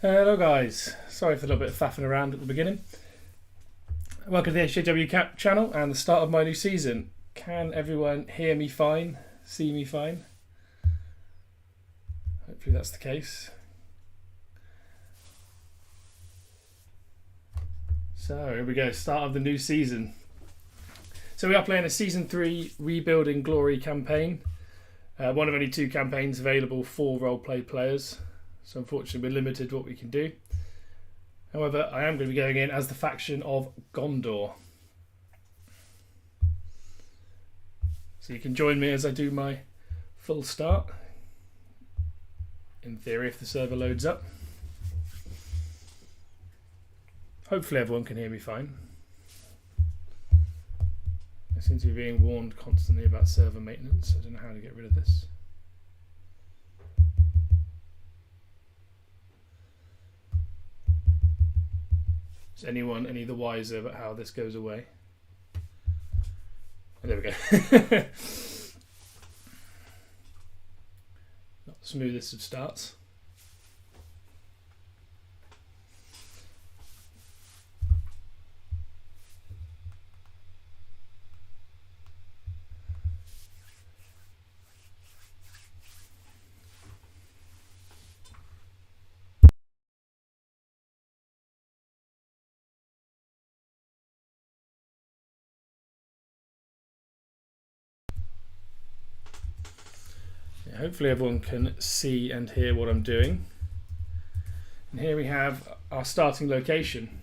Hello guys, sorry for a little bit of faffing around at the beginning. Welcome to the HJW channel and the start of my new season. Can everyone hear me fine, see me fine? Hopefully that's the case. So here we go, start of the new season. So we are playing a Season 3 Rebuilding Glory campaign. One of only 2 campaigns available for roleplay players. So unfortunately we're limited what we can do. However, I am going to be going in as the faction of Gondor. So you can join me as I do my full start. In theory, if the server loads up. Hopefully everyone can hear me fine. I seem to be being warned constantly about server maintenance. I don't know how to get rid of this. Is anyone any the wiser about how this goes away? Oh, there we go. Not the smoothest of starts. Hopefully everyone can see and hear what I'm doing. And here we have our starting location,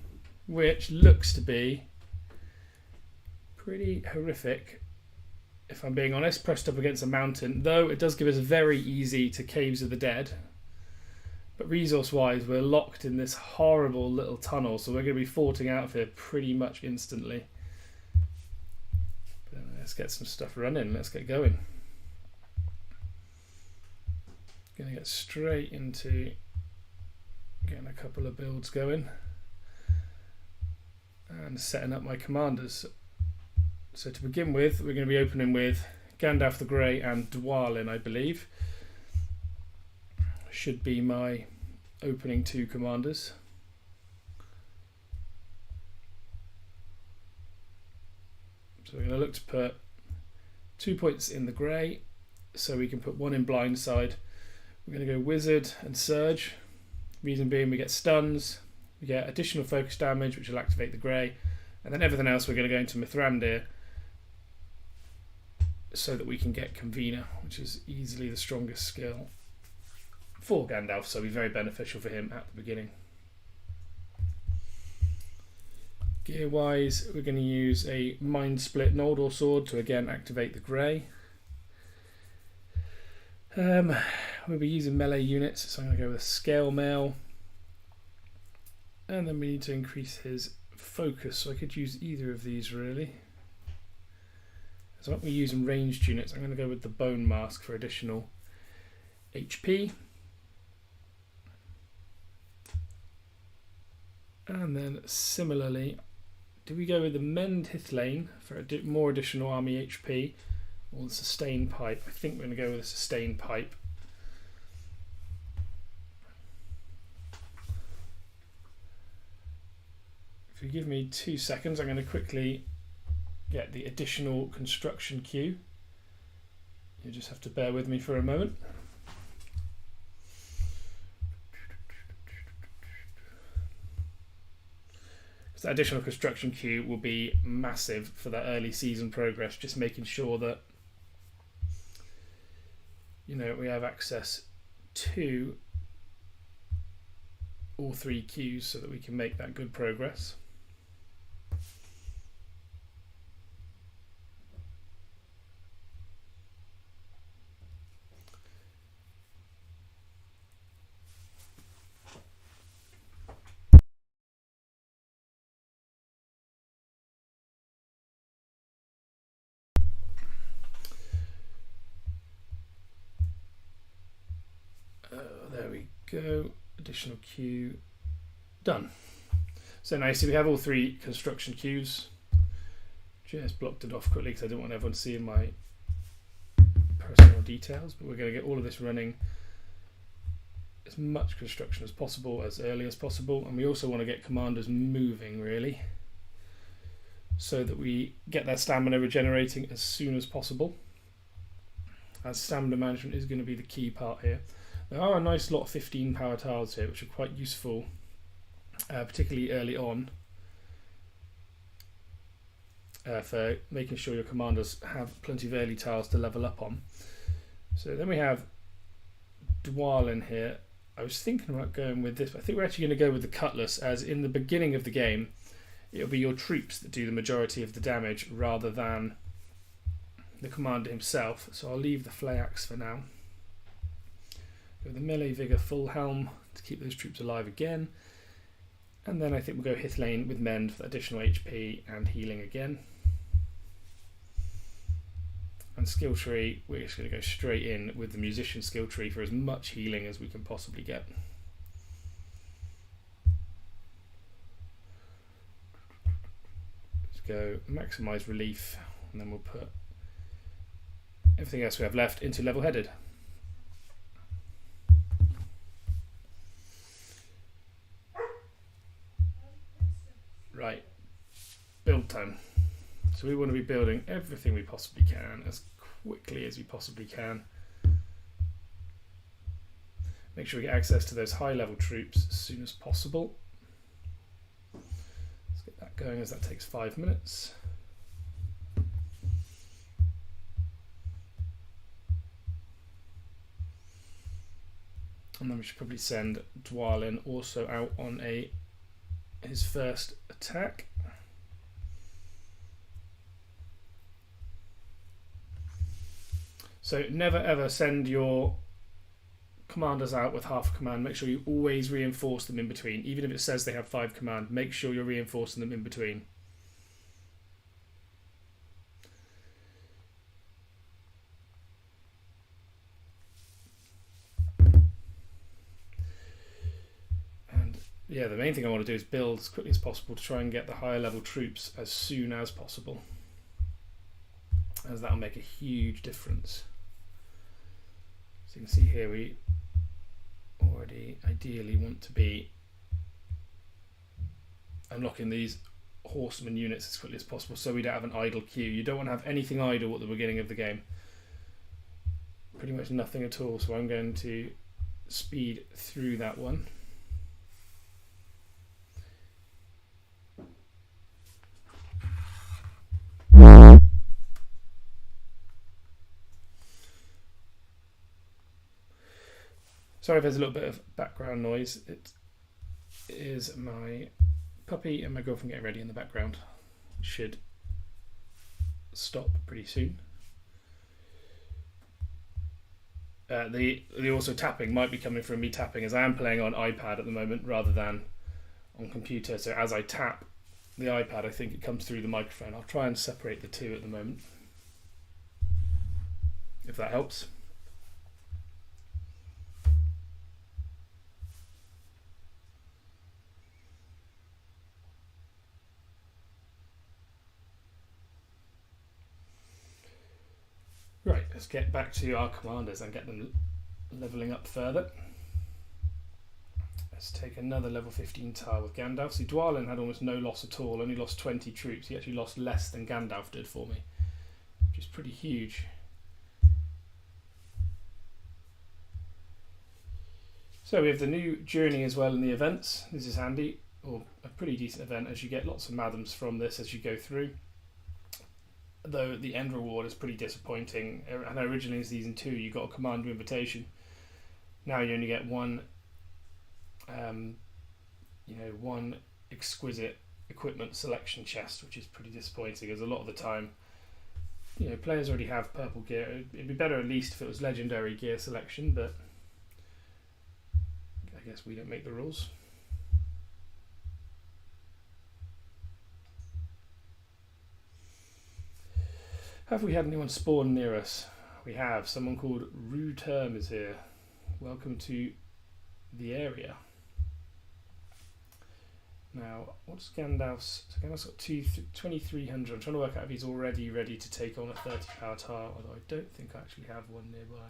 which looks to be pretty horrific, if I'm being honest, pressed up against a mountain, though it does give us very easy to Caves of the Dead. But resource-wise, we're locked in this horrible little tunnel, so we're going to be forting out of here pretty much instantly. But let's get some stuff running, let's get going. Going to get straight into getting a couple of builds going and setting up my commanders. So to begin with, we're going to be opening with Gandalf the Grey and Dwalin, I believe. Should be my opening 2 commanders. So we're going to look to put 2 points in the Grey, so we can put 1 in Blindside. We're going to go Wizard and Surge. Reason being we get stuns, we get additional focus damage which will activate the Grey, and then everything else we're going to go into Mithrandir so that we can get Convener, which is easily the strongest skill for Gandalf, so it'll be very beneficial for him at the beginning. Gear wise, we're going to use a Mind Split Noldor Sword to again activate the Grey. We'll be using melee units, so I'm going to go with Scale Mail. And then we need to increase his focus, so I could use either of these really. So I'm using ranged units, I'm going to go with the Bone Mask for additional HP. And then similarly, do we go with the Mend Hithlane for more additional army HP? Or the Sustain Pipe? I think we're going to go with a Sustain Pipe. If you give me 2 seconds, I'm going to quickly get the additional construction queue. You just have to bear with me for a moment. Because that additional construction queue will be massive for that early season progress, just making sure that we have access to all 3 queues so that we can make that good progress. There we go, additional queue done. So now you see we have all 3 construction queues. Just blocked it off quickly because I didn't want everyone seeing my personal details, but we're going to get all of this running as much construction as possible as early as possible, and we also want to get commanders moving really, so that we get their stamina regenerating as soon as possible, as stamina management is going to be the key part here. There are a nice lot of 15 power tiles here which are quite useful, particularly early on, for making sure your commanders have plenty of early tiles to level up on. So then we have Dwalin here. I was thinking about going with this, but I think we're actually going to go with the Cutlass, as in the beginning of the game it'll be your troops that do the majority of the damage rather than the commander himself. So I'll leave the Flayax for now. Go with the Melee Vigor Full Helm to keep those troops alive again. And then I think we'll go Hithlane with Mend for additional HP and healing again. And skill tree, we're just going to go straight in with the Musician skill tree for as much healing as we can possibly get. Let's go maximise relief, and then we'll put everything else we have left into level headed. Right, build time. So we want to be building everything we possibly can as quickly as we possibly can. Make sure we get access to those high level troops as soon as possible. Let's get that going, as that takes 5 minutes. And then we should probably send Dwalin also out on his first attack. So never ever send your commanders out with half a command. Make sure you always reinforce them in between. Even if it says they have 5 command, make sure you're reinforcing them in between. And yeah, the main thing I want to do is build as quickly as possible to try and get the higher level troops as soon as possible, as that'll make a huge difference. So you can see here we already ideally want to be unlocking these horseman units as quickly as possible so we don't have an idle queue. You don't want to have anything idle at the beginning of the game. Pretty much nothing at all, so I'm going to speed through that one. Sorry if there's a little bit of background noise. It is my puppy and my girlfriend getting ready in the background. It should stop pretty soon. The also tapping might be coming from me tapping, as I am playing on iPad at the moment rather than on computer. So as I tap the iPad, I think it comes through the microphone. I'll try and separate the two at the moment, if that helps. Right, let's get back to our commanders and get them levelling up further. Let's take another level 15 tile with Gandalf. See, Dwalin had almost no loss at all, only lost 20 troops. He actually lost less than Gandalf did for me, which is pretty huge. So we have the new journey as well in the events. This is handy, or a pretty decent event, as you get lots of madams from this as you go through. Though the end reward is pretty disappointing. I know originally in season 2 you got a commander invitation. Now you only get one exquisite equipment selection chest, which is pretty disappointing, as a lot of the time, players already have purple gear. It'd be better at least if it was legendary gear selection, but I guess we don't make the rules. Have we had anyone spawn near us? We have. Someone called Ruterm is here. Welcome to the area. Now, what's Gandalf's? So Gandalf's got 2,300. I'm trying to work out if he's already ready to take on a 30 power tile, although I don't think I actually have one nearby.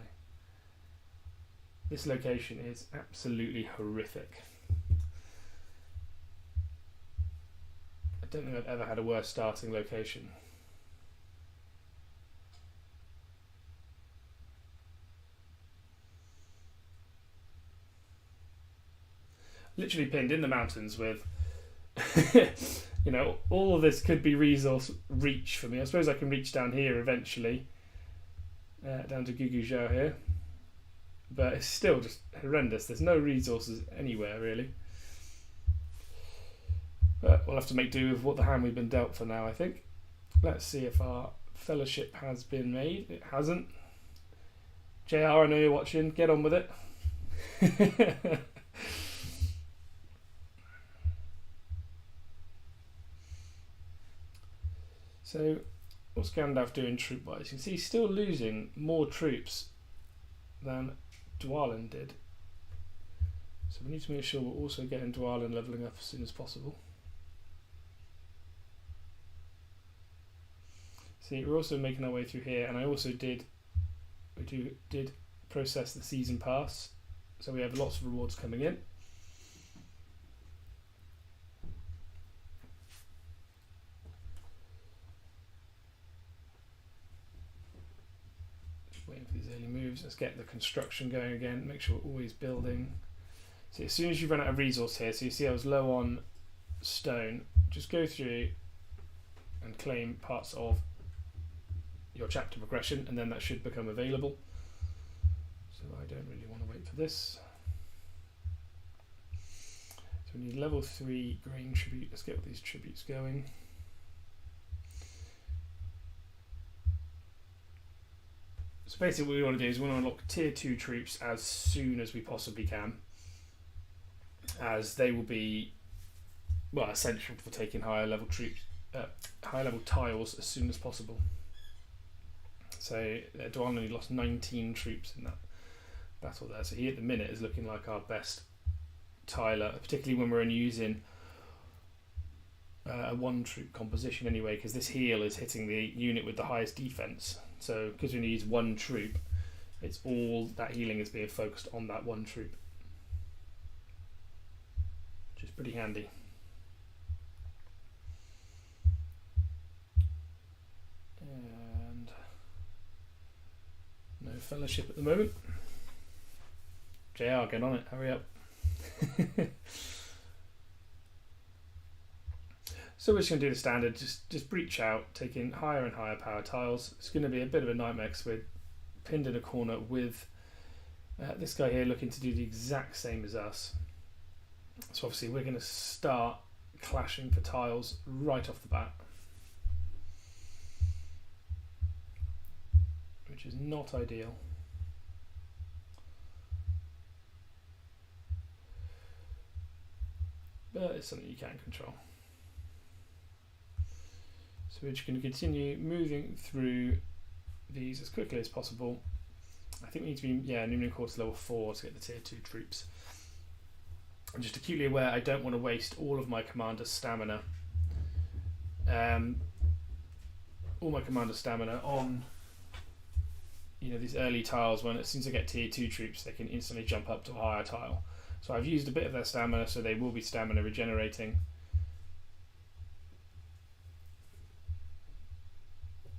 This location is absolutely horrific. I don't think I've ever had a worse starting location. Literally pinned in the mountains with, you know, all of this could be resource reach for me. I suppose I can reach down here eventually, down to Guguzhou here, but it's still just horrendous. There's no resources anywhere really. But we'll have to make do with what the hand we've been dealt for now, I think. Let's see if our fellowship has been made. It hasn't. JR, I know you're watching. Get on with it. So, what's Gandalf doing troop-wise? You can see he's still losing more troops than Dwalin did. So we need to make sure we're also getting Dwalin levelling up as soon as possible. See, we're also making our way through here, and I also did process the season pass, so we have lots of rewards coming in. Waiting for these early moves. Let's get the construction going again. Make sure we're always building. See, as soon as you run out of resource here, so you see I was low on stone, just go through and claim parts of your chapter progression, and then that should become available. So I don't really want to wait for this. So we need level 3 grain tribute. Let's get all these tributes going. So basically what we want to do is we want to unlock tier 2 troops as soon as we possibly can, as they will be, well, essential for taking higher level troops, higher level tiles as soon as possible. So Dwalin only lost 19 troops in that battle there, so he at the minute is looking like our best tiler, particularly when we're only using a 1 troop composition anyway, because this heal is hitting the unit with the highest defense. So because we only use 1 troop, it's all that healing is being focused on that 1 troop, which is pretty handy. And no fellowship at the moment. JR, get on it, hurry up. So we're just going to do the standard, just breach out, taking higher and higher power tiles. It's going to be a bit of a nightmare because we're pinned in a corner with this guy here looking to do the exact same as us. So obviously we're going to start clashing for tiles right off the bat, which is not ideal. But it's something you can control. So we're just going to continue moving through these as quickly as possible. I think we need to be, Numenor Court's level 4 to get the tier 2 troops. I'm just acutely aware I don't want to waste all of my commander's stamina. All my commander's stamina on, these early tiles, when as soon as I get tier 2 troops, they can instantly jump up to a higher tile. So I've used a bit of their stamina, so they will be stamina regenerating.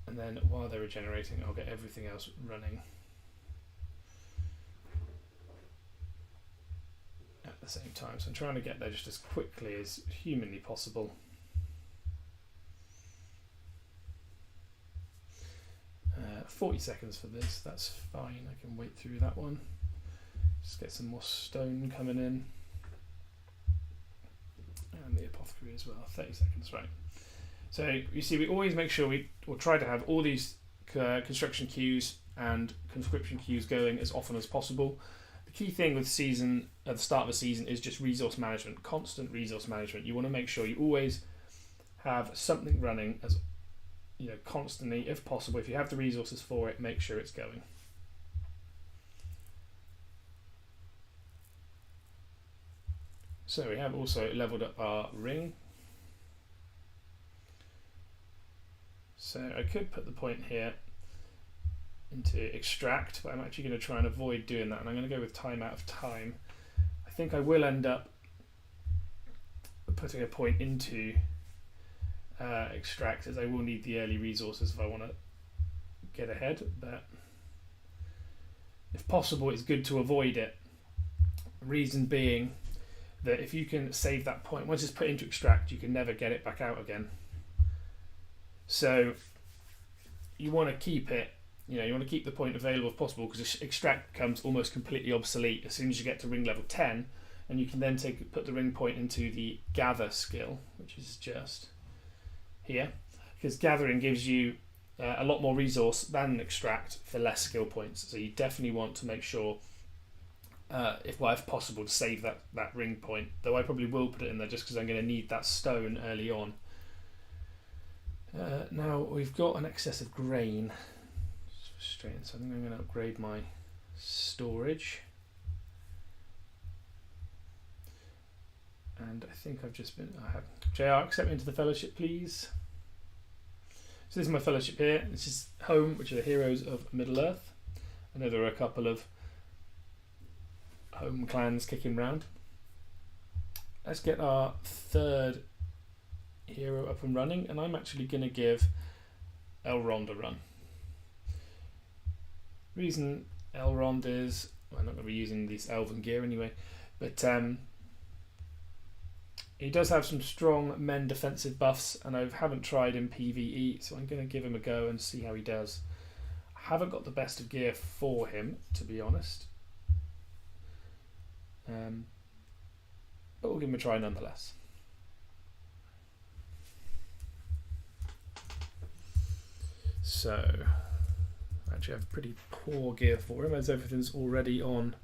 And then while they're regenerating, I'll get everything else running at the same time. So I'm trying to get there just as quickly as humanly possible. 40 seconds for this, that's fine, I can wait through that one. Just get some more stone coming in. And the apothecary as well, 30 seconds, right. So you see, we always make sure we'll try to have all these construction queues and conscription queues going as often as possible. The key thing with season, at the start of a season, is just resource management, constant resource management. You want to make sure you always have something running as constantly, if possible. If you have the resources for it, make sure it's going. So we have also leveled up our ring. So I could put the point here into extract, but I'm actually going to try and avoid doing that, and I'm going to go with time out of time. I think I will end up putting a point into extract, as I will need the early resources if I want to get ahead, but if possible it's good to avoid it. Reason being that if you can save that point, once it's put into extract, you can never get it back out again. So you want to keep it, you want to keep the point available if possible, because extract becomes almost completely obsolete as soon as you get to ring level 10, and you can then put the ring point into the gather skill, which is just here, because gathering gives you a lot more resource than extract for less skill points. So you definitely want to make sure, if possible, to save that ring point, though I probably will put it in there just because I'm going to need that stone early on. Now we've got an excess of grain. It's frustrating, so I think I'm going to upgrade my storage. And I think I have JR, accept me into the fellowship, please. So this is my fellowship here. This is home, which are the heroes of Middle-earth. I know there are a couple of home clans kicking round. Let's get our third hero up and running, and I'm actually going to give Elrond a run. Reason Elrond is, well, I'm not going to be using this elven gear anyway, but he does have some strong men defensive buffs, and I haven't tried in PvE, so I'm going to give him a go and see how he does. I haven't got the best of gear for him, to be honest, but we'll give him a try nonetheless. So, I actually have pretty poor gear for him, as everything's already on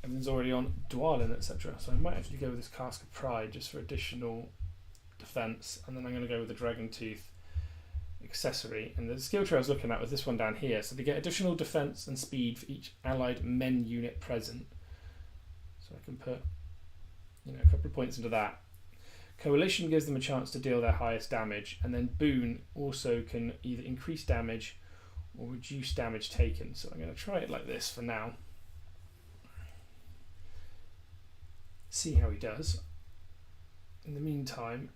Dwalin, etc. So I might actually go with this Cask of Pride just for additional defense, and then I'm going to go with the Dragon Tooth accessory. And the skill tree I was looking at was this one down here. So they get additional defense and speed for each allied men unit present. So I can put a couple of points into that. Coalition gives them a chance to deal their highest damage, and then Boon also can either increase damage or reduce damage taken. So I'm going to try it like this for now. See how he does. In the meantime,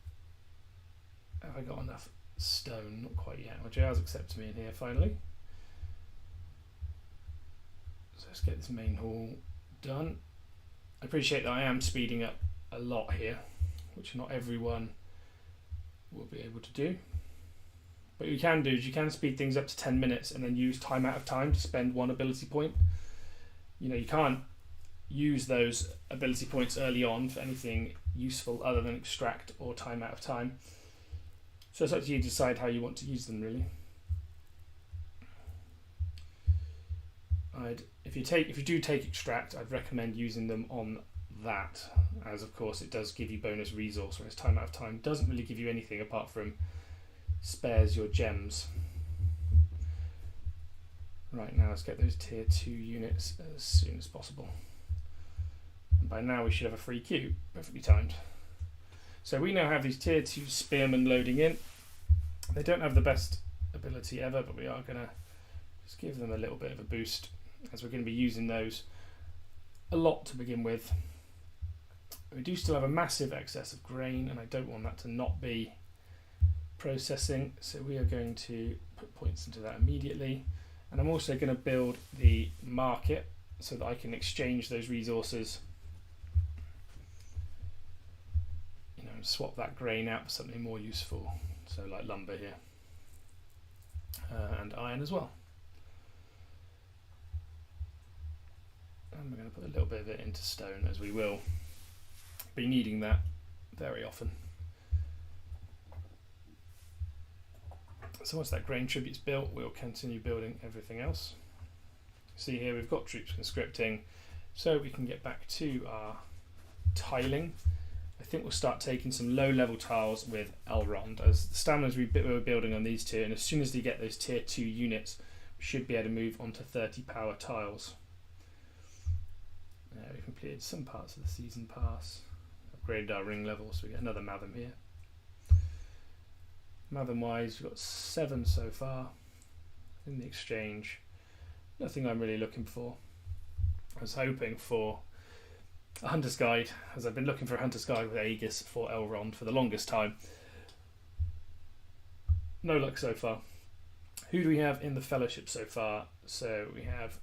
have I got enough stone? Not quite yet. Well, JR's accepted me in here finally. So let's get this main hall done. I appreciate that I am speeding up a lot here, which not everyone will be able to do. But what you can do is you can speed things up to 10 minutes and then use time out of time to spend one ability point. You can't use those ability points early on for anything useful other than extract or time out of time. So it's up to you to decide how you want to use them, really. If you do take extract, I'd recommend using them on that, as of course it does give you bonus resource, whereas time out of time doesn't really give you anything apart from spares your gems. Right, now let's get those tier 2 units as soon as possible. And by now we should have a free queue, perfectly timed. So we now have these tier 2 spearmen loading in. They don't have the best ability ever, but we are going to just give them a little bit of a boost, as we're going to be using those a lot to begin with. We do still have a massive excess of grain, and I don't want that to not be processing, so we are going to put points into that immediately. And I'm also going to build the market so that I can exchange those resources, and swap that grain out for something more useful, so like lumber here, and iron as well. And we're going to put a little bit of it into stone, as we will be needing that very often. So once that grain tribute's built, we'll continue building everything else. See here we've got troops conscripting, so we can get back to our tiling. I think we'll start taking some low level tiles with Elrond, as the staminas we were building on these two, and as soon as they get those tier 2 units, we should be able to move on to 30 power tiles. We've completed some parts of the season pass, upgraded our ring level, so we get another Matham here. Matham wise, we've got 7 so far. in the exchange. Nothing I'm really looking for. I was hoping for a Hunter's Guide, as I've been looking for a Hunter's Guide with Aegis for Elrond for the longest time. No luck so far. Who do we have in the Fellowship so far? So we have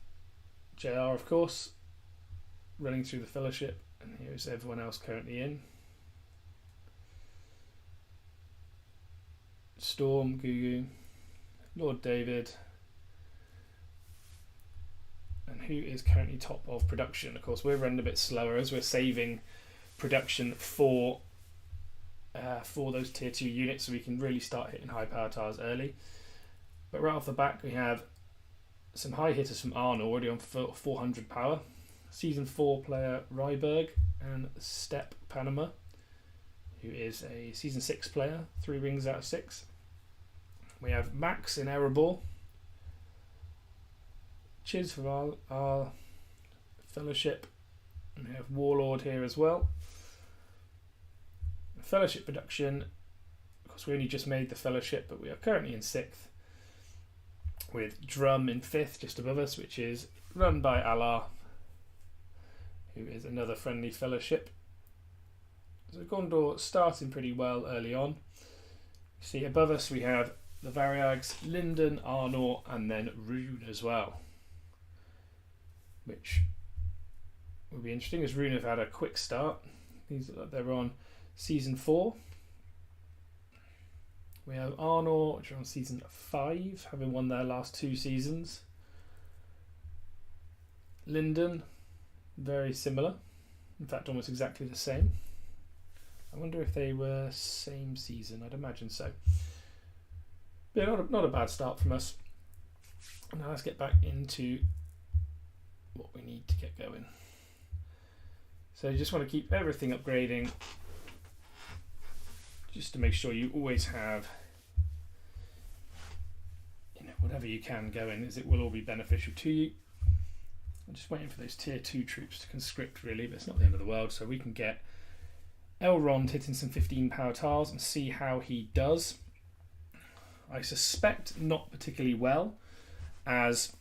JR, of course, running through the Fellowship, and here's everyone else currently in. Storm, Gugu, Lord David, and who is currently top of production? Of course, we're running a bit slower as we're saving production for those tier 2 units, so we can really start hitting high power towers early. But right off the back, we have some high hitters from Arno already on 400 power. Season 4 player Ryberg and Step Panama, who is a Season 6 player, 3 rings out of 6. We have Max in Erebor. Chiz for our Fellowship. And we have Warlord here as well. Fellowship production, of course we only just made the Fellowship, but we are currently in 6th. With Drum in 5th, just above us, which is run by Alar, who is another friendly Fellowship. So Gondor starting pretty well early on. You see above us we have the Variags, Linden, Arnor, and then Rune as well, which will be interesting as Rune have had a quick start. They're on Season 4. We have Arnor, which are on Season 5, having won their last 2 seasons. Linden, very similar, in fact almost exactly the same. I wonder if they were same season. I'd imagine so. But yeah, not a bad start from us. Now let's get back into what we need to get going. So you just want to keep everything upgrading, just to make sure you always have, whatever you can going, as it will all be beneficial to you. I'm just waiting for those tier 2 troops to conscript really, but it's not the end of the world, so we can get Elrond hitting some 15 power tiles and see how he does. I suspect not particularly well, as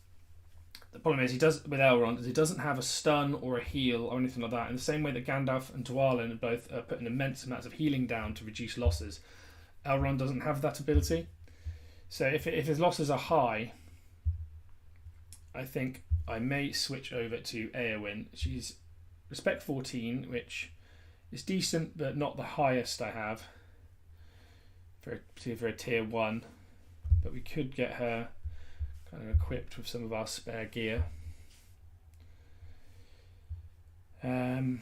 the problem is he does with Elrond is he doesn't have a stun or a heal or anything like that. In the same way that Gandalf and Dwalin are both putting immense amounts of healing down to reduce losses, Elrond doesn't have that ability. So if his losses are high, I think I may switch over to Eowyn. She's Respect 14, which is decent, but not the highest I have for a tier 1. But we could get her kind of equipped with some of our spare gear. And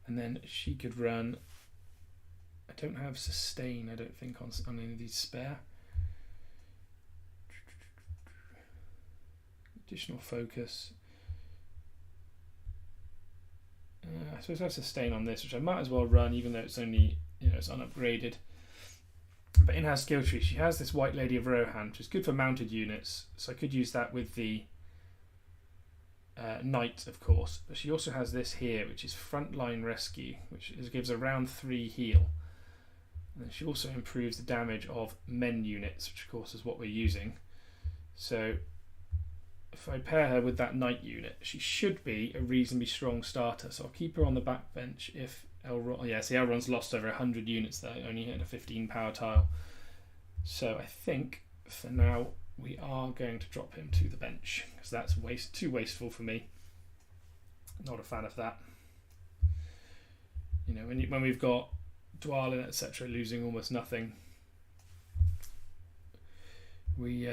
then she could run. I don't have sustain, I don't think, on any of these spare. Additional focus. I suppose I have sustain on this, which I might as well run, even though it's only, it's unupgraded. But in her skill tree, she has this White Lady of Rohan, which is good for mounted units, so I could use that with the Knight, of course. But she also has this here, which is Frontline Rescue, which gives a round 3 heal. And then she also improves the damage of men units, which of course is what we're using. So if I pair her with that Knight unit, she should be a reasonably strong starter. So I'll keep her on the back bench if Elrond's lost over 100 units there, only hitting a 15 power tile. So I think for now we are going to drop him to the bench, because that's too wasteful for me. Not a fan of that. When we've got Dwalin, etc., losing almost nothing, we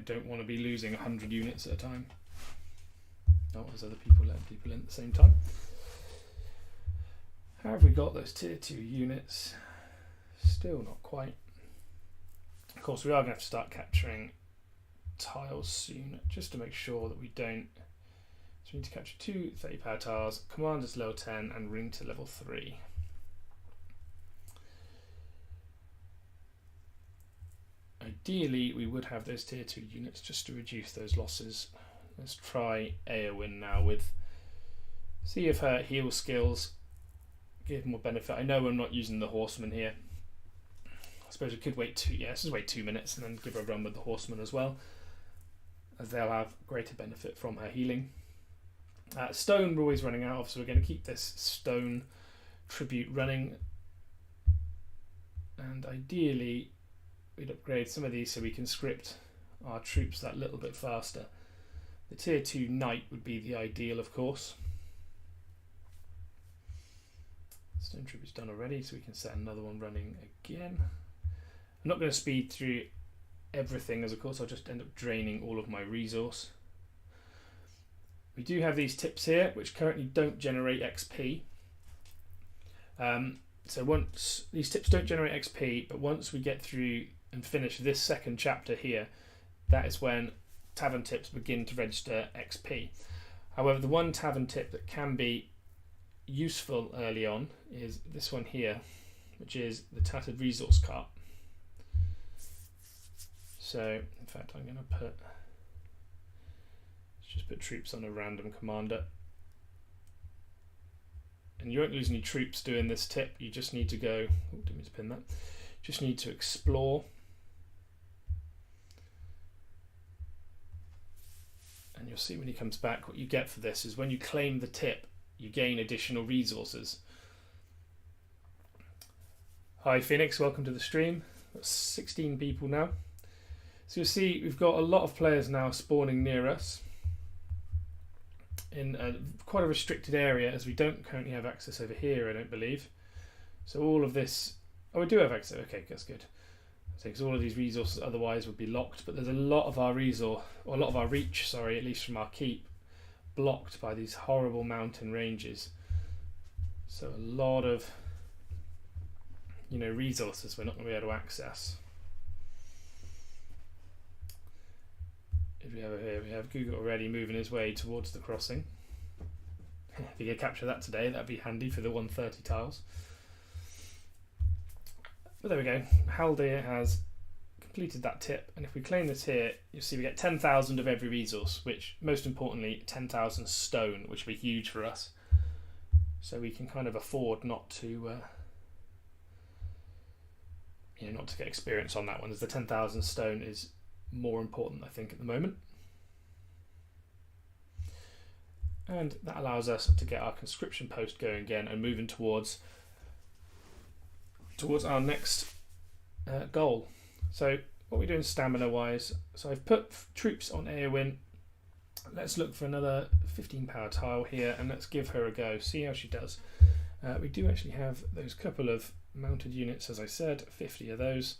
don't want to be losing 100 units at a time. Not as other people letting people in at the same time. How have we got those tier 2 units? Still not quite. Of course, we are going to have to start capturing tiles soon, just to make sure that we don't. So we need to capture 2 30 power tiles, commanders level 10, and ring to level 3. Ideally, we would have those tier 2 units just to reduce those losses. Let's try Eowyn now see if her heal skills give more benefit. I know I'm not using the horseman here, I suppose we could wait let's just wait 2 minutes and then give her a run with the horsemen as well, as they'll have greater benefit from her healing. Stone we're always running out of, so we're going to keep this stone tribute running, and ideally we'd upgrade some of these so we can script our troops that little bit faster. The tier 2 knight would be the ideal, of course. Stone tribute's done already, so we can set another one running again. I'm not going to speed through everything, as of course I'll just end up draining all of my resource. We do have these tips here which currently don't generate XP. So once these tips don't generate XP, but once we get through and finish this second chapter here, that is when tavern tips begin to register XP. However, the one tavern tip that can be useful early on is this one here, which is the tattered resource cart. So in fact I'm going to let's just put troops on a random commander, and you won't lose any troops doing this tip. You just need to go, oh, didn't mean to pin that, just need to explore, and you'll see when he comes back what you get for this is when you claim the tip you gain additional resources. Hi Phoenix, welcome to the stream. Got 16 people now. So you'll see we've got a lot of players now spawning near us in quite a restricted area, as we don't currently have access over here, I don't believe. So all of this, oh, we do have access, okay, that's good. Because all of these resources otherwise would be locked, but there's a lot of our resource, or a lot of our reach, sorry, at least from our keep, blocked by these horrible mountain ranges. So a lot of, resources we're not going to be able to access. If we have it here, we have Google already moving his way towards the crossing. If you could capture that today, that'd be handy for the 130 tiles. But there we go. Haldir has completed that tip, and if we claim this here, you'll see we get 10,000 of every resource, which most importantly 10,000 stone, which will be huge for us. So we can kind of afford not to not to get experience on that one, as the 10,000 stone is more important, I think, at the moment. And that allows us to get our conscription post going again and moving towards our next goal. So what we're doing stamina wise, so I've put troops on Eowyn. Let's look for another 15 power tile here and let's give her a go, see how she does. We do actually have those couple of mounted units, as I said, 50 of those,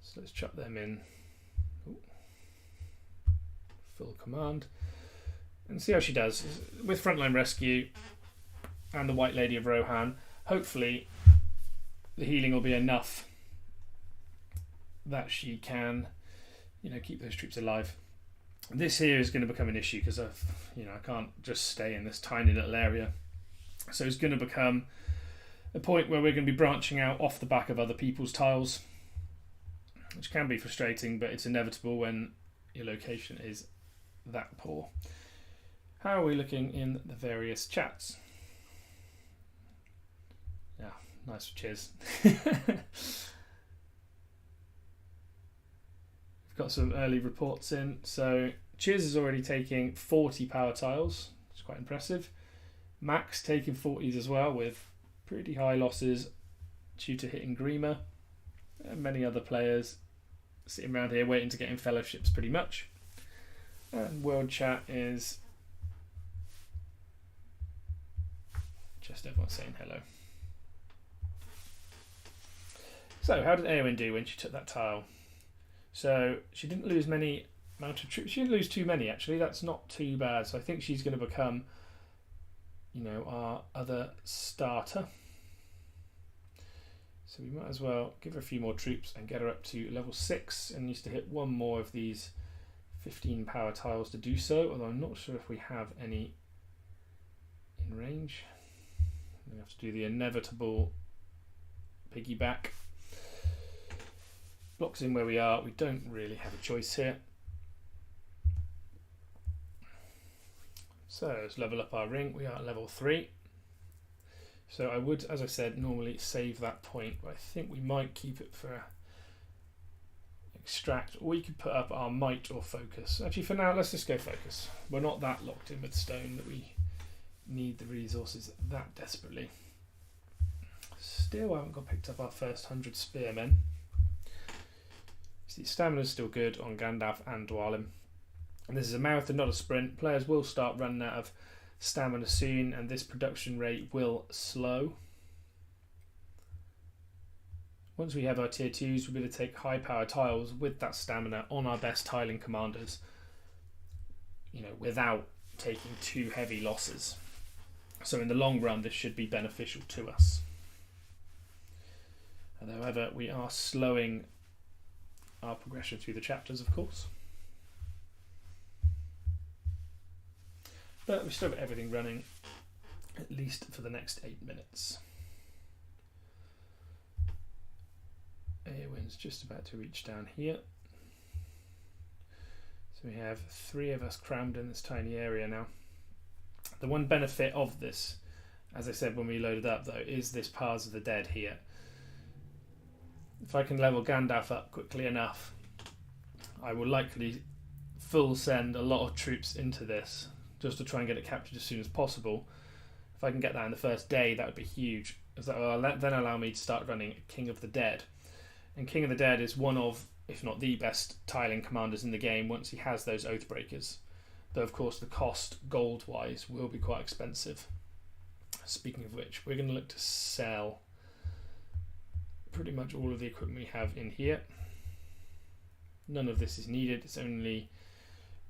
so let's chuck them in. Full command and see how she does with frontline rescue and the White Lady of Rohan. Hopefully the healing will be enough that she can keep those troops alive. This here is going to become an issue because I can't just stay in this tiny little area, so it's going to become a point where we're going to be branching out off the back of other people's tiles, which can be frustrating, but it's inevitable when your location is that poor. How are we looking in the various chats? Yeah, nice, cheers. We've got some early reports in. So Cheers is already taking 40 power tiles, which is quite impressive. Max taking 40s as well, with pretty high losses due to hitting Grima, and many other players sitting around here waiting to get in fellowships pretty much. And world chat is just everyone saying hello. So how did Eowyn do when she took that tile? So she didn't lose many mounted troops. She didn't lose too many actually. That's not too bad. So I think she's going to become, our other starter. So we might as well give her a few more troops and get her up to level 6, and needs to hit one more of these 15 power tiles to do so, although I'm not sure if we have any in range. We have to do the inevitable piggyback. Blocks in where we are. We don't really have a choice here. So let's level up our ring. We are at level 3. So I would, as I said, normally save that point, but I think we might keep it for extract, or we could put up our might or focus. Actually, for now, let's just go focus. We're not that locked in with stone that we need the resources that desperately. Still haven't got picked up our first 100 spearmen. See, stamina's still good on Gandalf and Dwalin. And this is a marathon, not a sprint. Players will start running out of stamina soon, and this production rate will slow. Once we have our tier 2s, we'll be able to take high power tiles with that stamina on our best tiling commanders, you know, without taking too heavy losses. So in the long run, this should be beneficial to us. However, we are slowing our progression through the chapters, of course. But we've still got everything running, at least for the next 8 minutes. Eowyn's just about to reach down here. So we have 3 of us crammed in this tiny area now. The one benefit of this, as I said when we loaded up though, is this Paths of the Dead here. If I can level Gandalf up quickly enough, I will likely full send a lot of troops into this just to try and get it captured as soon as possible. If I can get that in the first day, that would be huge, as that will then allow me to start running King of the Dead. And King of the Dead is one of, if not the best tiling commanders in the game once he has those Oathbreakers. Though of course the cost gold-wise will be quite expensive. Speaking of which, we're going to look to sell pretty much all of the equipment we have in here. None of this is needed, it's only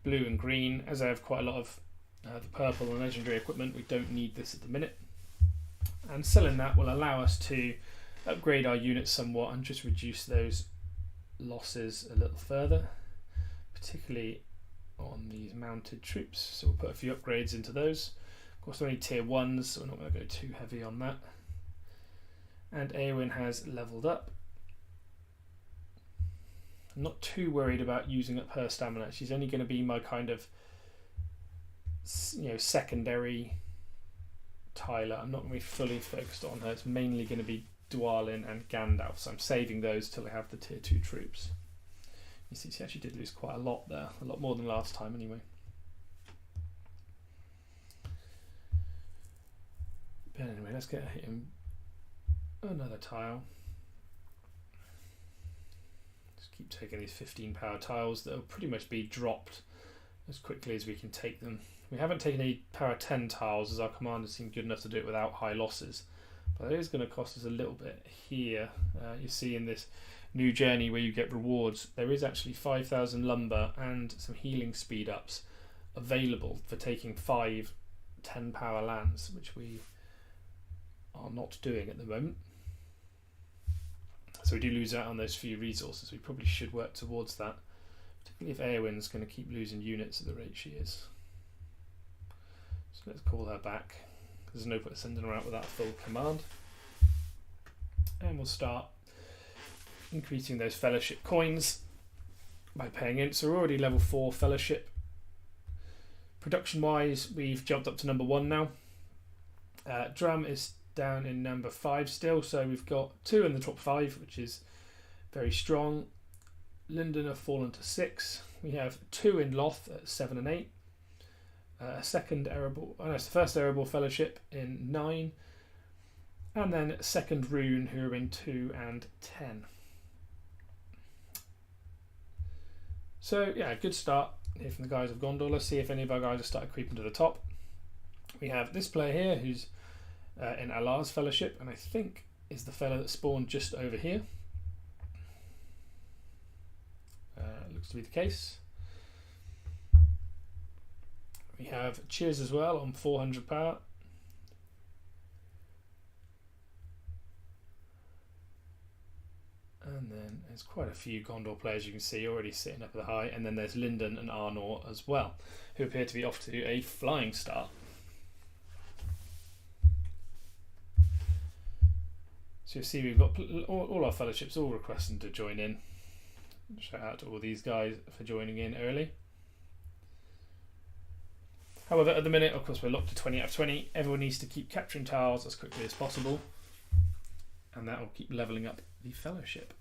blue and green. As I have quite a lot of the purple and legendary equipment, we don't need this at the minute. And selling that will allow us to upgrade our units somewhat and just reduce those losses a little further, particularly on these mounted troops. So we'll put a few upgrades into those. Of course, they're only tier 1s, so we're not going to go too heavy on that. And Eowyn has leveled up. I'm not too worried about using up her stamina. She's only going to be my kind of, you know, secondary tiler. I'm not going to be fully focused on her. It's mainly going to be Dwalin and Gandalf, so I'm saving those till I have the tier 2 troops. You see, she actually did lose quite a lot there, a lot more than last time anyway. But anyway, let's get him another tile. Just keep taking these 15 power tiles that will pretty much be dropped as quickly as we can take them. We haven't taken any power 10 tiles as our commanders seem good enough to do it without high losses. But it is going to cost us a little bit here. You see in this new journey where you get rewards, there is actually 5,000 lumber and some healing speed ups available for taking 5 10 power lands, which we are not doing at the moment. So we do lose out on those few resources. We probably should work towards that, particularly if Eowyn's going to keep losing units at the rate she is. So let's call her back. There's no point sending her out without a full command. And we'll start increasing those fellowship coins by paying in. So we're already level 4 fellowship. Production wise, we've jumped up to number 1 now. Drum is down in number 5 still, so we've got 2 in the top 5, which is very strong. Linden have fallen to 6. We have 2 in Loth at 7 and 8. It's the first Arable Fellowship in 9, and then second Rune, who are in 2 and 10. So yeah, good start here from the guys of Gondor. Let's see if any of our guys have started creeping to the top. We have this player here who's in Alar's Fellowship, and I think is the fellow that spawned just over here. Looks to be the case. We have Cheers as well on 400 power. And then there's quite a few Gondor players you can see already sitting up at the high. And then there's Linden and Arnor as well, who appear to be off to a flying start. So you see we've got all our fellowships all requesting to join in. Shout out to all these guys for joining in early. However, at the minute, of course, we're locked to 20 out of 20. Everyone needs to keep capturing tiles as quickly as possible, and that will keep levelling up the fellowship.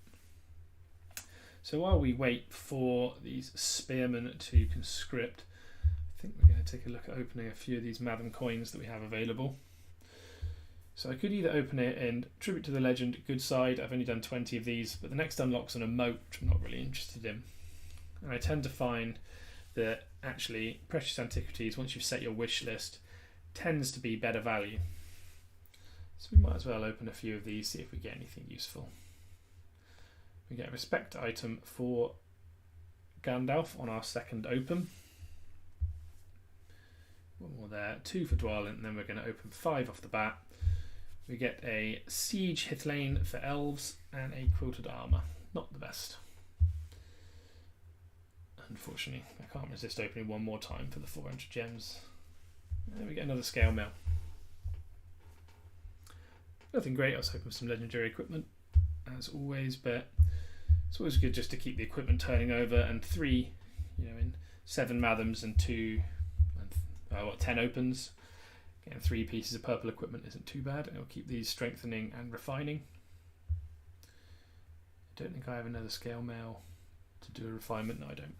So while we wait for these spearmen to conscript, I think we're going to take a look at opening a few of these Matham coins that we have available. So I could either open it in Tribute to the Legend, good side. I've only done 20 of these, but the next unlock's on a moat, which I'm not really interested in. And I tend to find that actually Precious Antiquities, once you've set your wish list, tends to be better value. So we might as well open a few of these, see if we get anything useful. We get a respect item for Gandalf on our second open. One more there, 2 for Dwalin, and then we're going to open 5 off the bat. We get a Siege Hithlane for elves and a Quilted Armour. Not the best. Unfortunately, I can't resist opening one more time for the 400 gems. And we get another Scale Mail. Nothing great. I was hoping for some legendary equipment, as always, but it's always good just to keep the equipment turning over. And 3, in 7 Mathams and 2, 10 opens. Getting 3 pieces of purple equipment isn't too bad. It'll keep these strengthening and refining. I don't think I have another Scale Mail to do a refinement. No, I don't.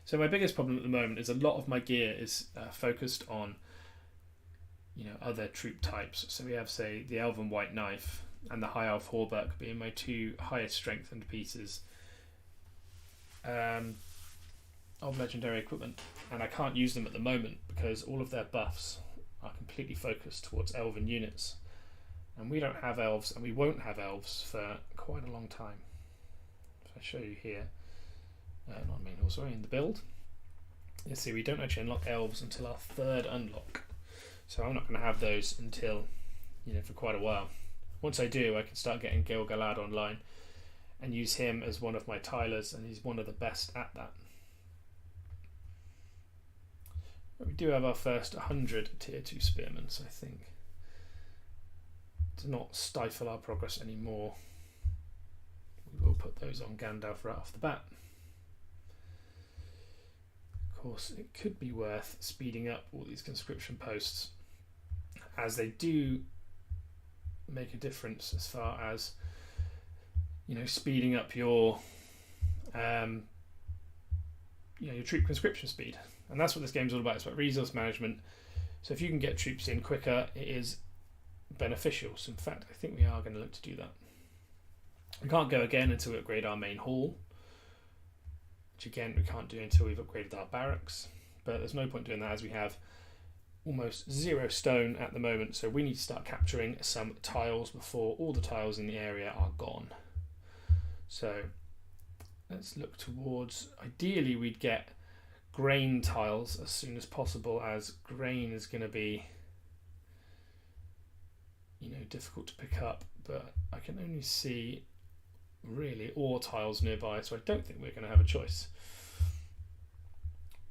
So my biggest problem at the moment is a lot of my gear is focused on other troop types. So we have, say, the Elven White Knife and the High Elf Hauberk being my 2 highest strengthened pieces of legendary equipment, and I can't use them at the moment because all of their buffs are completely focused towards elven units, and we don't have elves, and we won't have elves for quite a long time. If I show you here, not main hall, sorry, in the build, you see we don't actually unlock elves until our 3rd unlock, so I'm not going to have those until for quite a while. Once I do, I can start getting Gil-galad online and use him as one of my tilers, and he's one of the best at that. But we do have our first 100 tier 2 spearmen, so I think to not stifle our progress anymore, we will put those on Gandalf right off the bat. Of course, it could be worth speeding up all these conscription posts, as they do make a difference as far as speeding up your your troop conscription speed. And that's what this game's all about. It's about resource management. So if you can get troops in quicker, it is beneficial. So in fact, I think we are going to look to do that. We can't go again until we upgrade our main hall, which again we can't do until we've upgraded our barracks. But there's no point doing that, as we have almost 0 stone at the moment. So we need to start capturing some tiles before all the tiles in the area are gone. So let's look towards, ideally we'd get grain tiles as soon as possible, as grain is going to be difficult to pick up, but I can only see really ore tiles nearby, so I don't think we're going to have a choice.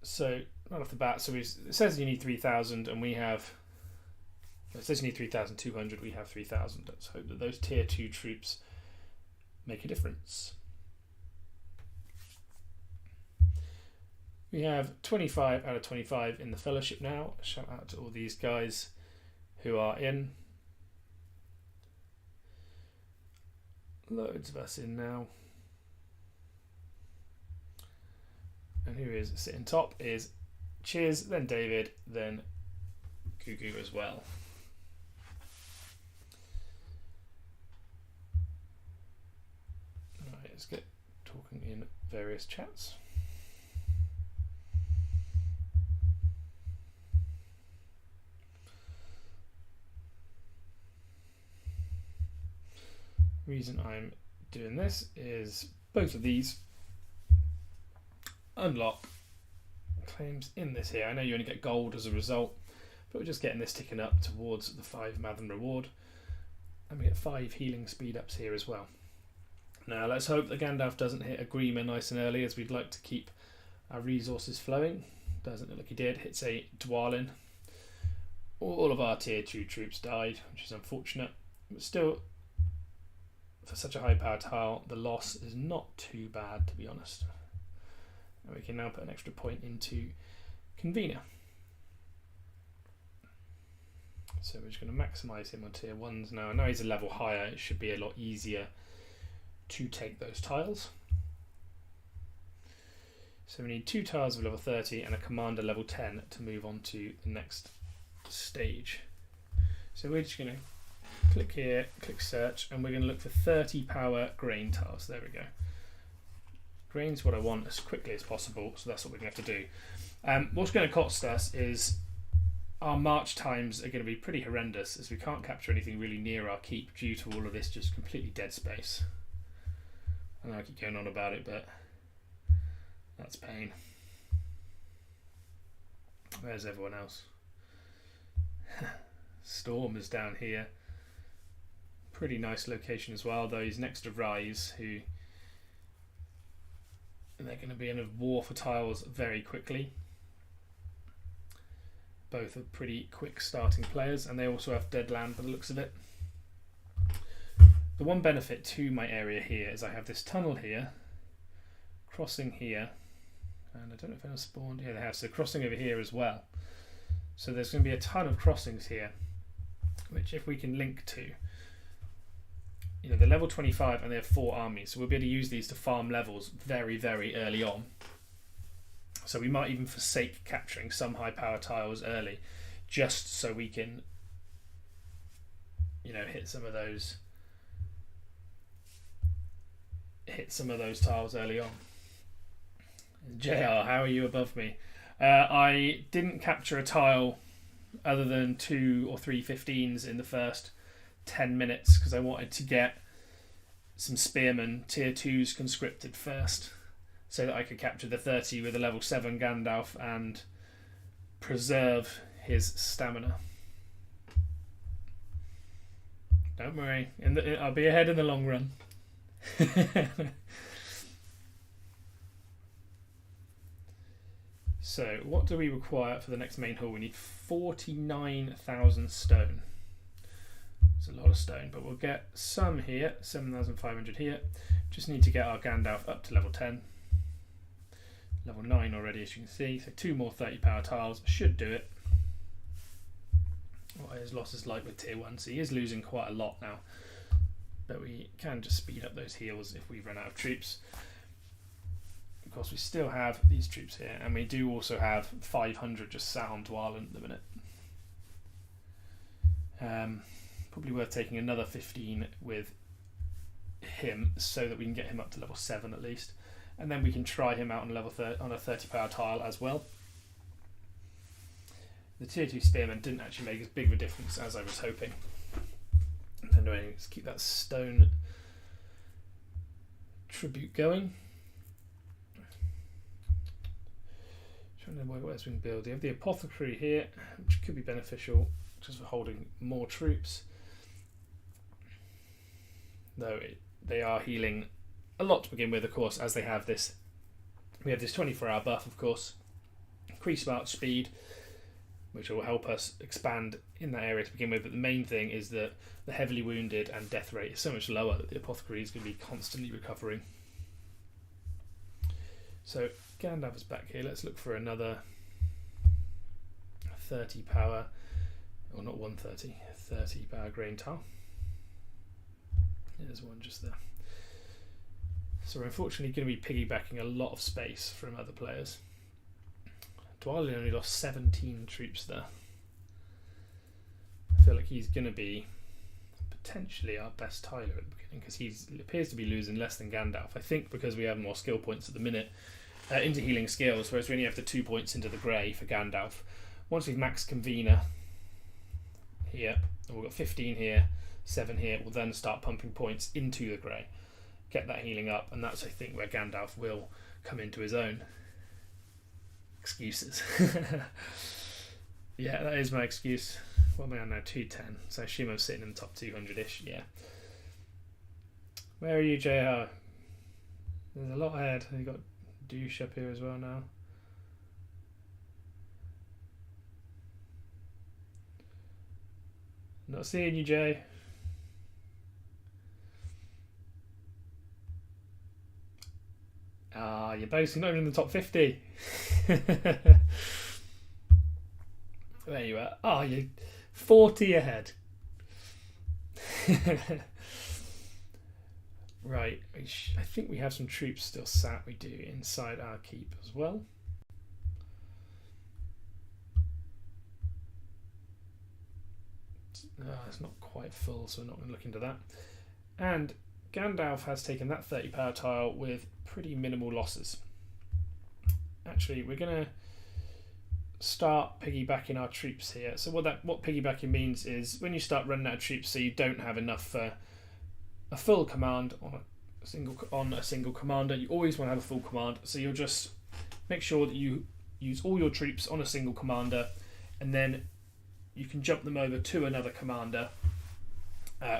So right off the bat, so it says you need 3,000 and we have, it says you need 3,200, we have 3,000. Let's hope that those tier 2 troops make a difference. We have 25 out of 25 in the fellowship now. Shout out to all these guys who are in. Loads of us in now. And who is sitting top is Cheers, then David, then Gugu as well. Right, let's get talking in various chats. Reason I'm doing this is both of these unlock claims in this here. I know you only get gold as a result, but we're just getting this ticking up towards the 5 Matham reward, and we get 5 healing speed ups here as well. Now let's hope that Gandalf doesn't hit a Grima nice and early, as we'd like to keep our resources flowing. Doesn't look like he did. Hits a Dwalin. All of our tier 2 troops died, which is unfortunate, but still, for such a high power tile, the loss is not too bad, to be honest. And we can now put an extra point into Convener. So we're just going to maximise him on tier 1s now. I know he's a level higher, it should be a lot easier to take those tiles. So we need 2 tiles of level 30 and a commander level 10 to move on to the next stage. So we're just going to click here, click search, and we're going to look for 30 power grain tiles. There we go. Grain's what I want as quickly as possible, so that's what we're going to have to do. What's going to cost us is our march times are going to be pretty horrendous, as we can't capture anything really near our keep due to all of this just completely dead space. I know I keep going on about it, but that's pain. Where's everyone else? Storm is down here. Pretty nice location as well, though he's next to Rise, who they're going to be in a war for tiles very quickly. Both are pretty quick starting players, and they also have dead land by the looks of it. The one benefit to my area here is I have this tunnel here, crossing here, and I don't know if anyone's spawned. Yeah, they have, so crossing over here as well. So there's going to be a ton of crossings here, which if we can link to, you know, they're level 25 and they have 4 armies, so we'll be able to use these to farm levels very, very early on. So we might even forsake capturing some high power tiles early, just so we can, you know, hit some of those tiles early on. JR, how are you above me? I didn't capture a tile other than 2 or 3 15s in the first 10 minutes because I wanted to get some spearmen tier 2s conscripted first, so that I could capture the 30 with a level 7 Gandalf and preserve his stamina. Don't worry, I'll be ahead in the long run. So what do we require for the next main hall? We need 49,000 stone. It's a lot of stone, but we'll get some here, 7,500 here. Just need to get our Gandalf up to level 10. Level 9 already, as you can see, so 2 more 30 power tiles should do it. What his loss is like with tier 1, so he is losing quite a lot now, but we can just speed up those heals if we run out of troops. Of course, we still have these troops here, and we do also have 500 just sat on Dwalin at the minute. Probably worth taking another 15 with him so that we can get him up to level 7 at least. And then we can try him out on on a 30 power tile as well. The tier 2 spearmen didn't actually make as big of a difference as I was hoping. Anyway, let's keep that stone tribute going. Trying to work what else we can build. You have the apothecary here, which could be beneficial just for holding more troops. Though they are healing a lot to begin with, of course, as they have this. We have this 24-hour buff, of course, increased march speed, which will help us expand in that area to begin with. But the main thing is that the heavily wounded and death rate is so much lower that the apothecary is going to be constantly recovering. So Gandalf is back here. Let's look for another 30 power, or not 130, 30 power grain tile. There's one just there. So we're unfortunately going to be piggybacking a lot of space from other players. Dwalin only lost 17 troops there. I feel like he's going to be potentially our best tiler at the beginning because he appears to be losing less than Gandalf. I think because we have more skill points at the minute into healing skills, whereas we only have the 2 points into the grey for Gandalf. Once we've maxed Convener here, and we've got 15 here, 7 here, we'll then start pumping points into the grey, get that healing up, and that's, I think, where Gandalf will come into his own. Excuses. Yeah, that is my excuse. What am I on now? 210. So I assume I'm sitting in the top 200-ish. Yeah. Where are you, JR? There's a lot ahead. You've got Douche up here as well now. Not seeing you, Jay. Ah, you're both not even in the top 50. There you are. Oh, you're 40 ahead. Right, I think we have some troops still sat, we do, inside our keep as well. It's not quite full, so we're not going to look into that. And Gandalf has taken that 30 power tile with pretty minimal losses. Actually, we're going to start piggybacking our troops here. So what piggybacking means is when you start running out of troops, so you don't have enough for a full command on a single commander. You always want to have a full command, so you'll just make sure that you use all your troops on a single commander, and then you can jump them over to another commander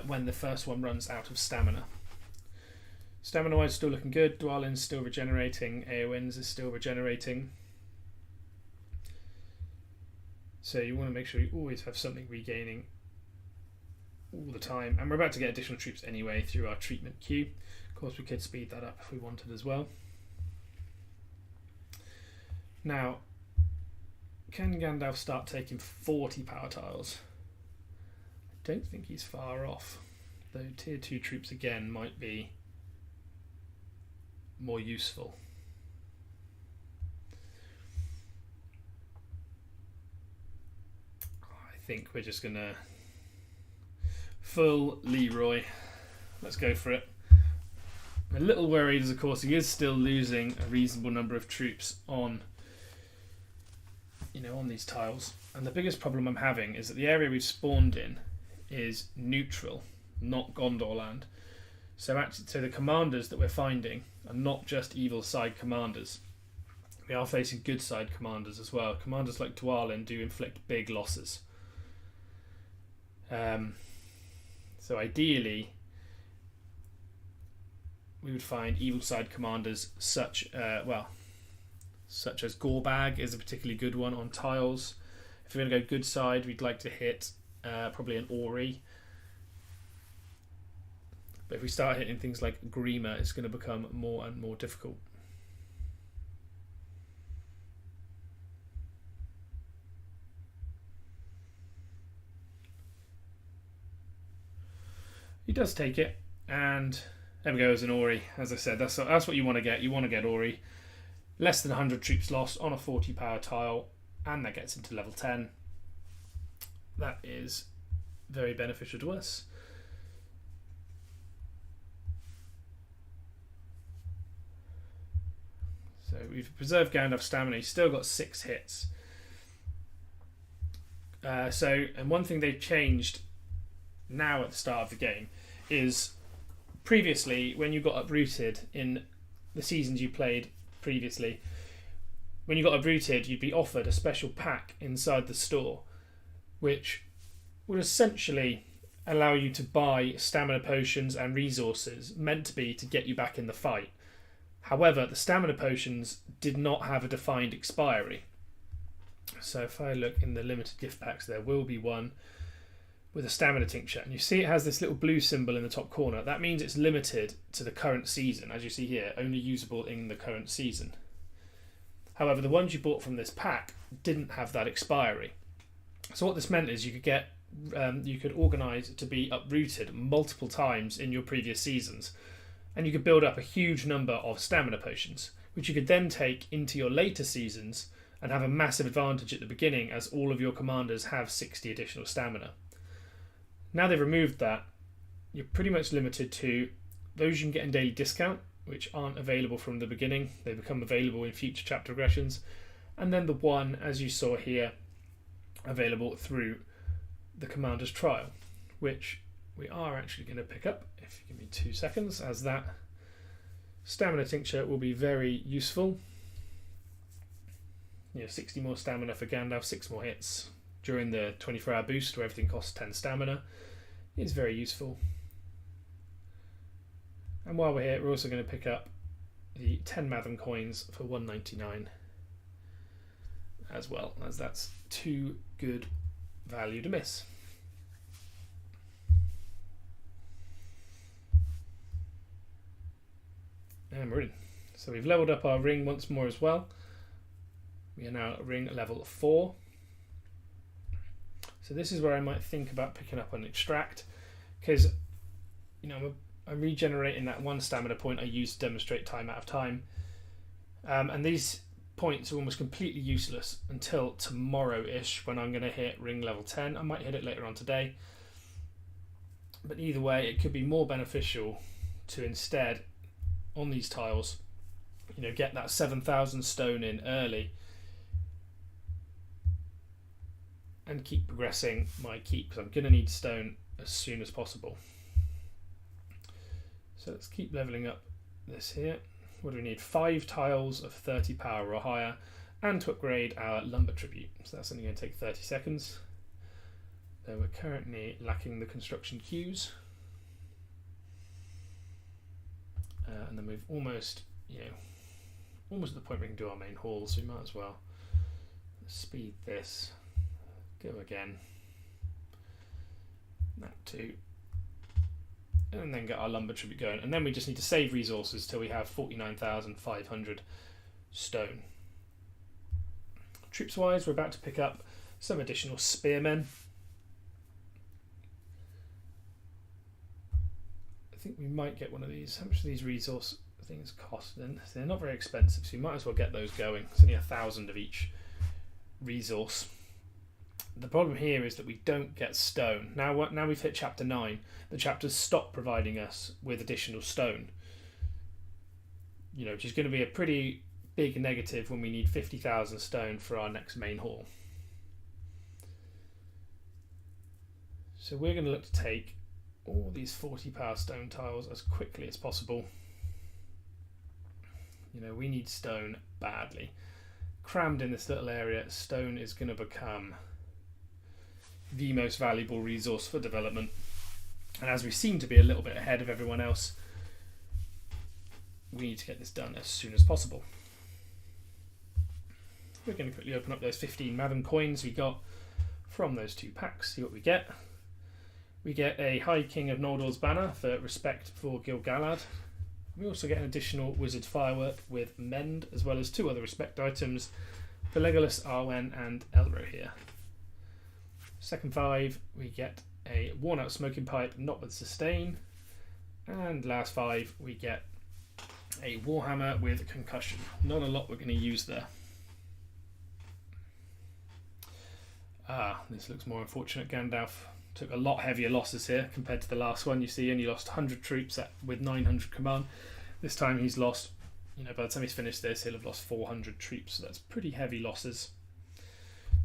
when the first one runs out of stamina. Stamina wise, still looking good. Dwalin's still regenerating. Eowyn's is still regenerating. So you want to make sure you always have something regaining all the time. And we're about to get additional troops anyway through our treatment queue. Of course, we could speed that up if we wanted as well. Now, can Gandalf start taking 40 power tiles? I don't think he's far off, though tier 2 troops again might be more useful. I think we're just going to full Leroy. Let's go for it. I'm a little worried as of course he is still losing a reasonable number of troops on these tiles, and the biggest problem I'm having is that the area we've spawned in is neutral, not Gondor land. So the commanders that we're finding are not just evil side commanders. We are facing good side commanders as well. Commanders like Dwalin do inflict big losses. So ideally, we would find evil side commanders such as Gorbag is a particularly good one on tiles. If we're going to go good side, we'd like to hit probably an Ori. But if we start hitting things like Grima, it's going to become more and more difficult. He does take it, and there we go, as an Ori. As I said, that's what you want to get. You want to get Ori. Less than 100 troops lost on a 40 power tile, and that gets into level 10. That is very beneficial to us. So we've preserved Gandalf's stamina. He's still got 6 hits. And one thing they've changed now at the start of the game is previously, when you got uprooted in the seasons you played previously, when you got uprooted, you'd be offered a special pack inside the store, which would essentially allow you to buy stamina potions and resources meant to be to get you back in the fight. However, the stamina potions did not have a defined expiry. So if I look in the limited gift packs, there will be one with a stamina tincture, and you see it has this little blue symbol in the top corner. That means it's limited to the current season, as you see here, only usable in the current season. However, the ones you bought from this pack didn't have that expiry. So what this meant is you could organise to be uprooted multiple times in your previous seasons, and you could build up a huge number of stamina potions, which you could then take into your later seasons and have a massive advantage at the beginning, as all of your commanders have 60 additional stamina. Now they've removed that, you're pretty much limited to those you can get in daily discount, which aren't available from the beginning. They become available in future chapter progressions. And then the one, as you saw here, available through the Commander's Trial, which we are actually going to pick up, if you give me 2 seconds, as that stamina tincture will be very useful. 60 more stamina for Gandalf, 6 more hits during the 24-hour boost where everything costs 10 stamina. Is very useful. And while we're here, we're also going to pick up the 10 Matham coins for 199 as well, as that's too good value to miss. And we're in. So we've leveled up our ring once more as well. We are now at ring level 4. So this is where I might think about picking up an extract, because I'm I'm regenerating that 1 stamina point I used to demonstrate time out of time. And these points are almost completely useless until tomorrow-ish, when I'm going to hit ring level 10. I might hit it later on today. But either way, it could be more beneficial to instead, on these tiles, get that 7,000 stone in early and keep progressing my keep, because I'm going to need stone as soon as possible. So let's keep leveling up this here. What do we need? 5 tiles of 30 power or higher, and to upgrade our lumber tribute. So that's only going to take 30 seconds. Though we're currently lacking the construction queues. And then we've almost at the point we can do our main hall, so we might as well speed this. Go again. That too. And then get our lumber tribute going. And then we just need to save resources till we have 49,500 stone. Troops wise, we're about to pick up some additional spearmen. I think we might get one of these. How much do these resource things cost? Then they're not very expensive, so we might as well get those going. It's only 1,000 of each resource. The problem here is that we don't get stone. Now we've hit chapter 9. The chapters stop providing us with additional stone. Which is going to be a pretty big negative when we need 50,000 stone for our next main hall. So we're going to look to take all these 40 power stone tiles as quickly as possible. We need stone badly. Crammed in this little area, stone is going to become the most valuable resource for development. And as we seem to be a little bit ahead of everyone else, we need to get this done as soon as possible. We're going to quickly open up those 15 Madam coins we got from those 2 packs, see what we get. We get a High King of Noldor's banner for respect for Gil-galad. We also get an additional Wizard's Firework with Mend, as well as 2 other respect items for Legolas, Arwen and Elrohir. Second 5, we get a worn out smoking pipe, not with sustain. And last 5, we get a warhammer with concussion. Not a lot we're going to use there. This looks more unfortunate. Gandalf took a lot heavier losses here compared to the last one. You see, he only lost 100 troops with 900 command. This time he's lost, by the time he's finished this, he'll have lost 400 troops. So that's pretty heavy losses.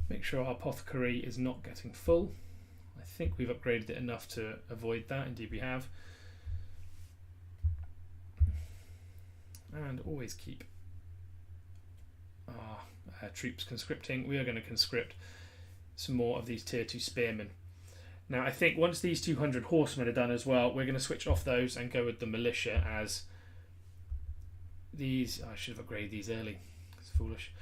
Make sure our apothecary is not getting full. I think we've upgraded it enough to avoid that. Indeed we have. And always keep our troops conscripting. We are going to conscript some more of these tier 2 spearmen. Now I think once these 200 horsemen are done as well, we're going to switch off those and go with the militia, as these... I should have upgraded these early. It's foolish.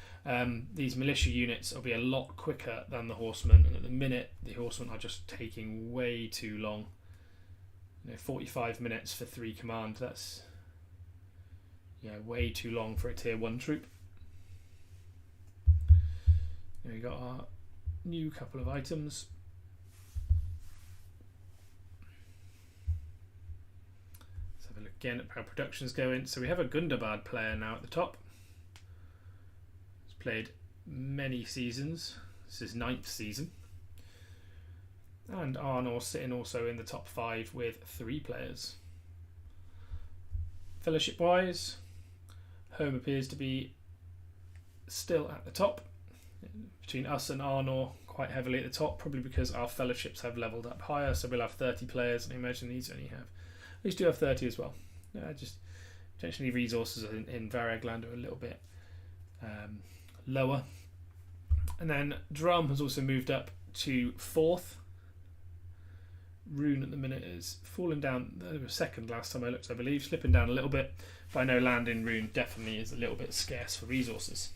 These militia units will be a lot quicker than the horsemen, and at the minute the horsemen are just taking way too long. 45 minutes for 3 command. That's way too long for a tier 1 troop. There we got our new couple of items. Let's have a look again at how production's going. So we have a Gundabad player now at the top. Played many seasons. This is 9th season. And Arnor sitting also in the top 5 with 3 players. Fellowship wise, home appears to be still at the top. Between us and Arnor, quite heavily at the top, probably because our fellowships have levelled up higher, so we'll have 30 players, and I imagine these only have... These do have 30 as well. Just potentially resources in Varagland are a little bit lower. And then Drum has also moved up to 4th. Rune at the minute is falling down. They were 2nd last time I looked, I believe, slipping down a little bit. But I know land in Rune definitely is a little bit scarce for resources.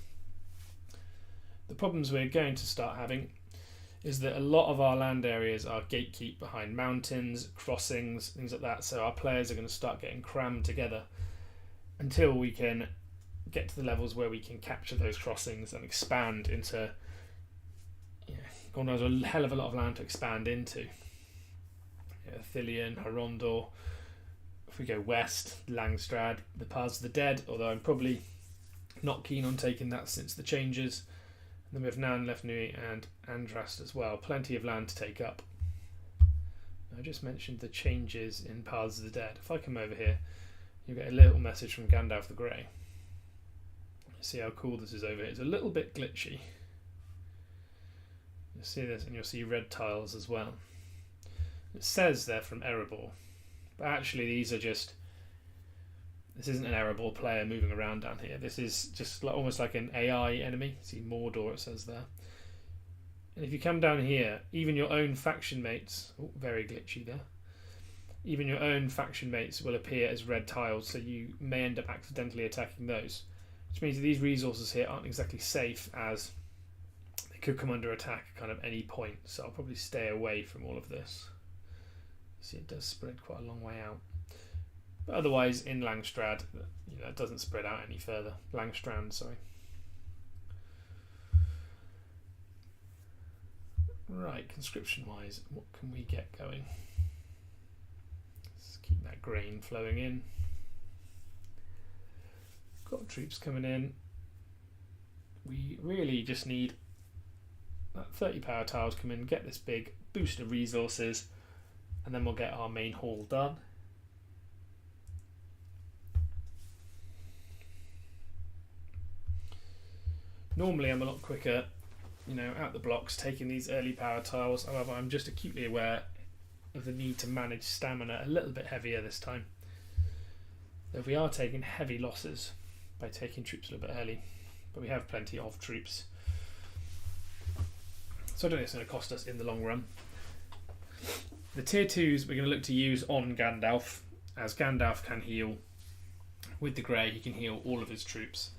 The problems we're going to start having is that a lot of our land areas are gatekeep behind mountains, crossings, things like that. So our players are going to start getting crammed together until we can get to the levels where we can capture those crossings and expand into... Gondor has a hell of a lot of land to expand into. Thilian, Harondor. If we go west, Langstrad, the Paths of the Dead, although I'm probably not keen on taking that since the changes. And then we have Nan, Lefnui and Andrast as well. Plenty of land to take up. I just mentioned the changes in Paths of the Dead. If I come over here, you get a little message from Gandalf the Grey. See how cool this is over here. It's a little bit glitchy. You'll see this, and you'll see red tiles as well. It says they're from Erebor, but actually these are just... This isn't an Erebor player moving around down here. This is just like, almost like an AI enemy. See Mordor, it says there. And if you come down here, even your own faction mates... Oh, very glitchy there. Even your own faction mates will appear as red tiles, so you may end up accidentally attacking those. Which means that these resources here aren't exactly safe, as they could come under attack at kind of any point. So I'll probably stay away from all of this. See, it does spread quite a long way out. But otherwise, in Langstrad, it doesn't spread out any further. Langstrand, sorry. Right, conscription-wise, what can we get going? Let's keep that grain flowing in. Got troops coming in. We really just need that 30 power tiles come in, get this big boost of resources, and then we'll get our main hall done. Normally I'm a lot quicker, out the blocks taking these early power tiles. However, I'm just acutely aware of the need to manage stamina a little bit heavier this time. Though we are taking heavy losses by taking troops a little bit early, but we have plenty of troops. So I don't think it's going to cost us in the long run. The tier 2s we're going to look to use on Gandalf, as Gandalf can heal with the Grey, he can heal all of his troops.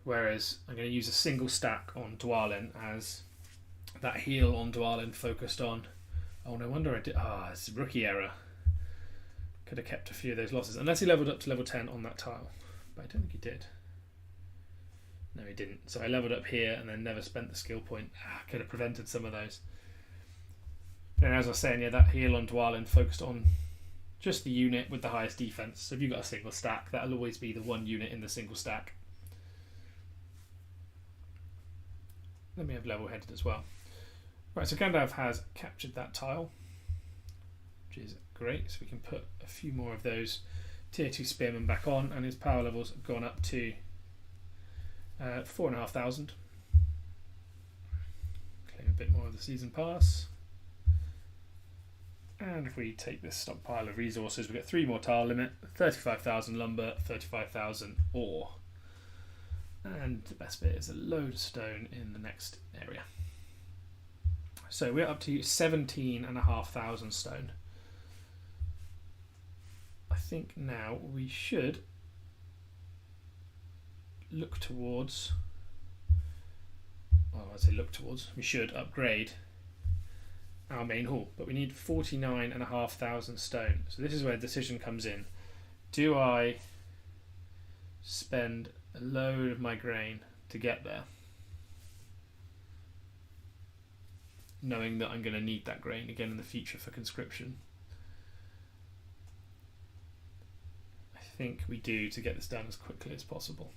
Whereas I'm going to use a single stack on Dwalin, as that heal on Dwalin focused on... Oh, no wonder I did... it's a rookie error. Could have kept a few of those losses. Unless he leveled up to level 10 on that tile. But I don't think he did. No, he didn't. So I leveled up here and then never spent the skill point. Could have prevented some of those. And as I was saying, that heal on Dwalin focused on just the unit with the highest defense. So if you've got a single stack, that'll always be the one unit in the single stack. Then we have level-headed as well. Right, so Gandalf has captured that tile, which is great. So we can put a few more of those tier 2 spearmen back on, and his power levels have gone up to 4,500. Claim a bit more of the season pass. And if we take this stockpile of resources, we get 3 more tile limit, 35,000 lumber, 35,000 ore. And the best bit is a load of stone in the next area. So we're up to 17,500 stone. I think now we should look towards... Well, I say look towards. We should upgrade our main hall, but we need 49,500 stone. So this is where the decision comes in. Do I spend a load of my grain to get there, knowing that I'm going to need that grain again in the future for conscription? I think we do, to get this done as quickly as possible.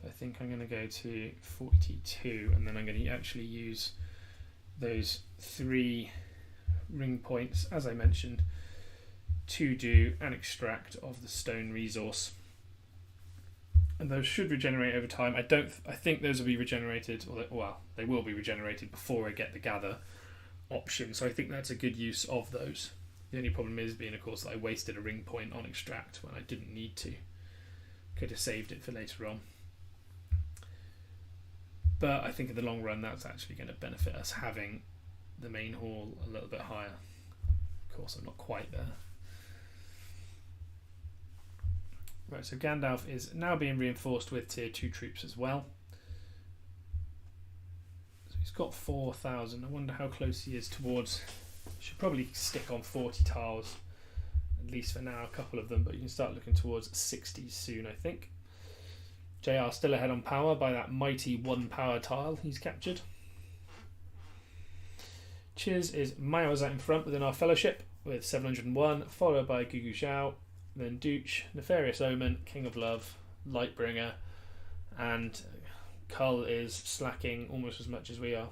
I think I'm going to go to 42, and then I'm going to actually use those 3 ring points, as I mentioned, to do an extract of the stone resource. And those should regenerate over time. I think those will be regenerated, or they will be regenerated before I get the gather option. So I think that's a good use of those. The only problem is being, of course, that I wasted a ring point on extract when I didn't need to. Could have saved it for later on. But I think in the long run, that's actually going to benefit us, having the main hall a little bit higher. Of course, I'm not quite there. Right, so Gandalf is now being reinforced with tier 2 troops as well. So he's got 4,000. I wonder how close he is towards... Should probably stick on 40 tiles, at least for now, a couple of them, but you can start looking towards 60 soon, I think. JR still ahead on power by that mighty 1 power tile he's captured. Chiz is miles out in front within our fellowship, with 701, followed by Gugu Zhao, then Dooch, Nefarious Omen, King of Love, Lightbringer, and Cull is slacking almost as much as we are.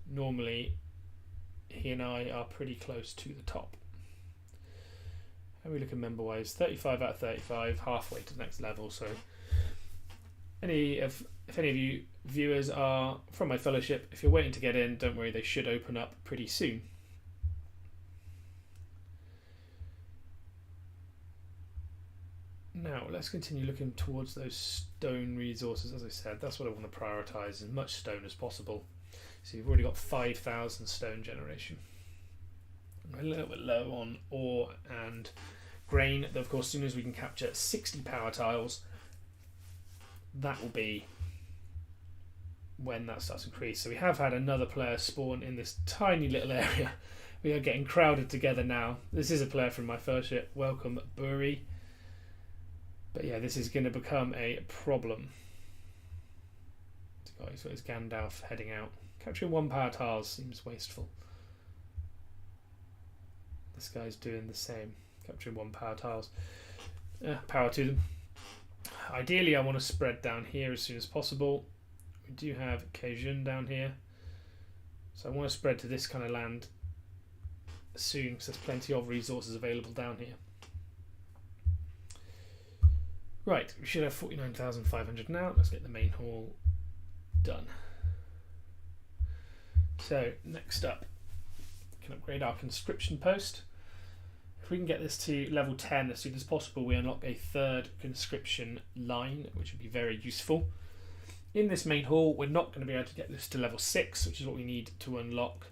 Normally, he and I are pretty close to the top. How are we looking member-wise? 35 out of 35, halfway to the next level. So, if any of you viewers are from my fellowship, if you're waiting to get in, don't worry, they should open up pretty soon. Now, let's continue looking towards those stone resources. As I said, that's what I want to prioritise, as much stone as possible. So you've already got 5,000 stone generation. I'm a little bit low on ore and grain. Though of course, as soon as we can capture 60 power tiles, that will be when that starts to increase. So we have had another player spawn in this tiny little area. We are getting crowded together now. This is a player from my fellowship. Welcome, Burry. But yeah, this is going to become a problem. Guys, so it's Gandalf heading out. Capturing 1 power tiles seems wasteful. This guy's doing the same. Capturing 1 power tiles. Power to them. Ideally, I want to spread down here as soon as possible. We do have Kejun down here. So I want to spread to this kind of land soon because there's plenty of resources available down here. Right, we should have 49,500 now. Let's get the main hall done. So next up, we can upgrade our conscription post. If we can get this to level 10 as soon as possible, we unlock a 3rd conscription line, which would be very useful. In this main hall, we're not going to be able to get this to level 6, which is what we need to unlock.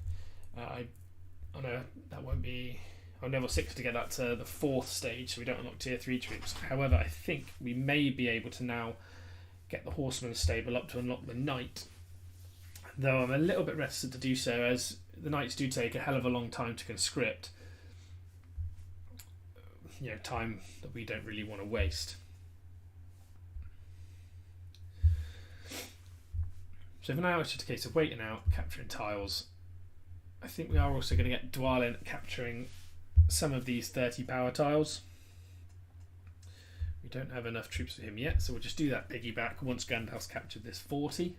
I know that won't be on level 6 to get that to the 4th stage, so we don't unlock tier 3 troops. However, I think we may be able to now get the horseman stable up to unlock the knight, though I'm a little bit reticent to do so, as the knights do take a hell of a long time to conscript. You know, time that we don't really want to waste. So for now, it's just a case of waiting out, capturing tiles. I think we are also going to get Dwalin capturing some of these 30 power tiles. We don't have enough troops for him yet, so we'll just do that piggyback once Gandalf's captured this 40.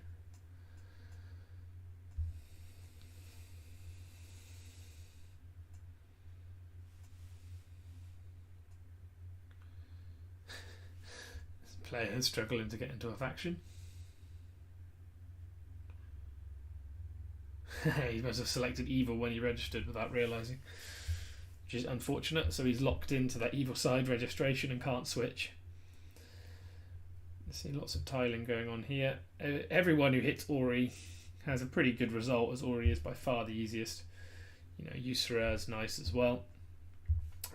This player is struggling to get into a faction. He must have selected evil when he registered without realising, which is unfortunate. So he's locked into that evil side registration and can't switch. I see lots of tiling going on here. Everyone who hits Ori has a pretty good result, as Ori is by far the easiest. You know, Ysera is nice as well.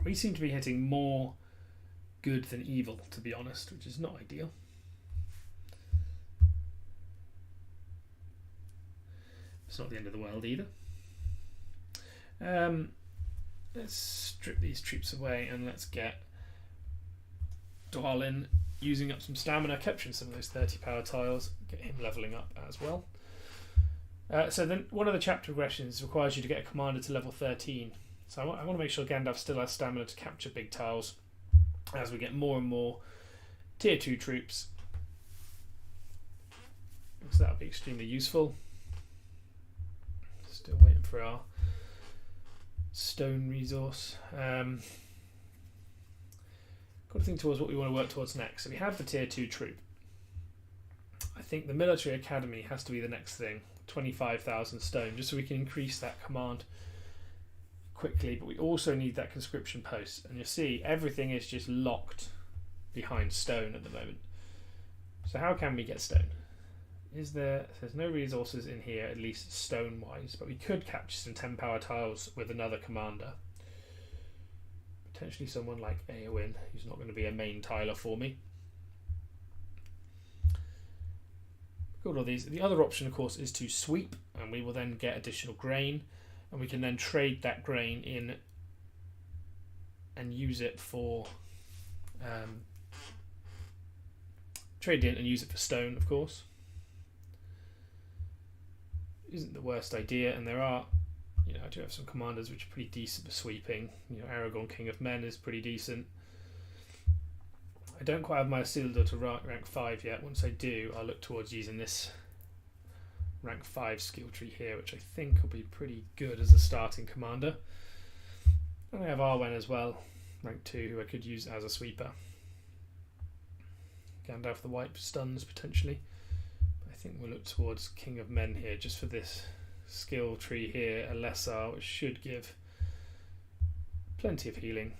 We seem to be hitting more good than evil, to be honest, which is not ideal. It's not the end of the world either. Let's strip these troops away and let's get Dwalin using up some stamina, capturing some of those 30 power tiles, get him levelling up as well. So then one of the chapter progressions requires you to get a commander to level 13. So I want to make sure Gandalf still has stamina to capture big tiles as we get more and more tier 2 troops. So that'll be extremely useful. Still waiting for our stone resource. Got to think towards what we want to work towards next. So we have the tier 2 troop. I think the military academy has to be the next thing. 25,000 stone, just so we can increase that command quickly. But we also need that conscription post. And you'll see everything is just locked behind stone at the moment. So how can we get stone? There's no resources in here, at least stone wise, but we could capture some 10 power tiles with another commander. Potentially someone like Eowyn, who's not going to be a main tiler for me. Got all these. The other option, of course, is to sweep, and we will then get additional grain, and we can then trade that grain in and use it for trade in and use it for stone, of course. Isn't the worst idea, and there are, I do have some commanders which are pretty decent for sweeping. Aragorn, King of Men, is pretty decent. I don't quite have my Isildur to rank 5 yet. Once I do, I'll look towards using this rank 5 skill tree here, which I think will be pretty good as a starting commander. And I have Arwen as well, rank 2, who I could use as a sweeper. Gandalf the White stuns potentially. But I think we'll look towards King of Men here, just for this skill tree here, a LOTR, which should give plenty of healing.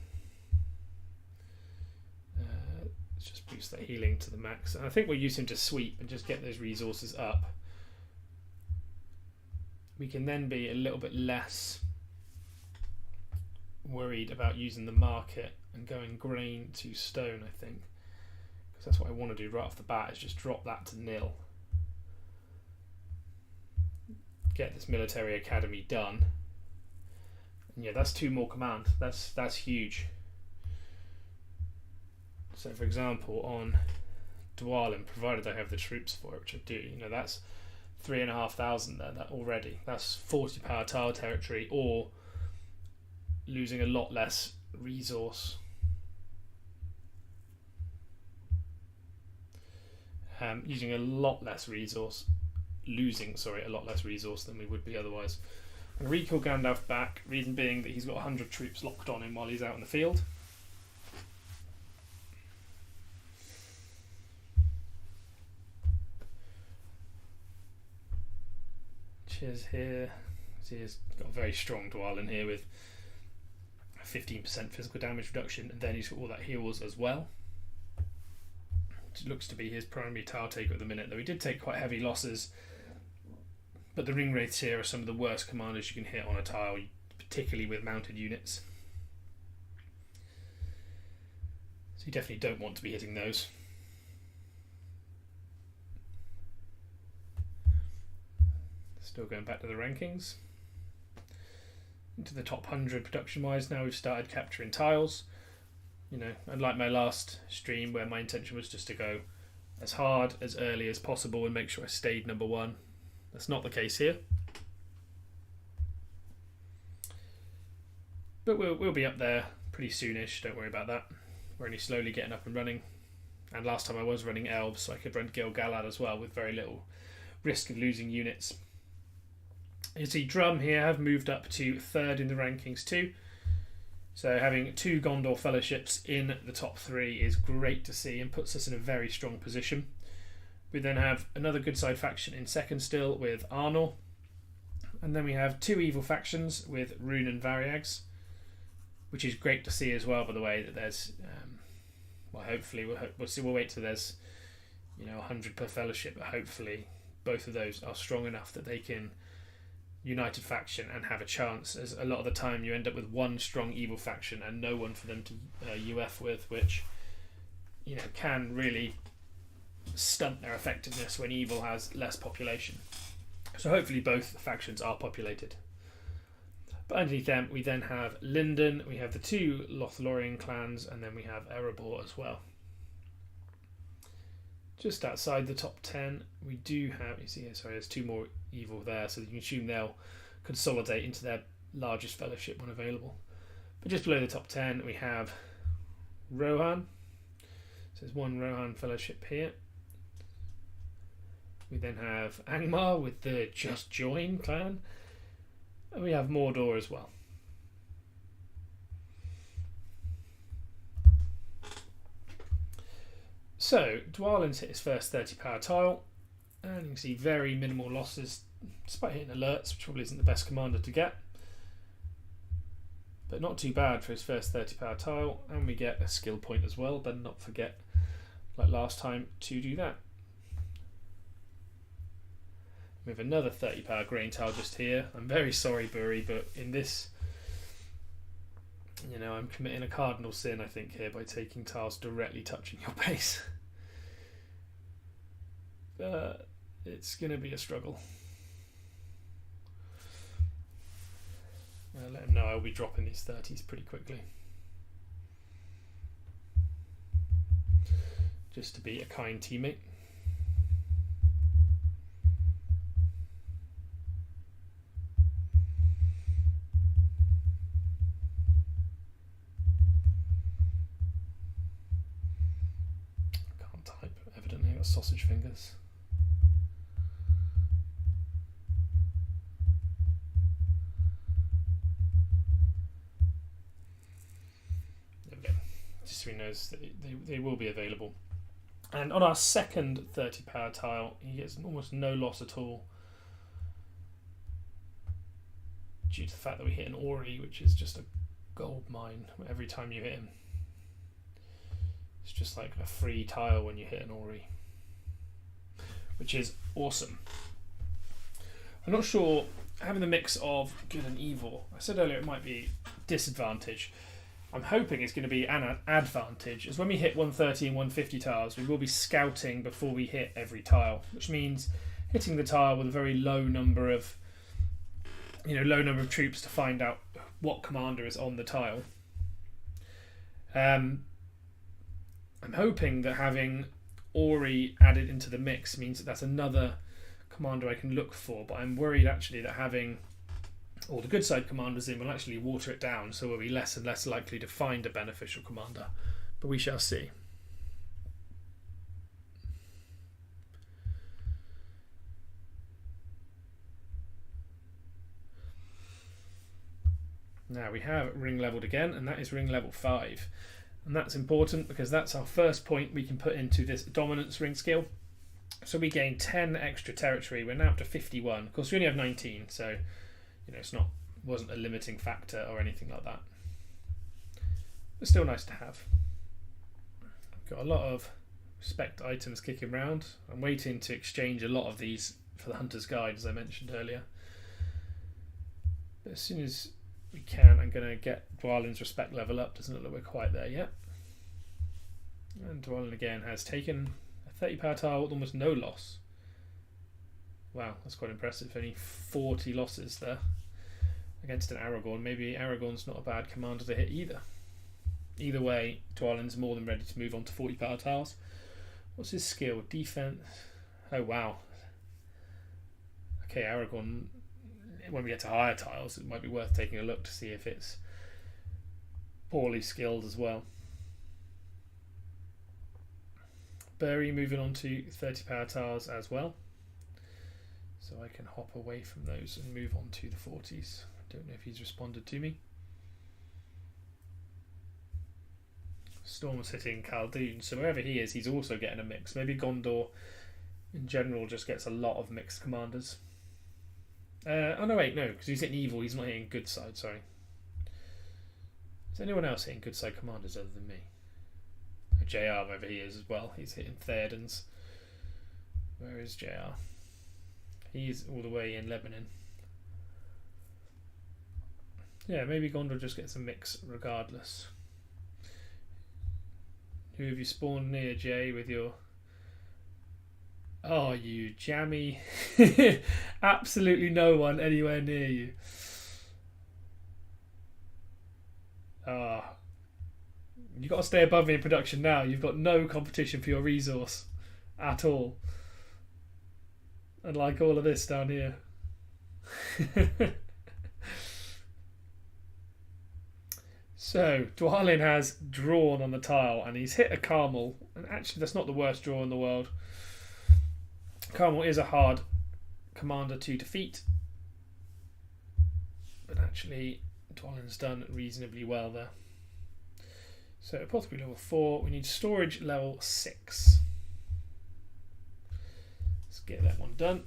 Let's just boost that healing to the max. And I think we'll use him to sweep and just get those resources up. We can then be a little bit less worried about using the market and going grain to stone, I think. Because that's what I want to do right off the bat, is just drop that to nil. Get this military academy done. And yeah, that's 2 more command. That's huge. So for example, on Dwalin, provided I have the troops for it, which I do, that's 3,500 there that already. That's 40 power tile territory, or losing a lot less resource. Losing a lot less resource than we would be otherwise. I'm going to recall Gandalf back, reason being that he's got 100 troops locked on him while he's out in the field. Cheers here. He's got a very strong Dwalin here with 15% physical damage reduction, and then he's got all that heals as well. It looks to be his primary tile taker at the minute, though he did take quite heavy losses. But the ring wraiths here are some of the worst commanders you can hit on a tile, particularly with mounted units. So you definitely don't want to be hitting those. Still going back to the rankings. Into the top 100 production wise now, we've started capturing tiles. Unlike my last stream where my intention was just to go as hard as early as possible and make sure I stayed number 1. That's not the case here. But we'll be up there pretty soonish, don't worry about that. We're only slowly getting up and running. And last time I was running elves, so I could run Gil-galad as well with very little risk of losing units. You see Drum here have moved up to 3rd in the rankings too. So having 2 Gondor fellowships in the top 3 is great to see and puts us in a very strong position. We then have another good side faction in 2nd still with Arnor. And then we have 2 evil factions with Rune and Variags, which is great to see as well, by the way, that there's hopefully we'll wait till there's 100 per fellowship, but hopefully both of those are strong enough that they can united faction and have a chance, as a lot of the time you end up with one strong evil faction and no one for them to UF with, which can really stunt their effectiveness when evil has less population. So hopefully both factions are populated. But underneath them we then have Lindon, we have the 2 Lothlorien clans, and then we have Erebor as well. Just outside the top 10 we do have, there's 2 more evil there, so you can assume they'll consolidate into their largest fellowship when available. But just below the top 10 we have Rohan, so there's 1 Rohan fellowship here. We then have Angmar with the Just Join clan, and we have Mordor as well. So Dwalin's hit his first 30 power tile, and you can see very minimal losses despite hitting alerts, which probably isn't the best commander to get, but not too bad for his first 30 power tile. And we get a skill point as well, but not forget, like last time, to do that. We have another 30 power grain tile just here. I'm very sorry, Bury, but in this, I'm committing a cardinal sin, I think, here by taking tiles directly touching your base. It's going to be a struggle. Let him know I'll be dropping these 30s pretty quickly. Just to be a kind teammate. got sausage fingers. There we go. Just so he knows that they will be available. And on our second 30 power tile, he gets almost no loss at all, due to the fact that we hit an Ori, which is just a gold mine every time you hit him. It's just like a free tile when you hit an Ori, which is awesome. I'm not sure, having the mix of good and evil, I said earlier it might be disadvantage. I'm hoping it's going to be an advantage, as when we hit 130 and 150 tiles, we will be scouting before we hit every tile, which means hitting the tile with a very low number of troops to find out what commander is on the tile. I'm hoping that having Ori added into the mix means that that's another commander I can look for, but I'm worried actually that having all the good side commanders in will actually water it down, so we'll be less and less likely to find a beneficial commander. But we shall see. Now we have ring leveled again, and that is ring level 5. And that's important because that's our first point we can put into this dominance ring skill. So we gain 10 extra territory. We're now up to 51. Of course, we only have 19, so wasn't a limiting factor or anything like that. But still nice to have. Got a lot of respect items kicking around. I'm waiting to exchange a lot of these for the Hunter's Guide, as I mentioned earlier. But as soon as we can, I'm going to get Dwalin's respect level up. Doesn't look like we're quite there yet. And Dwalin again has taken a 30 power tile with almost no loss. Wow, that's quite impressive. Only 40 losses there against an Aragorn. Maybe Aragorn's not a bad commander to hit either. Either way, Dwalin's more than ready to move on to 40 power tiles. What's his skill? Defense. Oh wow. Okay, Aragorn, when we get to higher tiles, it might be worth taking a look to see if it's poorly skilled as well. Bury moving on to 30 power tiles as well. So I can hop away from those and move on to the 40s. I don't know if he's responded to me. Storm's hitting Khaldun, so wherever he is, he's also getting a mix. Maybe Gondor in general just gets a lot of mixed commanders. Oh no, wait, no, because he's hitting evil, he's not hitting good side, sorry. Is anyone else hitting good side commanders other than me? JR, wherever he is as well, he's hitting Theoden's. Where is JR? He's all the way in Lebanon. Yeah, maybe Gondor just gets a mix regardless. Who have you spawned near, Jay, with your... Oh, you jammy. Absolutely no one anywhere near you. You've got to stay above me in production now. You've got no competition for your resource at all. Unlike all of this down here. So, Dwalin has drawn on the tile and he's hit a Carmel. And actually, that's not the worst draw in the world. Carmel is a hard commander to defeat. But actually, Dwalin's done reasonably well there. So, apothecary level 4. We need storage level 6. Let's get that one done.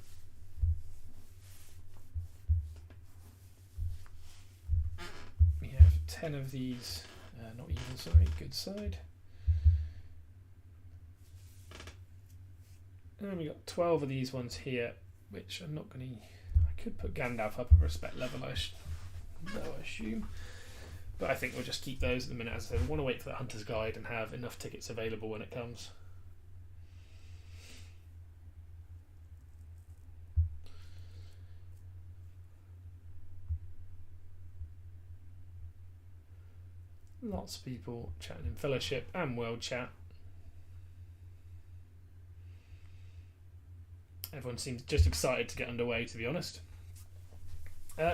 We have 10 of these, not even, sorry, good side. And we got 12 of these ones here, which I'm not going to... I could put Gandalf up a respect level, I assume. But I think we'll just keep those at the minute. As I said, we want to wait for the Hunter's Guide and have enough tickets available when it comes. Lots of people chatting in Fellowship and World Chat. Everyone seems just excited to get underway, to be honest.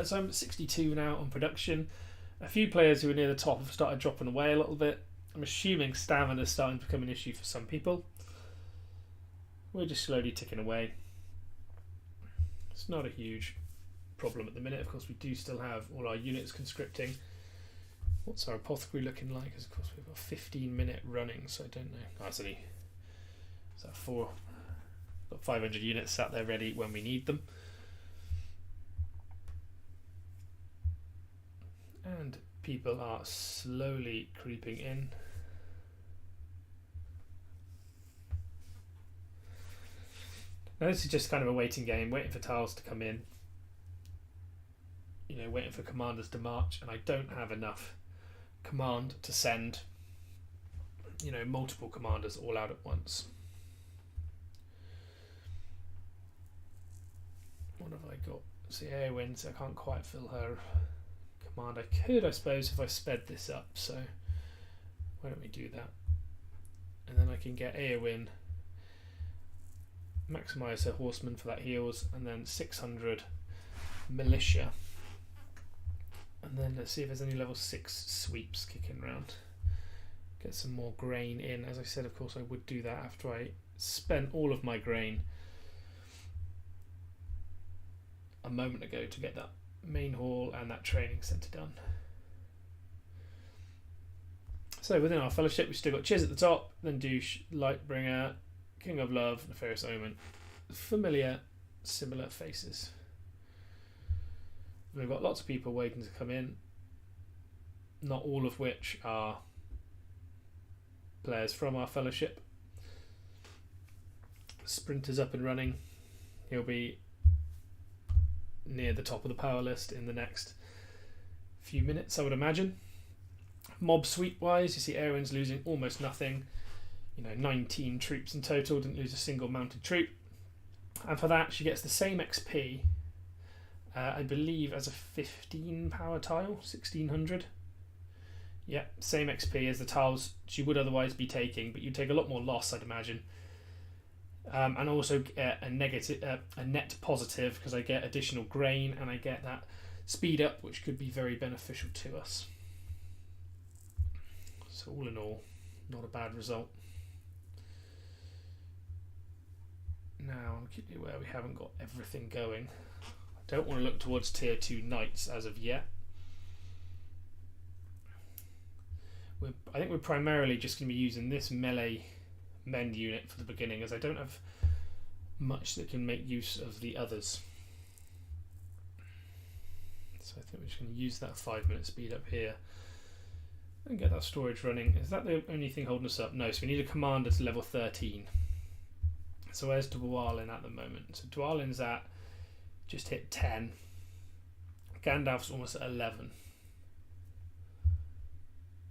So I'm 62 now on production. A few players who are near the top have started dropping away a little bit. I'm assuming stamina is starting to become an issue for some people. we're just slowly ticking away. It's not a huge problem at the minute. Of course, we do still have all our units conscripting. What's our apothecary looking like? Because of course we've got 15-minute running, so I don't know. Oh, that's only, is that 4? Got 500 units sat there ready when we need them. And people are slowly creeping in. Now this is just kind of a waiting game, waiting for tiles to come in. You know, waiting for commanders to march, and I don't have enough command to send, you know, multiple commanders all out at once. What have I got? See, Eowyn, so I can't quite fill her command. I could, I suppose, if I sped this up, so why don't we do that? And then I can get Eowyn, maximise her horsemen for that heals, and then 600 militia. And then let's see if there's any level 6 sweeps kicking around. Get some more grain in. As I said, of course, I would do that after I spent all of my grain a moment ago to get that main hall and that training centre done. So within our fellowship, we've still got Chiz at the top, then Douche, Lightbringer, King of Love, Nefarious Omen. Familiar, similar faces. We've got lots of people waiting to come in, not all of which are players from our fellowship. Sprinter's up and running. He'll be near the top of the power list in the next few minutes, I would imagine. Mob sweep wise, you see Eowyn's losing almost nothing. You know, 19 troops in total, didn't lose a single mounted troop. And for that, she gets the same XP, I believe, as a 15 power tile, 1600. Yeah, same XP as the tiles she would otherwise be taking, but you'd take a lot more loss, I'd imagine. And also get a net positive, because I get additional grain and I get that speed up, which could be very beneficial to us. So all in all, not a bad result. Now, I'm keeping where we haven't got everything going. I don't want to look towards tier 2 knights as of yet. I think we're primarily just going to be using this melee mend unit for the beginning, as I don't have much that can make use of the others. So I think we're just going to use that 5-minute speed up here and get that storage running. Is that the only thing holding us up? No, so we need a commander to level 13. So where's Dwalin at the moment? So Dwalin's at just hit 10. Gandalf's almost at 11.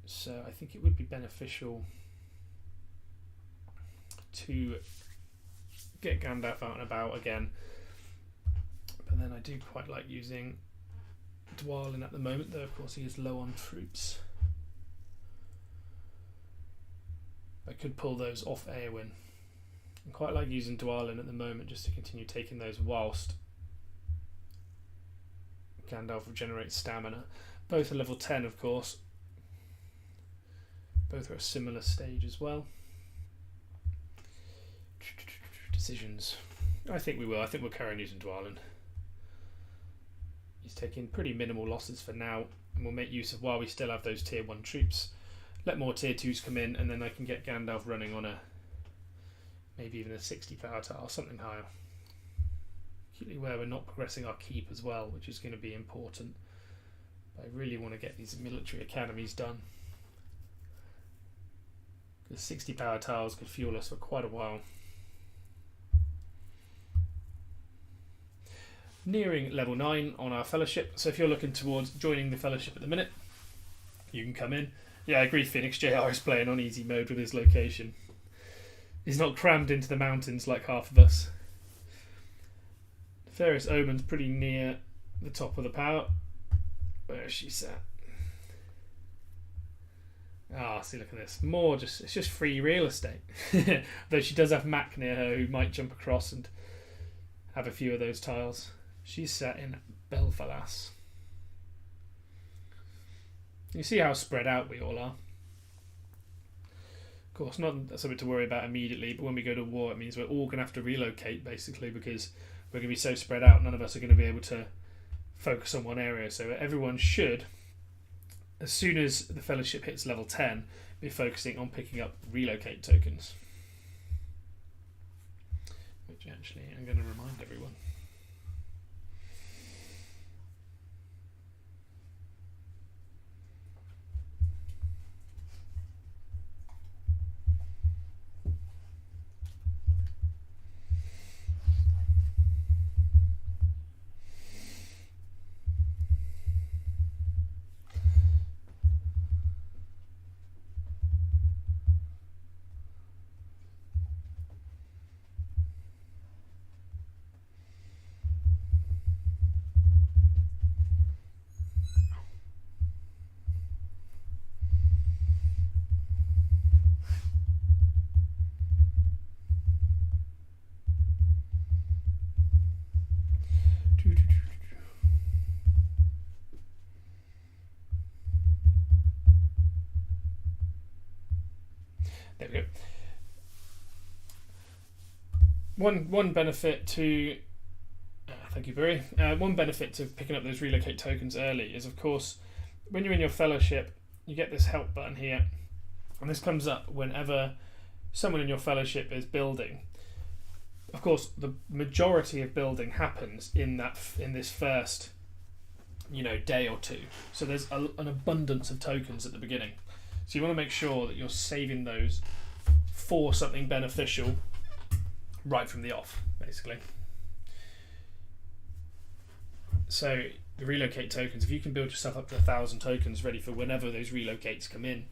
So I think it would be beneficial to get Gandalf out and about again. But then I do quite like using Dwalin at the moment, though of course he is low on troops. I could pull those off Eowyn. I quite like using Dwalin at the moment just to continue taking those whilst Gandalf regenerates stamina. Both are level 10, of course. Both are at a similar stage as well. Decisions. I think we will. I think we'll carry on using Dwalin. He's taking pretty minimal losses for now, and we'll make use of while we still have those tier 1 troops. Let more tier 2s come in, and then I can get Gandalf running on a maybe even a 60 power tile, something higher. Acutely where we're not progressing our keep as well, which is going to be important. But I really want to get these military academies done, because 60 power tiles could fuel us for quite a while. Nearing level 9 on our fellowship, so if you're looking towards joining the fellowship at the minute, you can come in. Yeah, I agree, Phoenix JR is playing on easy mode with his location. He's not crammed into the mountains like half of us. Nefarious Omen's pretty near the top of the power. Where is she sat? Ah, see, look at this. More just, it's just free real estate. Though she does have Mac near her who might jump across and have a few of those tiles. She's sat in Belfalas. You see how spread out we all are. course, not something to worry about immediately, but when we go to war, it means we're all going to have to relocate, basically, because we're going to be so spread out, none of us are going to be able to focus on one area. So everyone should, as soon as the fellowship hits level 10, be focusing on picking up relocate tokens. Which actually I'm going to remind everyone. There we go. One benefit to thank you, Barry. One benefit to picking up those relocate tokens early is, of course, when you're in your fellowship, you get this help button here, and this comes up whenever someone in your fellowship is building. Of course, the majority of building happens in this first, day or two. So there's an abundance of tokens at the beginning. So you want to make sure that you're saving those for something beneficial right from the off, basically. So the relocate tokens, if you can build yourself up to 1,000 tokens ready for whenever those relocates come in,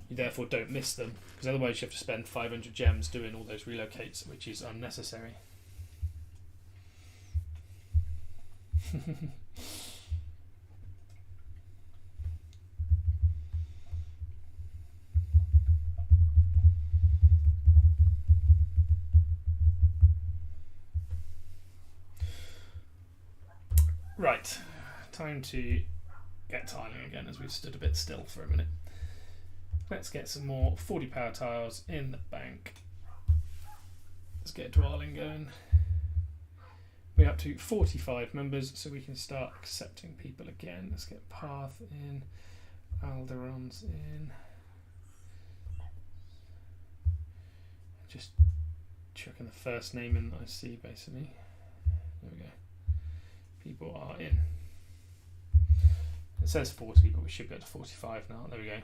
you therefore don't miss them, because otherwise you have to spend 500 gems doing all those relocates, which is unnecessary. Right, time to get tiling again, as we've stood a bit still for a minute. Let's get some more 40 power tiles in the bank. Let's get dwelling going. We're up to 45 members, so we can start accepting people again. Let's get Path in, Alderon's in. Just checking the first name in that I see, basically. There we go. People are in. It says 40, but we should go to 45 now. There we go.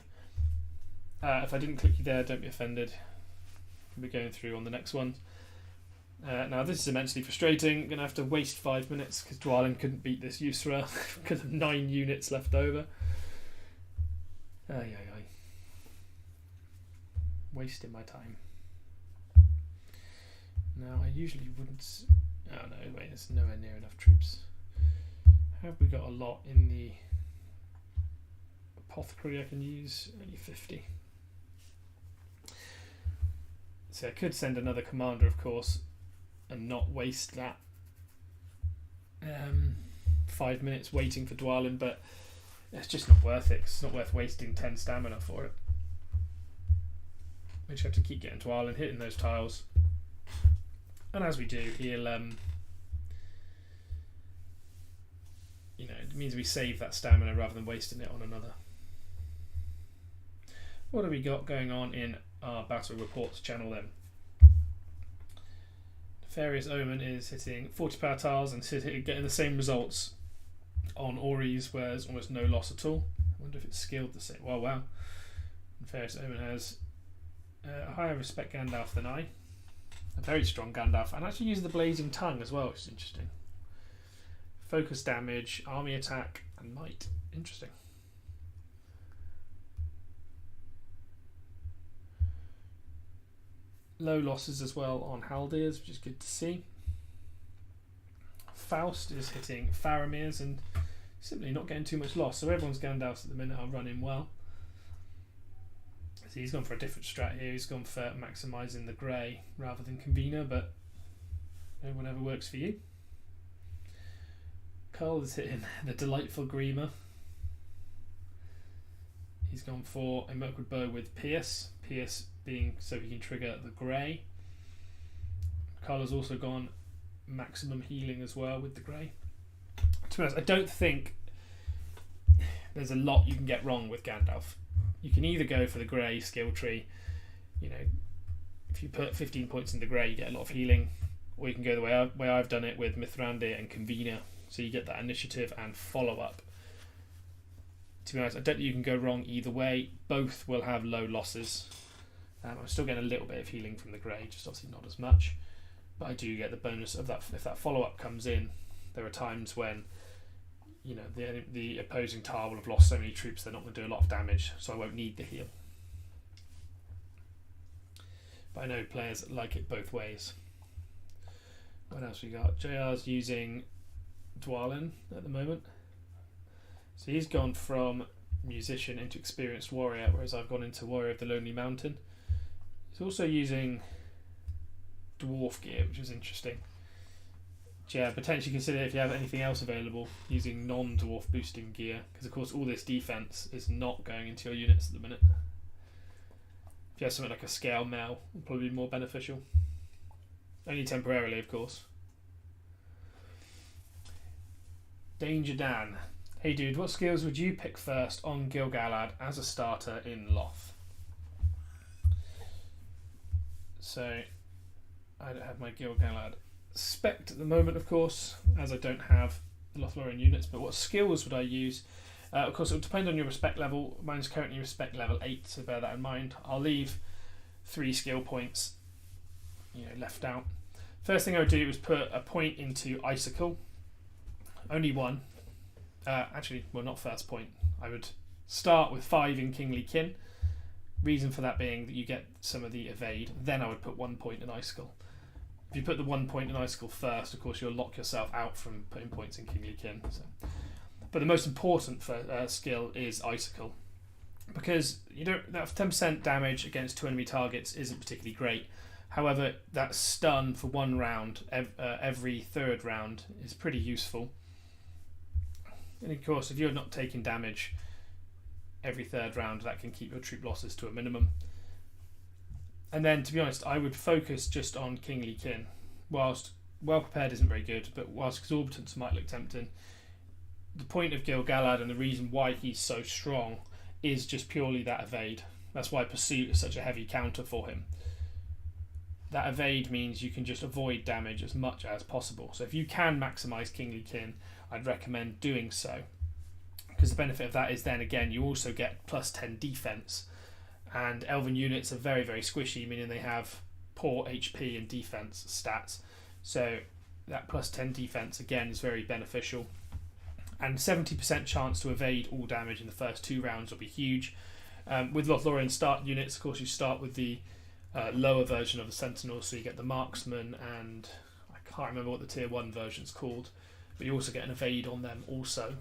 If I didn't click you there, don't be offended. We'll be going through on the next one. Now this is immensely frustrating. I'm going to have to waste 5 minutes because Dwalin couldn't beat this Yusra because of 9 units left over. Wasting my time. Now I usually wouldn't... Oh no, wait, there's nowhere near enough troops. Have we got a lot in the apothecary I can use? Only 50. So I could send another commander, of course, and not waste that 5 minutes waiting for Dwalin, but it's just not worth it. It's not worth wasting 10 stamina for it. We just have to keep getting Dwalin, hitting those tiles. And as we do, he'll... it means we save that stamina rather than wasting it on another. What have we got going on in our battle reports channel then? Nefarious Omen is hitting 40 power tiles and getting the same results on Ori's, where there's almost no loss at all. I wonder if it's skilled the same. Well, wow. Nefarious Omen has a higher respect Gandalf than I. A very strong Gandalf, and actually uses the Blazing Tongue as well, which is interesting. Focus damage, army attack, and might. Interesting. Low losses as well on Haldirs, which is good to see. Faust is hitting Faramir's and simply not getting too much loss. So everyone's Gandalfs at the minute are running well. So he's gone for a different strat here. He's gone for maximising the grey rather than Convener, but whatever works for you. Carl is hitting the delightful Grima. He's gone for a Mirkwood Bow with Pierce. Pierce being so he can trigger the grey. Carla's also gone maximum healing as well with the grey. To be honest, I don't think there's a lot you can get wrong with Gandalf. You can either go for the grey skill tree, you know, if you put 15 points in the grey you get a lot of healing, or you can go the way I've done it with Mithrandir and Convener, so you get that initiative and follow up. To be honest, I don't think you can go wrong either way. Both will have low losses. I'm still getting a little bit of healing from the grey, just obviously not as much, but I do get the bonus of that. If that follow up comes in, there are times when, you know, the opposing Tar will have lost so many troops they're not going to do a lot of damage, so I won't need the heal. But I know players like it both ways. What else we got? JR's using Dwalin at the moment. So he's gone from musician into experienced warrior, whereas I've gone into warrior of the Lonely Mountain. He's also using dwarf gear, which is interesting. Yeah, potentially consider if you have anything else available using non-dwarf boosting gear, because of course all this defense is not going into your units at the minute. If you have something like a scale mail, it will probably be more beneficial. Only temporarily, of course. Danger Dan. Hey dude, what skills would you pick first on Gil-galad as a starter in Loth? So, I don't have my Gil-galad spec'd at the moment, of course, as I don't have the Lothlorien units, but what skills would I use? Of course, it will depend on your respect level. Mine's currently respect level 8, so bear that in mind. I'll leave 3 skill points, you know, left out. First thing I would do is put a point into Icicle. Only one. Actually, well, not first point. I would start with 5 in Kingly Kin. Reason for that being that you get some of the evade. Then I would put 1 point in Icicle. If you put the 1 point in Icicle first, of course, you'll lock yourself out from putting points in Kingly Kin. So. But the most important skill is Icicle, because you don't, that 10% damage against 2 enemy targets isn't particularly great. However, that stun for 1 round every third round is pretty useful. And of course, if you're not taking damage every third round, that can keep your troop losses to a minimum. And then, to be honest, I would focus just on Kingly Kin. Whilst Well Prepared isn't very good, but whilst Exorbitance might look tempting, the point of Gil-galad and the reason why he's so strong is just purely that evade. That's why Pursuit is such a heavy counter for him. That evade means you can just avoid damage as much as possible. So if you can maximise Kingly Kin, I'd recommend doing so. Because the benefit of that is then again you also get plus 10 defense. And Elven units are very, very squishy, meaning they have poor HP and defense stats. So that plus 10 defense again is very beneficial. And 70% chance to evade all damage in the first 2 rounds will be huge. With Lothlorien start units, of course, you start with the lower version of the Sentinel, so you get the Marksman, and I can't remember what the tier 1 version's called, but you also get an evade on them also.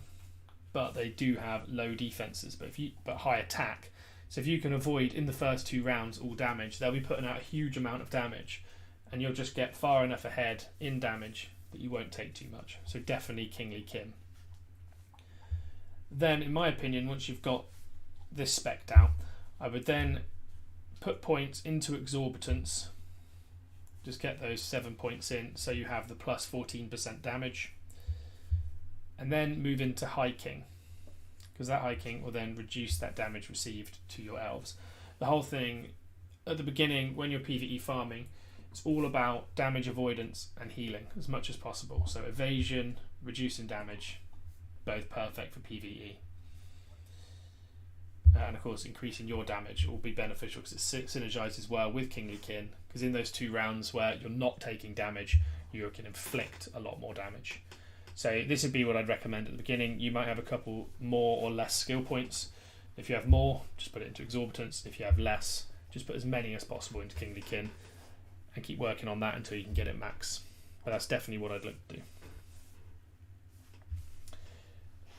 But they do have low defenses, but high attack. So if you can avoid in the first 2 rounds all damage, they'll be putting out a huge amount of damage, and you'll just get far enough ahead in damage that you won't take too much. So definitely Kingly Kin. Then, in my opinion, once you've got this spec'd out, I would then put points into Exorbitance. Just get those 7 points in, so you have the plus 14% damage. And then move into Hiking, because that Hiking will then reduce that damage received to your elves. The whole thing, at the beginning, when you're PvE farming, it's all about damage avoidance and healing as much as possible. So evasion, reducing damage, both perfect for PvE. And of course increasing your damage will be beneficial because it synergizes well with Kingly Kin, because in those 2 rounds where you're not taking damage, you can inflict a lot more damage. So this would be what I'd recommend at the beginning. You might have a couple more or less skill points. If you have more, just put it into Exorbitance. If you have less, just put as many as possible into Kingly Kin and keep working on that until you can get it max. But that's definitely what I'd look to do.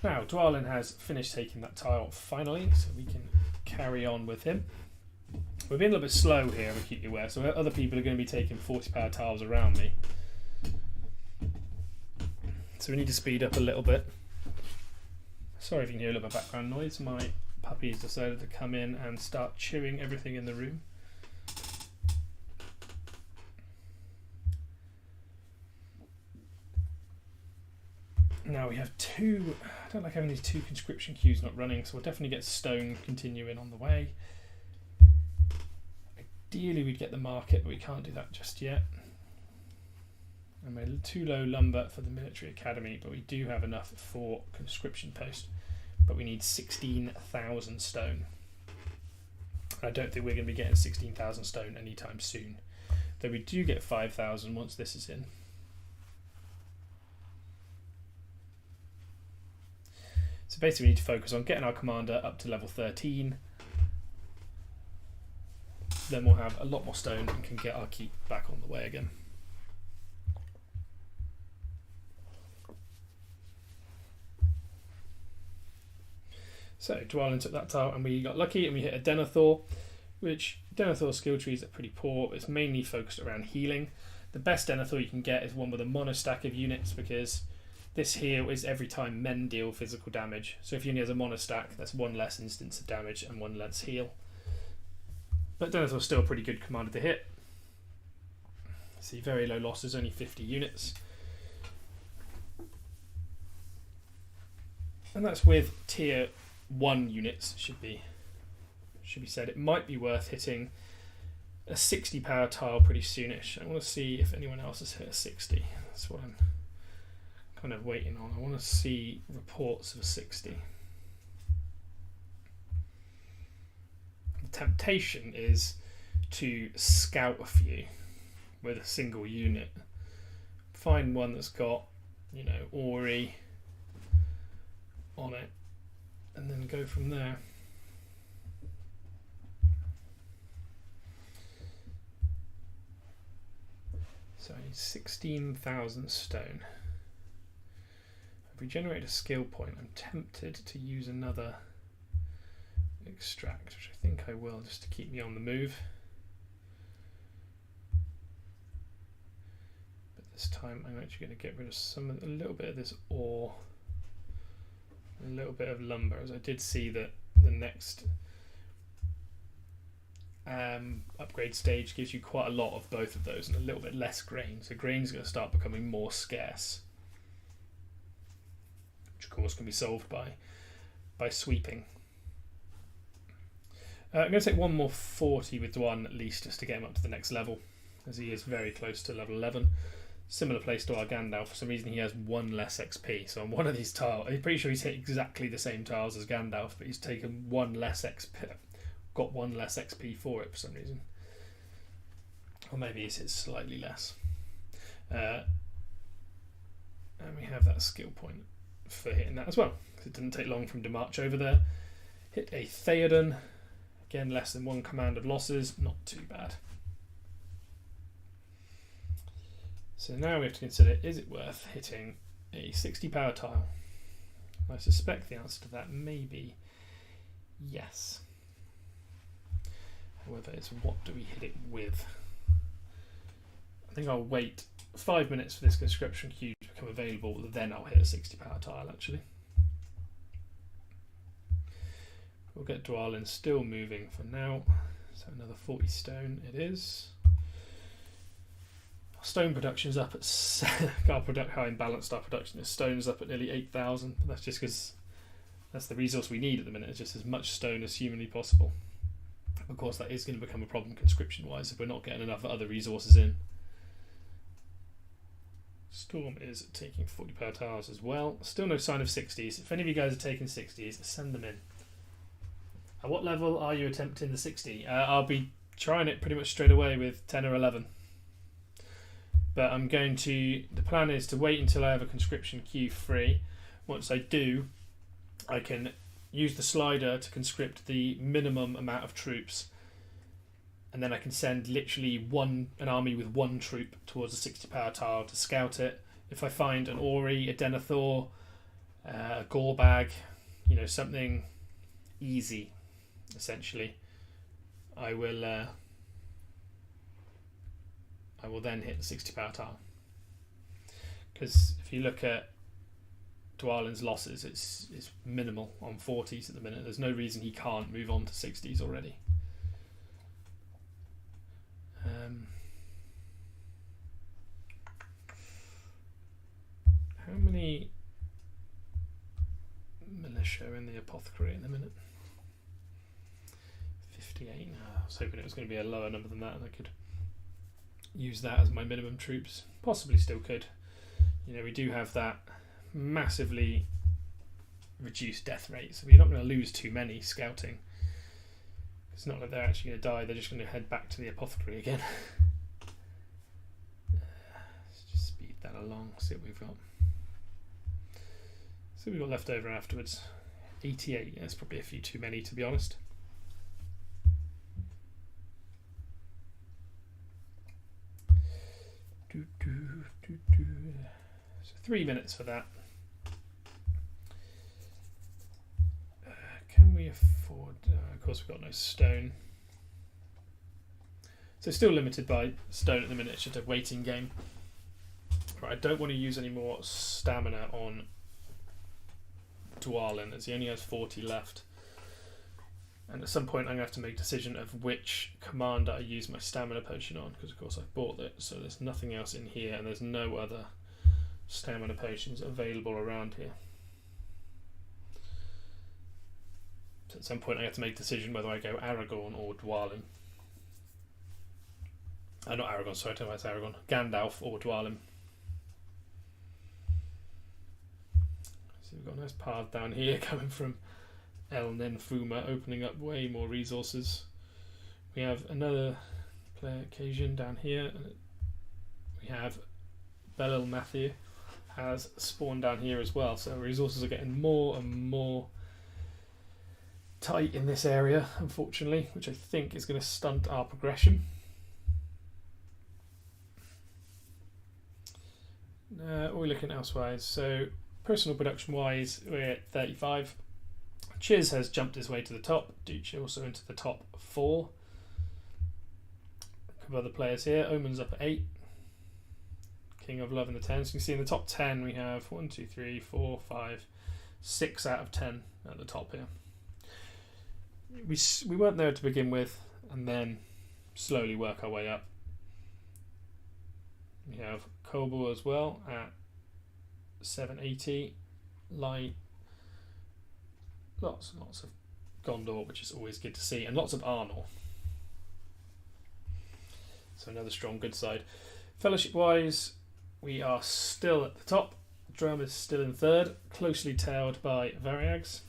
Now, Dwalin has finished taking that tile finally, so we can carry on with him. We're being a little bit slow here, acutely aware, so other people are going to be taking 40 power tiles around me. So we need to speed up a little bit. Sorry if you can hear a little bit of background noise. My puppies decided to come in and start chewing everything in the room. Now we have two, I don't like having these two conscription queues not running, so we'll definitely get stone continuing on the way. Ideally we'd get the market, but we can't do that just yet. And we're too low lumber for the military academy, but we do have enough for conscription post. But we need 16,000 stone. I don't think we're going to be getting 16,000 stone anytime soon. Though we do get 5,000 once this is in. So basically we need to focus on getting our commander up to level 13. Then we'll have a lot more stone and can get our keep back on the way again. So Dwalin took that tile and we got lucky and we hit a Denethor, which Denethor skill trees are pretty poor. It's mainly focused around healing. The best Denethor you can get is one with a mono stack of units, because this here is every time men deal physical damage. So if he only has a mono stack, that's one less instance of damage and one less heal. But Denethor's still a pretty good commander to hit. See, very low losses, only 50 units. And that's with tier 1 units, should be said. It might be worth hitting a 60 power tile pretty soonish. I want to see if anyone else has hit a 60. That's what I'm kind of waiting on. I want to see reports of a 60. The temptation is to scout a few with a single unit. Find one that's got, you know, Ori on it, and then go from there. So 16,000 stone. If we generate a skill point, I'm tempted to use another extract, which I think I will, just to keep me on the move. But this time I'm actually going to get rid of a little bit of this ore, a little bit of lumber, as I did see that the next upgrade stage gives you quite a lot of both of those and a little bit less grain. So grain's going to start becoming more scarce, which of course can be solved by sweeping. I'm going to take one more 40 with Dwan at least, just to get him up to the next level, as he is very close to level 11. Similar place to our Gandalf. For some reason he has one less XP, so on one of these tiles, I'm pretty sure he's hit exactly the same tiles as Gandalf, but he's taken one less XP, got one less XP for it for some reason. Or maybe he's hit slightly less. And we have that skill point for hitting that as well, because it didn't take long from to march over there. Hit a Theoden, again less than 1 command of losses, not too bad. So now we have to consider, is it worth hitting a 60 power tile? I suspect the answer to that may be yes. However, it's what do we hit it with? I think I'll wait 5 minutes for this conscription queue to become available, then I'll hit a 60 power tile actually. We'll get Dwalin still moving for now. So another 40 stone it is. Stone production is up at how imbalanced our production is. Stone is up at nearly 8,000, but that's just because that's the resource we need at the minute. It's just as much stone as humanly possible. Of course, that is going to become a problem conscription-wise if we're not getting enough other resources in. Storm is taking 40 power towers as well. Still no sign of 60s. If any of you guys are taking 60s, send them in. At what level are you attempting the 60? I'll be trying it pretty much straight away with 10 or 11. But I'm going to, the plan is to wait until I have a conscription queue free. Once I do, I can use the slider to conscript the minimum amount of troops, and then I can send literally an army with 1 troop towards a 60 power tile to scout it. If I find an Ori, a Denethor, a Gorbag, you know, something easy, essentially, I will then hit the 60 power tile. Because if you look at Dwalin's losses, it's minimal on 40s at the minute. There's no reason he can't move on to 60s already. How many militia in the apothecary in a minute? 58. I was hoping it was going to be a lower number than that, and I could use that as my minimum troops. Possibly still could. You know, we do have that massively reduced death rate, so we're not going to lose too many scouting. It's not like they're actually going to die, they're just going to head back to the apothecary again. Let's just speed that along, see what we've got. So we've got left over afterwards. 88, yeah, that's probably a few too many, to be honest. So 3 minutes for that. Can we afford... of course we've got no stone. So still limited by stone at the minute, it's just a waiting game. Right, I don't want to use any more stamina on Dwalin, as he only has 40 left. And at some point I'm going to have to make a decision of which commander I use my stamina potion on, because of course I've bought it, so there's nothing else in here and there's no other stamina potions available around here. So at some point I have to make a decision whether I go Aragorn or Dwalin. Not Aragorn, sorry, I don't know why it's Aragorn. Gandalf or Dwalin. So we've got a nice path down here coming from El Nenfuma, opening up way more resources. We have another player occasion down here. We have Belil Matthew has spawned down here as well, so resources are getting more and more tight in this area, unfortunately, which I think is going to stunt our progression. What are we looking elsewise? So personal production wise, we're at 35. Chiz has jumped his way to the top. Ducci also into the top 4. A couple other players here. Omen's up at 8. King of Love in the 10. So you can see in the top 10 we have 1, 2, 3, 4, 5, 6 out of 10 at the top here. We weren't there to begin with, and then slowly work our way up. We have Kobo as well at 780. Light. Lots and lots of Gondor, which is always good to see, and lots of Arnor. So another strong good side. Fellowship wise, we are still at the top. Drum is still in 3rd, closely tailed by Variags.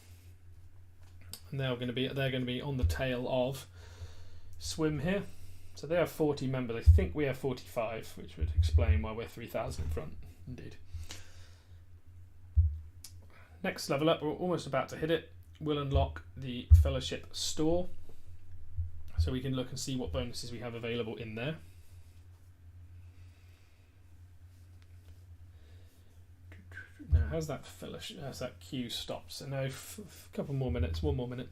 And they're going to be on the tail of Swim here. So they have 40 members. I think we have 45, which would explain why we're 3,000 in front. Indeed. Next level up, we're almost about to hit it. We'll unlock the Fellowship store, so we can look and see what bonuses we have available in there. Now, how's that Fellowship? How's that queue stopped? So now, a couple more minutes. 1 more minute.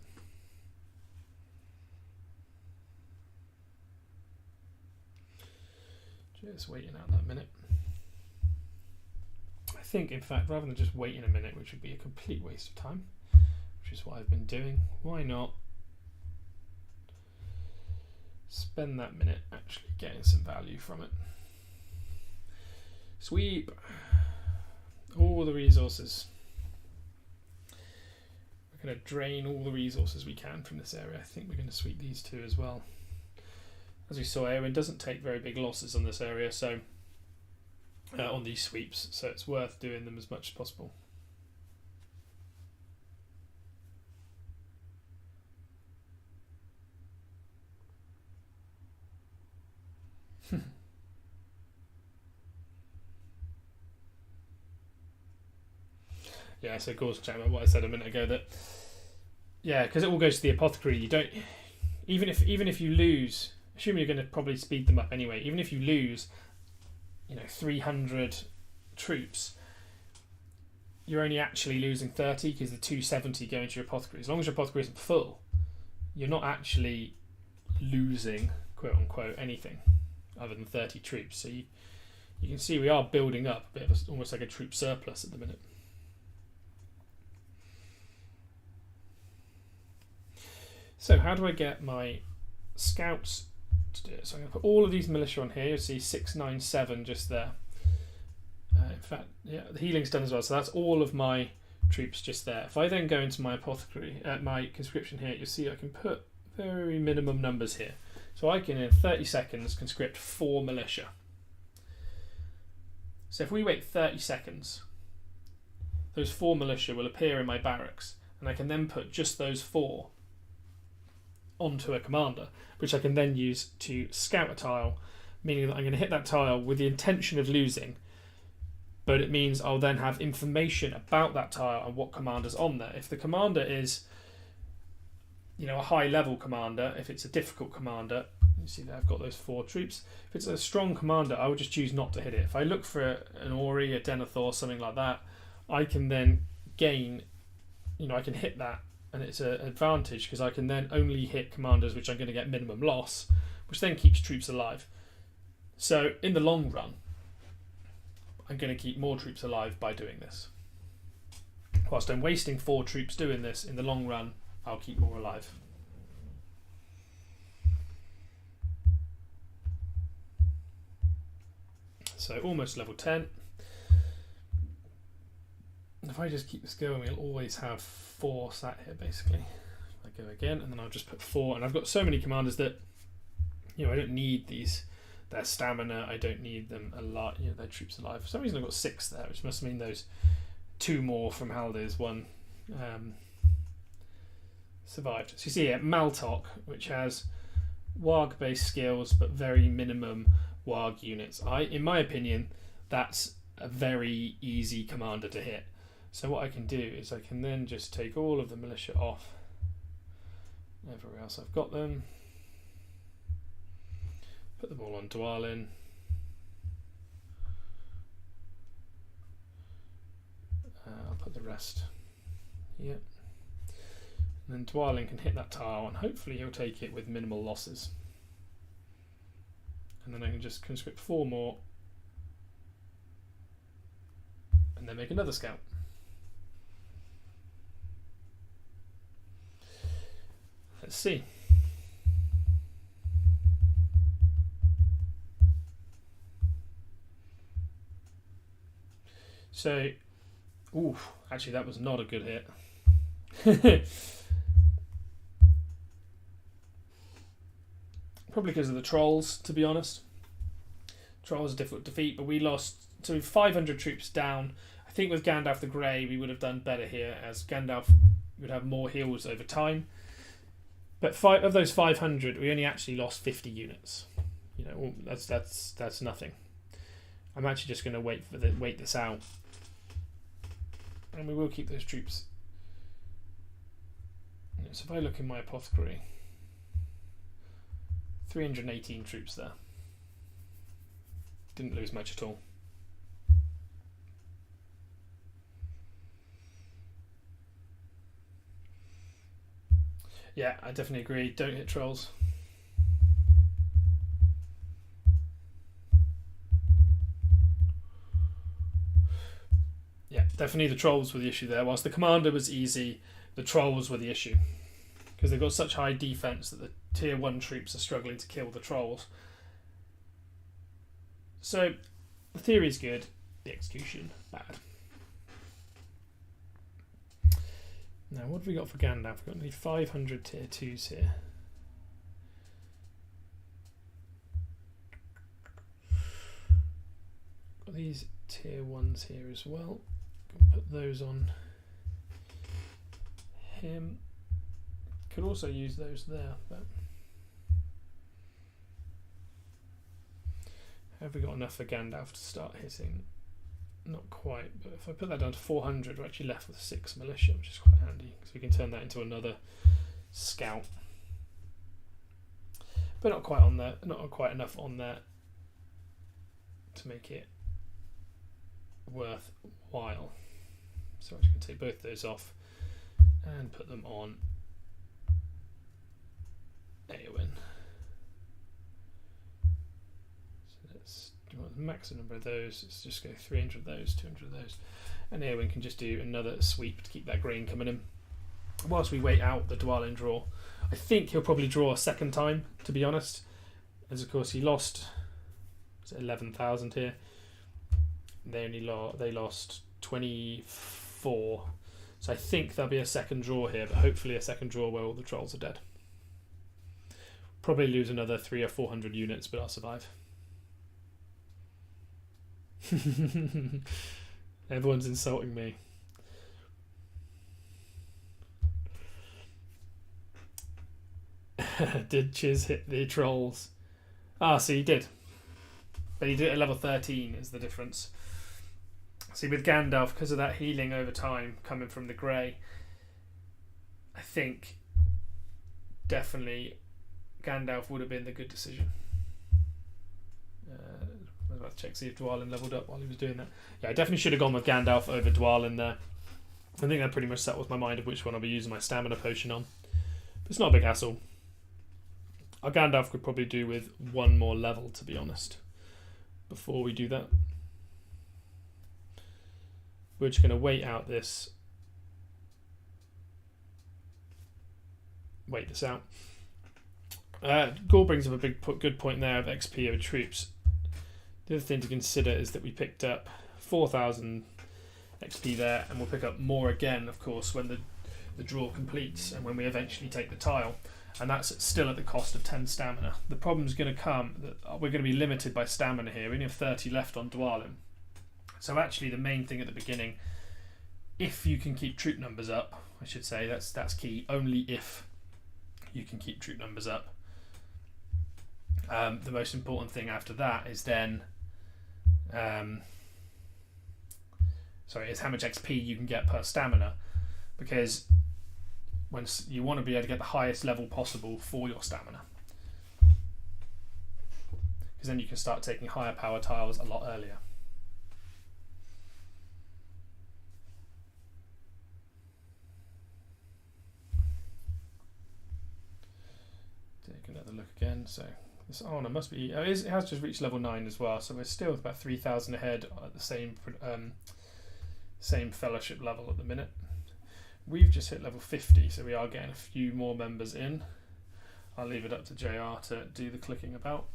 Just waiting out that minute. I think, in fact, rather than just waiting a minute, which would be a complete waste of time, which is what I've been doing, why not spend that minute actually getting some value from it? Sweep all the resources. We're going to drain all the resources we can from this area. I think we're going to sweep these two as well. As we saw, Eowyn doesn't take very big losses on this area, so on these sweeps, so it's worth doing them as much as possible. Yeah, so of course, chatting about what I said a minute ago, that because it all goes to the apothecary. You don't, even if you lose, assuming you're going to probably speed them up anyway. Even if you lose, 300 troops, you're only actually losing 30 because the 270 go into your apothecary. As long as your apothecary isn't full, you're not actually losing, quote unquote, anything other than 30 troops. So you can see we are building up a bit of almost like a troop surplus at the minute. So how do I get my scouts to do it? So I'm going to put all of these militia on here. You'll see 697 just there. In fact, yeah, the healing's done as well. So that's all of my troops just there. If I then go into my apothecary, my conscription here, you'll see I can put very minimum numbers here. So I can, in 30 seconds, conscript 4 militia. So if we wait 30 seconds, those 4 militia will appear in my barracks, and I can then put just those 4 onto a commander, which I can then use to scout a tile, meaning that I'm going to hit that tile with the intention of losing, but it means I'll then have information about that tile and what commander's on there. If the commander is, you know, a high level commander, if it's a difficult commander, you see that I've got those 4 troops. If it's a strong commander, I would just choose not to hit it. If I look for an Ori, a Denethor, something like that, I can then gain, you know, I can hit that, and it's an advantage because I can then only hit commanders which I'm going to get minimum loss, which then keeps troops alive. So in the long run, I'm going to keep more troops alive by doing this. Whilst I'm wasting 4 troops doing this, in the long run, I'll keep more alive. So almost level 10. If I just keep this going, we'll always have 4 sat here basically. I go again, and then I'll just put 4, and I've got so many commanders that, you know, I don't need these. Their stamina, I don't need them a lot. You know, their troops alive. For some reason, I've got 6 there, which must mean those 2 more from Haldir's one survived. So you see here, Maltok, which has Warg-based skills but very minimum Warg units. In my opinion, that's a very easy commander to hit. So what I can do is I can then just take all of the militia off everywhere else I've got them. Put them all on Dwalin. I'll put the rest here. And then Dwalin can hit that tile, and hopefully he'll take it with minimal losses. And then I can just conscript 4 more, and then make another scout. Let's see. So, ooh, actually that was not a good hit. Probably because of the trolls, to be honest. Trolls are difficult to defeat, but we lost to 500 troops down. I think with Gandalf the Grey we would have done better here, as Gandalf would have more heals over time. But of those 500, we only actually lost 50 units. You know, that's nothing. I'm actually just going to wait this out, and we will keep those troops. So if I look in my apothecary, 318 troops there. Didn't lose much at all. Yeah, I definitely agree. Don't hit trolls. Yeah, definitely the trolls were the issue there. Whilst the commander was easy, the trolls were the issue, because they've got such high defense that the tier 1 troops are struggling to kill the trolls. So the theory is good, the execution bad. Now what have we got for Gandalf? We've got nearly 500 tier 2s here. Got these tier 1s here as well. Put those on him. Could also use those there, but have we got enough for Gandalf to start hitting? Not quite, but if I put that down to 400, we're actually left with 6 militia, which is quite handy, because we can turn that into another scout. But not quite on there, not quite enough on there to make it worthwhile. So I'm just going to take both those off and put them on Eowyn. So let's do you want the maximum number of those. Let's just go 300 of those, 200 of those, and Eowyn can just do another sweep to keep that grain coming in. whilst we wait out the Dwalin draw. I think he'll probably draw a second time, to be honest, as of course he lost 11,000 here. They lost 24, so I think there'll be a second draw here, but hopefully a second draw where all the trolls are dead. Probably lose another 300 or 400 units, but I'll survive. Everyone's insulting me. Did Chiz hit the trolls? Ah, see, he did. But he did it at level 13 is the difference. See, with Gandalf, because of that healing over time coming from the grey, I think definitely Gandalf would have been the good decision. I was about to check, see if Dwalin leveled up while he was doing that. Yeah, I definitely should have gone with Gandalf over Dwalin there. I think that pretty much settles my mind of which one I'll be using my stamina potion on. But it's not a big hassle. Our Gandalf could probably do with one more level, to be honest, before we do that. We're just going to wait out this. Wait this out. Gore brings up a good point there of XP over troops. The other thing to consider is that we picked up 4,000 XP there, and we'll pick up more again, of course, when the draw completes and when we eventually take the tile. And that's still at the cost of 10 stamina. The problem's going to come that we're going to be limited by stamina here. We only have 30 left on Dwalin. So actually the main thing at the beginning, if you can keep troop numbers up, I should say, that's key, only if you can keep troop numbers up. The most important thing after that is then, is how much XP you can get per stamina, because you want to be able to get the highest level possible for your stamina, because then you can start taking higher power tiles a lot earlier. Take another look again. So this honor must be, it has just reached level 9 as well, so we're still about 3,000 ahead at the same fellowship level at the minute. We've just hit level 50, so we are getting a few more members in. I'll leave it up to JR to do the clicking about.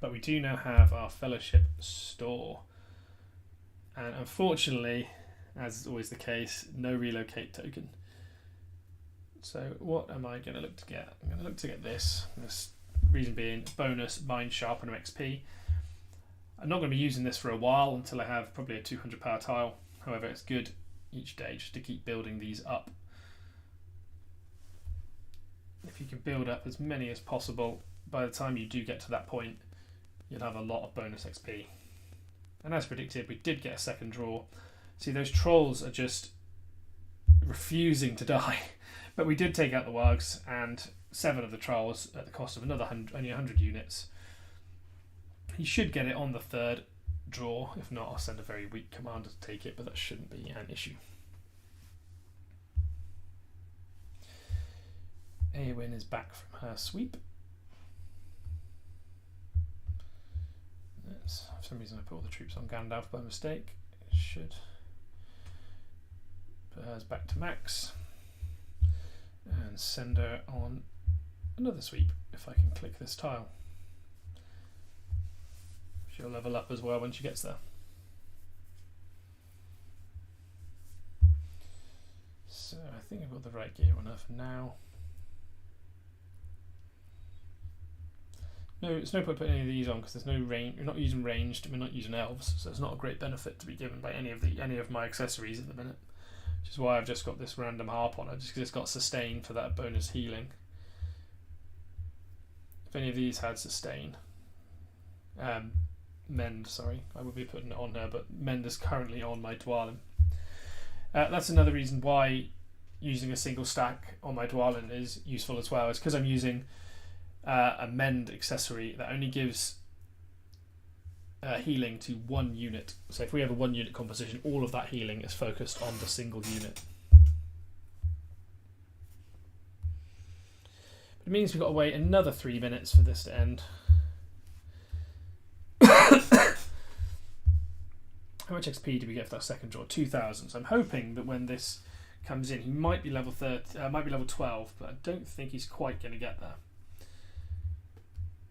But we do now have our fellowship store. And unfortunately, as is always the case, no relocate token. So what am I going to look to get? I'm going to look to get this. This reason being bonus Mind Sharpener XP. I'm not going to be using this for a while until I have probably a 200 power tile. However, it's good each day just to keep building these up. If you can build up as many as possible, by the time you do get to that point, you'll have a lot of bonus XP. And as predicted, we did get a second draw. See, those trolls are just refusing to die. But we did take out the wargs and 7 of the trolls at the cost of another only 100 units. He should get it on the third draw. If not, I'll send a very weak commander to take it, but that shouldn't be an issue. Eowyn is back from her sweep. For some reason I put all the troops on Gandalf by mistake. It should put hers back to max and send her on another sweep if I can click this tile. She'll level up as well when she gets there. So I think I've got the right gear on her for now. No, it's no point putting any of these on because there's no range. We're not using ranged. We're not using elves, so it's not a great benefit to be given by any of my accessories at the minute. Which is why I've just got this random harp on her, just because it's got sustain for that bonus healing. If any of these had sustain, mend, sorry, I would be putting it on her, but mend is currently on my Dwalin. That's another reason why using a single stack on my Dwalin is useful as well. It's because I'm using a mend accessory that only gives healing to 1 unit. So if we have a 1 unit composition, all of that healing is focused on the single unit. But it means we've got to wait another 3 minutes for this to end. How much XP do we get for that second draw? 2,000. So I'm hoping that when this comes in. He might be level 30, might be level 12, but I don't think he's quite going to get there.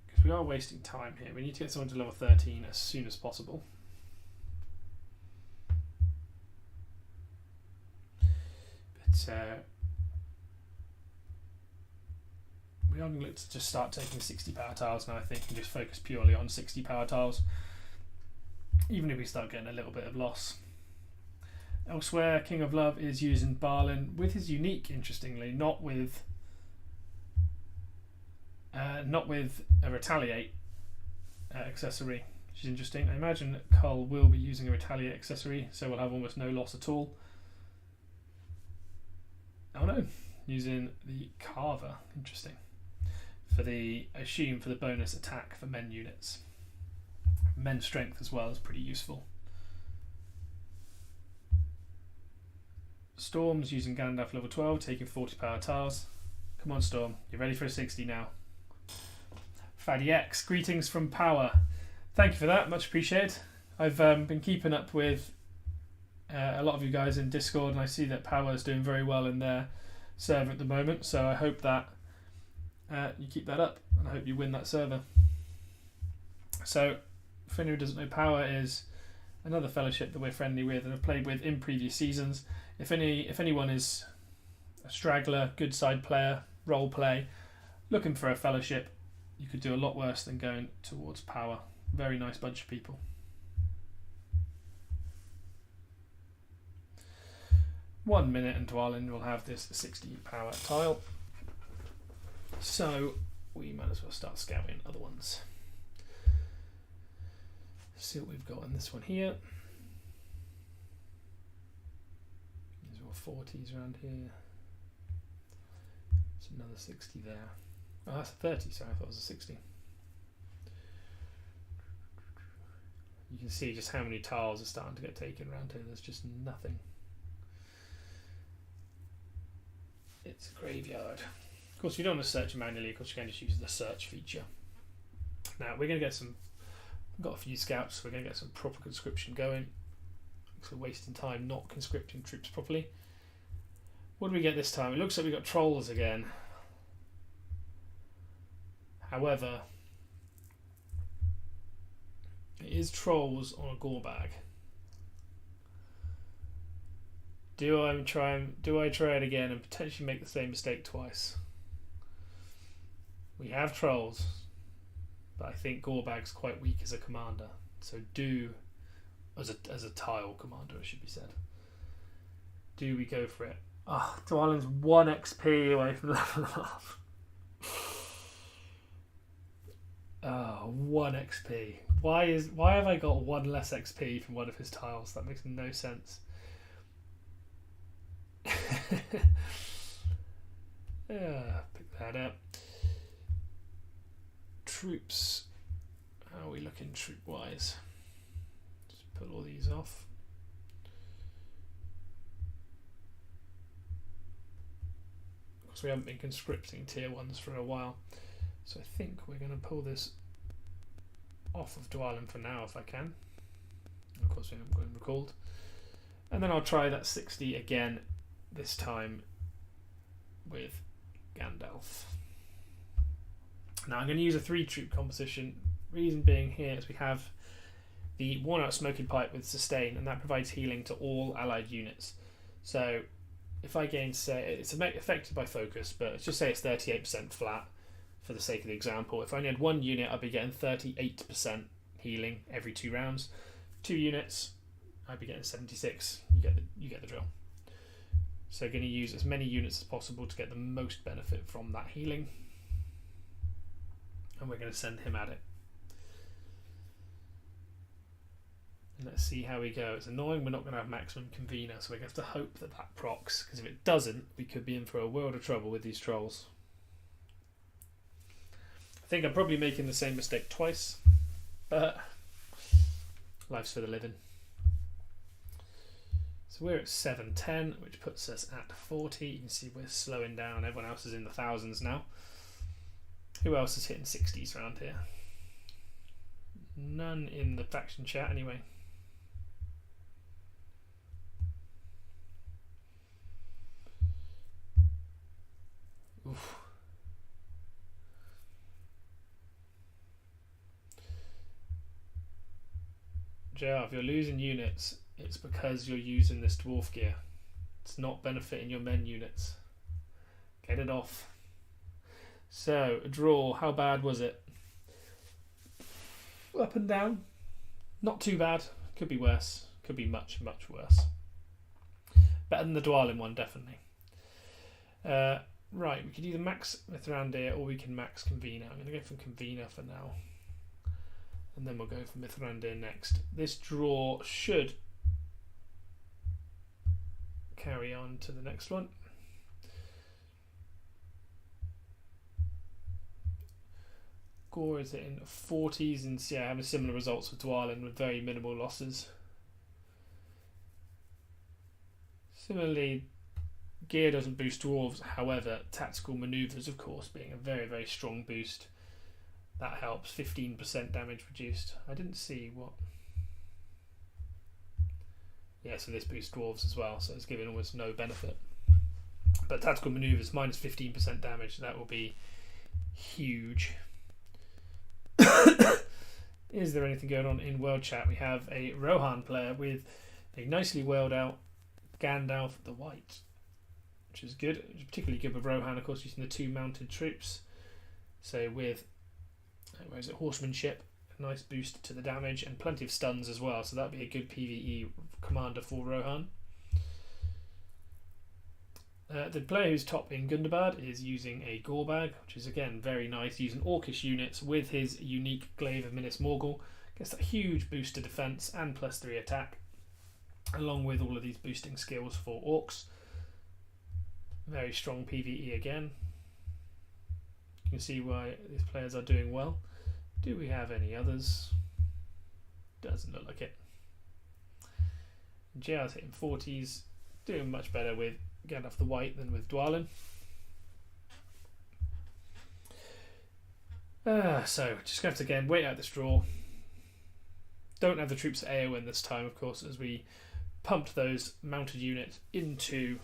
Because we are wasting time here. We need to get someone to level 13 as soon as possible. But we are going to look to just start taking 60 power tiles now, I think, and just focus purely on 60 power tiles, even if we start getting a little bit of loss. Elsewhere, King of Love is using Balin with his unique, interestingly, not with a retaliate accessory, which is interesting. I imagine that Cull will be using a retaliate accessory, so we'll have almost no loss at all. Oh no, using the Carver, interesting. For the, I assume, for the bonus attack for men units. Men strength as well is pretty useful. Storm's using Gandalf level 12, taking 40 power tiles. Come on, Storm, you're ready for a 60 now. Faddy X, greetings from Power. Thank you for that, much appreciated. I've been keeping up with a lot of you guys in Discord, and I see that Power is doing very well in their server at the moment, so I hope that you keep that up, and I hope you win that server. So, for anyone who doesn't know, Power is another fellowship that we're friendly with and have played with in previous seasons. If anyone is a straggler, good side player, role play, looking for a fellowship, you could do a lot worse than going towards Power. Very nice bunch of people. One minute and Dwalin will have this 60 power tile. So we might as well start scouting other ones. See what we've got in this one here. These are all 40s around here. There's another 60 there. Oh, that's a 30, sorry, I thought it was a 60. You can see just how many tiles are starting to get taken around here. There's just nothing. It's a graveyard. Of course, if you don't want to search manually, of course, you can just use the search feature. Now, we're going to get some... We've got a few scouts, so we're going to get some proper conscription going. So we're wasting time not conscripting troops properly. What do we get this time? It looks like we've got trolls again. However, it is trolls on a gore bag. Do I try it again and potentially make the same mistake twice? We have trolls, but I think Gorbag's quite weak as a commander. So as a tile commander, it should be said. Do we go for it? Oh, Dwalin's 1 XP away from level up. Oh, 1 XP. Why have I got 1 less XP from one of his tiles? That makes no sense. Yeah, pick that up. Troops. How are we looking troop wise? Just pull all these off. Of course, we haven't been conscripting tier 1s for a while, so I think we're going to pull this off of Dwalin for now if I can. Of course, we haven't got him recalled. And then I'll try that 60 again, this time with Gandalf. Now I'm going to use a 3-troop composition. Reason being here is we have the worn out smoking pipe with sustain, and that provides healing to all allied units. So if I gain, say, it's affected by focus, but let's just say it's 38% flat for the sake of the example. If I only had 1 unit, I'd be getting 38% healing every 2 rounds. 2 units, I'd be getting 76. You get the drill. So going to use as many units as possible to get the most benefit from that healing. And we're going to send him at it. And let's see how we go. It's annoying we're not going to have maximum convener, so we're going to have to hope that that procs, because if it doesn't, we could be in for a world of trouble with these trolls. I think I'm probably making the same mistake twice, but life's for the living. So we're at 710, which puts us at 40. You can see we're slowing down. Everyone else is in the thousands now. Who else is hitting 60s around here? None in the faction chat anyway. Oof. JR, if you're losing units, it's because you're using this dwarf gear. It's not benefiting your men units. Get it off. So, a draw. How bad was it? Up and down. Not too bad. Could be worse. Could be much, much worse. Better than the Dwalin one, definitely. Right, we could either max Mithrandir or we can max Convener. I'm going to go for Convener for now. And then we'll go for Mithrandir next. This draw should carry on to the next one. Gore is it in 40s, and yeah, having similar results with Dwalin with very minimal losses. Similarly, gear doesn't boost dwarves, however, tactical manoeuvres, of course, being a very, very strong boost. That helps. 15% damage reduced. I didn't see what. Yeah, so this boosts dwarves as well, so it's giving almost no benefit. But tactical manoeuvres minus 15% damage, that will be huge. Is there anything going on in World Chat? We have a Rohan player with a nicely whaled out Gandalf the White, which is good. It's particularly good with Rohan, of course, using the 2 mounted troops. So with horsemanship, a nice boost to the damage, and plenty of stuns as well. So that'd be a good PvE commander for Rohan. The player who's top in Gundabad is using a Gorbag, which is again very nice, using Orcish units with his unique Glaive of Minas Morgul. Gets that huge boost to defense and +3 attack, along with all of these boosting skills for Orcs. Very strong PvE again. You can see why these players are doing well. Do we have any others? Doesn't look like it. JR's hitting 40s, doing much better with Gandalf the White than with Dwalin. So just going to have to again wait out this draw. Don't have the troops at Eowyn this time, of course, as we pumped those mounted units into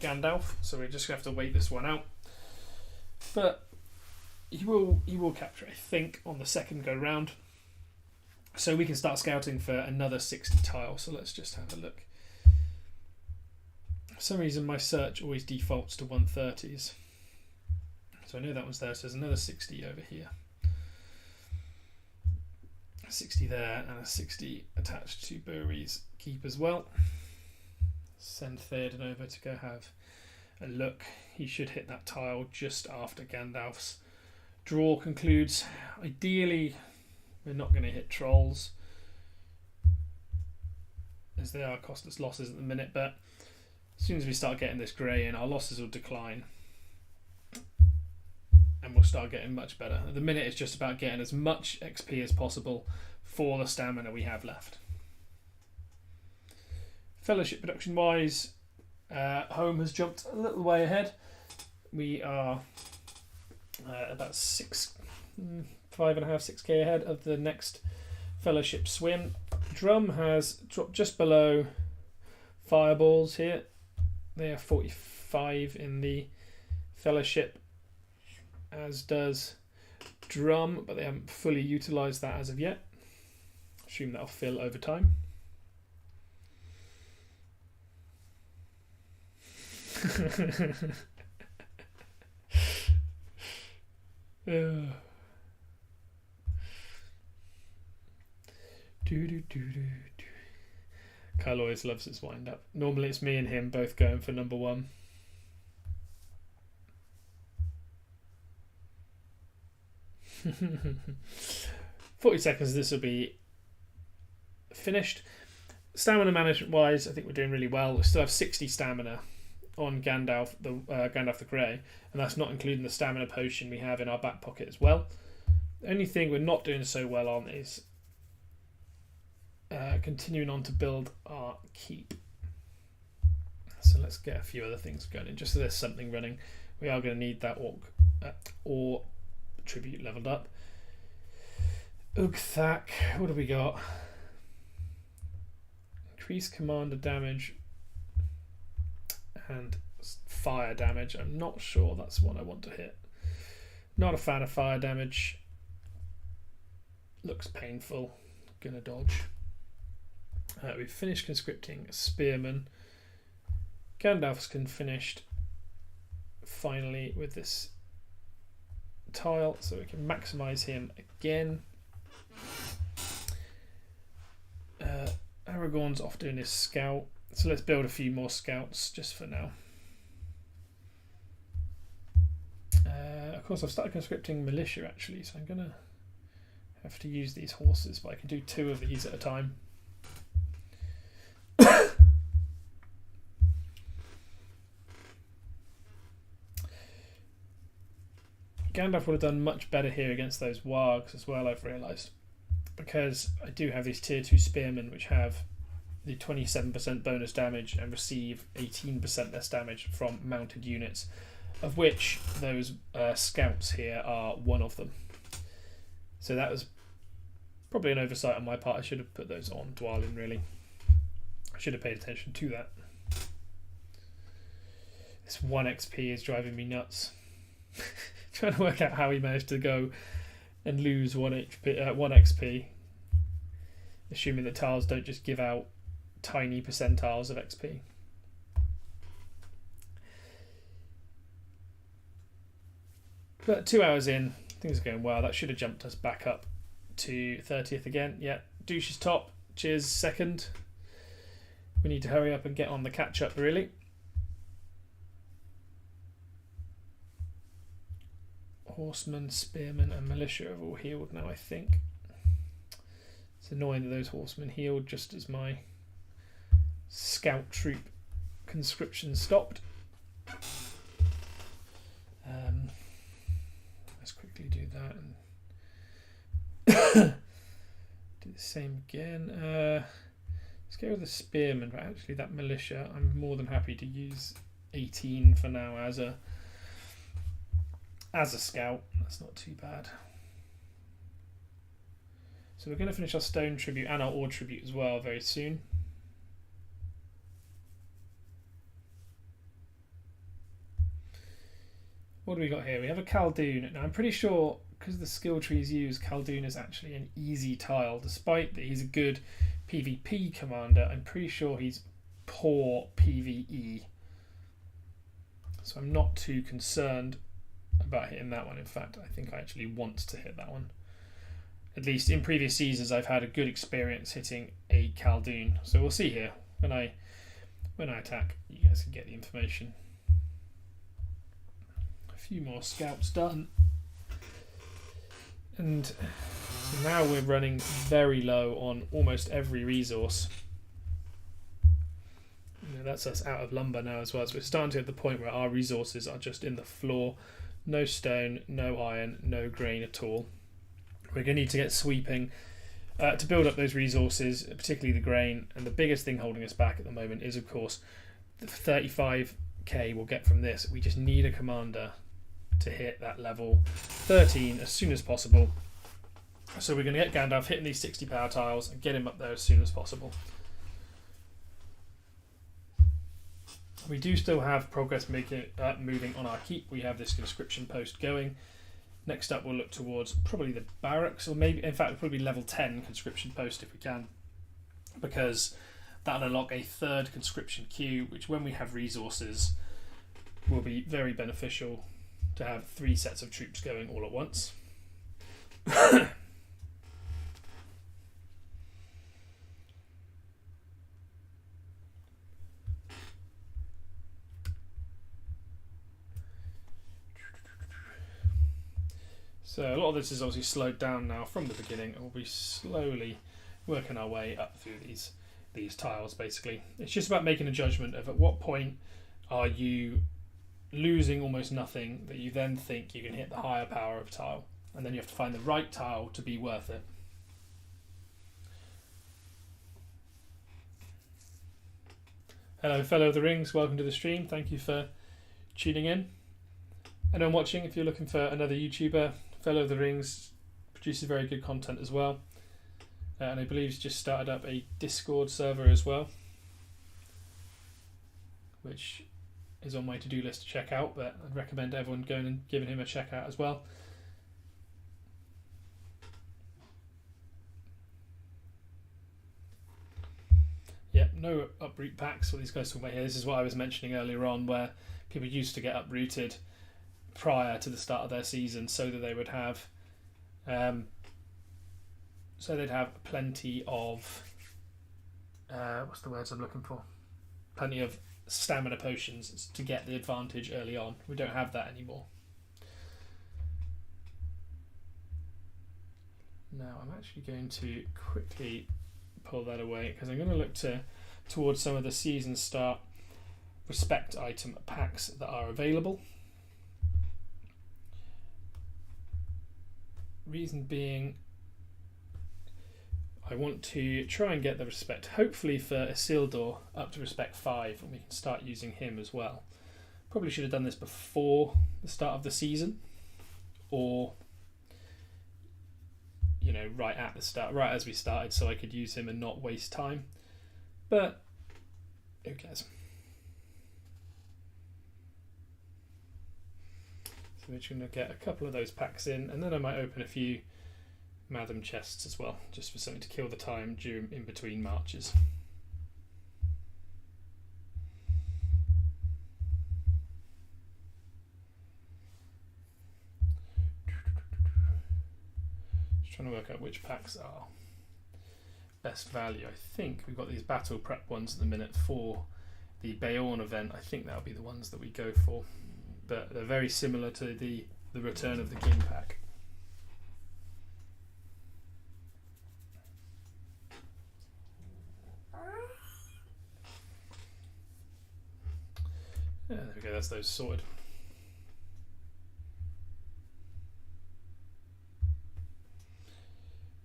Gandalf. So we're just going to have to wait this one out. But he will capture, I think, on the second go round. So we can start scouting for another 60 tiles. So let's just have a look. For some reason my search always defaults to 130s. So I know that one's there, so there's another 60 over here. A 60 there and a 60 attached to Buri's Keep as well. Send Theoden over to go have a look. He should hit that tile just after Gandalf's draw concludes. Ideally, we're not going to hit trolls, as they are costless losses at the minute, but as soon as we start getting this grey in, our losses will decline and we'll start getting much better. At the minute, it's just about getting as much XP as possible for the stamina we have left. Fellowship production wise, Home has jumped a little way ahead. We are about 5.5, 6k ahead of the next Fellowship swim. Drum has dropped just below Fireballs here. They are 45 in the Fellowship, as does Drum, but they haven't fully utilised that as of yet. Assume that'll fill over time. Kyle always loves his wind up. Normally it's me and him both going for number 1. "40 seconds, this will be finished." Stamina management wise, I think we're doing really well. We still have 60 stamina on Gandalf the Grey, and that's not including the stamina potion we have in our back pocket as well. The only thing we're not doing so well on is continuing on to build our keep. So let's get a few other things going in, just so there's something running. We are going to need that or tribute leveled up. Ugthak, what have we got? Increase commander damage and fire damage. I'm not sure that's what I want to hit. Not a fan of fire damage. Looks painful. Gonna dodge. We've finished conscripting a spearman. Gandalf's finished finally with this tile, so we can maximize him again. Aragorn's off doing his scout, so let's build a few more scouts just for now. Of course, I've started conscripting militia actually, so I'm gonna have to use these horses, but I can do 2 of these at a time. Gandalf would have done much better here against those wargs as well, I've realised, because I do have these tier 2 spearmen which have the 27% bonus damage and receive 18% less damage from mounted units, of which those scouts here are one of them. So that was probably an oversight on my part. I should have put those on Dwalin, really. I should have paid attention to that. This 1 XP is driving me nuts. Trying to work out how he managed to go and lose 1 XP, assuming that tiles don't just give out tiny percentiles of XP. But 2 hours in, things are going well. That should have jumped us back up to 30th again. Yeah, Douche is top, Cheers second. We need to hurry up and get on the catch up, really. Horsemen, spearmen and militia have all healed now, I think. It's annoying that those horsemen healed just as my scout troop conscription stopped. Let's quickly do that and do the same again. Let's go with the spearmen, but actually that militia, I'm more than happy to use 18 for now as a scout. That's not too bad. So we're going to finish our stone tribute and our ore tribute as well very soon. What do we got here? We have a Khaldoon. Now I'm pretty sure, because the skill trees used, Khaldoon is actually an easy tile. Despite that he's a good PvP commander, I'm pretty sure he's poor PvE. So I'm not too concerned about hitting that one. In fact, I think I actually want to hit that one. At least in previous seasons I've had a good experience hitting a Khaldoon. So we'll see here. When I attack, you guys can get the information. A few more scouts done. And so now we're running very low on almost every resource. You know, that's us out of lumber now as well. So we're starting to get to the point where our resources are just in the floor. No stone, no iron, no grain at all. We're going to need to get sweeping to build up those resources, particularly the grain. And the biggest thing holding us back at the moment is, of course, the 35k we'll get from this. We just need a commander to hit that level 13 as soon as possible. So we're going to get Gandalf hitting these 60 power tiles and get him up there as soon as possible. We do still have progress moving on our keep. We have this conscription post going. Next up, we'll look towards probably the barracks, or maybe, in fact, probably level 10 conscription post if we can, because that'll unlock a 3rd conscription queue, which when we have resources will be very beneficial to have 3 sets of troops going all at once. So a lot of this is obviously slowed down now from the beginning, and we'll be slowly working our way up through these tiles basically. It's just about making a judgment of at what point are you losing almost nothing that you then think you can hit the higher power of tile, and then you have to find the right tile to be worth it. Hello fellow of the rings, welcome to the stream. Thank you for tuning in. Anyone watching, if you're looking for another YouTuber, Fellow of the Rings produces very good content as well, and I believe he's just started up a Discord server as well, which is on my to-do list to check out, but I'd recommend everyone going and giving him a check out as well. Yeah, no uproot packs. What these guys talk about here, this is what I was mentioning earlier on, where people used to get uprooted prior to the start of their season, so that they would have, so they'd have plenty of, what's the words I'm looking for? Plenty of stamina potions to get the advantage early on. We don't have that anymore. Now I'm actually going to quickly pull that away because I'm going to look towards some of the season start respect item packs that are available. Reason being, I want to try and get the respect, hopefully for Isildur, up to respect 5, and we can start using him as well. Probably should have done this before the start of the season, or right at the start, right as we started, so I could use him and not waste time. But who cares? So we're just going to get a couple of those packs in, and then I might open a few Madam chests as well, just for something to kill the time in between marches. Just trying to work out which packs are best value. I think we've got these battle prep ones at the minute for the Beorn event. I think that'll be the ones that we go for, but they're very similar to the Return of the King pack. Yeah, there we go, that's those sorted.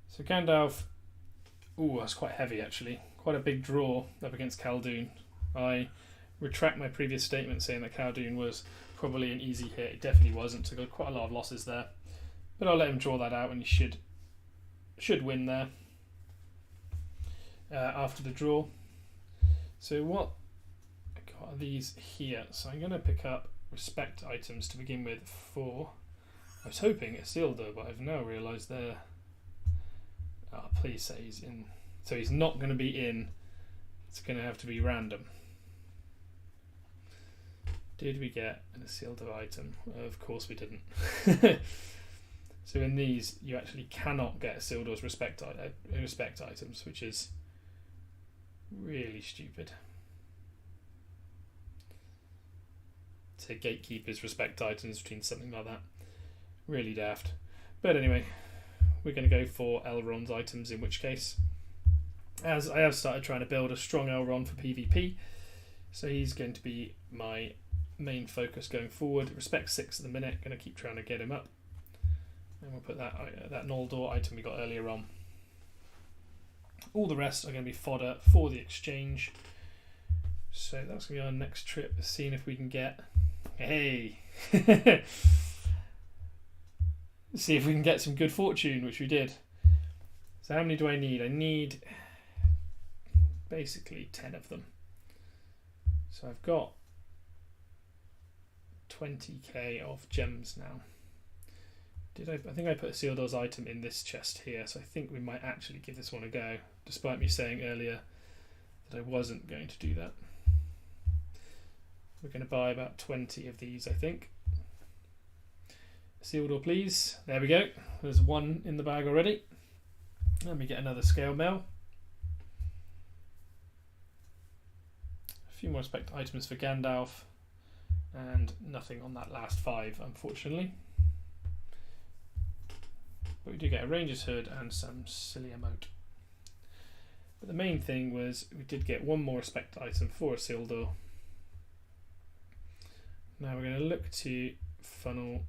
So Gandalf, ooh, that's quite heavy actually. Quite a big draw up against Khaldun. I retract my previous statement saying that Khaldun was probably an easy hit. It definitely wasn't, so got quite a lot of losses there. But I'll let him draw that out and he should win there after the draw. So what are these here? So I'm going to pick up respect items to begin with for, I was hoping Isildur, but I've now realised they're, oh, please say he's in. So he's not going to be in, it's going to have to be random. Did we get an Isildur item? Of course we didn't. So in these you actually cannot get Isildur's respect items, which is really stupid. To gatekeepers respect items between something like that, really daft. But anyway, we're going to go for Elrond's items, in which case, as I have started trying to build a strong Elrond for PvP, so he's going to be my main focus going forward. Respect 6 at the minute, going to keep trying to get him up, and we'll put that Noldor item we got earlier on. All the rest are going to be fodder for the exchange, so that's going to be our next trip, seeing if we can get, hey see if we can get some good fortune, which we did. So how many do I need? I need basically 10 of them. So I've got 20k of gems now. I think I put Isildur's item in this chest here, so I think we might actually give this one a go, despite me saying earlier that I wasn't going to do that. We're going to buy about 20 of these, I think. Isildur, please. There we go. There's one in the bag already. Let me get another scale mail. A few more respect items for Gandalf, and nothing on that last 5, unfortunately. But we do get a Ranger's Hood and some silly emote. But the main thing was we did get one more respect item for Isildur. Now we're going to look to funnel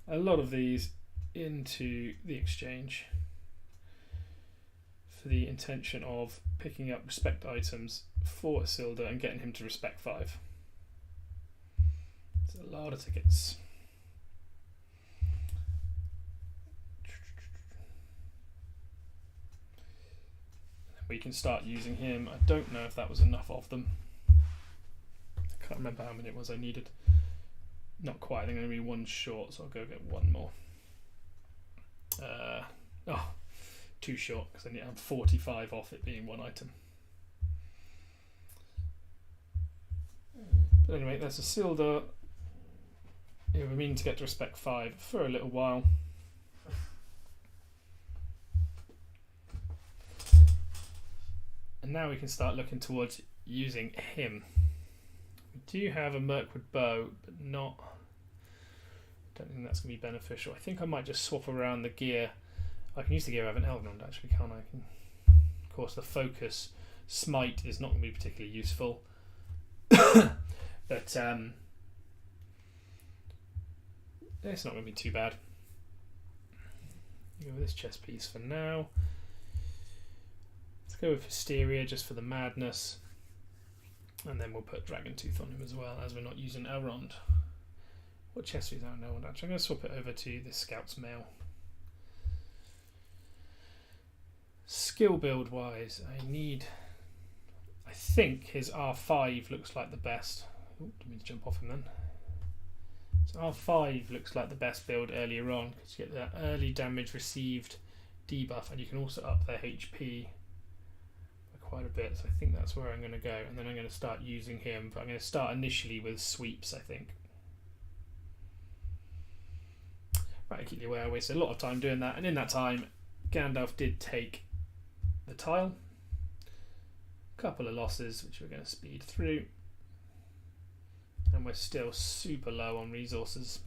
a lot of these into the exchange for the intention of picking up respect items for Isildur and getting him to respect 5. It's a lot of tickets. We can start using him. I don't know if that was enough of them. can't remember how many it was I needed. Not quite. I think I'm going to be one short, so I'll go get one more. Too short because I'm 45 off it being one item. But anyway, that's Isildur. Yeah, we mean to get to respect 5 for a little while. And now we can start looking towards using him. We do have a Mirkwood bow, but not... I don't think that's going to be beneficial. I think I might just swap around the gear. I can use the gear I have an Elrond actually, can't I? Of course, the focus smite is not going to be particularly useful. But it's not going to be too bad. Go with this chest piece for now. Let's go with Hysteria just for the madness. And then we'll put Dragon Tooth on him as well, as we're not using Elrond. What chest piece? I don't know. Actually, I'm going to swap it over to the Scout's Mail. Skill build wise, I think his R5 looks like the best. Oh, didn't mean to jump off him then. So R5 looks like the best build earlier on because you get that early damage received debuff, and you can also up their HP by quite a bit. So I think that's where I'm going to go, and then I'm going to start using him. But I'm going to start initially with sweeps, I think. Right, acutely I wasted a lot of time doing that, and in that time, Gandalf did take the tile. A couple of losses, which we're going to speed through. And we're still super low on resources.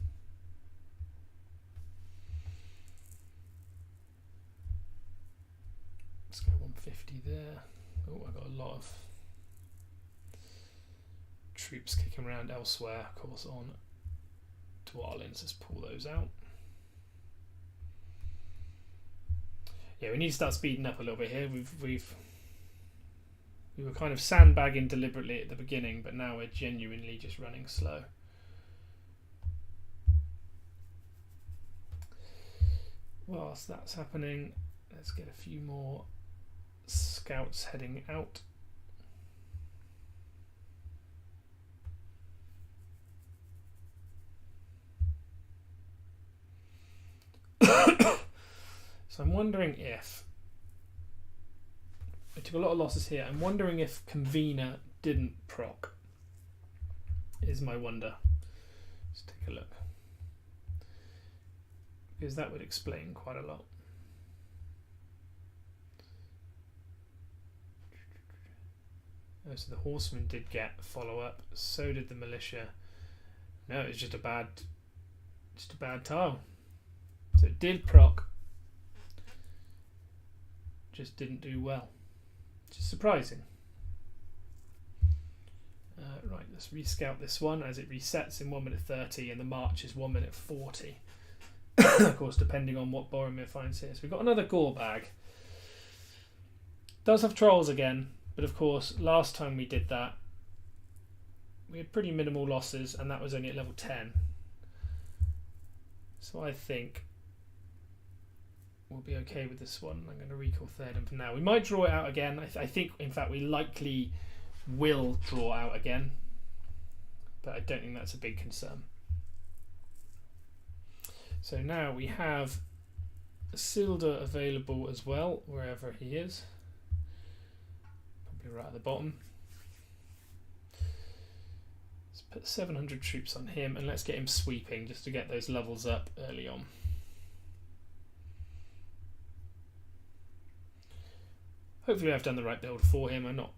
Let's go 150 there. Oh, I've got a lot of troops kicking around elsewhere, of course, on Dwarlins. Let's pull those out. Yeah, we need to start speeding up a little bit here. We were kind of sandbagging deliberately at the beginning, but now we're genuinely just running slow. Whilst that's happening, let's get a few more scouts heading out. So I'm wondering if I took a lot of losses here. I'm wondering if Convener didn't proc. Is my wonder. Let's take a look. Because that would explain quite a lot. Oh, so the horseman did get follow-up. So did the militia. No, it's just a bad tile. So it did proc. Just didn't do well. Which is surprising. Right, let's rescout this one as it resets in 1 minute 30 and the march is 1 minute 40. Of course, depending on what Boromir finds here. So we've got another gore bag. Does have trolls again, but of course, last time we did that, we had pretty minimal losses and that was only at level 10. So I think we'll be okay with this one. I'm going to recall third and for now. We might draw it out again. I think, in fact, we likely will draw out again. But I don't think that's a big concern. So now we have Isildur available as well, wherever he is. Probably right at the bottom. Let's put 700 troops on him and let's get him sweeping just to get those levels up early on. Hopefully I've done the right build for him. I'm not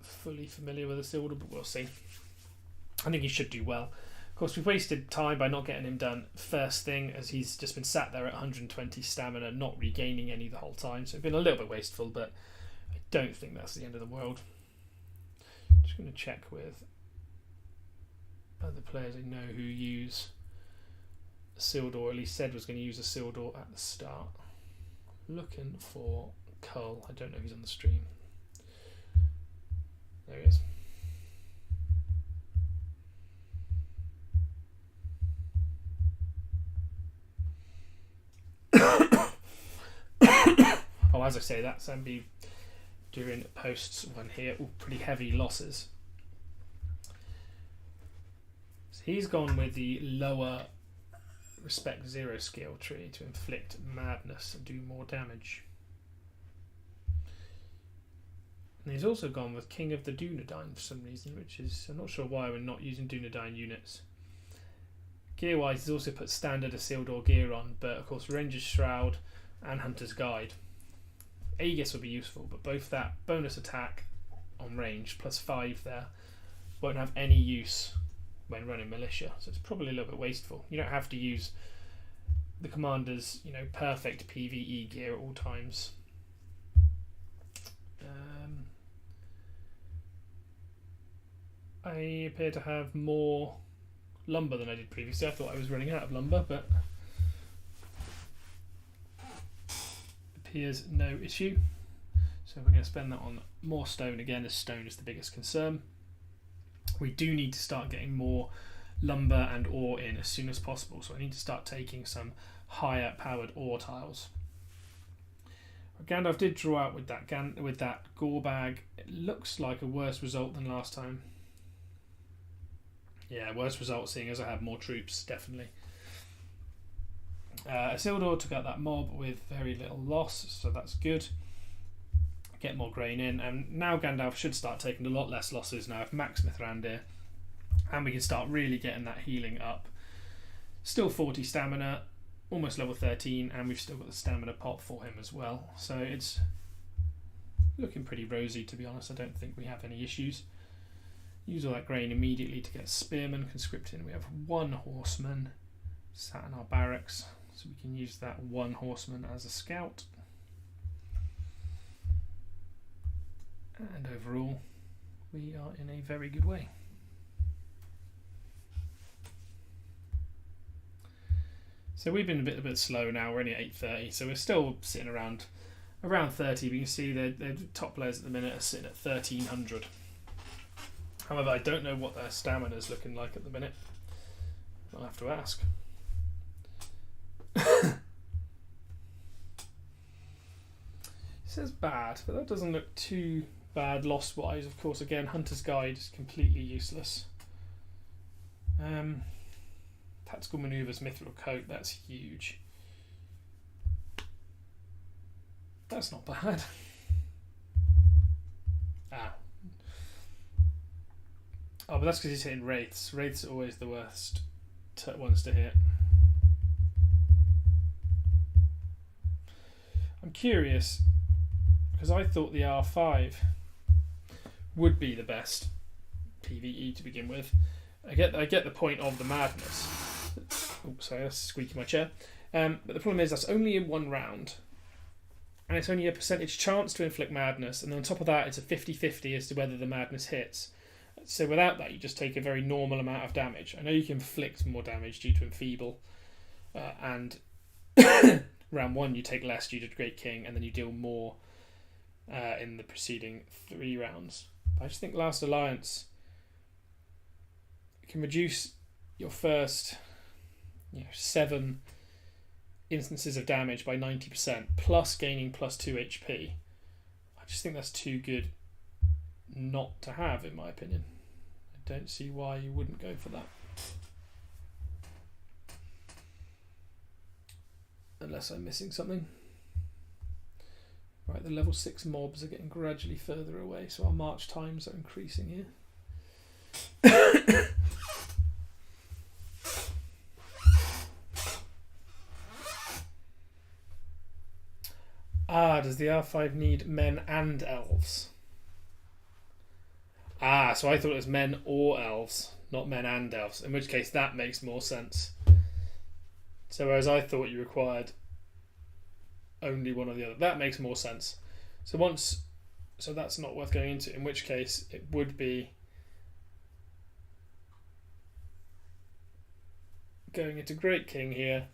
fully familiar with Isildur, but we'll see. I think he should do well. Of course, we've wasted time by not getting him done first thing, as he's just been sat there at 120 stamina, not regaining any the whole time. So it's been a little bit wasteful, but I don't think that's the end of the world. Just going to check with other players I know who use Isildur, or at least said was going to use Isildur at the start. Looking for Cull. I don't know if he's on the stream. There he is. Oh, as I say, that's MB during posts one here. Ooh, pretty heavy losses. So he's gone with the lower Respect 0 skill tree to inflict madness and do more damage. And he's also gone with King of the Dunedain for some reason, which is, I'm not sure why we're not using Dunedain units. Gear-wise, he's also put standard Isildur gear on, but of course Ranger's Shroud and Hunter's Guide. Aegis will be useful, but both that bonus attack on range plus 5 there won't have any use when running militia, so it's probably a little bit wasteful. You don't have to use the commander's, perfect PvE gear at all times. I appear to have more lumber than I did previously. I thought I was running out of lumber, but appears no issue. So we're going to spend that on more stone again, as stone is the biggest concern. We do need to start getting more lumber and ore in as soon as possible, so I need to start taking some higher powered ore tiles. Gandalf did draw out with that gore bag. It looks like a worse result than last time. Yeah, worse result seeing as I had more troops, definitely. Isildur took out that mob with very little loss, so that's good. Get more grain in, and now Gandalf should start taking a lot less losses now if Max Mithrandir, and we can start really getting that healing up. Still 40 stamina, almost level 13, and we've still got the stamina pot for him as well, so it's looking pretty rosy, to be honest. I don't think we have any issues. Use all that grain immediately to get spearmen conscripted. We have 1 horseman sat in our barracks, so we can use that 1 horseman as a scout. And overall, we are in a very good way. So we've been a bit slow now. We're only at 8:30, so we're still sitting around 30. But you can see the top players at the minute are sitting at 1300. However, I don't know what their stamina is looking like at the minute. I'll have to ask. It says bad, but that doesn't look too bad loss-wise. Of course, again, Hunter's Guide is completely useless. Tactical Manoeuvres, Mithril Coat, that's huge. That's not bad. Oh, but that's because he's hitting Wraiths. Wraiths are always the worst ones to hit. I'm curious, because I thought the R5 would be the best PvE to begin with. I get the point of the madness. Oh, sorry, that's squeaking my chair. But the problem is that's only in 1 round, and it's only a percentage chance to inflict madness, and on top of that it's a 50-50 as to whether the madness hits. So without that, you just take a very normal amount of damage. I know you can inflict more damage due to Enfeeble, and round 1 you take less due to Great King, and then you deal more in the preceding 3 rounds. But I just think Last Alliance can reduce your first 7 instances of damage by 90%, plus gaining plus 2 HP. I just think that's too good not to have, in my opinion. I don't see why you wouldn't go for that. Unless I'm missing something. Right, the level 6 mobs are getting gradually further away, so our march times are increasing here. Does the R5 need men and elves? So I thought it was men or elves, not men and elves, in which case that makes more sense. So whereas I thought you required only one or the other, that makes more sense. So that's not worth going into, in which case it would be going into Great King here.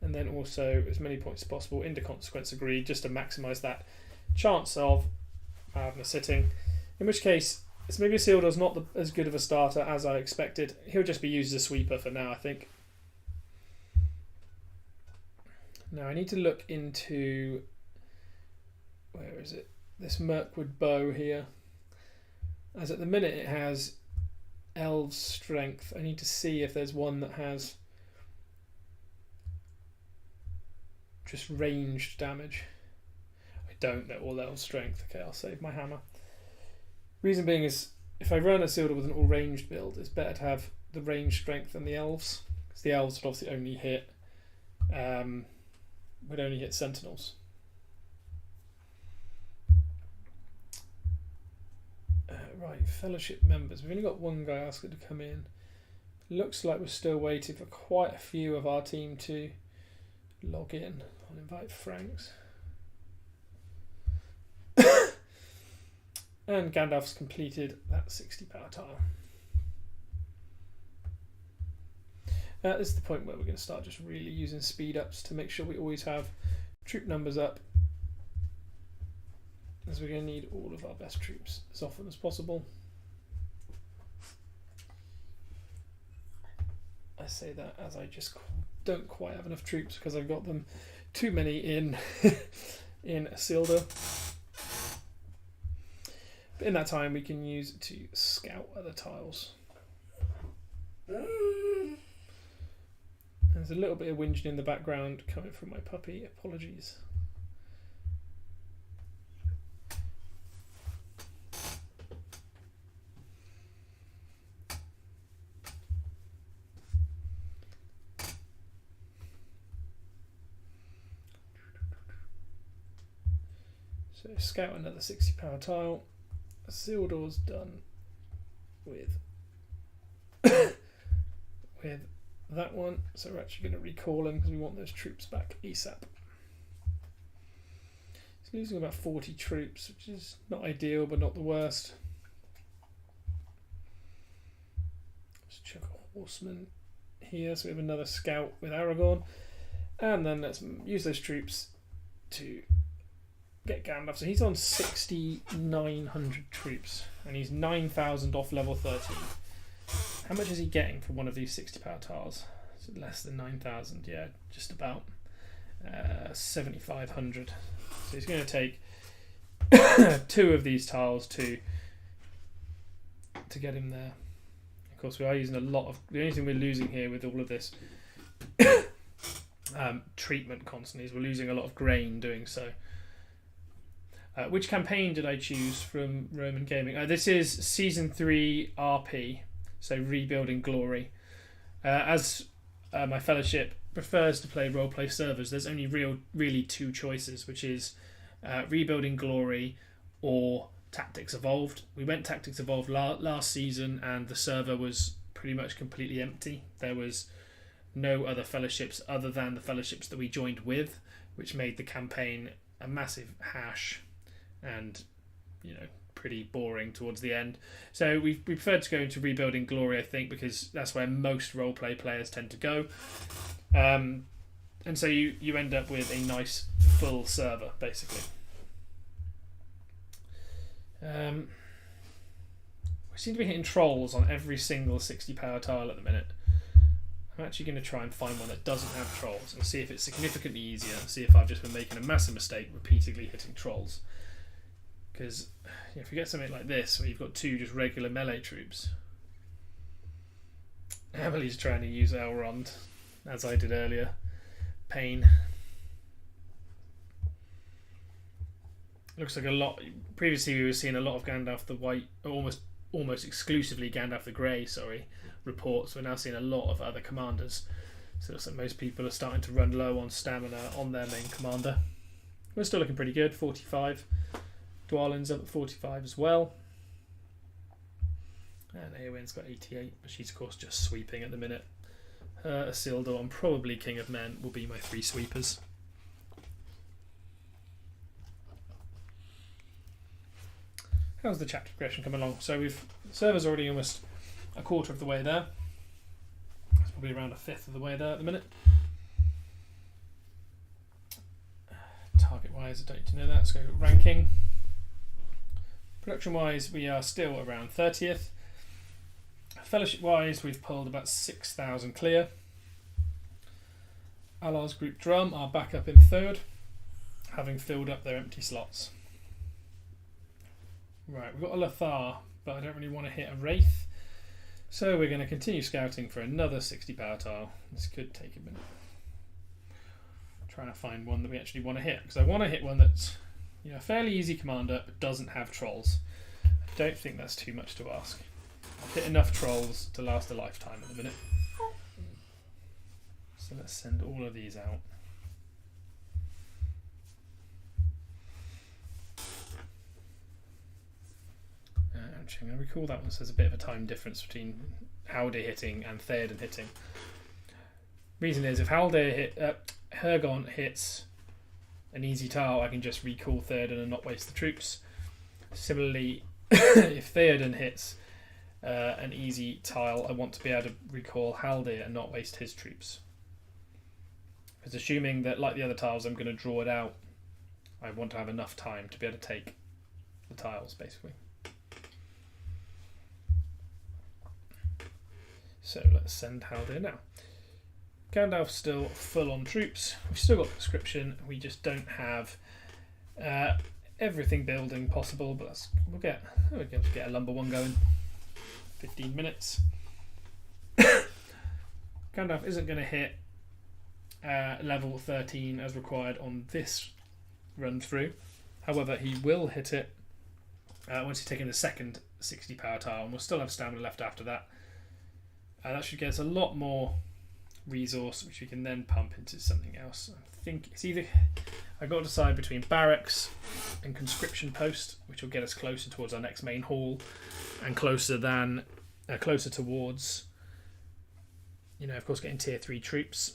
And then also as many points as possible into Consequence Agreed, just to maximise that chance of madness hitting. In which case, maybe Isildur's not as good of a starter as I expected. He'll just be used as a sweeper for now, I think. Now I need to look into, where is it? This Mirkwood bow here. As at the minute it has Elves Strength. I need to see if there's one that has just ranged damage. I don't know all Elves Strength. Okay, I'll save my hammer. Reason being is if I run a Isildur with an all ranged build, it's better to have the range strength than the elves, because the elves would obviously only hit sentinels. Right, fellowship members. We've only got one guy asking to come in. Looks like we're still waiting for quite a few of our team to log in. I'll invite Franks. And Gandalf's completed that 60 power tile. This is the point where we're going to start just really using speed ups to make sure we always have troop numbers up, as we're going to need all of our best troops as often as possible. I say that as I just don't quite have enough troops because I've got them too many in Isildur. But in that time we can use it to scout other tiles. There's a little bit of whinging in the background coming from my puppy. Apologies. So scout another 60 power tile. Isildur's done with with that one, so we're actually going to recall him because we want those troops back ASAP. He's losing about 40 troops, which is not ideal but not the worst. Let's chuck a horseman here, so we have another scout with Aragorn, and then let's use those troops to get Gandalf. So he's on 6,900 troops and he's 9,000 off level 13. How much is he getting for one of these 60 power tiles? Is it less than 9,000? Yeah, just about 7,500. So he's going to take 2 of these tiles to get him there. Of course, we are using a lot of... The only thing we're losing here with all of this treatment constantly is we're losing a lot of grain doing so. Which campaign did I choose from Roman Gaming? This is Season 3 RP. So Rebuilding Glory. As my fellowship prefers to play roleplay servers, there's only really 2 choices, which is Rebuilding Glory or Tactics Evolved. We went Tactics Evolved last season and the server was pretty much completely empty. There was no other fellowships other than the fellowships that we joined with, which made the campaign a massive hash and, you know, pretty boring towards the end. So we preferred to go into Rebuilding Glory, I think, because that's where most roleplay players tend to go. And so you end up with a nice full server, basically. We seem to be hitting trolls on every single 60 power tile at the minute. I'm actually going to try and find one that doesn't have trolls and see if it's significantly easier, and see if I've just been making a massive mistake repeatedly hitting trolls. Because if you get something like this, where you've got 2 just regular melee troops, Emily's trying to use Elrond, as I did earlier. Pain. Looks like a lot. Previously, we were seeing a lot of Gandalf the White, almost exclusively Gandalf the Grey. Reports. We're now seeing a lot of other commanders. So it looks like most people are starting to run low on stamina on their main commander. We're still looking pretty good. 45. Dwalin's up at 45 as well. And Eowyn's got 88, but she's of course just sweeping at the minute. Isildur and probably King of Men will be my 3 sweepers. How's the chapter progression coming along? So the server's already almost a quarter of the way there. It's probably around a fifth of the way there at the minute. Target wise, I don't need to know that. Let's go ranking. Production wise, we are still around 30th. Fellowship wise, we've pulled about 6,000 clear. Alars Group Drum are back up in 3rd, having filled up their empty slots. Right, we've got a LOTR but I don't really want to hit a Wraith. So we're going to continue scouting for another 60 power tile. This could take a minute. Trying to find one that we actually want to hit, because I want to hit one that's, you know, a fairly easy commander but doesn't have trolls. I don't think that's too much to ask. I've hit enough trolls to last a lifetime at the minute. So let's send all of these out. Actually, I'm going to recall that one, so there's a bit of a time difference between Haldir hitting and Theoden hitting. Reason is, if Hergon hits an easy tile, I can just recall Theoden and not waste the troops. Similarly, if Theoden hits an easy tile, I want to be able to recall Haldir and not waste his troops. Because assuming that, like the other tiles, I'm going to draw it out, I want to have enough time to be able to take the tiles, basically. So let's send Haldir now. Gandalf's still full on troops. We've still got conscription. We just don't have everything building possible, but we'll get a lumber one going. 15 minutes. Gandalf isn't going to hit level 13 as required on this run through. However, he will hit it once he's taken the second 60 power tile, and we'll still have stamina left after that. That should get us a lot more resource, which we can then pump into something else. I think it's either I've got to decide between barracks and conscription post, which will get us closer towards our next main hall and closer towards, you know, of course, getting tier 3 troops.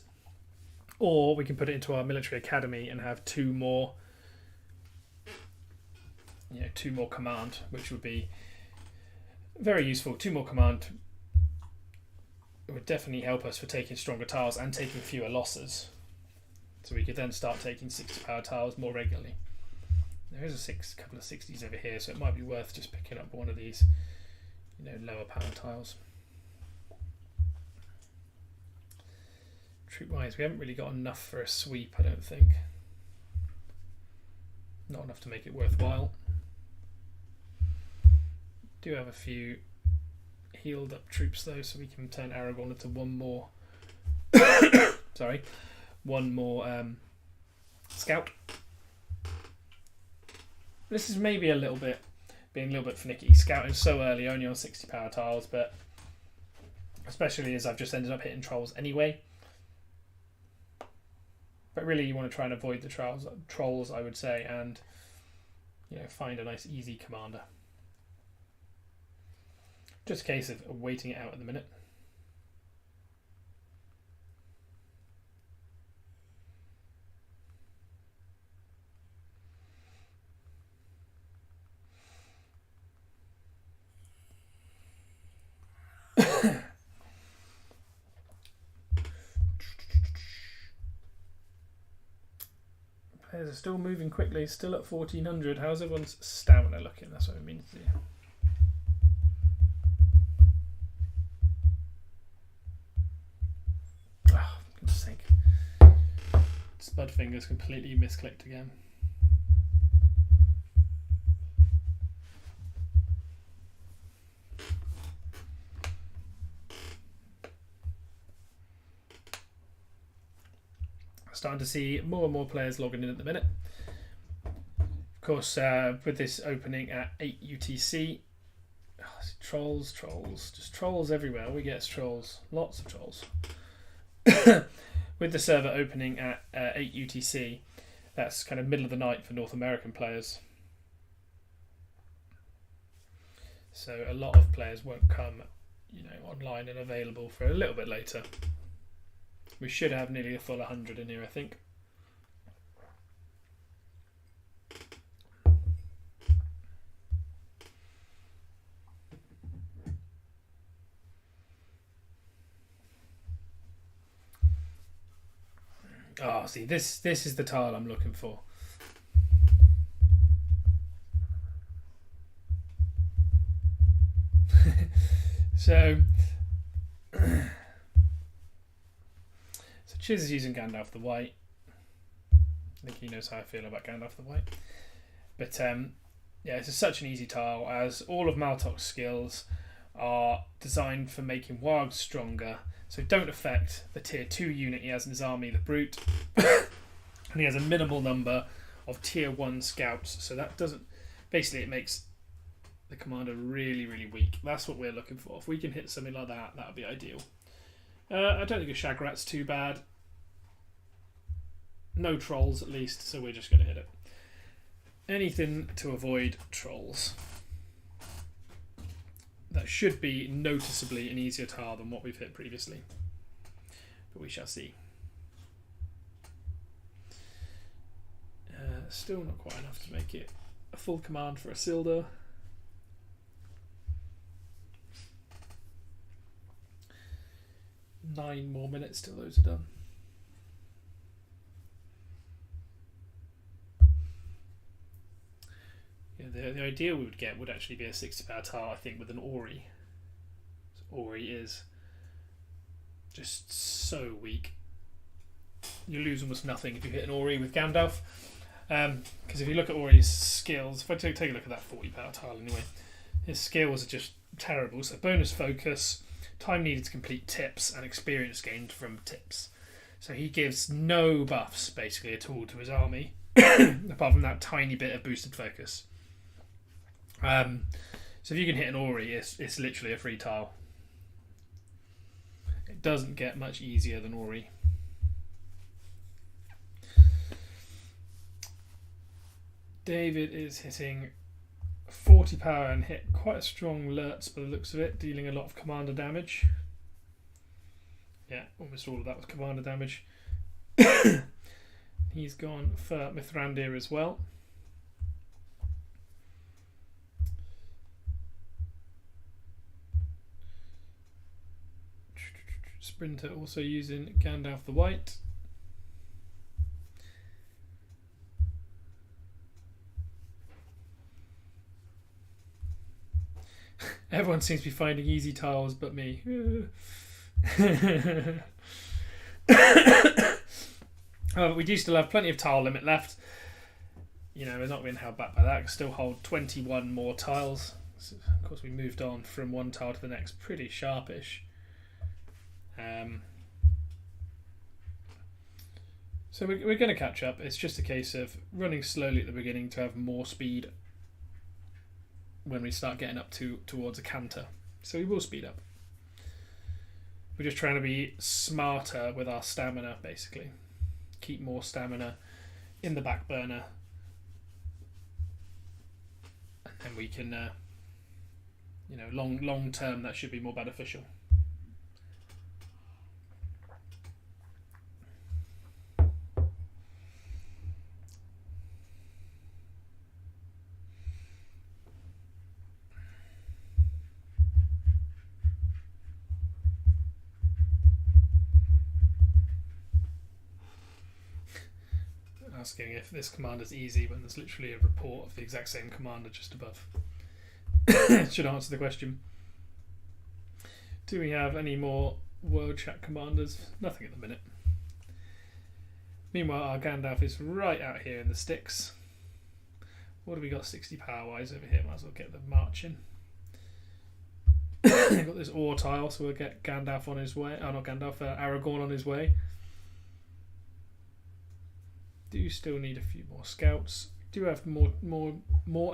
Or we can put it into our military academy and have two more command, which would be very useful. 2 more command. It would definitely help us for taking stronger tiles and taking fewer losses. So we could then start taking 60 power tiles more regularly. There is a couple of 60s over here, so it might be worth just picking up one of these, you know, lower power tiles. Troop-wise, we haven't really got enough for a sweep, I don't think. Not enough to make it worthwhile. Do have a few healed up troops though, so we can turn Aragorn into one more scout. This is maybe being a little bit finicky, scouting so early, only on 60 power tiles, but especially as I've just ended up hitting trolls anyway. But really you want to try and avoid the trolls, I would say, and, you know, find a nice easy commander. Just a case of waiting it out at the minute. Players are still moving quickly, still at 1400. How's everyone's stamina looking? That's what I mean to do. Sake. Spud fingers completely misclicked again. Starting to see more and more players logging in at the minute. Of course, with this opening at 8 UTC, trolls, just trolls everywhere. All we get is trolls, lots of trolls. With the server opening at 8 UTC, that's kind of middle of the night for North American players. So a lot of players won't come, you know, online and available for a little bit later. We should have nearly a full 100 in here, I think. Oh, see, this is the tile I'm looking for. So Chiz is using Gandalf the White. I think he knows how I feel about Gandalf the White. But Yeah, it's such an easy tile, as all of Maltok's skills are designed for making wargs stronger, so don't affect the tier 2 unit he has in his army, the Brute. And he has a minimal number of tier 1 scouts, so that doesn't... Basically, it makes the commander really, really weak. That's what we're looking for. If we can hit something like that, that would be ideal. I don't think a Shagrat's too bad. No trolls, at least, so we're just going to hit it. Anything to avoid trolls. That should be noticeably an easier tile than what we've hit previously. But we shall see. Still not quite enough to make it a full command for Isildur. Nine more minutes till those are done. Yeah, the idea we would get would actually be a 60-power tile, I think, with an Ori. So Ori is just so weak. You lose almost nothing if you hit an Ori with Gandalf. Because if you look at Ori's skills, if I take a look at that 40-power tile anyway, his skills are just terrible. So bonus focus, time needed to complete tips, and experience gained from tips. So he gives no buffs basically at all to his army, apart from that tiny bit of boosted focus. So if you can hit an Ori, it's literally a free tile. It doesn't get much easier than Ori. David is hitting 40 power and hit quite a strong Lurtz by the looks of it, dealing a lot of commander damage. Yeah, almost all of that was commander damage. He's gone for Mithrandir as well. Sprinter also using Gandalf the White. Everyone seems to be finding easy tiles but me. However, we do still have plenty of tile limit left. You know, we're not being held back by that. We can still hold 21 more tiles. So, of course, we moved on from one tile to the next pretty sharpish. So we're going to catch up. It's just a case of running slowly at the beginning to have more speed when we start getting up towards a canter. So we will speed up. We're just trying to be smarter with our stamina, basically. Keep more stamina in the back burner. And we can, you know, long term, that should be more beneficial. Asking if this command is easy when there's literally a report of the exact same commander just above. Should answer the question. Do we have any more world chat commanders? Nothing at the minute. Meanwhile, our Gandalf is right out here in the sticks. What have we got 60 power wise over here? Might as well get them marching. Got this ore tile, so we'll get Gandalf on his way. Oh, not Gandalf, Aragorn on his way. Do still need a few more scouts. Do have more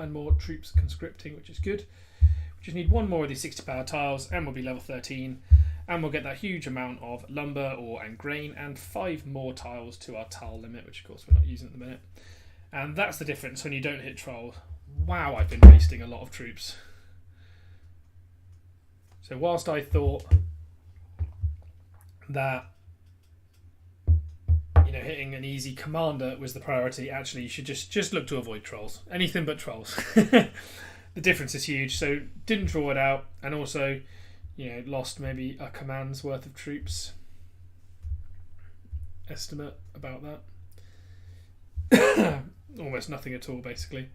and more troops conscripting, which is good. We just need one more of these 60 power tiles and we'll be level 13, and we'll get that huge amount of lumber, ore and grain, and 5 more tiles to our tile limit, which of course we're not using at the minute. And that's the difference when you don't hit trolls. Wow, I've been wasting a lot of troops. So whilst I thought that, you know, hitting an easy commander was the priority, actually you should just look to avoid trolls. Anything but trolls. The difference is huge. So didn't draw it out, and also, you know, lost maybe a command's worth of troops. Estimate about that. Almost nothing at all, basically.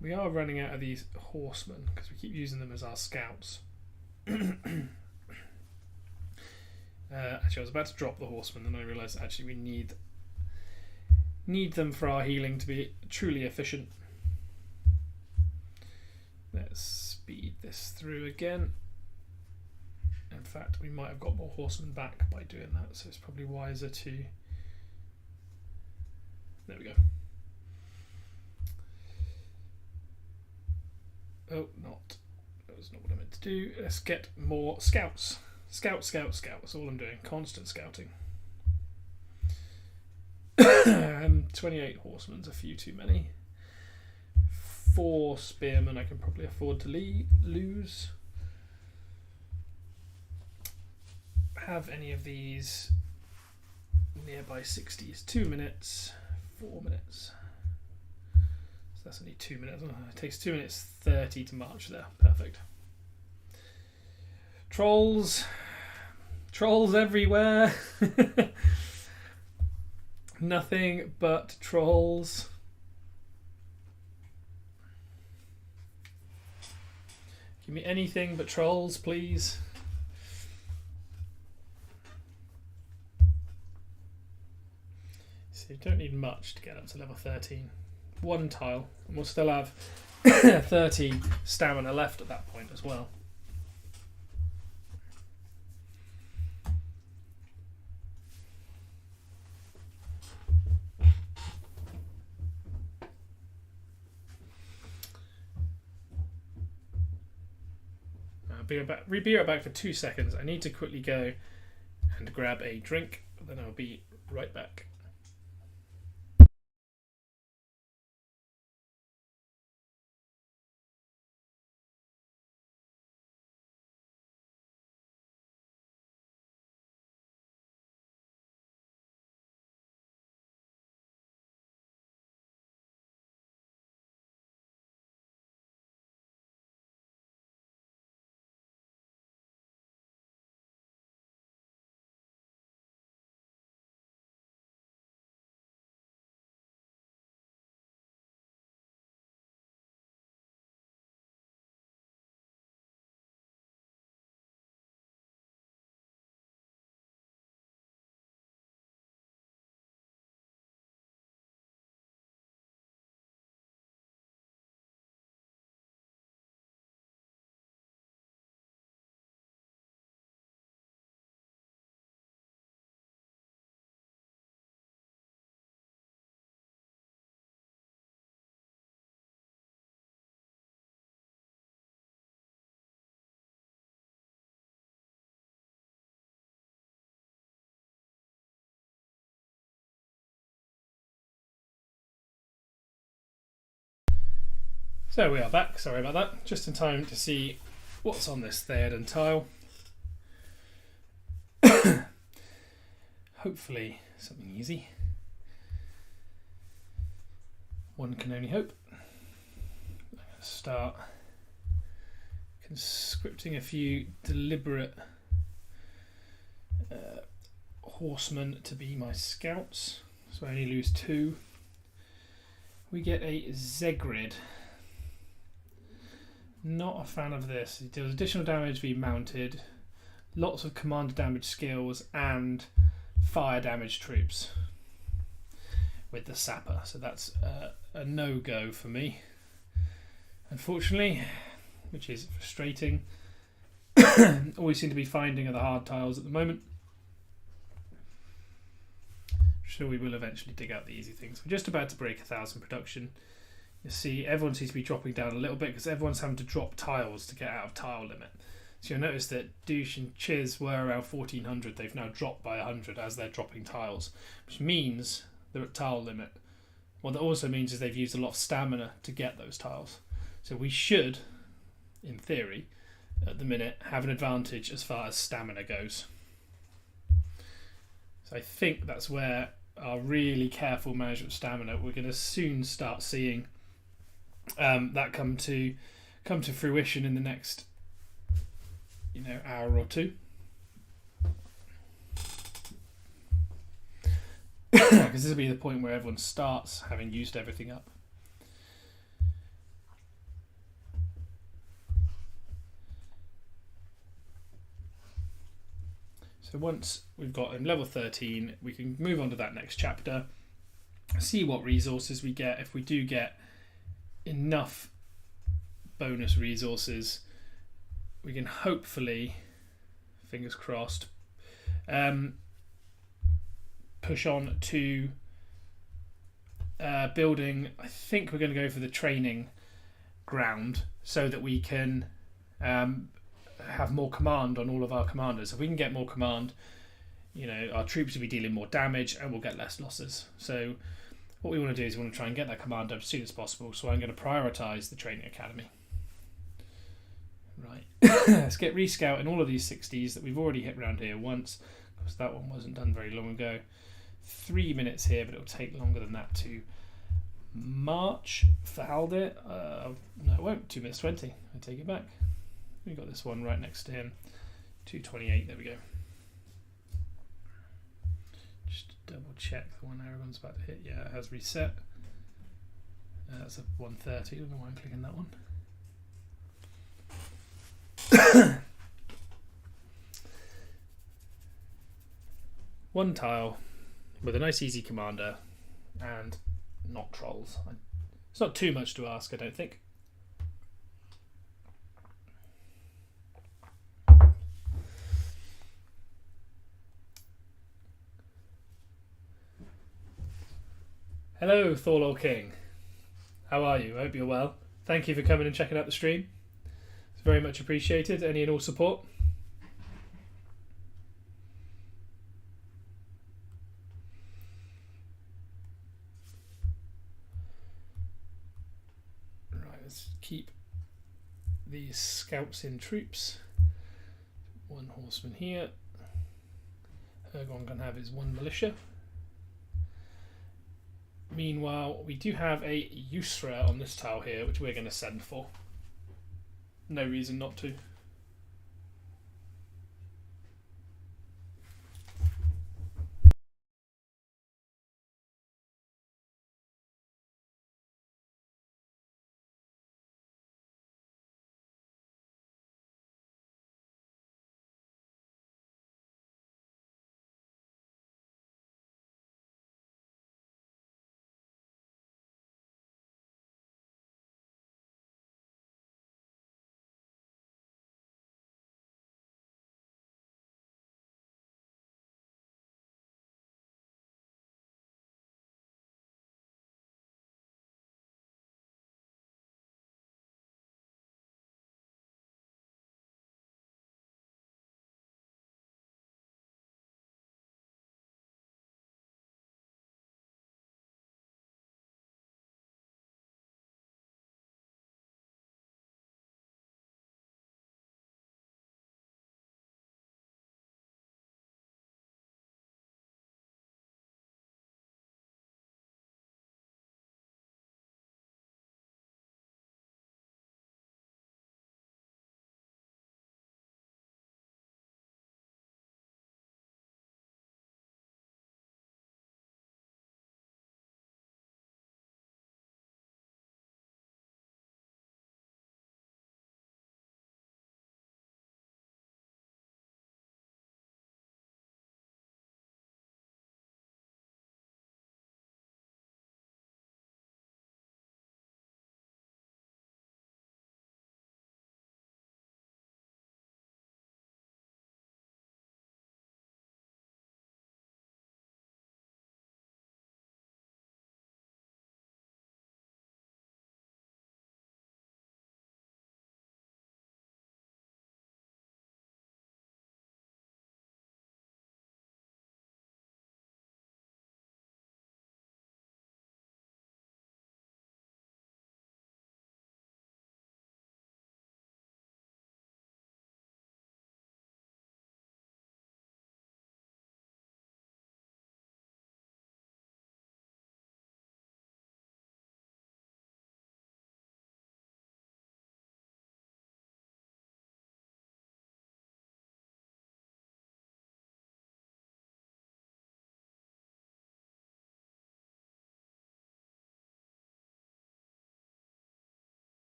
We are running out of these horsemen because we keep using them as our scouts. Actually, I was about to drop the horsemen, and I realised actually we need them for our healing to be truly efficient. Let's speed this through again. In fact, we might have got more horsemen back by doing that, so it's probably wiser to... There we go. Oh, not. That was not what I meant to do. Let's get more scouts. Scout, scout, scout. That's all I'm doing. Constant scouting. 28 horsemen's a few too many. 4 spearmen I can probably afford to lose. Have any of these nearby 60s? 2 minutes, 4 minutes. So that's only 2 minutes. Oh, it takes 2 minutes 30 to march there. Perfect. Trolls. Trolls everywhere. Nothing but trolls. Give me anything but trolls, please. So you don't need much to get up to level 13. 1 tile, and we'll still have 30 stamina left at that point as well. Be right back for 2 seconds. I need to quickly go and grab a drink, then I'll be right back. So we are back, sorry about that. Just in time to see what's on this Theoden tile. Hopefully something easy. One can only hope. I'm going to start conscripting a few deliberate horsemen to be my scouts. So I only lose 2. We get a Zegrid. Not a fan of this. It deals additional damage being mounted, lots of commander damage skills, and fire damage troops with the sapper. So that's a no-go for me, unfortunately, which is frustrating. All we seem to be finding are the hard tiles at the moment. Sure, we will eventually dig out the easy things. We're just about to break 1,000 production. You see, everyone seems to be dropping down a little bit because everyone's having to drop tiles to get out of tile limit. So you'll notice that Douche and Chiz were around 1400. They've now dropped by 100 as they're dropping tiles, which means they're at tile limit. What that also means is they've used a lot of stamina to get those tiles. So we should, in theory, at the minute, have an advantage as far as stamina goes. So I think that's where our really careful management of stamina, we're going to soon start seeing that come to fruition in the next hour or two. Because this will be the point where everyone starts having used everything up. So once we've got him level 13, we can move on to that next chapter, see what resources we get. If we do get enough bonus resources, we can hopefully, fingers crossed, push on to building. I think we're going to go for the training ground so that we can have more command on all of our commanders. If we can get more command, our troops will be dealing more damage and we'll get less losses. So what we want to do is we want to try and get that command up as soon as possible. So I'm going to prioritise the training academy. Right, let's get rescouting all of these 60s that we've already hit around here once, because that one wasn't done very long ago. 3 minutes here, but it'll take longer than that to march for Haldir. No, it won't. 2 minutes 20. I take it back. We've got this one right next to him. 2:28. There we go. Just double check the one Aragon's about to hit. Yeah, it has reset. That's a 1:30. I don't know why I'm clicking that one. One tile with a nice easy commander and not trolls. It's not too much to ask, I don't think. Hello, Thorlor King. How are you? I hope you're well. Thank you for coming and checking out the stream. It's very much appreciated. Any and all support. Right, let's keep these scouts in troops. One horseman here. Ergon can have his one militia. Meanwhile, we do have a Yusra on this tile here, which we're going to send for. No reason not to.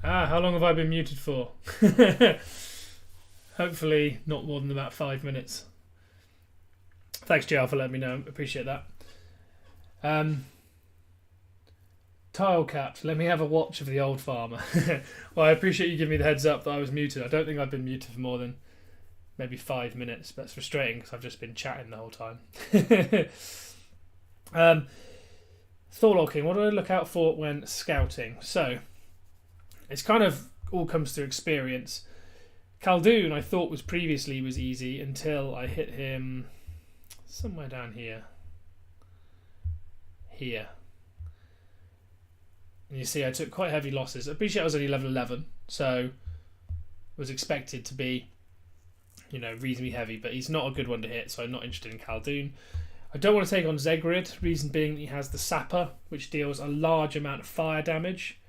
How long have I been muted for? Hopefully not more than about 5 minutes. Thanks, JR, for letting me know. Appreciate that. Tile caps. Let me have a watch of the old farmer. Well, I appreciate you giving me the heads up that I was muted. I don't think I've been muted for more than maybe 5 minutes, but it's frustrating because I've just been chatting the whole time. Thor locking. What do I look out for when scouting? So it's kind of all comes through experience. Khaldun I thought was easy until I hit him somewhere down here. And you see I took quite heavy losses. I appreciate I was only level 11, so was expected to be, reasonably heavy, but he's not a good one to hit, so I'm not interested in Khaldun. I don't want to take on Zegrid, reason being that he has the Sapper, which deals a large amount of fire damage.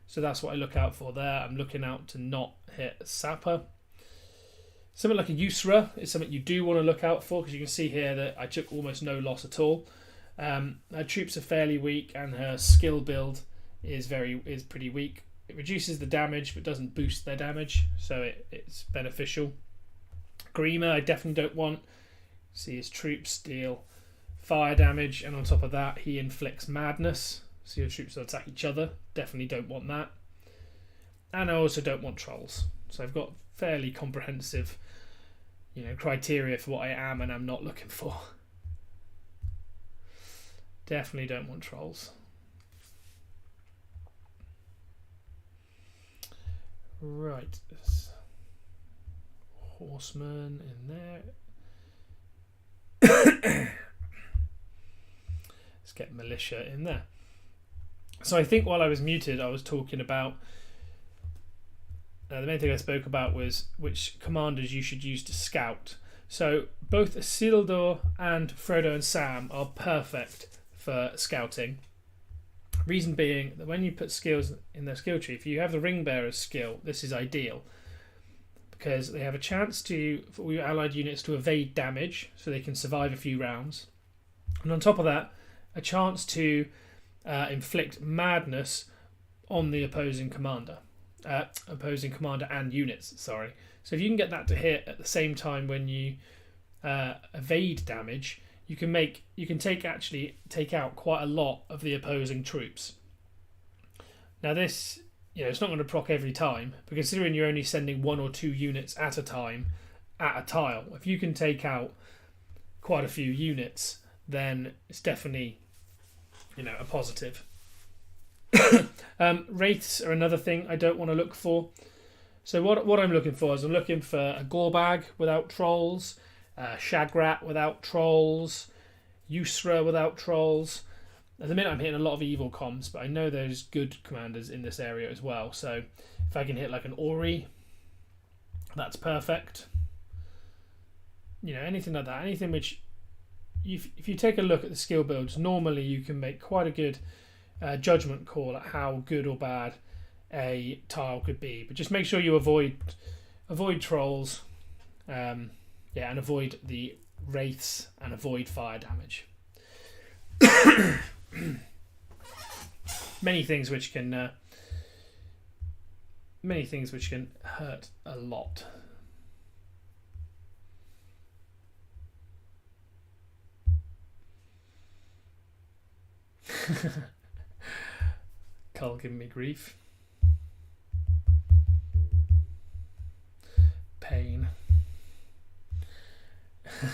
So that's what I look out for there. I'm looking out to not hit Sapper. Something like a Yusra is something you do want to look out for, because you can see here that I took almost no loss at all. Her troops are fairly weak, and her skill build is pretty weak. It reduces the damage, but doesn't boost their damage, so it's beneficial. Grima I definitely don't want. See his troops deal fire damage, and on top of that he inflicts madness, so your troops will attack each other. Definitely don't want that. And I also don't want trolls, so I've got fairly comprehensive criteria for what I am and am not looking for. Definitely don't want trolls. Right, horseman in there. Let's get militia in there. So I think while I was muted, I was talking about the main thing I spoke about was which commanders you should use to scout. So both Isildur and Frodo and Sam are perfect for scouting. Reason being that when you put skills in their skill tree, if you have the Ring Bearer's skill, this is ideal, because they have a chance for your allied units to evade damage, so they can survive a few rounds, and on top of that, a chance to inflict madness on the opposing commander and units. Sorry. So if you can get that to hit at the same time when you evade damage, you can take out quite a lot of the opposing troops. Now this, it's not going to proc every time, but considering you're only sending 1 or 2 units at a time at a tile, if you can take out quite a few units, then it's definitely a positive. Wraiths are another thing I don't want to look for. So what I'm looking for is I'm looking for a Gorbag without trolls, Shagrat without trolls, Yusra without trolls. At the minute I'm hitting a lot of evil comms, but I know there's good commanders in this area as well. So if I can hit like an Ori, that's perfect. Anything like that, anything which, if you take a look at the skill builds, normally you can make quite a good judgment call at how good or bad a tile could be. But just make sure you avoid trolls, and avoid the wraiths, and avoid fire damage. Many things which can hurt a lot. Carl giving me grief. Pain.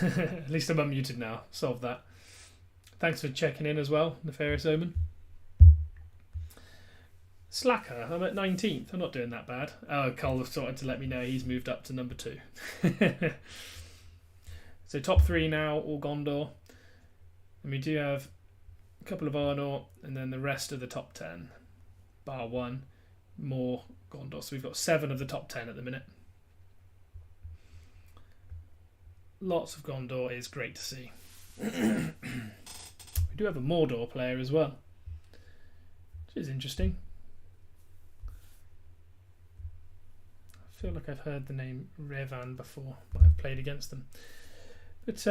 At least I'm unmuted now. Solved that. Thanks for checking in as well, Nefarious Omen. Slacker, I'm at 19th. I'm not doing that bad. Oh, Carl was starting to let me know he's moved up to number 2. So top 3 now, all Gondor. And we do have a couple of Arnor, and then the rest of the top 10. Bar 1, more Gondor. So we've got 7 of the top 10 at the minute. Lots of Gondor is great to see. We do have a Mordor player as well, which is interesting. I feel like I've heard the name Revan before, but I've played against them. But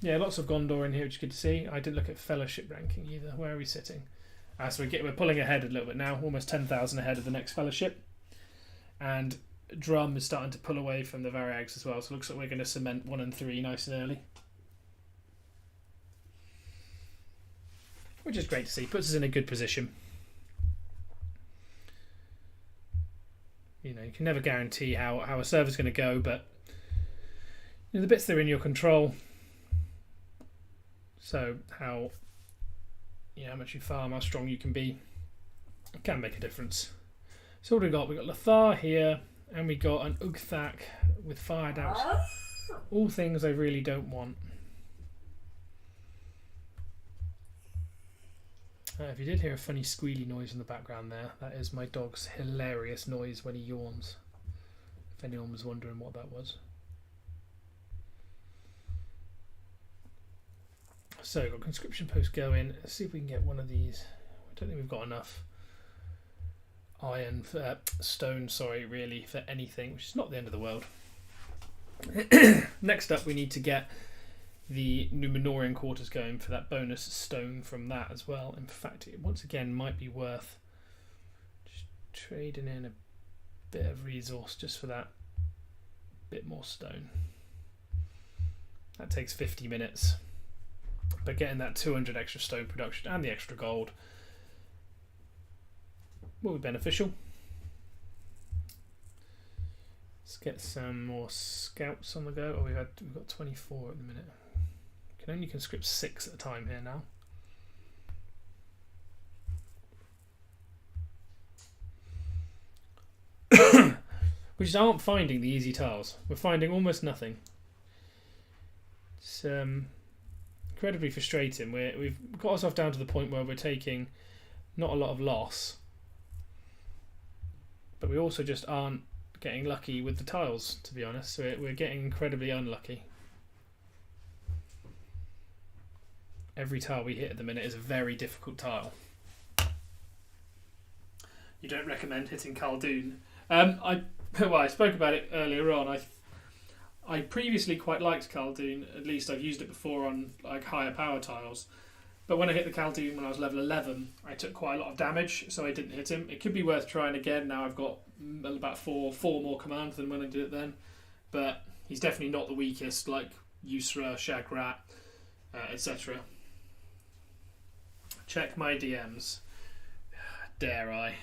lots of Gondor in here, which is good to see. I didn't look at Fellowship ranking either. Where are we sitting? So we're pulling ahead a little bit now, almost 10,000 ahead of the next fellowship. And Drum is starting to pull away from the Variags as well, so it looks like we're going to cement 1 and 3 nice and early. Which is great to see, puts us in a good position. You know, you can never guarantee how a server's going to go, but you know, the bits that are in your control, so how much you farm, how strong you can be, it can make a difference. So what have we got? We've got LOTR here, and we got an Ugthak with Fire Doubts. All things I really don't want. If you did hear a funny squealy noise in the background there, that is my dog's hilarious noise when he yawns. If anyone was wondering what that was. So, we've got conscription post going. Let's see if we can get one of these. I don't think we've got enough stone, really, for anything, which is not the end of the world. Next up, we need to get the Numenorian quarters going for that bonus stone from that as well. In fact, it once again might be worth just trading in a bit of resource just for that bit more stone. That takes 50 minutes, but getting that 200 extra stone production and the extra gold will be beneficial. Let's get some more scouts on the go. Oh, we've got 24 at the minute. Can only conscript 6 at a time here now. We just aren't finding the easy tiles. We're finding almost nothing. It's incredibly frustrating. We've got ourselves down to the point where we're taking not a lot of loss, but we also just aren't getting lucky with the tiles, to be honest. So we're getting incredibly unlucky. Every tile we hit at the minute is a very difficult tile. You don't recommend hitting Khaldun? I spoke about it earlier on. I previously quite liked Khaldun. At least I've used it before on like higher power tiles. But when I hit the Khaldun when I was level 11, I took quite a lot of damage, so I didn't hit him. It could be worth trying again. Now I've got about four more commands than when I did it then. But he's definitely not the weakest, like Yusra, Shagrat, etc. Check my DMs. Dare I?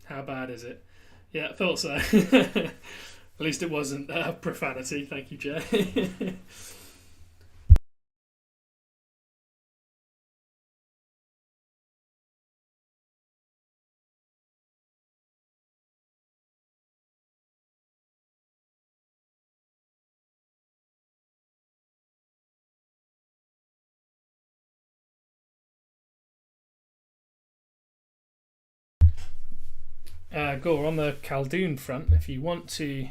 How bad is it? Yeah, I thought so. At least it wasn't profanity. Thank you, Jay. Gore, on the Khaldun front, if you want to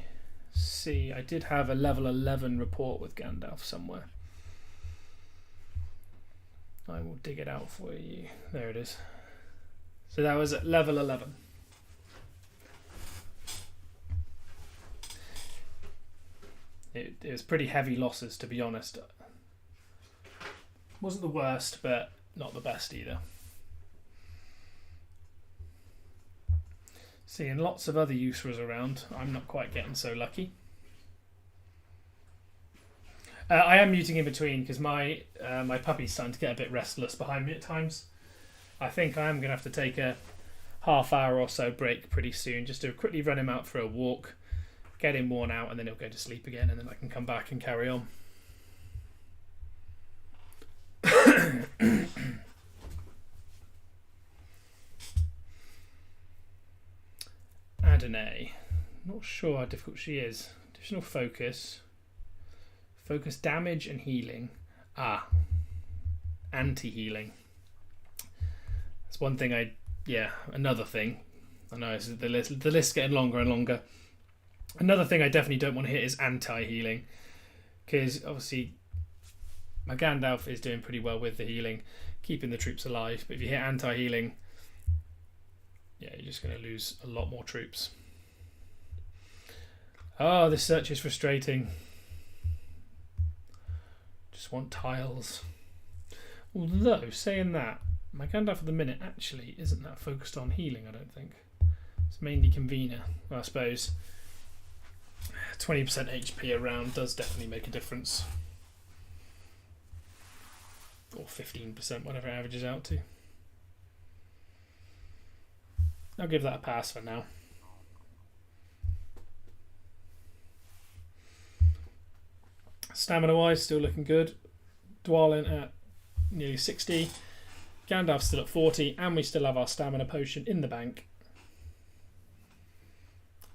see, I did have a level 11 report with Gandalf somewhere. I will dig it out for you. There it is. So that was at level 11. It was pretty heavy losses, to be honest. Wasn't the worst, but not the best either. Seeing lots of other Yusras around. I'm not quite getting so lucky. I am muting in between because my puppy's starting to get a bit restless behind me at times. I think I am going to have to take a half-hour or so break pretty soon, just to quickly run him out for a walk, get him worn out, and then he'll go to sleep again, and then I can come back and carry on. Adonai. Not sure how difficult she is. Additional focus. Focus damage and healing. Anti-healing. That's one thing another thing. I know the list's getting longer and longer. Another thing I definitely don't want to hit is anti-healing. Because obviously my Gandalf is doing pretty well with the healing, keeping the troops alive. But if you hit anti-healing, you're just going to lose a lot more troops. Oh, this search is frustrating. Just want tiles. Although, saying that, My Gandalf at the minute actually isn't that focused on healing, I don't think. It's mainly convener. Well, I suppose 20% HP around does definitely make a difference. Or 15%, whatever it averages out to. I'll give that a pass for now. Stamina wise, still looking good. Dwalin at nearly 60. Gandalf's still at 40, and we still have our stamina potion in the bank.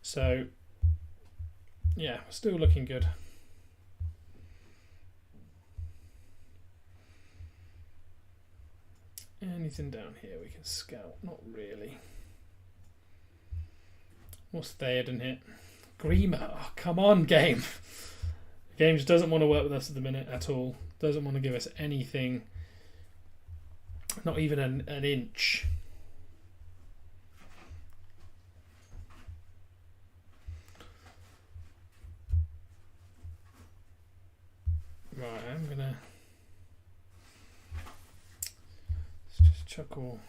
So, yeah, still looking good. Anything down here we can scout? Not really. What's Theoden hit? Grima. Oh, come on, game. The game just doesn't want to work with us at the minute at all. Doesn't want to give us anything. Not even an inch. Right, I'm gonna just chuckle.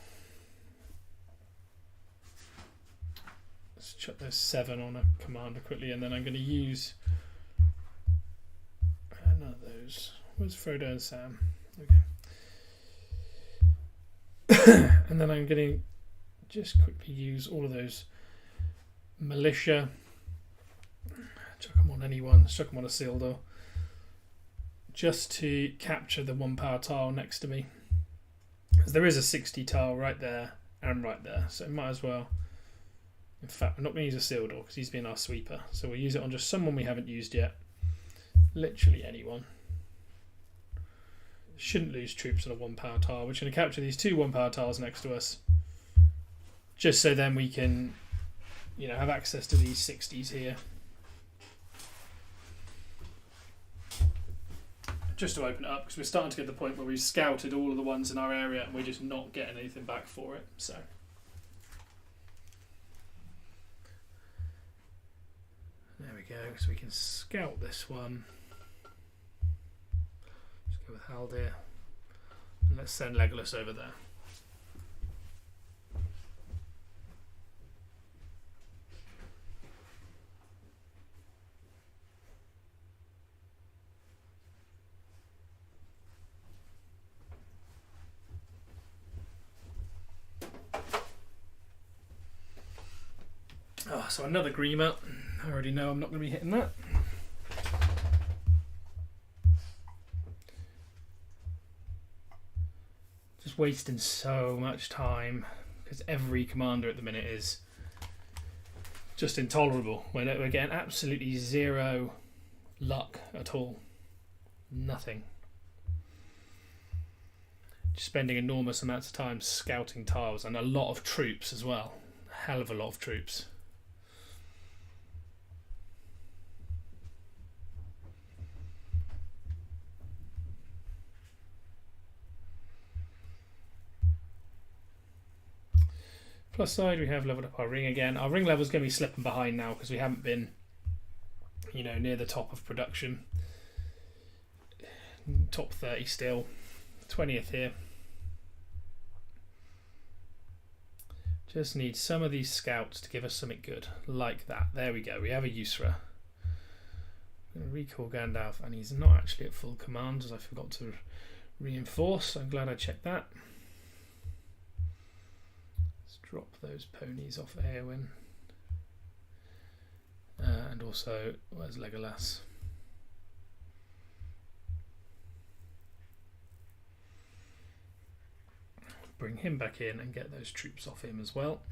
Let's chuck those 7 on a commander quickly, and then I'm going to use none of those. Where's Frodo and Sam? Okay. And then I'm going to just quickly use all of those militia. Chuck them on anyone. Chuck them on a Isildur. Just to capture the 1 power tile next to me. Because there is a 60 tile right there and right there. So it might as well. In fact, we're not going to use a Isildur because he's been our sweeper. So we'll use it on just someone we haven't used yet. Literally anyone. Shouldn't lose troops on a 1 power tile. We're going to capture these 2 1 power tiles next to us. Just so then we can, have access to these 60s here. Just to open it up, because we're starting to get to the point where we've scouted all of the ones in our area and we're just not getting anything back for it. So there we go. So we can scout this one. Let's go with Haldir. And let's send Legolas over there. Oh, so another Grima. I already know I'm not going to be hitting that. Just wasting so much time because every commander at the minute is just intolerable. We're getting absolutely 0 luck at all. Nothing. Just spending enormous amounts of time scouting tiles and a lot of troops as well. A hell of a lot of troops. Plus side, we have leveled up our ring again. Our ring level is going to be slipping behind now because we haven't been, near the top of production. Top 30 still. 20th here. Just need some of these scouts to give us something good. Like that. There we go. We have a Yusra. I'm going to recall Gandalf, and he's not actually at full command, as I forgot to reinforce. I'm glad I checked that. Drop those ponies off Eowyn. And also, where's Legolas? Bring him back in and get those troops off him as well.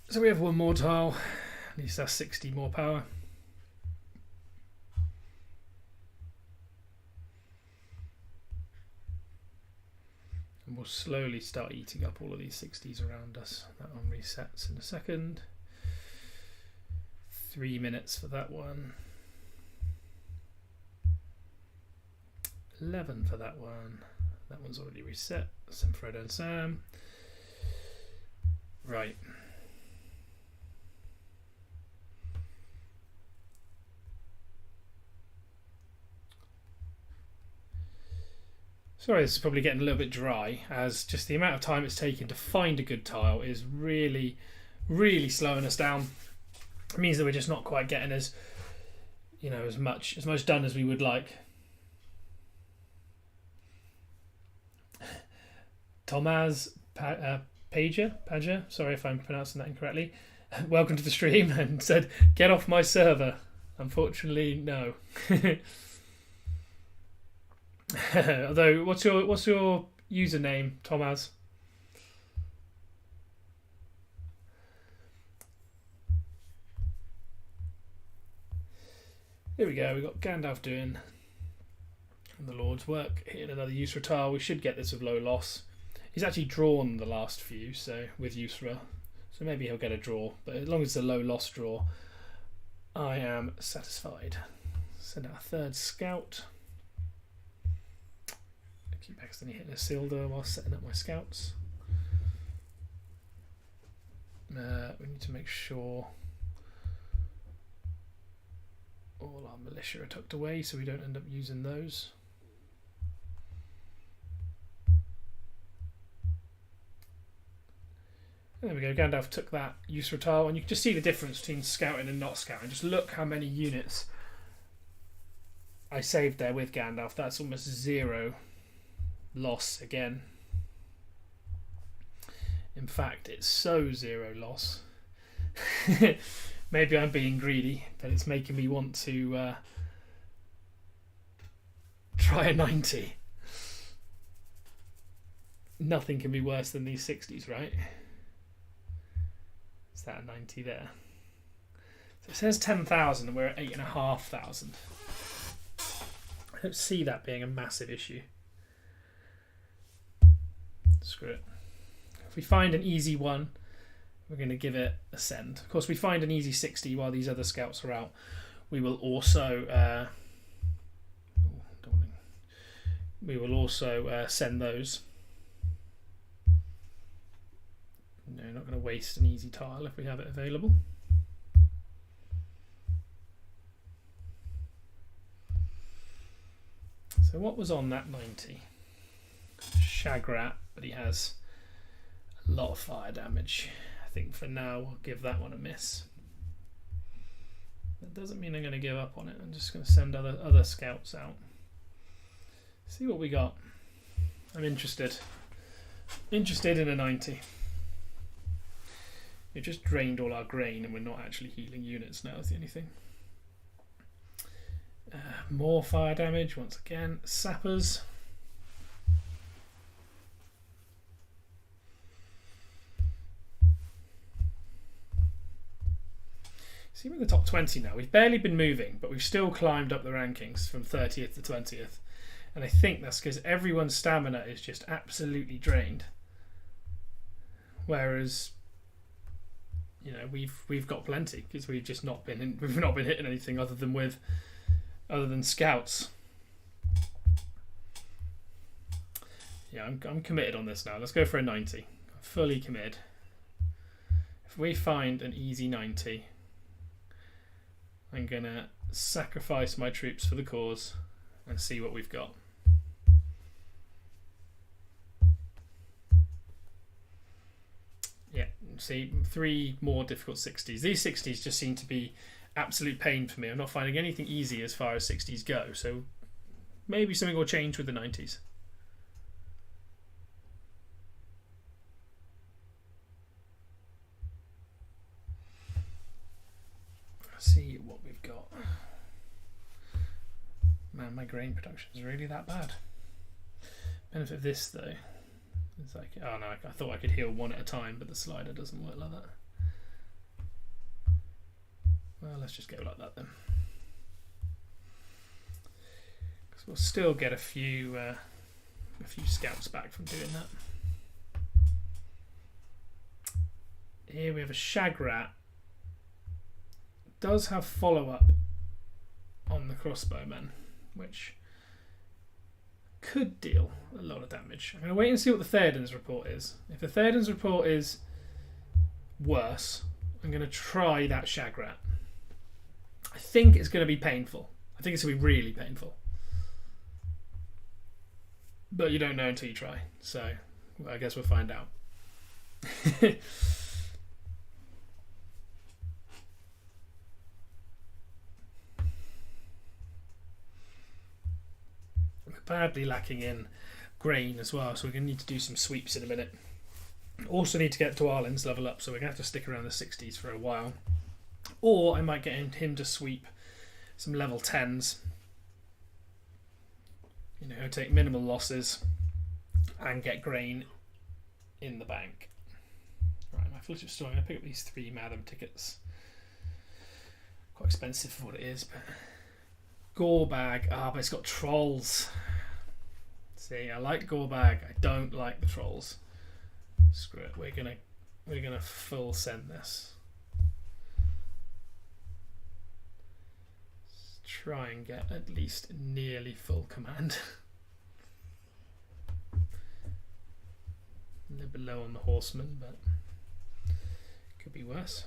So we have 1 more tile. At least that's 60 more power. And we'll slowly start eating up all of these 60s around us. That one resets in a second. 3 minutes for that one. 11 for that one. That one's already reset. Some Frodo and Sam. Right. Sorry, this is probably getting a little bit dry, as just the amount of time it's taken to find a good tile is really, really slowing us down. It means that we're just not quite getting as much done as we would like. Tomaz Pager, sorry if I'm pronouncing that incorrectly, welcome to the stream, and said, "Get off my server." Unfortunately, no. Although, what's your username, Tomaz? Here we go. We've got Gandalf doing the Lord's work, hitting another Usra tile. We should get this with low loss. He's actually drawn the last few, so with Usra, so maybe he'll get a draw. But as long as it's a low loss draw, I am satisfied. Send out a third scout. I keep accidentally hitting a Silder while setting up my scouts. We need to make sure all our militia are tucked away so we don't end up using those. There we go, Gandalf took that Usra tile, and you can just see the difference between scouting and not scouting. Just look how many units I saved there with Gandalf. That's almost 0 loss again. In fact, it's so 0 loss. Maybe I'm being greedy, but it's making me want to try a 90. Nothing can be worse than these 60s, right? Is that a 90 there? So it says 10,000 and we're at 8,500. I don't see that being a massive issue. Screw it. If we find an easy one, we're going to give it a send. Of course, we find an easy 60 while these other scouts are out. We will also send those. No, not going to waste an easy tile if we have it available. So what was on that 90? Shagrat, but he has a lot of fire damage. I think for now we'll give that one a miss. That doesn't mean I'm going to give up on it. I'm just going to send other scouts out. See what we got. I'm interested. Interested in a 90. We've just drained all our grain and we're not actually healing units now is the only thing. More fire damage once again. Sappers. See, we're in the top 20 now. We've barely been moving, but we've still climbed up the rankings from 30th to 20th. And I think that's because everyone's stamina is just absolutely drained. Whereas, you know, we've got plenty because we've just not been hitting anything other than scouts. Yeah, I'm committed on this now. Let's go for a 90. I'm fully committed. If we find an easy 90, I'm gonna sacrifice my troops for the cause and see what we've got. Yeah, see, 3 more difficult 60s. These 60s just seem to be absolute pain for me. I'm not finding anything easy as far as 60s go, so maybe something will change with the 90s. Let's see what we've got. Man, my grain production is really that bad. Benefit of this though, it's like, oh no, I thought I could heal one at a time, but the slider doesn't work like that. Well, let's just go like that then, because we'll still get a few scouts back from doing that. Here we have a Shagrat. Does have follow-up on the crossbowmen, which could deal a lot of damage. I'm going to wait and see what the Theoden's report is. If the Theoden's report is worse, I'm going to try that Shagrat. I think it's going to be painful. I think it's going to be really painful. But you don't know until you try. So I guess we'll find out. We're badly lacking in grain as well, so we're going to need to do some sweeps in a minute. Also need to get Dwalin's level up, so we're going to have to stick around the 60s for a while. Or I might get him to sweep some level 10s. You know, take minimal losses and get grain in the bank. Right, my fleet store. I'm going to pick up these 3 Madam tickets. Quite expensive for what it is, but Gorbag. But it's got trolls. See, I like Gorbag. I don't like the trolls. Screw it. We're gonna full send this. Let's try and get at least nearly full command. A little bit low on the horseman, but could be worse.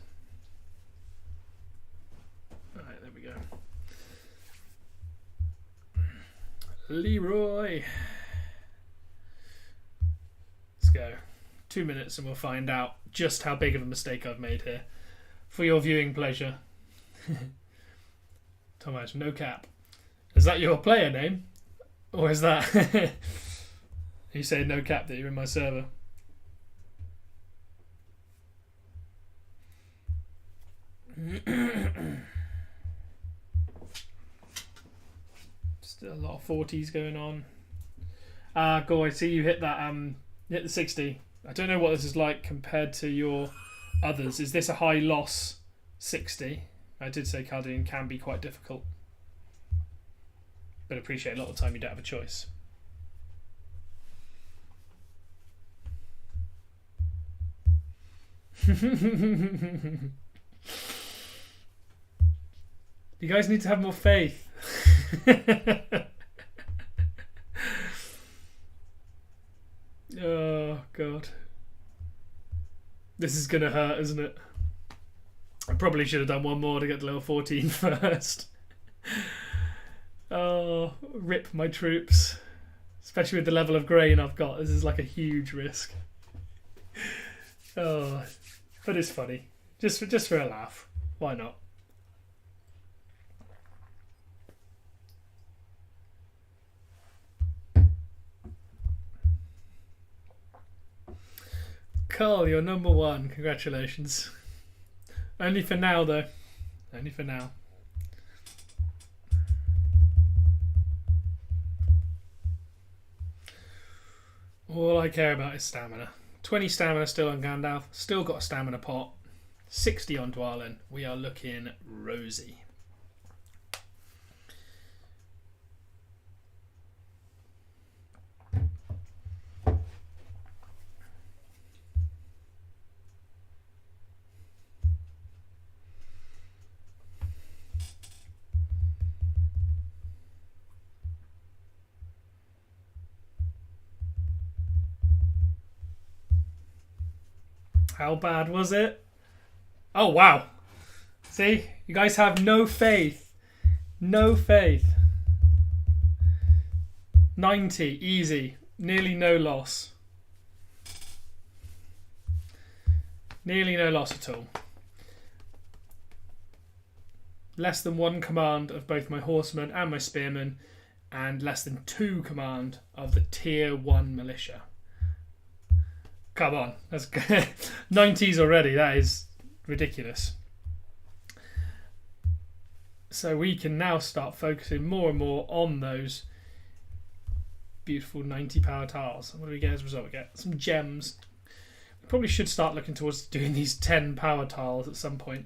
Alright, there we go. Leroy. Let's go. 2 minutes and we'll find out just how big of a mistake I've made here. For your viewing pleasure. Thomas, no cap. Is that your player name? Or is that... You say no cap that you're in my server? Still a lot of 40s going on. Go, I see you hit that hit the 60. I don't know what this is like compared to your others. Is this a high loss 60? I did say Chaldean can be quite difficult. But appreciate a lot of the time you don't have a choice. You guys need to have more faith. Oh, God. This is going to hurt, isn't it? I probably should have done one more to get to level 14 first. Oh, rip my troops. Especially with the level of grain I've got. This is like a huge risk. Oh, but it's funny. Just for a laugh. Why not? Carl, you're number 1. Congratulations. Only for now, though. Only for now. All I care about is stamina. 20 stamina still on Gandalf. Still got a stamina pot. 60 on Dwalin. We are looking rosy. How bad was it? Oh, wow. See? You guys have no faith. No faith. 90. Easy. Nearly no loss. Nearly no loss at all. Less than 1 command of both my horsemen and my spearmen. And less than 2 command of the tier 1 militia. Come on, that's good. 90s already, that is ridiculous. So we can now start focusing more and more on those beautiful 90 power tiles. What do we get as a result? We get some gems. We probably should start looking towards doing these 10 power tiles at some point.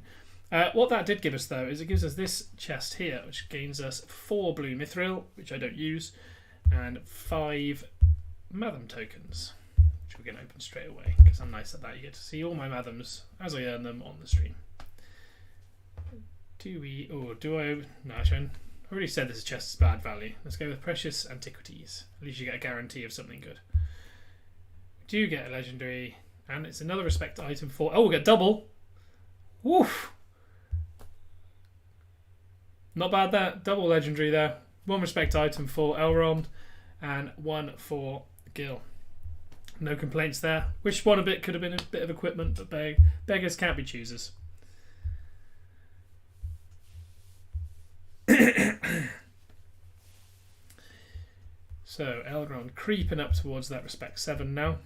What that did give us, though, is it gives us this chest here, which gains us 4 blue mithril, which I don't use, and 5 Matham tokens. We're going to open straight away because I'm nice at that. You get to see all my Mathams as I earn them on the stream. Do we... Oh, do I... No, actually, I already said this chest is bad value. Let's go with precious antiquities. At least you get a guarantee of something good. We do get a legendary, and it's another respect item for... Oh, we'll get double. Woof. Not bad there. Double legendary there. 1 respect item for Elrond. and 1 for Gil. No complaints there. Wish one could have been a bit of equipment, but beggars can't be choosers. So Elrond creeping up towards that respect 7 now,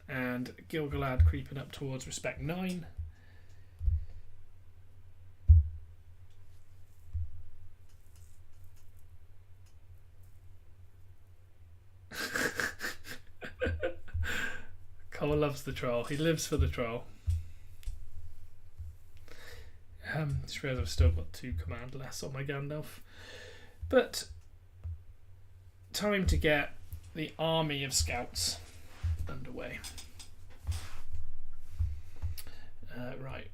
and Gil-galad creeping up towards respect 9. Cole loves the troll. He lives for the troll. Just realised I've still got 2 command less on my Gandalf. But time to get the army of scouts underway. Right.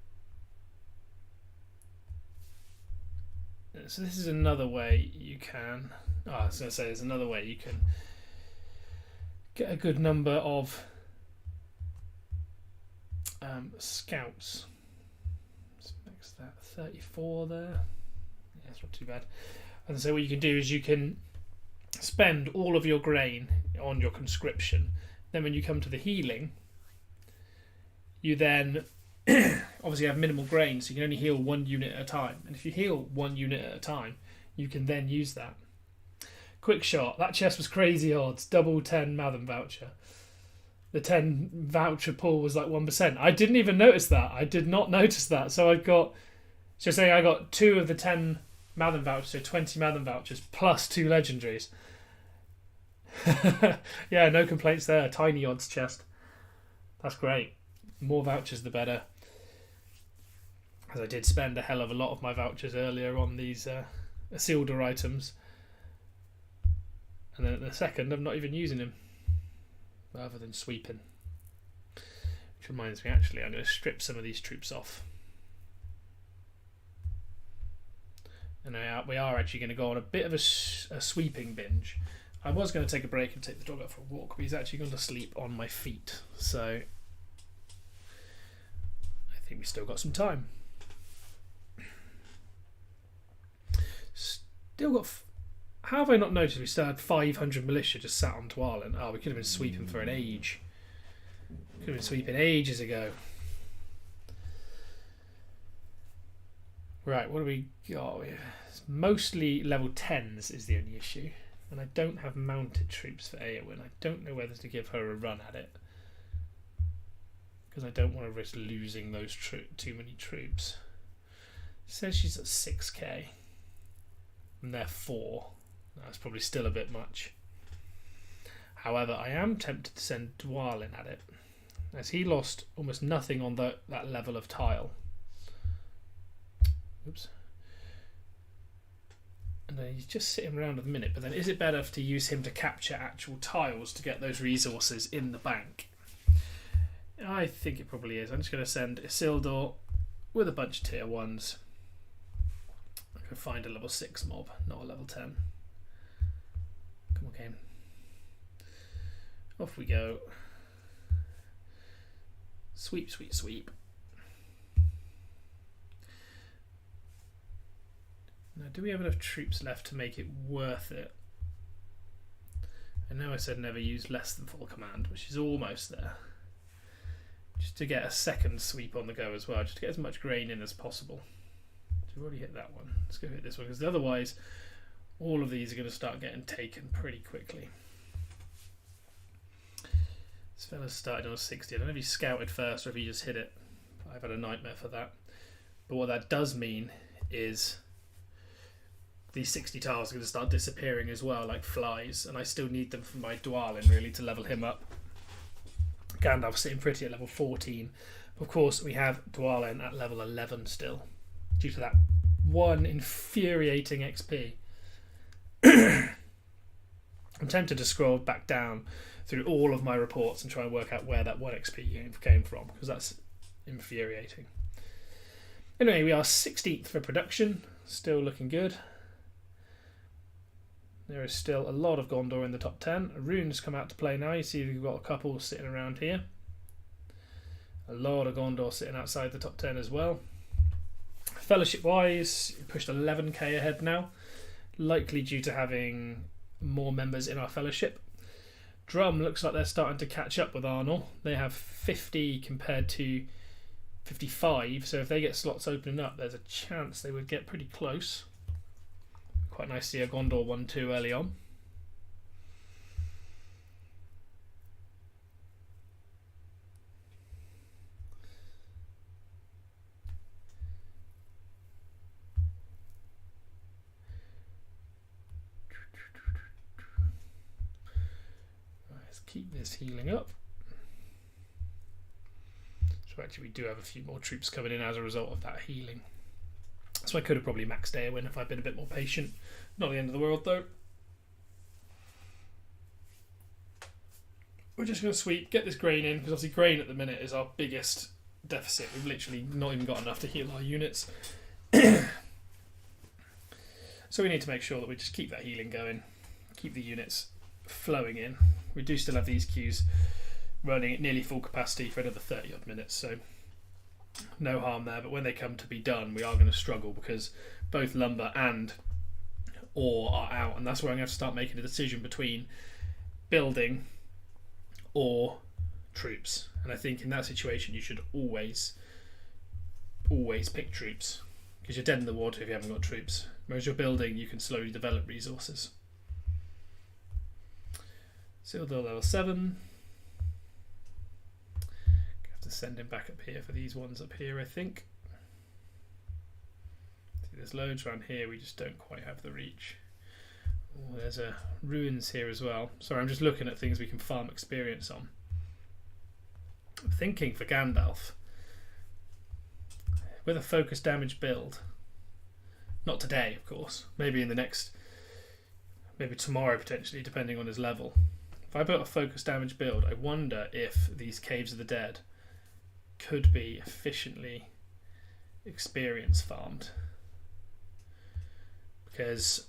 So this is another way you can... I was going to say there's another way you can get a good number of scouts. Let's mix that 34 there. Yeah, that's not too bad. And so what you can do is you can spend all of your grain on your conscription. Then when you come to the healing, you then obviously have minimal grain, so you can only heal 1 unit at a time. And if you heal 1 unit at a time, you can then use that. Quick shot. That chest was crazy odds. Double 10 Matham voucher. The 10 voucher pool was like 1%. I didn't even notice that. I did not notice that. So I got 2 of the 10 Matham vouchers, so 20 Matham vouchers plus 2 legendaries. Yeah, no complaints there. Tiny odds chest. That's great. More vouchers the better. As I did spend a hell of a lot of my vouchers earlier on these Isildur items. And then at the second, I'm not even using him. Rather than sweeping. Which reminds me, actually, I'm going to strip some of these troops off. And we are actually going to go on a bit of a sweeping binge. I was going to take a break and take the dog out for a walk, but he's actually going to sleep on my feet. So I think we still got some time. Still got... How have I not noticed we still had 500 militia just sat on Dwalin? Oh, we could have been sweeping for an age. Could have been sweeping ages ago. Right, what do we got? It's mostly level 10s is the only issue. And I don't have mounted troops for Eowyn. I don't know whether to give her a run at it. Because I don't want to risk losing those too many troops. It says she's at 6k. And they're 4. That's probably still a bit much. However, I am tempted to send Dwalin at it, as he lost almost nothing on that level of tile. Oops. And then he's just sitting around at the minute, but then is it better to use him to capture actual tiles to get those resources in the bank? I think it probably is. I'm just going to send Isildur with a bunch of tier 1s. I could find a level 6 mob, not a level 10. Come on, game. Off we go. Sweep, sweep, sweep. Now, do we have enough troops left to make it worth it? I know I said never use less than full command, which is almost there. Just to get a second sweep on the go as well, just to get as much grain in as possible. So we've already hit that one. Let's go hit this one, because otherwise all of these are going to start getting taken pretty quickly. This fella's started on a 60. I don't know if he scouted first or if he just hit it. I've had a nightmare for that. But what that does mean is these 60 tiles are going to start disappearing as well, like flies, and I still need them for my Dwalin really to level him up. Gandalf's sitting pretty at level 14. Of course, we have Dwalin at level 11 still, due to that one infuriating XP. I'm tempted to scroll back down through all of my reports and try and work out where that 1 XP came from, because that's infuriating. Anyway, we are 16th for production, still looking good. There is still a lot of Gondor in the top 10. Rune's come out to play now. You see we've got a couple sitting around here. A lot of Gondor sitting outside the top 10 as well. Fellowship-wise, pushed 11k ahead now. Likely due to having more members in our fellowship. Drum looks like they're starting to catch up with Arnor. They have 50 compared to 55, so if they get slots opening up, there's a chance they would get pretty close. Quite nice to see a Gondor 1-2 early on. Let's keep this healing up. So actually we do have a few more troops coming in as a result of that healing. So I could have probably maxed Eowyn if I'd been a bit more patient. Not the end of the world though. We're just going to sweep, get this grain in, because obviously grain at the minute is our biggest deficit. We've literally not even got enough to heal our units. So we need to make sure that we just keep that healing going, keep the units flowing in. We do still have these queues running at nearly full capacity for another 30 odd minutes, so no harm there. But when they come to be done, we are going to struggle because both lumber and ore are out, and that's where I'm going to have to start making a decision between building or troops. And I think in that situation you should always pick troops, because you're dead in the water if you haven't got troops. Whereas you're building, you can slowly develop resources. Sildur level 7. Have to send him back up here for these ones up here, I think. See, there's loads around here, we just don't quite have the reach. Oh, there's a ruins here as well. Sorry, I'm just looking at things we can farm experience on. I'm thinking for Gandalf, with a focus damage build, not today of course, maybe in the next, maybe tomorrow potentially, depending on his level. If I built a focus damage build, I wonder if these Caves of the Dead could be efficiently experience farmed, because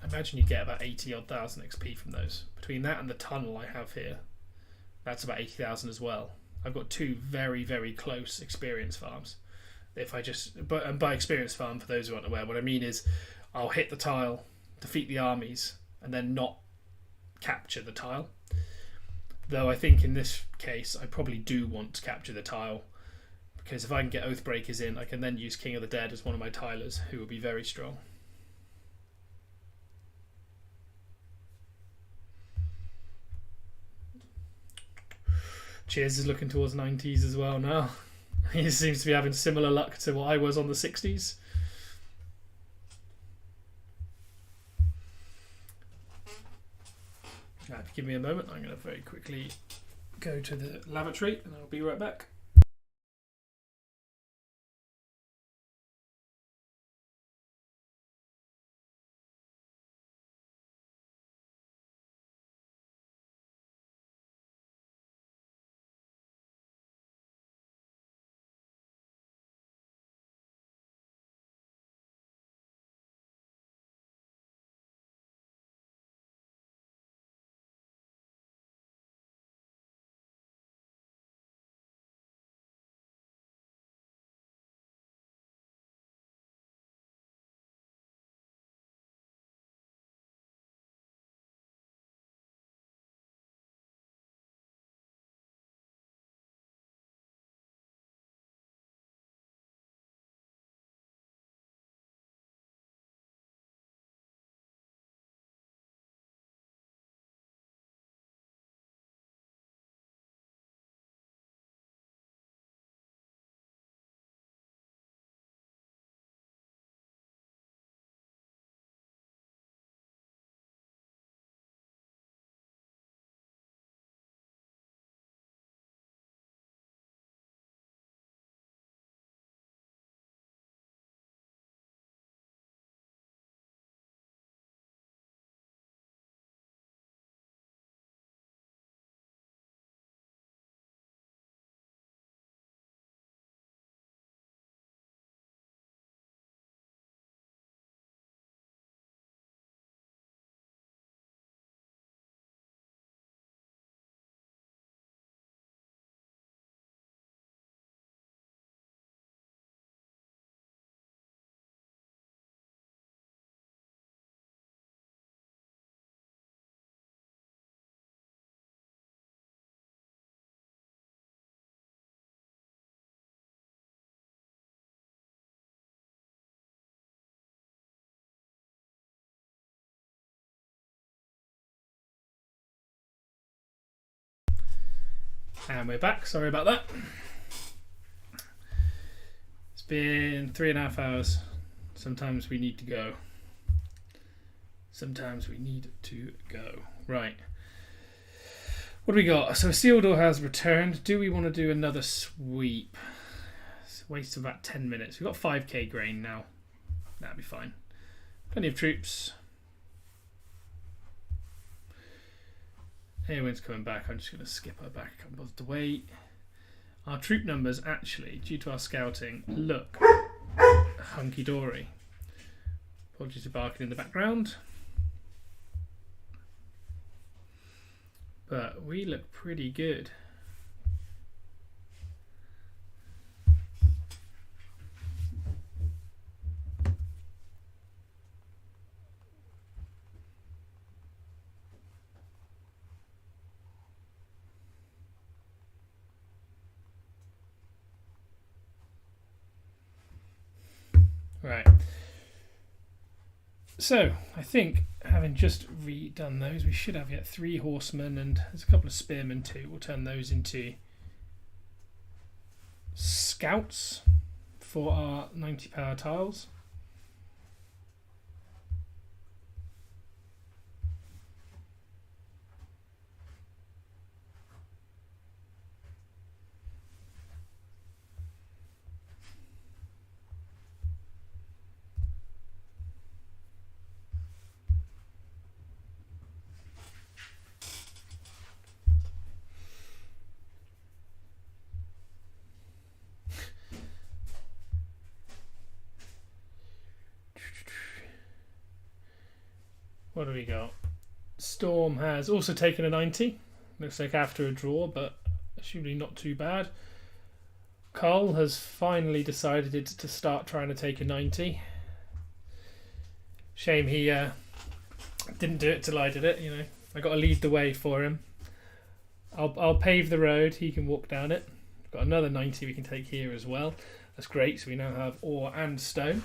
I imagine you get about 80 odd thousand XP from those. Between that and the tunnel I have here, that's about 80,000 as well. I've got two very, very close experience farms. If I just, and by experience farm, for those who aren't aware, what I mean is I'll hit the tile, defeat the armies, and then not capture the tile. Though I think in this case I probably do want to capture the tile, because if I can get Oathbreakers in, I can then use King of the Dead as one of my tilers, who will be very strong. Cheers is looking towards 90s as well now. He seems to be having similar luck to what I was on the 60s. Now, if you give me a moment, I'm going to very quickly go to the lavatory and I'll be right back. And we're back. Sorry about that. It's been 3.5 hours. Sometimes we need to go. Sometimes we need to go. Right. What do we got? So Isildur has returned. Do we want to do another sweep? It's a waste of about 10 minutes. We've got 5k grain now. That'll be fine. Plenty of troops. Eowyn's coming back. I'm just going to skip her back. Can't bother to wait. Our troop numbers actually, due to our scouting, look hunky-dory. Apologies for barking in the background. But we look pretty good. Right. So, I think, having just redone those, we should have yet 3 horsemen and there's a couple of spearmen too. We'll turn those into scouts for our 90 power tiles. What do we got? Storm has also taken a 90. Looks like after a draw, but assumably not too bad. Carl has finally decided to start trying to take a 90. Shame he didn't do it till I did it. You know, I got to lead the way for him. I'll pave the road. He can walk down it. Got another 90 we can take here as well. That's great. So we now have ore and stone.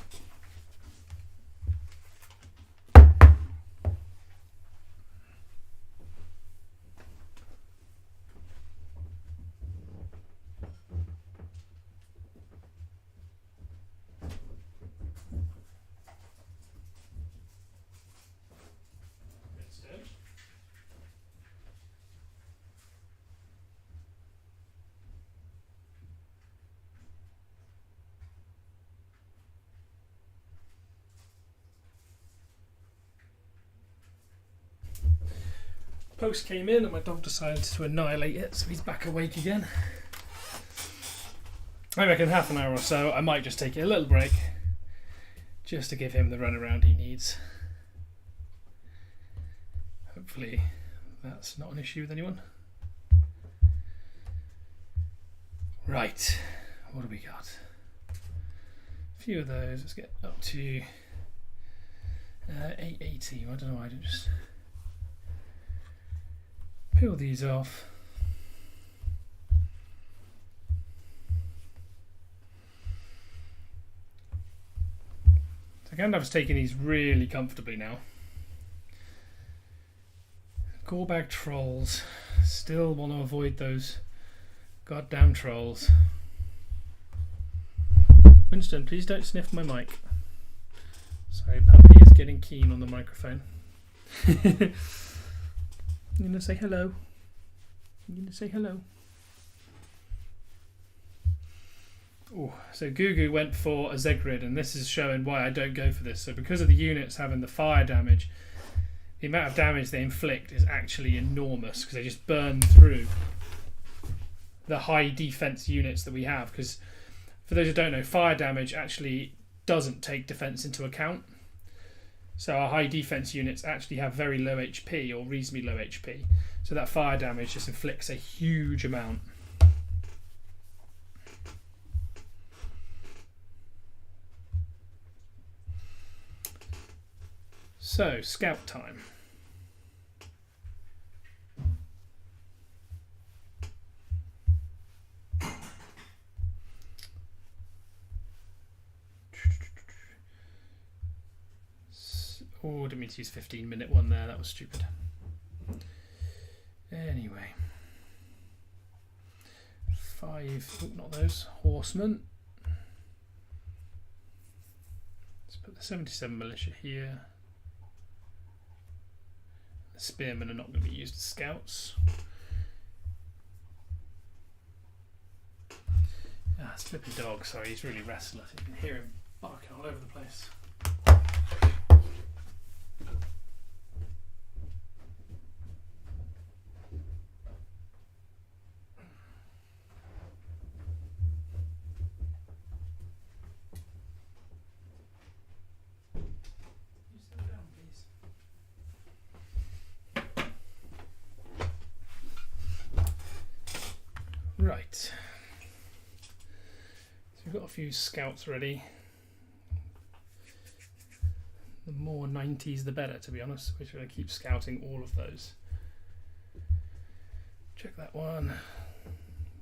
Post came in and my dog decided to annihilate it, so he's back awake again. I reckon half an hour or so I might just take a little break just to give him the run around he needs. Hopefully that's not an issue with anyone. Right, what do we got? A few of those. Let's get up to 880. I don't know why I don't just peel these off. So Gandalf's taking these really comfortably now. Gorebag trolls. Still want to avoid those goddamn trolls. Winston, please don't sniff my mic. Sorry, Puppy is getting keen on the microphone. I'm going to say hello. I'm going to say hello. Oh, so Gugu went for a Zegrid, and this is showing why I don't go for this. So because of the units having the fire damage, the amount of damage they inflict is actually enormous because they just burn through the high defense units that we have. Because for those who don't know, fire damage actually doesn't take defense into account. So our high defense units actually have very low HP or reasonably low HP. So that fire damage just inflicts a huge amount. So, scout time. Oh, didn't mean to use 15-minute one there. That was stupid. Anyway. 5, not those, horsemen. Let's put the 77 militia here. The spearmen are not going to be used as scouts. Ah, it's Flippy Dog, sorry, he's really restless. You can hear him barking all over the place. Right, so we've got a few scouts ready. The more 90s the better, to be honest. We're going to keep scouting all of those. Check that one,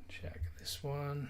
check this one.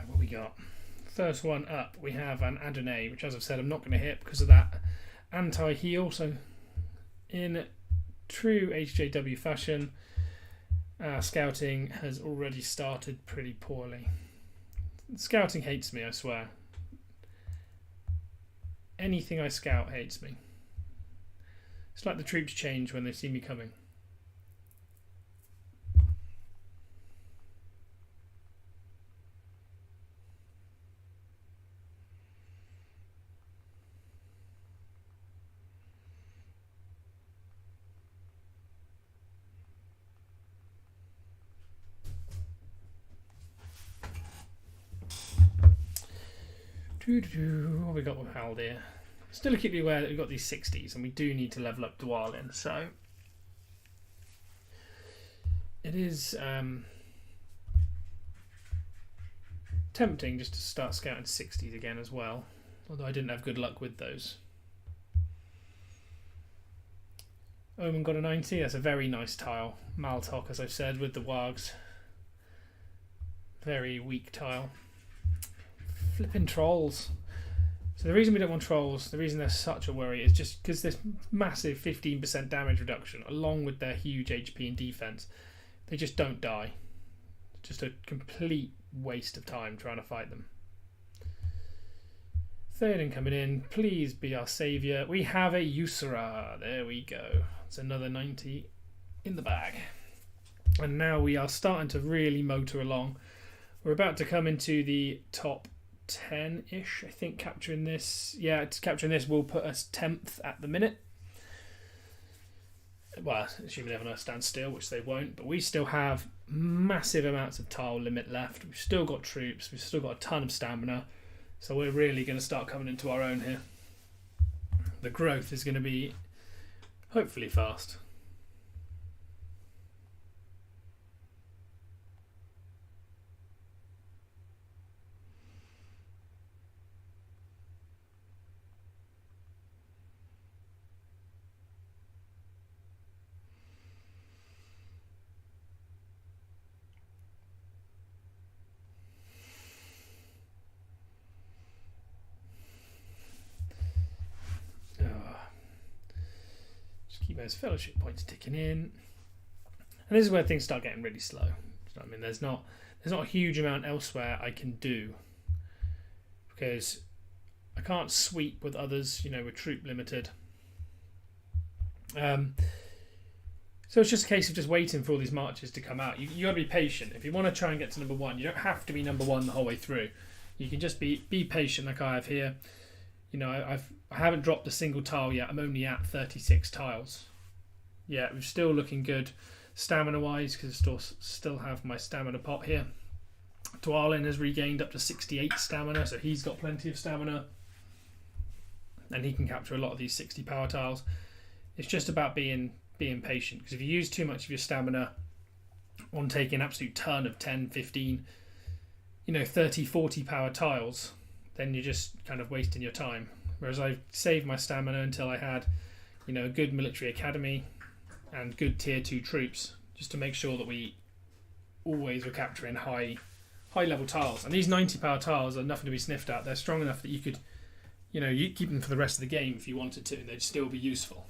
What we got? First one up, we have an Adonai, which, as I've said, I'm not going to hit because of that anti-heal. So, in true HJW fashion, scouting has already started pretty poorly. Scouting hates me, I swear. Anything I scout hates me. It's like the troops change when they see me coming. What have we got with Haldir? Still acutely aware that we've got these 60s and we do need to level up Dwalin, so it is tempting just to start scouting 60s again as well, although I didn't have good luck with those. Omen got a 90, that's a very nice tile. Maltok, as I've said, with the Wargs. Very weak tile. Flipping trolls. So the reason we don't want trolls, the reason they're such a worry, is just because this massive 15% damage reduction, along with their huge HP and defense, they just don't die. Just a complete waste of time trying to fight them. Théoden coming in, please be our saviour. We have a usurer. There we go. It's another 90 in the bag. And now we are starting to really motor along. We're about to come into the top 10-ish, I think. Capturing this, capturing this will put us 10th at the minute. Well, assuming everyone stands still, which they won't, but we still have massive amounts of tile limit left. We've still got troops, we've still got a ton of stamina, so we're really going to start coming into our own here. The growth is going to be hopefully fast. Keep those fellowship points ticking in, and this is where things start getting really slow. So, I mean, there's not a huge amount elsewhere I can do because I can't sweep with others. You know, we're troop limited. So it's just a case of just waiting for all these marches to come out. You got to be patient if you want to try and get to number one. You don't have to be number one the whole way through. You can just be patient, like I have here. You know, I haven't dropped a single tile yet. I'm only at 36 tiles. Yeah, we're still looking good stamina-wise because I still have my stamina pot here. Dwalin has regained up to 68 stamina, so he's got plenty of stamina. and he can capture a lot of these 60 power tiles. It's just about being patient, because if you use too much of your stamina on taking an absolute ton of 10, 15, 30, 40 power tiles, then you're just kind of wasting your time. Whereas I saved my stamina until I had, a good military academy and good tier 2 troops, just to make sure that we always were capturing high level tiles. And these 90 power tiles are nothing to be sniffed at. They're strong enough that you could, you keep them for the rest of the game if you wanted to, and they'd still be useful.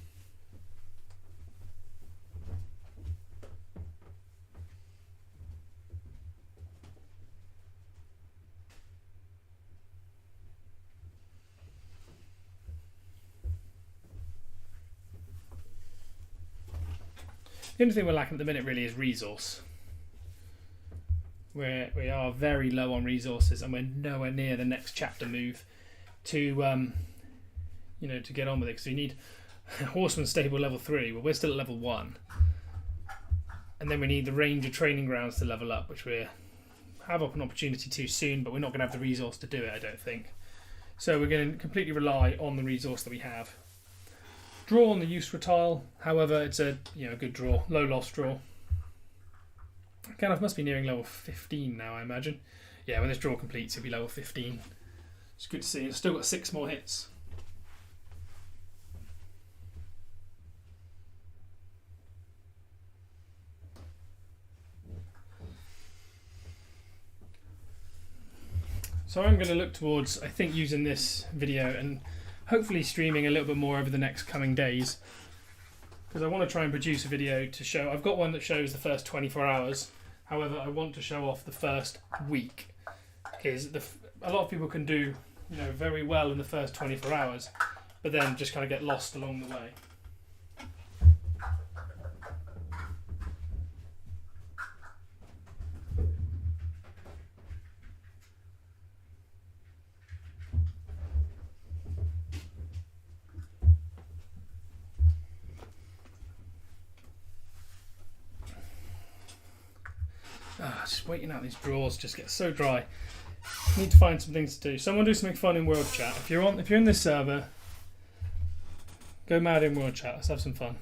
The only thing we're lacking at the minute really is resource. We are very low on resources, and we're nowhere near the next chapter move to to get on with it, because we need Horseman Stable level 3. Well, we're still at level 1, and then we need the Ranger Training Grounds to level up, which we have an opportunity to soon, but we're not going to have the resource to do it, I don't think. So we're going to completely rely on the resource that we have. Draw on the useful tile, however, it's a good draw, low loss draw. Kind of must be nearing level 15 now, I imagine. Yeah, when this draw completes, it'll be level 15. It's good to see. It's still got 6 more hits. So I'm going to look towards, I think, using this video and hopefully streaming a little bit more over the next coming days, because I want to try and produce a video to show. I've got one that shows the first 24 hours. However, I want to show off the first week, because a lot of people can do very well in the first 24 hours, but then just kind of get lost along the way. Just waiting out these draws just gets so dry. Need to find some things to do. Someone do something fun in World Chat. If you're in this server, go mad in World Chat. Let's have some fun.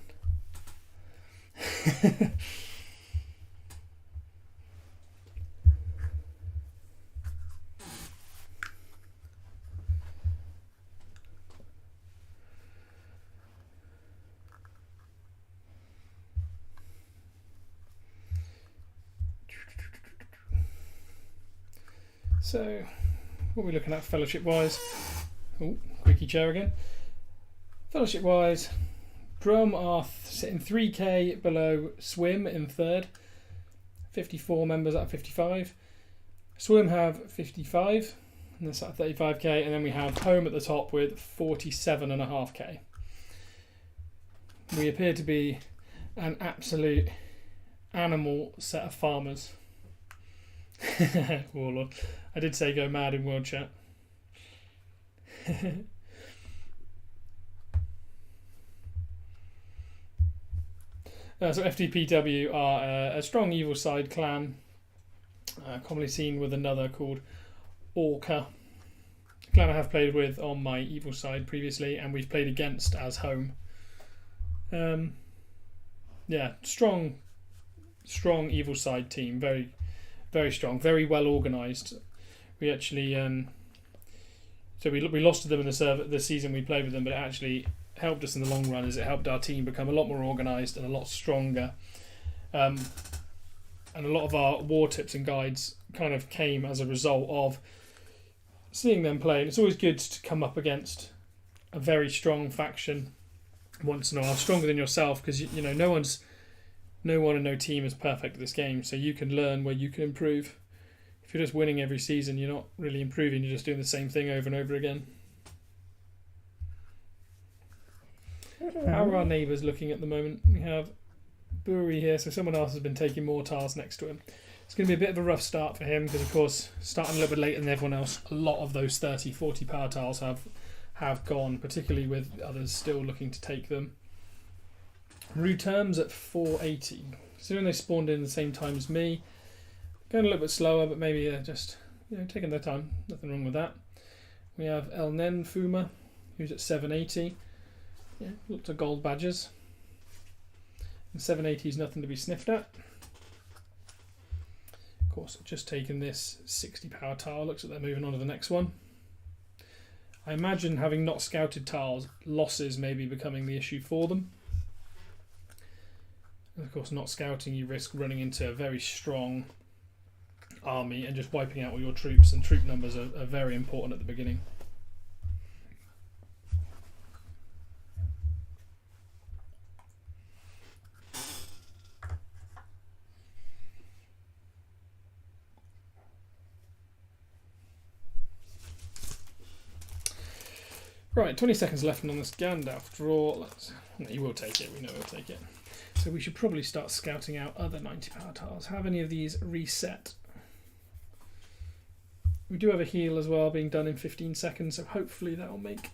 So, what are we looking at fellowship-wise? Oh, quickie chair again. Fellowship-wise, Drum are sitting 3k below Swim in third. 54 members out of 55. Swim have 55, and that's at 35k, and then we have Home at the top with 47.5k. We appear to be an absolute animal set of farmers. Warlord. I did say go mad in World Chat. So FTPW are a strong evil side clan, commonly seen with another called Orca. A clan I have played with on my evil side previously, and we've played against as Home. Yeah, strong evil side team, very, very strong, very well organised. We actually, so we lost to them in the season we played with them, but it actually helped us in the long run, as it helped our team become a lot more organised and a lot stronger. And a lot of our war tips and guides kind of came as a result of seeing them play. And it's always good to come up against a very strong faction once in a while, stronger than yourself, because no one and no team is perfect at this game, so you can learn where you can improve. If you're just winning every season, you're not really improving, you're just doing the same thing over and over again. How are our neighbours looking at the moment? We have Buri here, so someone else has been taking more tiles next to him. It's going to be a bit of a rough start for him, because of course, starting a little bit later than everyone else, a lot of those 30, 40 power tiles have gone, particularly with others still looking to take them. Returns at 480. Considering they spawned in the same time as me, going a little bit slower, but maybe just taking their time. Nothing wrong with that. We have El Nen Fuma, who's at 780. Yeah, lots of gold badges. And 780 is nothing to be sniffed at. Of course, I've just taken this 60 power tile. Looks like they're moving on to the next one. I imagine having not scouted tiles, losses may be becoming the issue for them. And of course, not scouting, you risk running into a very strong army and just wiping out all your troops, and troop numbers are very important at the beginning. Right, 20 seconds left on this Gandalf draw. No, you will take it, we know he'll take it. So we should probably start scouting out other 90 power tiles. Have any of these reset? We do have a heal as well being done in 15 seconds, so hopefully that will make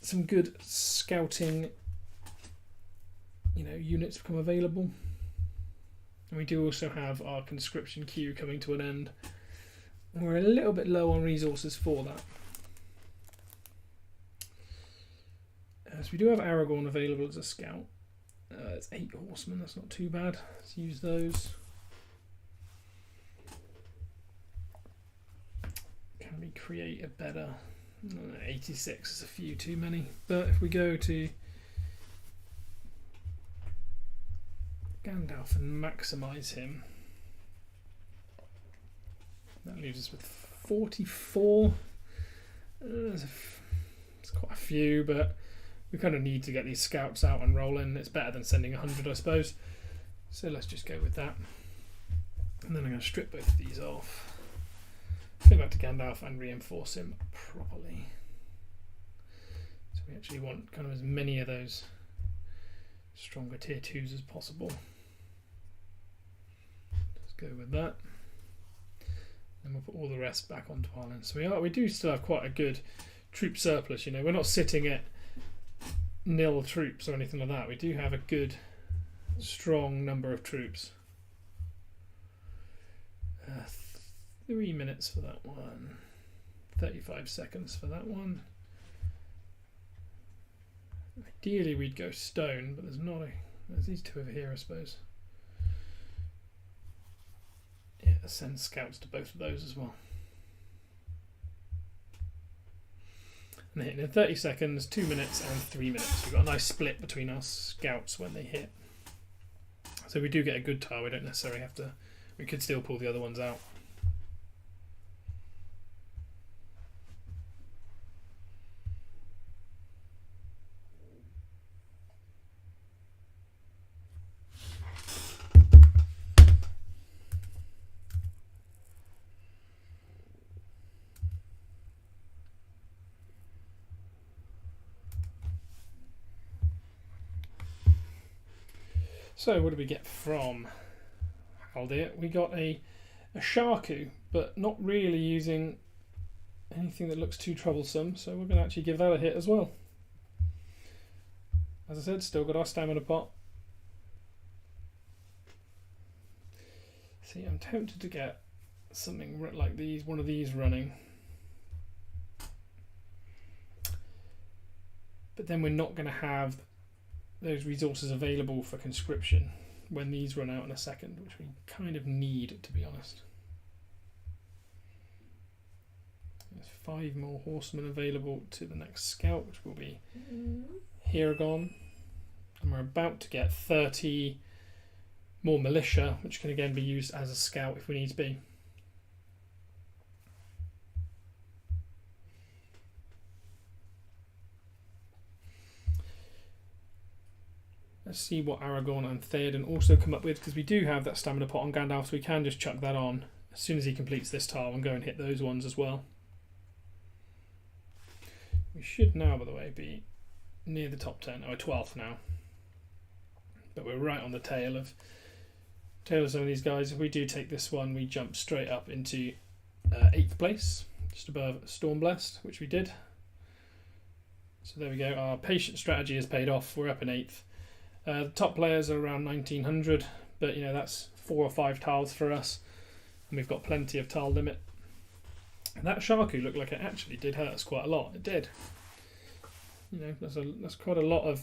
some good scouting, units become available. And we do also have our conscription queue coming to an end. We're a little bit low on resources for that. So we do have Aragorn available as a scout. It's 8 horsemen, that's not too bad. Let's use those. Can we create a better... 86 is a few too many. But if we go to Gandalf and maximise him, that leaves us with 44. It's quite a few, but we kind of need to get these scouts out and rolling. It's better than sending 100, I suppose. So let's just go with that. And then I'm going to strip both of these off. Go back to Gandalf and reinforce him properly. So we actually want kind of as many of those stronger tier 2s as possible. Let's go with that. And we'll put all the rest back onto Ireland. So we do still have quite a good troop surplus. We're not sitting at nil troops or anything like that. We do have a good strong number of troops. 3 minutes for that one, 35 seconds for that one. Ideally we'd go stone, but there's these two over here, I suppose. Yeah, send scouts to both of those as well. And they hit in 30 seconds, 2 minutes and 3 minutes. We've got a nice split between our scouts when they hit. So we do get a good tile, we don't necessarily have to, we could still pull the other ones out. So what did we get from Haldir? We got a Sharku, but not really using anything that looks too troublesome, so we're going to actually give that a hit as well. As I said, still got our stamina pot. See, I'm tempted to get something like these, one of these running. But then we're not going to have those resources available for conscription when these run out in a second, which we kind of need, to be honest. There's 5 more horsemen available to the next scout, which will be Hiragon. And we're about to get 30 more militia, which can again be used as a scout if we need to be. Let's see what Aragorn and Theoden also come up with, because we do have that stamina pot on Gandalf, so we can just chuck that on as soon as he completes this tile and go and hit those ones as well. We should now, by the way, be near the top 10, or 12th now. But we're right on the tail of some of these guys. If we do take this one, we jump straight up into 8th place, just above Stormblessed, which we did. So there we go, our patient strategy has paid off, we're up in 8th. The top players are around 1900, but that's 4 or 5 tiles for us, and we've got plenty of tile limit. And that Sharku looked like it actually did hurt us quite a lot. It did. You know, that's quite a lot of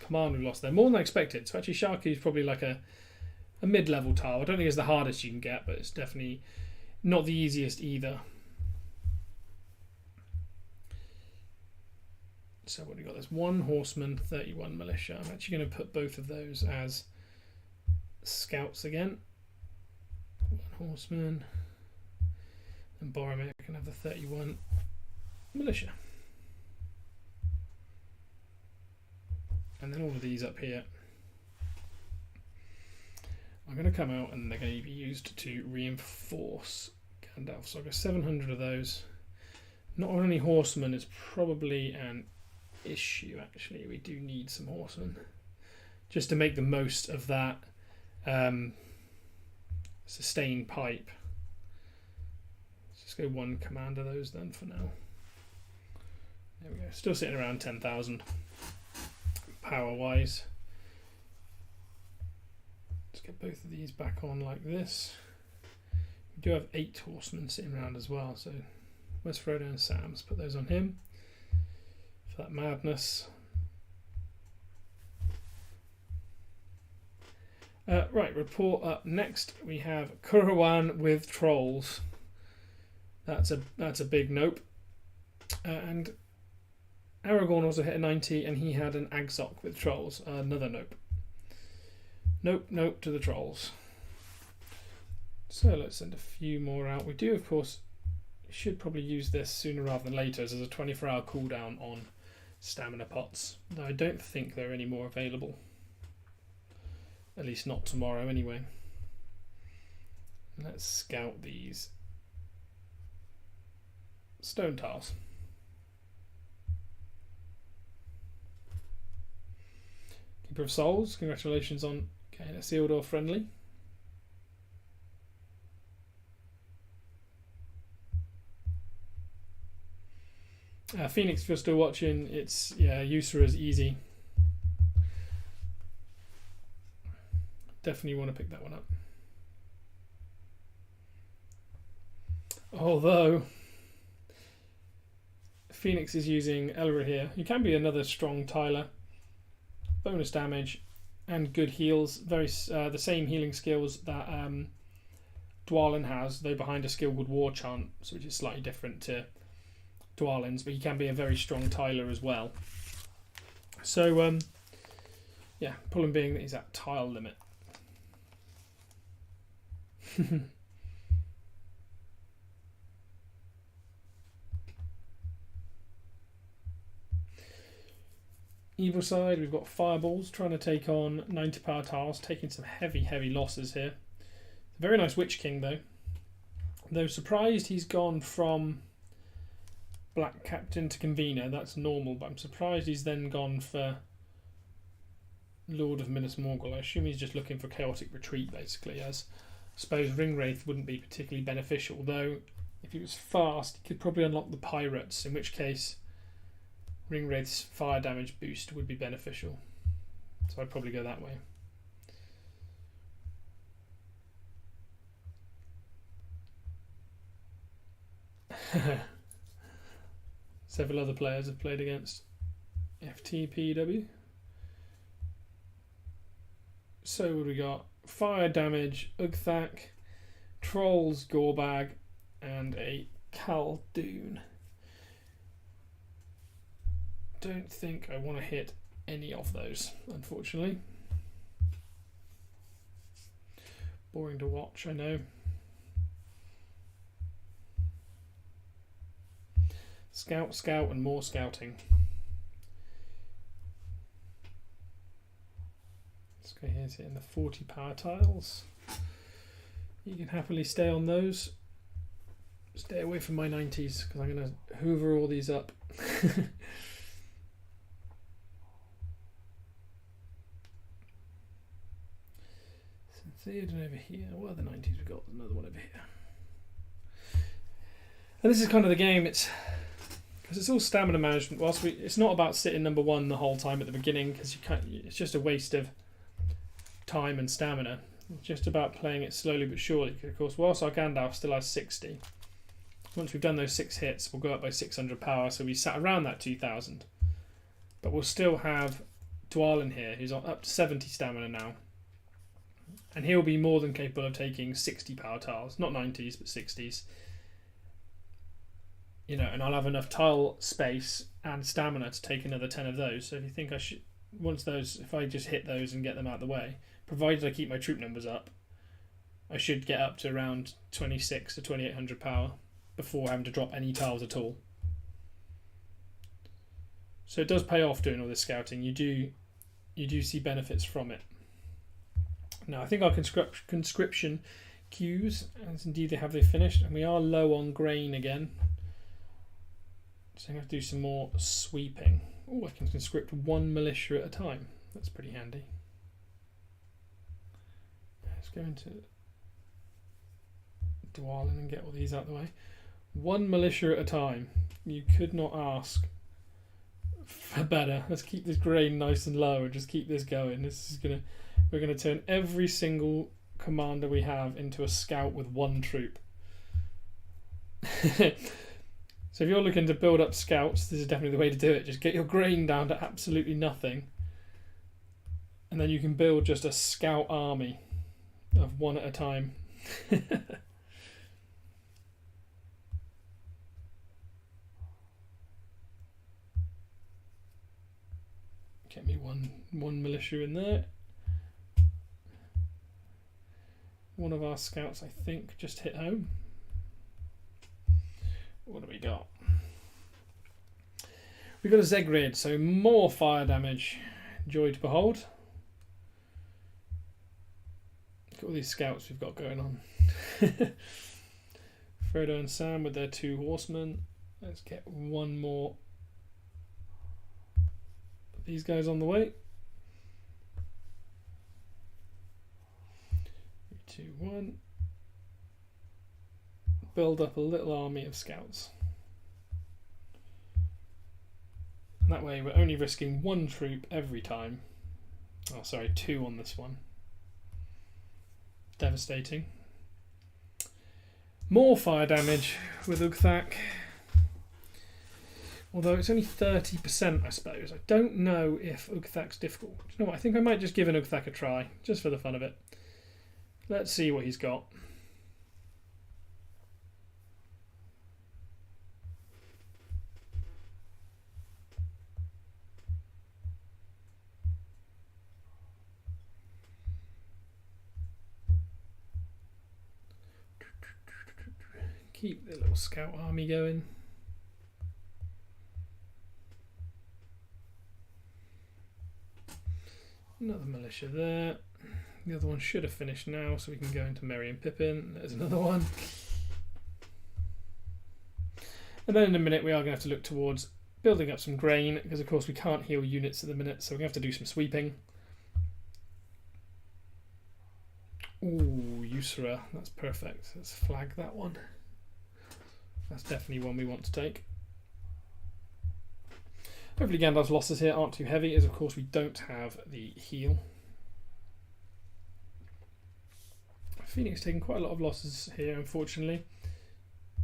command we lost there. More than I expected. So actually Sharku is probably like a mid-level tile. I don't think it's the hardest you can get, but it's definitely not the easiest either. So what have we got? There's 1 horseman, 31 militia. I'm actually going to put both of those as scouts again. 1 horseman. And Boromir can have the 31 militia. And then all of these up here are going to come out and they're going to be used to reinforce Gandalf. So I've got 700 of those. Not on any horsemen is probably an issue, actually. We do need some horsemen just to make the most of that sustained pipe. Let's just go 1 command of those then for now. There we go. Still sitting around 10,000 power wise. Let's get both of these back on like this. We do have 8 horsemen sitting around as well, so where's Frodo and Sam? Let's put those on him for that madness. Right, report up next. We have Carawan with trolls. That's a big nope. And Aragorn also hit a 90, and he had an Agzok with trolls. Another nope. Nope to the trolls. So let's send a few more out. We do, of course, should probably use this sooner rather than later, as there's a 24-hour cooldown on stamina pots. Though I don't think there are any more available. At least not tomorrow anyway. Let's scout these stone tiles. Keeper of Souls, congratulations on getting a Isildur friendly. Phoenix, if you're still watching, it's Usura is easy. Definitely want to pick that one up. Although Phoenix is using Elra here. He can be another strong tiler. Bonus damage and good heals. Very the same healing skills that Dwalin has, though behind a skill called War Chant, which is slightly different to Dwalin's, but he can be a very strong tiler as well. So yeah, problem being that he's at tile limit. Evil side, we've got Fireballs trying to take on 90 power tiles, taking some heavy losses here. Very nice Witch King though surprised he's gone from Black Captain to Convener. That's normal, but I'm surprised he's then gone for Lord of Minas Morgul. I assume he's just looking for Chaotic Retreat basically, as I suppose Ringwraith wouldn't be particularly beneficial, though if he was fast he could probably unlock the Pirates, in which case Ringwraith's fire damage boost would be beneficial. So I'd probably go that way. Several other players have played against FTPW. So what do we got? Fire damage, Ugthak, Trolls, Gorbag, and a Khaldun. Don't think I want to hit any of those, unfortunately. Boring to watch, I know. Scout, and more scouting. Let's go here to hit in the 40 power tiles. You can happily stay on those. Stay away from my 90s, because I'm going to hoover all these up. Theoden over here. What are the 90s we've got? Another one over here. And this is kind of the game. It's because it's all stamina management. Whilst it's not about sitting number 1 the whole time at the beginning, because you can't. It's just a waste of time and stamina. It's just about playing it slowly but surely. Of course, whilst our Gandalf still has 60, Once we've done those 6 hits, we'll go up by 600 power, so we sat around that 2000. But we'll still have Dwalin here, who's up to 70 stamina now. And he'll be more than capable of taking 60 power tiles. Not 90s, but 60s. You know, and I'll have enough tile space and stamina to take another 10 of those. So if you think I should, once those, if I just hit those and get them out of the way, provided I keep my troop numbers up, I should get up to around 26 to 2800 power before having to drop any tiles at all. So it does pay off doing all this scouting. You do see benefits from it. Now I think our conscription queues, as indeed they finished, and we are low on grain again. So I'm going to do some more sweeping. Oh, I can conscript 1 militia at a time. That's pretty handy. Let's go into Dwalin and get all these out of the way. 1 militia at a time. You could not ask for better. Let's keep this grain nice and low and just keep this going. We're gonna turn every single commander we have into a scout with 1 troop. So if you're looking to build up scouts, this is definitely the way to do it. Just get your grain down to absolutely nothing, and then you can build just a scout army of 1 at a time. Get me one militia in there. One of our scouts, I think, just hit home. What do we got? We've got a Zegrid, so more fire damage. Joy to behold. Look at all these scouts we've got going on. Frodo and Sam with their 2 horsemen. Let's get 1 more of these guys on the way. 3, 2, 1. Build up a little army of scouts. And that way we're only risking 1 troop every time. Oh, sorry, 2 on this one. Devastating. More fire damage with Ugthak. Although it's only 30%, I suppose. I don't know if Ugthak's difficult. Do you know what? I think I might just give an Ugthak a try, just for the fun of it. Let's see what he's got. Keep the little scout army going. Another militia there. The other one should have finished now, so we can go into Merry and Pippin. There's another one. And then in a minute we are going to have to look towards building up some grain, because of course we can't heal units at the minute, so we're going to have to do some sweeping. Ooh, Usura, that's perfect. Let's flag that one. That's definitely one we want to take. Hopefully Gandalf's losses here aren't too heavy, as of course we don't have the heal. Phoenix taking quite a lot of losses here, unfortunately.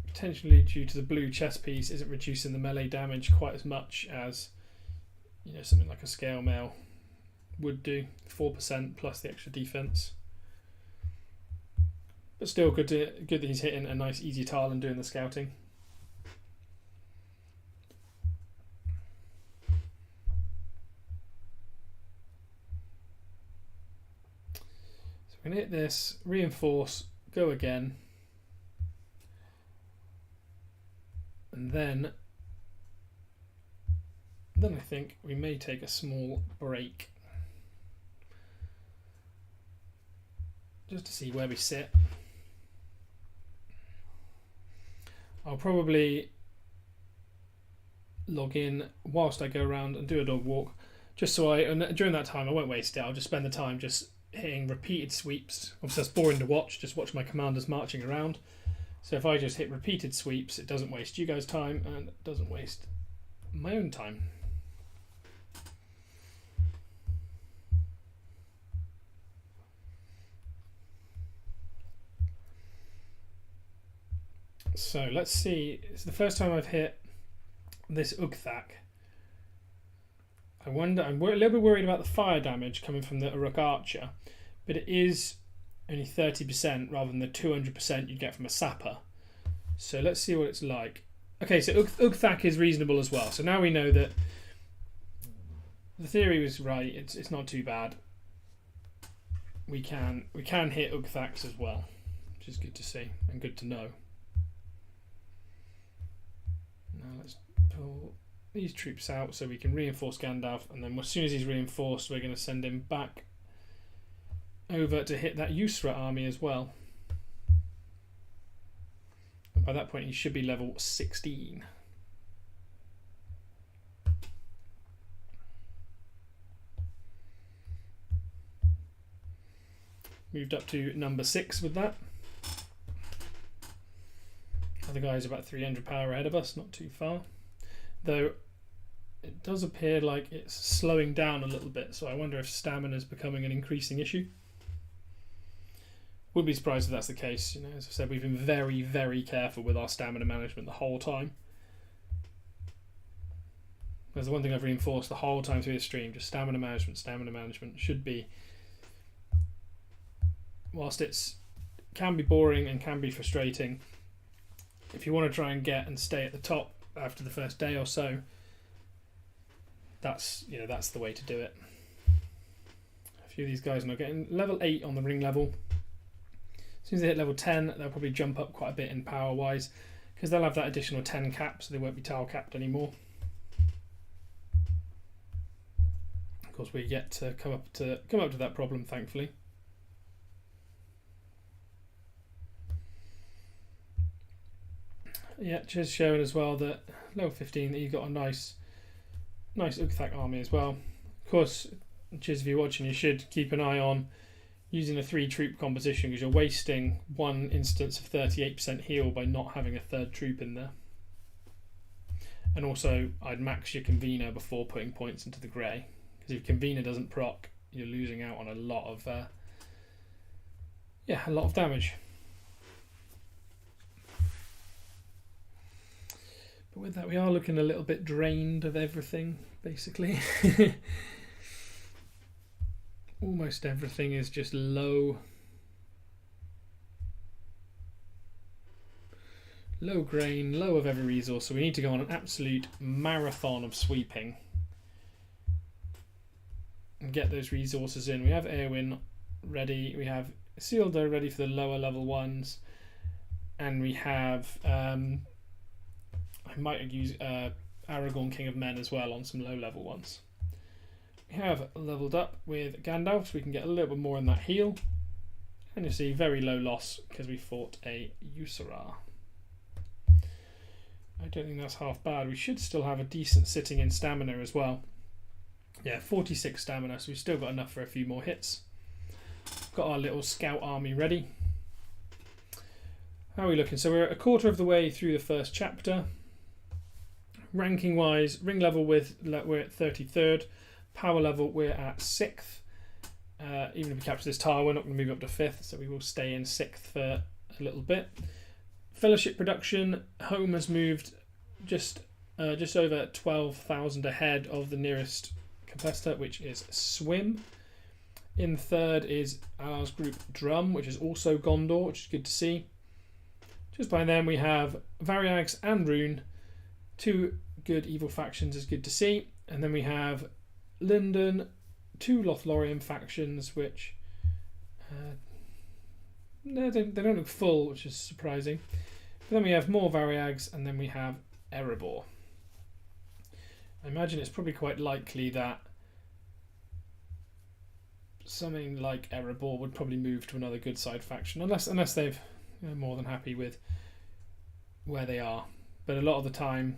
Potentially due to the blue chess piece isn't reducing the melee damage quite as much as, you know, something like a scale mail would do. 4% plus the extra defense. But still good that he's hitting a nice easy tile and doing the scouting. So we're going to hit this, reinforce, go again. And then I think we may take a small break. Just to see where we sit. I'll probably log in whilst I go around and do a dog walk, just so and during that time I won't waste it. I'll just spend the time just hitting repeated sweeps. Obviously that's boring to watch, just watch my commanders marching around. So if I just hit repeated sweeps, it doesn't waste you guys' time and it doesn't waste my own time. So let's see. It's the first time I've hit this Ugthak. I'm a little bit worried about the fire damage coming from the Uruk Archer, but it is only 30% rather than the 200% you'd get from a sapper. So let's see what it's like. Okay, so Ugthak is reasonable as well. So now we know that the theory was right. It's not too bad. We can hit Ugthaks as well, which is good to see and good to know. Now let's pull these troops out so we can reinforce Gandalf, and then as soon as he's reinforced, we're going to send him back over to hit that Yusra army as well. And by that point, he should be level 16. Moved up to number 6 with that. Other guys are about 300 power ahead of us, not too far. Though it does appear like it's slowing down a little bit, so I wonder if stamina is becoming an increasing issue. Wouldn't be surprised if that's the case. You know, as I said, we've been very, very careful with our stamina management the whole time. That's the one thing I've reinforced the whole time through the stream, just stamina management. Stamina management should be, whilst it can be boring and can be frustrating, if you want to try and get and stay at the top after the first day or so, that's the way to do it. A few of these guys are now getting level 8 on the ring level. As soon as they hit level 10, they'll probably jump up quite a bit in power wise, because they'll have that additional 10 cap, so they won't be tile capped anymore. Of course, we get to come up to that problem, thankfully. Yeah, just showing as well that level 15 that you've got a nice Ugthak army as well. Of course, just if you're watching, you should keep an eye on using a 3-troop composition, because you're wasting one instance of 38% heal by not having a 3rd troop in there. And also, I'd max your convener before putting points into the grey, because if convener doesn't proc, you're losing out on a lot of damage. But with that, we are looking a little bit drained of everything, basically. Almost everything is just low grain, low of every resource, so we need to go on an absolute marathon of sweeping and get those resources in. We have Eowyn ready, we have Isildur ready for the lower level ones, and we have I might use Aragorn King of Men as well on some low level ones. We have leveled up with Gandalf, so we can get a little bit more in that heal. And you see very low loss because we fought a Yusra. I don't think that's half bad. We should still have a decent sitting in stamina as well. Yeah, 46 stamina, so we've still got enough for a few more hits. Got our little scout army ready. How are we looking? So we're a quarter of the way through the first chapter. Ranking wise, ring level we're at 33rd. Power level, we're at 6th. Even if we capture this tower, we're not going to move up to 5th, so we will stay in 6th for a little bit. Fellowship production, home has moved just over 12,000 ahead of the nearest competitor, which is Swim. In 3rd is ours group Drum, which is also Gondor, which is good to see. Just by then we have Variags and Rune, 2 good evil factions, is good to see. And then we have Linden, 2 Lothlorien factions, which no, they don't look full, which is surprising. But then we have more Variags, and then we have Erebor. I imagine it's probably quite likely that something like Erebor would probably move to another good side faction, unless they've more than happy with where they are. But a lot of the time,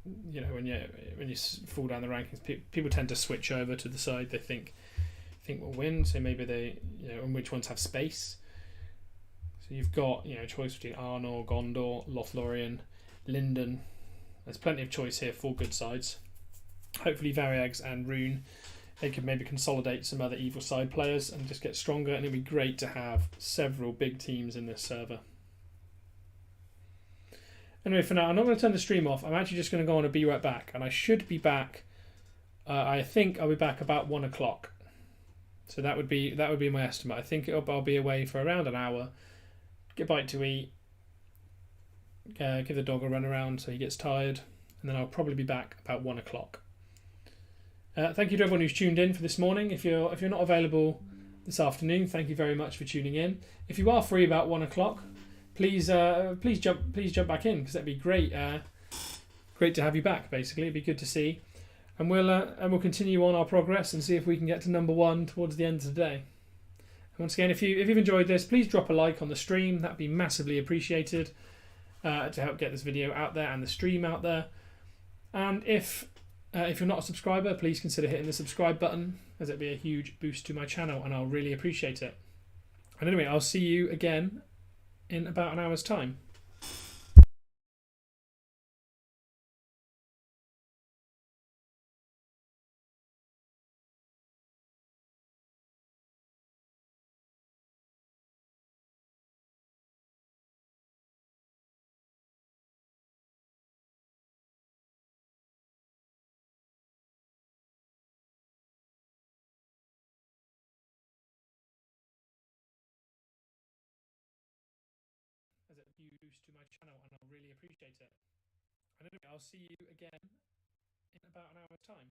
when you fall down the rankings, people tend to switch over to the side they think will win. So maybe they, and which ones have space. So you've got choice between Arnor, Gondor, Lothlorien, Linden. There's plenty of choice here for good sides. Hopefully Variags and Rune, they could maybe consolidate some other evil side players and just get stronger. And it'd be great to have several big teams in this server. Anyway, for now, I'm not going to turn the stream off. I'm actually just going to go on and be right back. And I should be back. I think I'll be back about 1 o'clock. So that would be my estimate. I think I'll be away for around an hour. Get a bite to eat. Give the dog a run around so he gets tired. And then I'll probably be back about 1 o'clock. Thank you to everyone who's tuned in for this morning. If you're not available this afternoon, thank you very much for tuning in. If you are free about 1 o'clock, please jump back in, because that'd be great. Great to have you back. Basically, it'd be good to see, and we'll continue on our progress and see if we can get to number 1 towards the end of the day. And once again, if you've enjoyed this, please drop a like on the stream. That'd be massively appreciated to help get this video out there and the stream out there. And if you're not a subscriber, please consider hitting the subscribe button, as it'd be a huge boost to my channel, and I'll really appreciate it. And anyway, I'll see you again in about an hour's time. As a huge boost to my channel, and I'll really appreciate it. And anyway, I'll see you again in about an hour's time.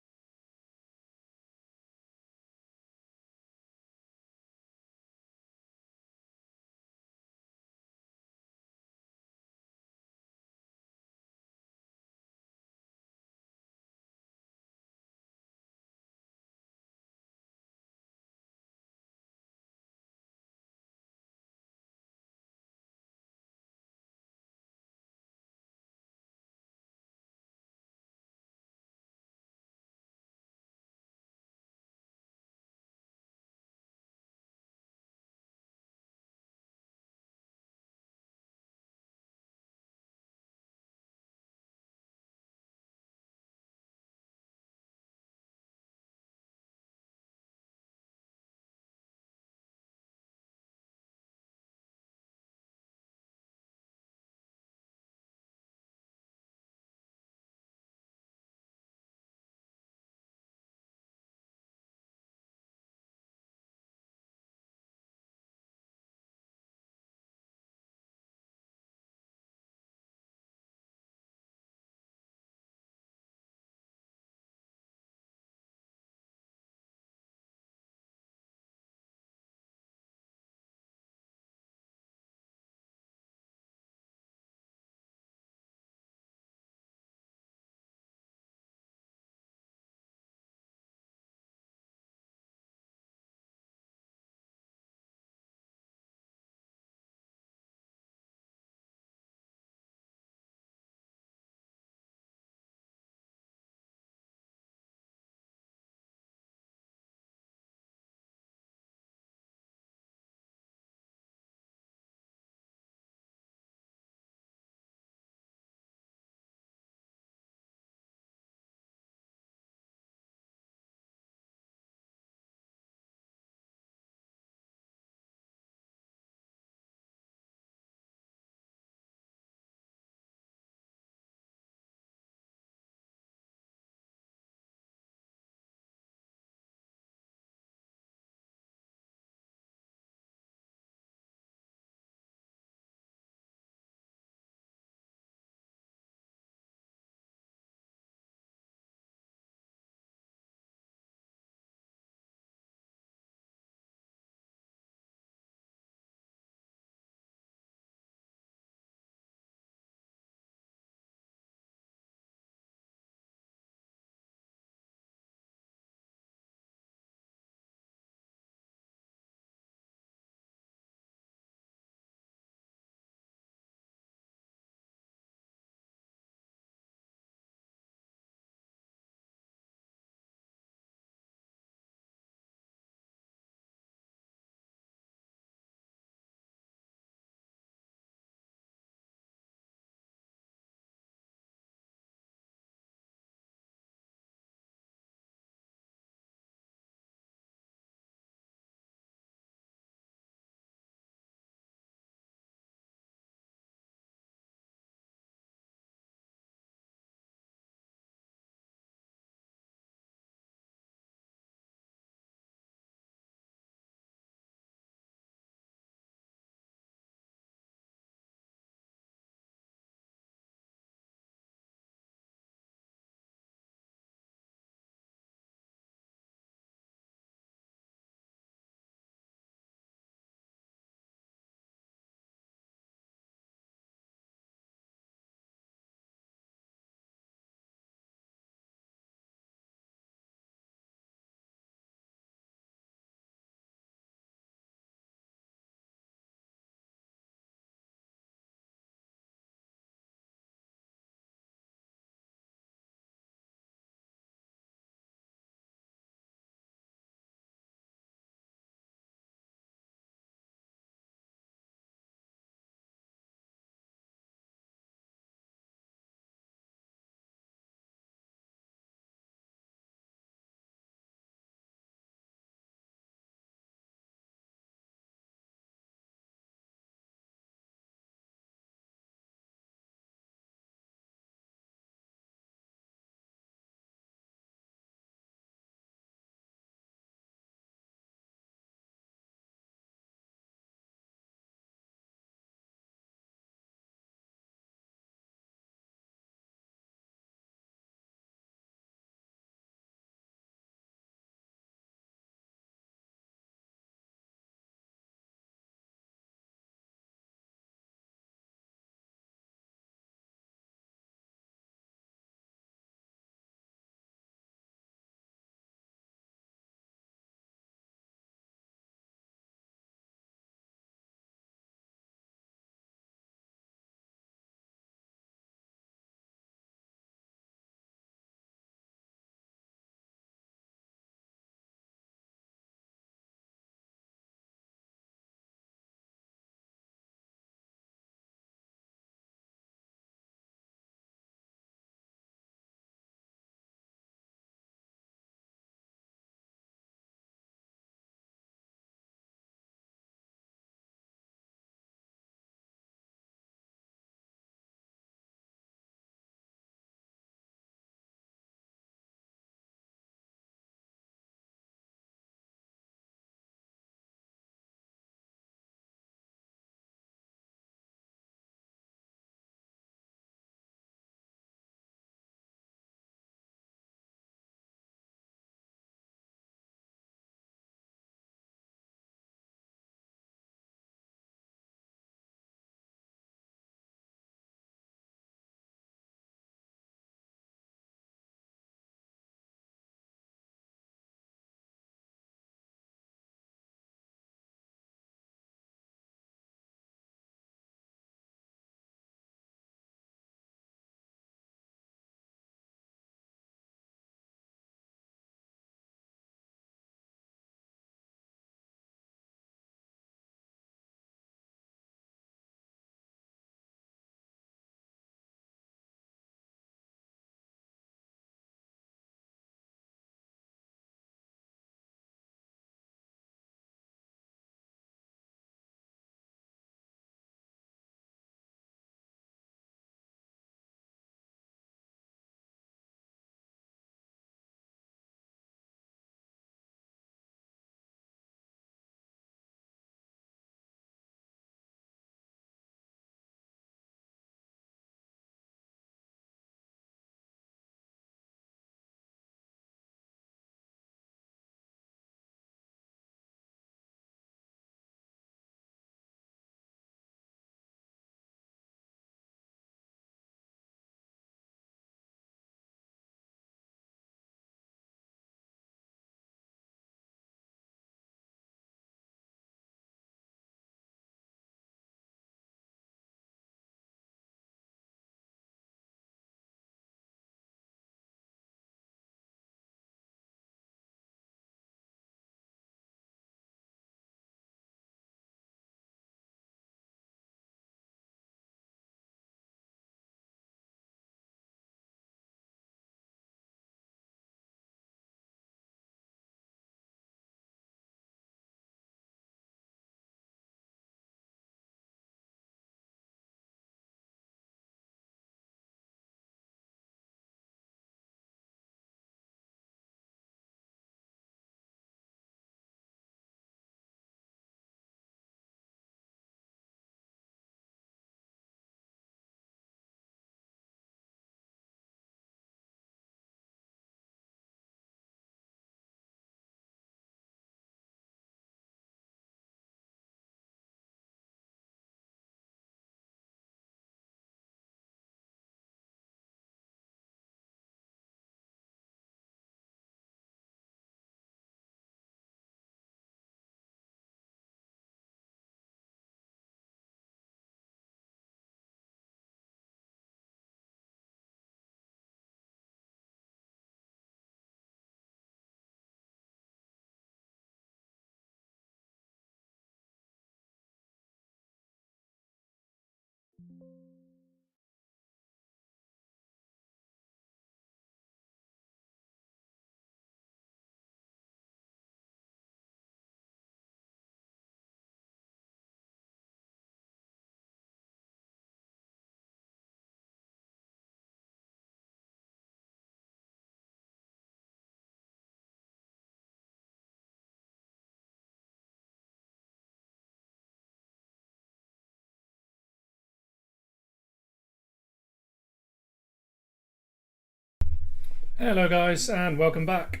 Hello guys and welcome back.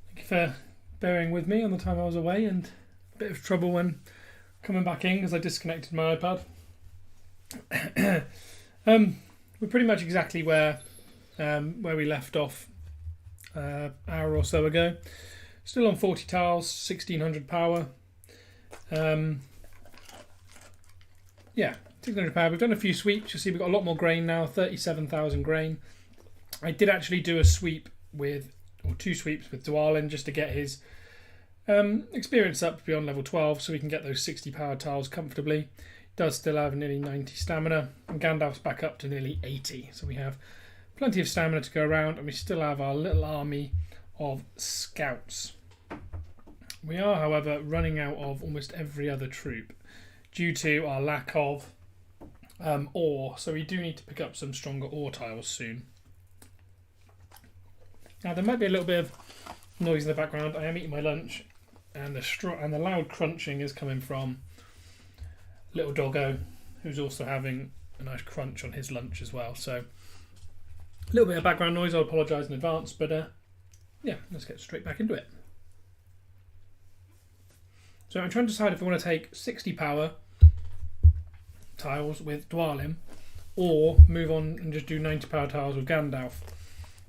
Thank you for bearing with me on the time I was away and a bit of trouble when coming back in because I disconnected my iPad. We're pretty much exactly where we left off an hour or so ago. Still on 40 tiles, 1600 power. Yeah, 1600 power. We've done a few sweeps. You'll see we've got a lot more grain now, 37,000 grain. I did actually do a sweep with, or two sweeps with Dwalin just to get his experience up beyond level 12 so we can get those 60 power tiles comfortably. Does still have nearly 90 stamina, and Gandalf's back up to nearly 80. So we have plenty of stamina to go around, and we still have our little army of scouts. We are, however, running out of almost every other troop due to our lack of ore, so we do need to pick up some stronger ore tiles soon. Now there might be a little bit of noise in the background. I am eating my lunch, and the loud crunching is coming from little doggo, who's also having a nice crunch on his lunch as well. So a little bit of background noise. I apologise in advance, but yeah, let's get straight back into it. So I'm trying to decide if I want to take 60 power tiles with Dwalin, or move on and just do 90 power tiles with Gandalf.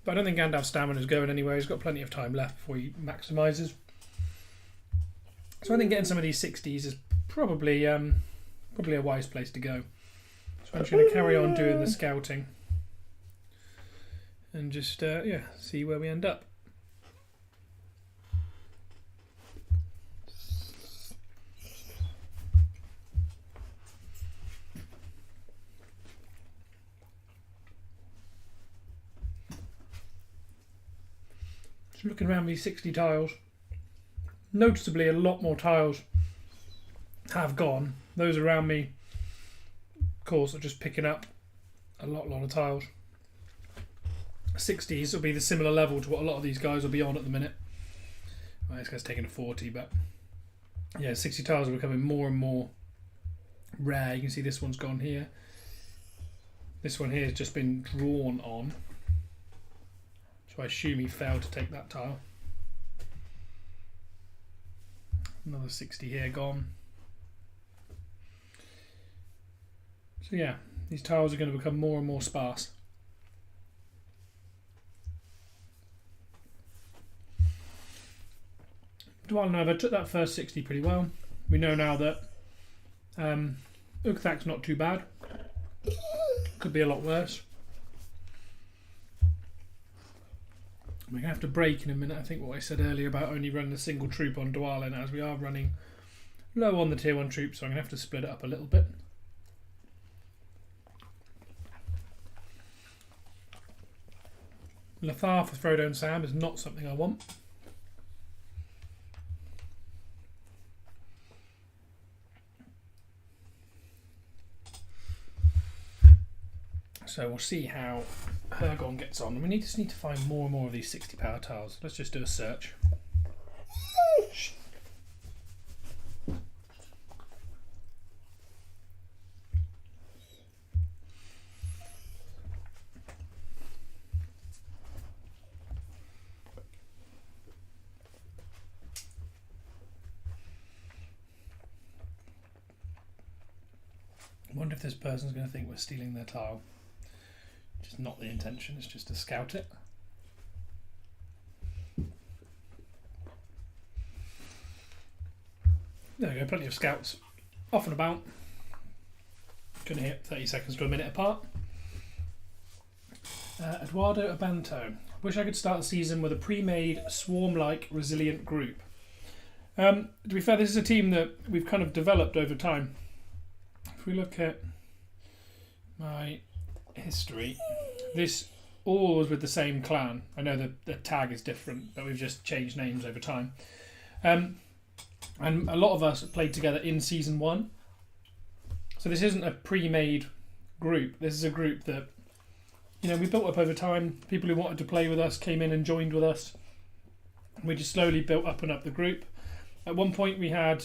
But I don't think Gandalf's stamina is going anywhere. He's got plenty of time left before he maximises. So I think getting some of these 60s is probably a wise place to go. So I'm just going to carry on doing the scouting and just see where we end up. Looking around these 60 tiles, noticeably a lot more tiles have gone. Those around me, of course, are just picking up a lot of tiles. 60s will be the similar level to what a lot of these guys will be on at the minute. Well, this guy's taking a 40, but yeah, 60 tiles are becoming more and more rare. You can see this one's gone here. This one here has just been drawn on. So I assume he failed to take that tile. Another 60 here gone. So yeah, these tiles are going to become more and more sparse. Dwalin, however, took that first 60 pretty well. We know now that Ukthak's not too bad. Could be a lot worse. We're going to have to break in a minute, I think, what I said earlier about only running a single troop on Dwalin, as we are running low on the tier 1 troops, so I'm going to have to split it up a little bit. LOTR for Frodo and Sam is not something I want. So we'll see how Hergon gets on. We just need to find more and more of these 60 power tiles. Let's just do a search. I wonder if this person's going to think we're stealing their tile. Which is not the intention, it's just to scout it. There we go, plenty of scouts off and about. Going to hit 30 seconds to a minute apart. Eduardo Abanto. Wish I could start the season with a pre-made, swarm-like, resilient group. To be fair, this is a team that we've kind of developed over time. If we look at my history, this all was with the same clan. I know the tag is different, but we've just changed names over time. And a lot of us played together in season 1. So this isn't a pre-made group. This is a group that, you know, we built up over time. People who wanted to play with us came in and joined with us. We just slowly built up and up the group. At one point we had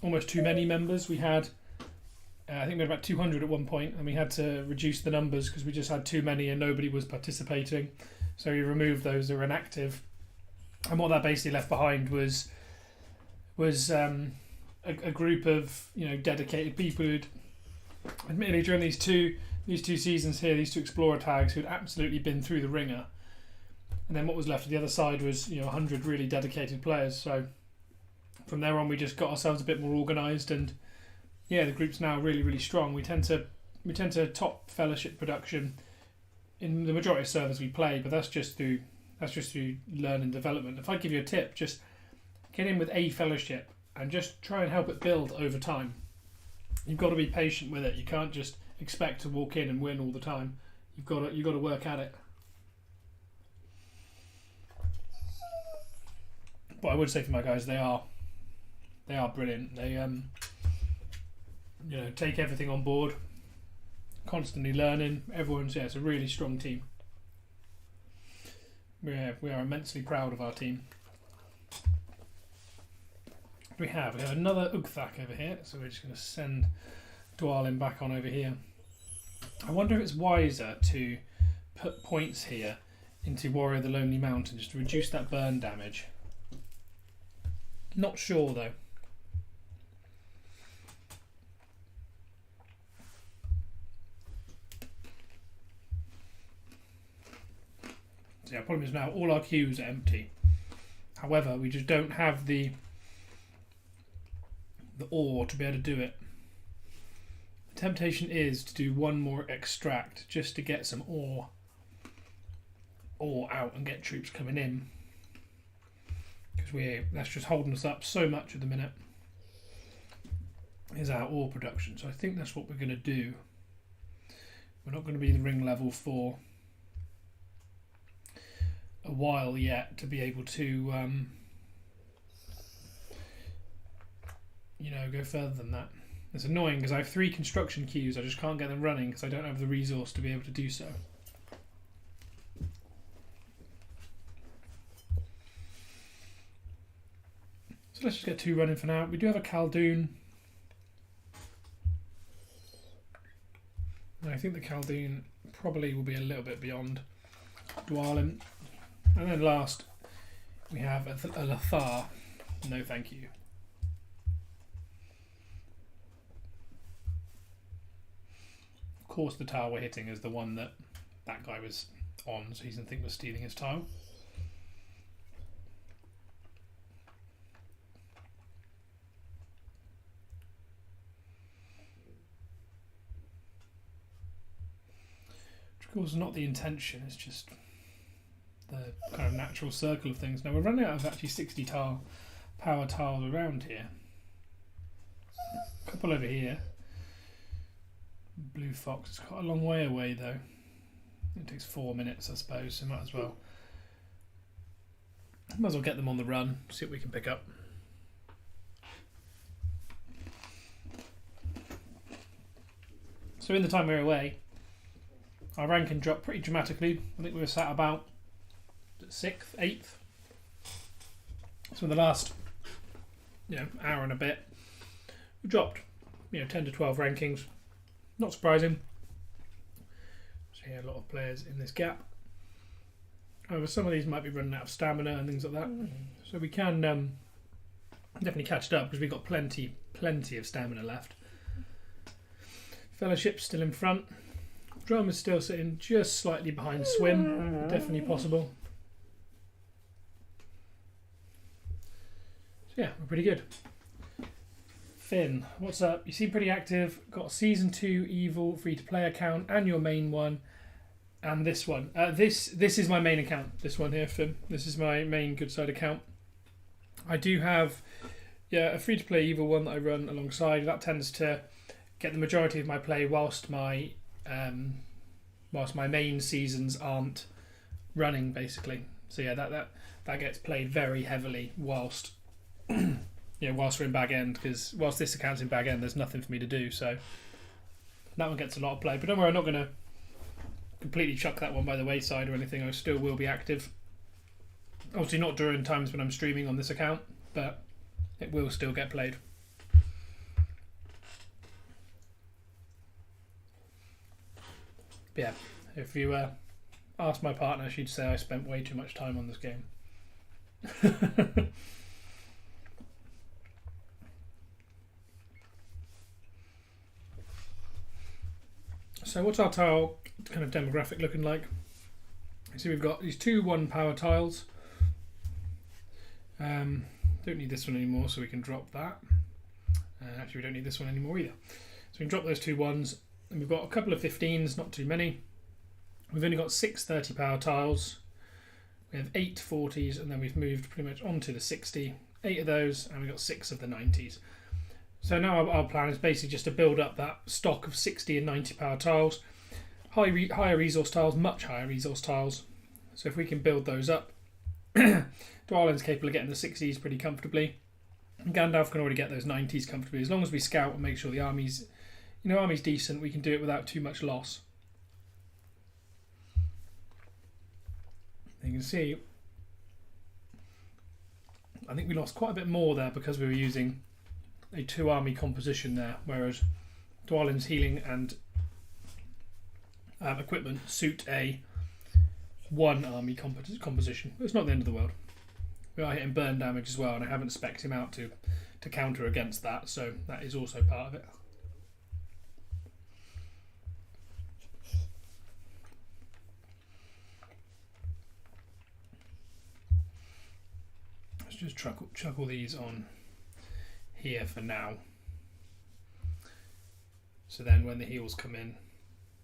almost too many members. We had I think we had about 200 at one point, and we had to reduce the numbers because we just had too many and nobody was participating. So we removed those that were inactive, and what that basically left behind was a group of dedicated people who'd, admittedly during these two seasons here, these two explorer tags, who'd absolutely been through the ringer. And then what was left of the other side was 100 really dedicated players. So from there on, we just got ourselves a bit more organised, and the group's now really, really strong. We tend to top fellowship production in the majority of servers we play, but that's just through learn and development. If I give you a tip, just get in with a fellowship and just try and help it build over time. You've got to be patient with it. You can't just expect to walk in and win all the time. You've got to work at it. But I would say for my guys, they are brilliant. They take everything on board, constantly learning. Everyone's it's a really strong team. We are immensely proud of our team. We have another Ugthak over here, so we're just going to send Dwalin back on over here. I wonder if it's wiser to put points here into Warrior of the Lonely Mountain just to reduce that burn damage. Not sure though. So the problem is now all our queues are empty. However, we just don't have the ore to be able to do it. The temptation is to do one more extract just to get some ore out and get troops coming in, because that's just holding us up so much at the minute, is our ore production. So I think that's what we're going to do. We're not going to be the ring level for a while yet to be able to go further than that. It's annoying because I have 3 construction queues. I just can't get them running because I don't have the resource to be able to do so. So let's just get 2 running for now. We do have a Khaldoon. And I think the Khaldoon probably will be a little bit beyond Dwalin. And then last, we have a LOTR. No thank you. Of course the tile we're hitting is the one that guy was on, so he didn't think was stealing his tile. Which of course is not the intention, it's just the kind of natural circle of things. Now we're running out of actually 60 power tiles around here. A couple over here. Blue Fox is quite a long way away though. It takes 4 minutes, I suppose, so might as well get them on the run, see what we can pick up. So in the time we were away, our ranking dropped pretty dramatically. I think we were sat about 6th, 8th. So in the last hour and a bit, we dropped 10 to 12 rankings. Not surprising. So yeah, a lot of players in this gap. However, some of these might be running out of stamina and things like that. So we can definitely catch it up because we've got plenty of stamina left. Fellowship's still in front. Drum is still sitting just slightly behind Swim. Definitely possible. So yeah, we're pretty good. Finn, what's up? You seem pretty active. Got a Season 2 Evil free-to-play account and your main one. And this one. This is my main account. This one here, Finn. This is my main good side account. I do have a free-to-play Evil one that I run alongside. That tends to get the majority of my play whilst my main seasons aren't running, basically. So yeah, that gets played very heavily whilst whilst we're in bag end, because whilst this account's in bag end, there's nothing for me to do. So that one gets a lot of play. But don't worry, I'm not going to completely chuck that one by the wayside or anything. I still will be active. Obviously not during times when I'm streaming on this account, but it will still get played. But yeah, if you ask my partner, she'd say I spent way too much time on this game. So what's our tile kind of demographic looking like? So we've got these 2 1-power tiles. Don't need this one anymore, so we can drop that. Actually, we don't need this one anymore either. So we can drop those 2 1s. And we've got a couple of 15s, not too many. We've only got 6 30-power tiles. We have 8 40s, and then we've moved pretty much onto the 60. 8 of those, and we've got 6 of the 90s. So now our plan is basically just to build up that stock of 60 and 90-power tiles. Higher resource tiles, much higher resource tiles. So if we can build those up, Dwalin's capable of getting the 60s pretty comfortably. And Gandalf can already get those 90s comfortably. As long as we scout and make sure the army's decent, we can do it without too much loss. You can see, I think we lost quite a bit more there because we were using a 2-army composition there, whereas Dwalin's healing and equipment suit a 1-army composition. It's not the end of the world. We are hitting burn damage as well, and I haven't spec'd him out to counter against that, so that is also part of it. Let's just chuck all these on here for now. So then when the heals come in,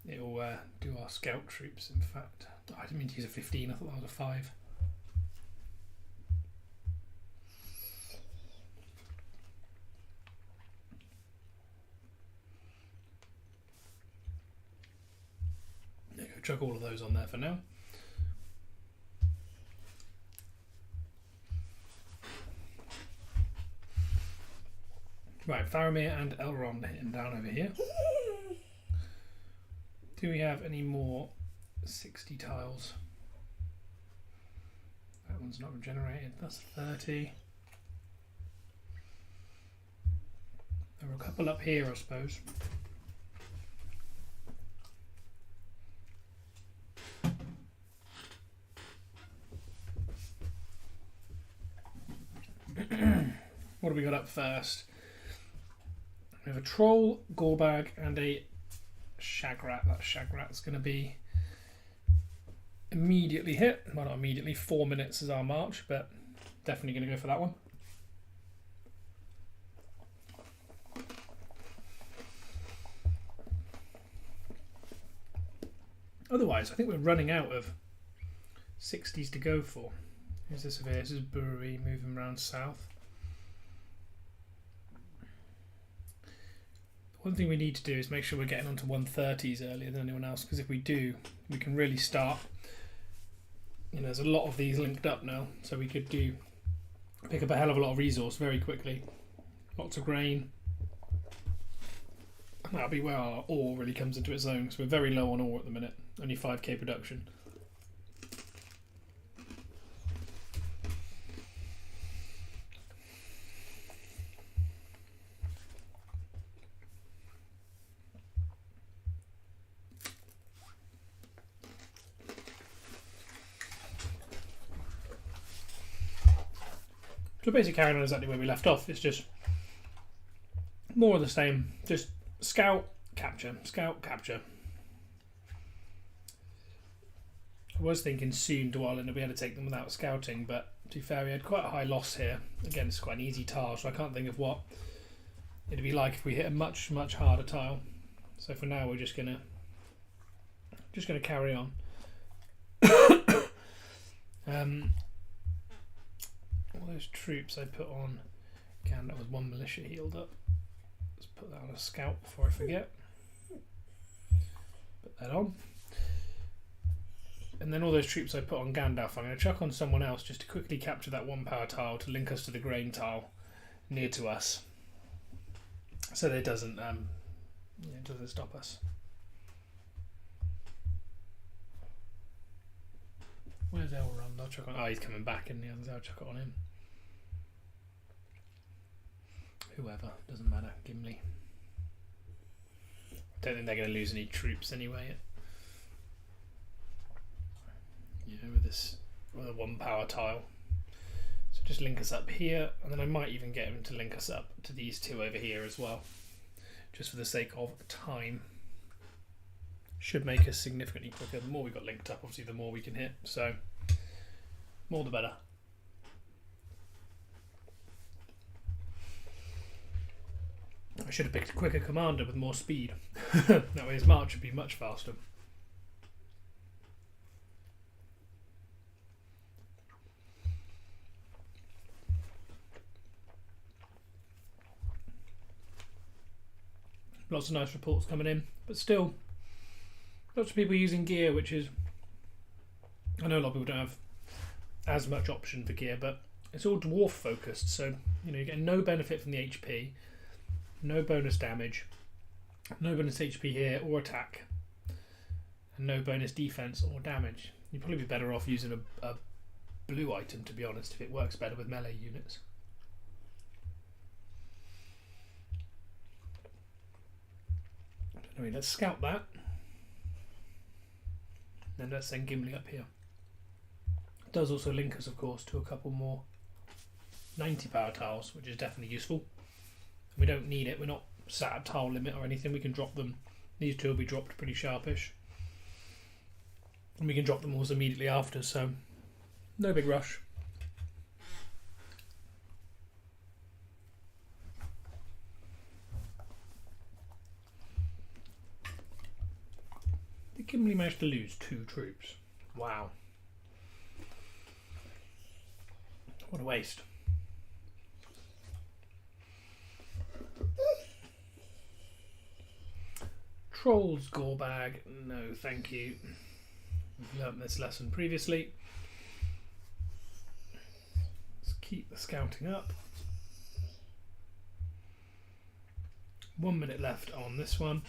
it will do our scout troops. In fact, I didn't mean to use a 15, I thought that was a 5. There you go, chuck all of those on there for now. Right, Faramir and Elrond hitting down over here. Do we have any more 60 tiles? That one's not regenerated, that's 30. There are a couple up here, I suppose. What have we got up first? We have a troll, Gorbag, and a Shagrat. That Shagrat's going to be immediately hit. Well, not immediately, 4 minutes is our march, but definitely going to go for that one. Otherwise, I think we're running out of 60s to go for. Who's this over here? This is Brewery moving around south. One thing we need to do is make sure we're getting onto 130s earlier than anyone else, because if we do, we can really start. There's a lot of these linked up now, so we could pick up a hell of a lot of resource very quickly. Lots of grain. That'll be where our ore really comes into its own, because we're very low on ore at the minute, only 5k production. So basically carrying on exactly where we left off. It's just more of the same. Just scout, capture, scout, capture. I was thinking soon Dwalin would be able to take them without scouting, but to be fair, we had quite a high loss here. Again, it's quite an easy tile, so I can't think of what it'd be like if we hit a much, much harder tile. So for now, we're just gonna carry on. All those troops I put on, again, that was 1 militia healed up. Let's put that on a scout before I forget. Put that on. And then all those troops I put on Gandalf, I'm going to chuck on someone else just to quickly capture that 1-power tile to link us to the grain tile near to us, so that it doesn't stop us. Where's Elrond? I'll chuck on. Oh, he's coming back, and I'll chuck it on him. Whoever, doesn't matter. Gimli. Don't think they're going to lose any troops anyway. with this with a 1 power tile. So just link us up here, and then I might even get him to link us up to these 2 over here as well, just for the sake of time. Should make us significantly quicker. The more we got linked up, obviously the more we can hit, so more the better. I should have picked a quicker commander with more speed. That way his march would be much faster. Lots of nice reports coming in, but still lots of people using gear, which is, I know a lot of people don't have as much option for gear, but it's all dwarf focused, so you get no benefit from the HP, no bonus damage, no bonus HP here or attack, and no bonus defense or damage. You'd probably be better off using a blue item, to be honest, if it works better with melee units. Anyway, let's scout that. And let's send Gimli up here. It does also link us, of course, to a couple more 90 power tiles, which is definitely useful. We don't need it, we're not sat at tile limit or anything, we can drop them. These 2 will be dropped pretty sharpish. And we can drop them also immediately after, so no big rush. Did Gimli manage to lose 2 troops? Wow. What a waste. Trolls gore bag, no thank you. We've learnt this lesson previously. Let's keep the scouting up. 1 minute left on this one.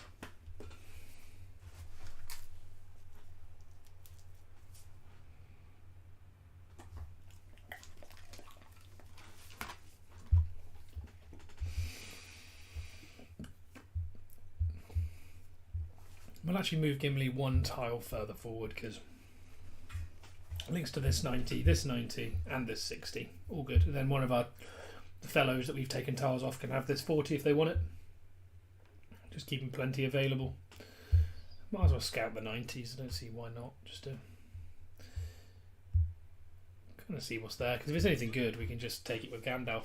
We'll actually move Gimli 1 tile further forward because links to this 90, and this 60. All good. And then one of the fellows that we've taken tiles off can have this 40 if they want it. Just keeping plenty available. Might as well scout the 90s. I don't see why not. Just to kind of see what's there. Because if it's anything good, we can just take it with Gandalf.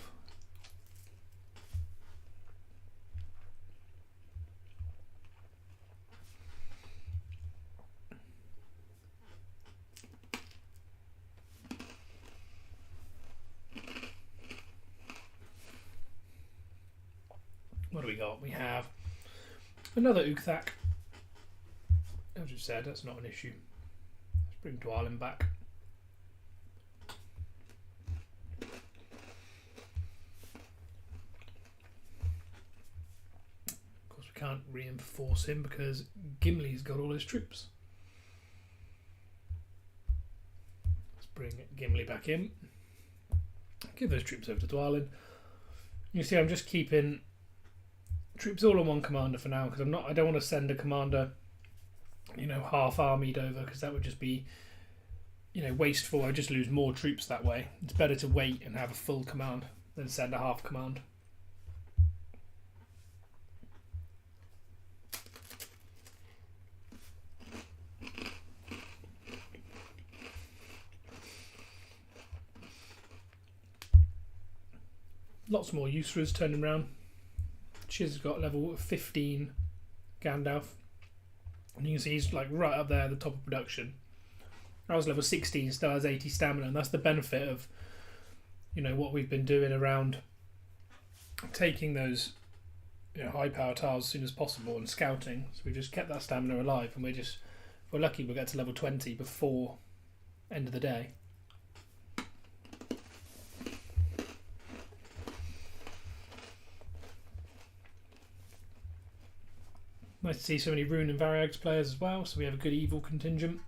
What do we got? We have another Uthak. As you said, that's not an issue. Let's bring Dwalin back. Of course, we can't reinforce him because Gimli's got all his troops. Let's bring Gimli back in. Give those troops over to Dwalin. You see, I'm just keeping troops all on one commander for now because I don't want to send a commander, half armied over because that would just be, wasteful. I just lose more troops that way. It's better to wait and have a full command than send a half command. Lots more Yusras turning around. Chiz has got level 15 Gandalf. And you can see he's like right up there at the top of production. I was level 16, still has 80 stamina, and that's the benefit of what we've been doing around taking those high power tiles as soon as possible and scouting. So we just kept that stamina alive, and we're lucky we'll get to level 20 before end of the day. Nice to see so many Rune and Variags players as well, so we have a good evil contingent.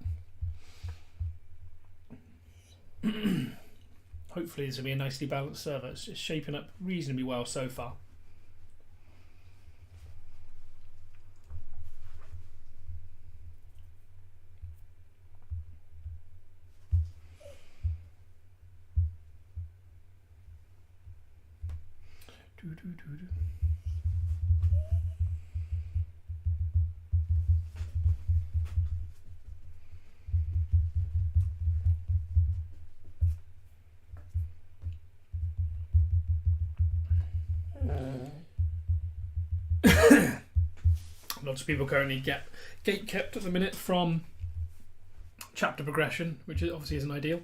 Hopefully this will be a nicely balanced server. It's just shaping up reasonably well so far. Lots of people currently get gate kept at the minute from chapter progression, which obviously isn't ideal.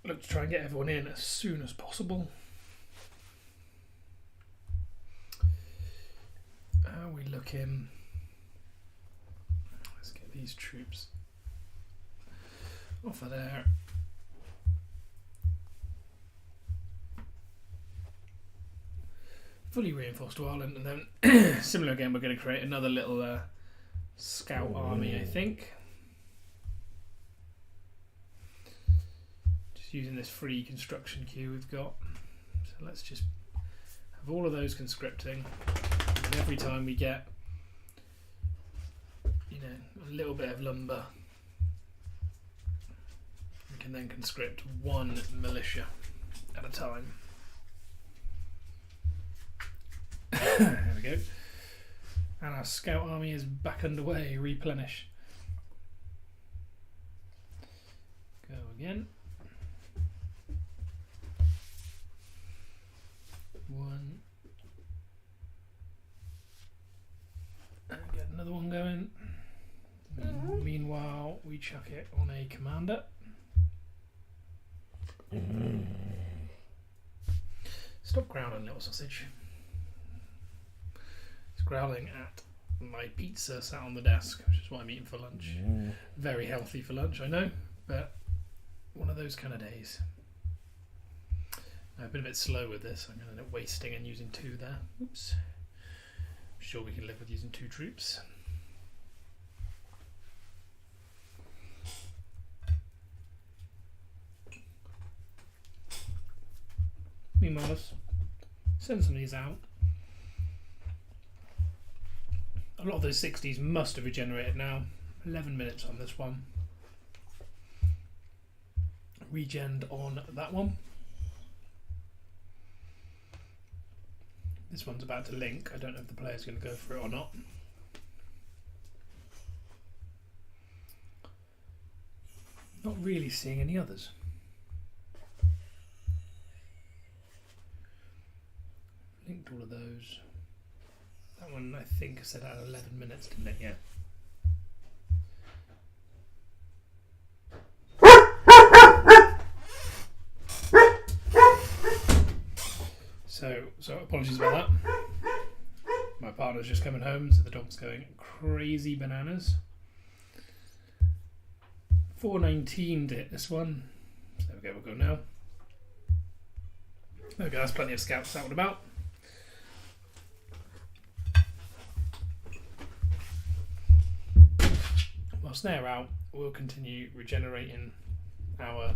Look to try and get everyone in as soon as possible. How are we looking? Let's get these troops off of there. Fully reinforced Ireland, and then similar again, we're going to create another little scout army, I think. Just using this free construction queue we've got. So let's just have all of those conscripting. And every time we get, a little bit of lumber, we can then conscript one militia at a time. There we go. And our scout army is back underway. Replenish. Go again. One. And get another one going. Meanwhile, we chuck it on a commander. Stop growling, little sausage. Growling at my pizza sat on the desk, which is what I'm eating for lunch. Very healthy for lunch, I know, but one of those kind of days. I've been a bit slow with this. I'm going to end up wasting and using 2 there. Oops. I'm sure we can live with using 2 troops. Meanwhile, let's send some of these out. A lot of those 60s must have regenerated now. 11 minutes on this one. Regened on that one. This one's about to link. I don't know if the player's going to go for it or not. Not really seeing any others. Linked all of those. That one, I think, said at 11 minutes, didn't it? Yeah. So apologies about that. My partner's just coming home, so the dog's going crazy bananas. 419 to hit this one. So there we go, we'll go now. There we go, that's plenty of scouts out and about. Whilst they're out, we'll continue regenerating our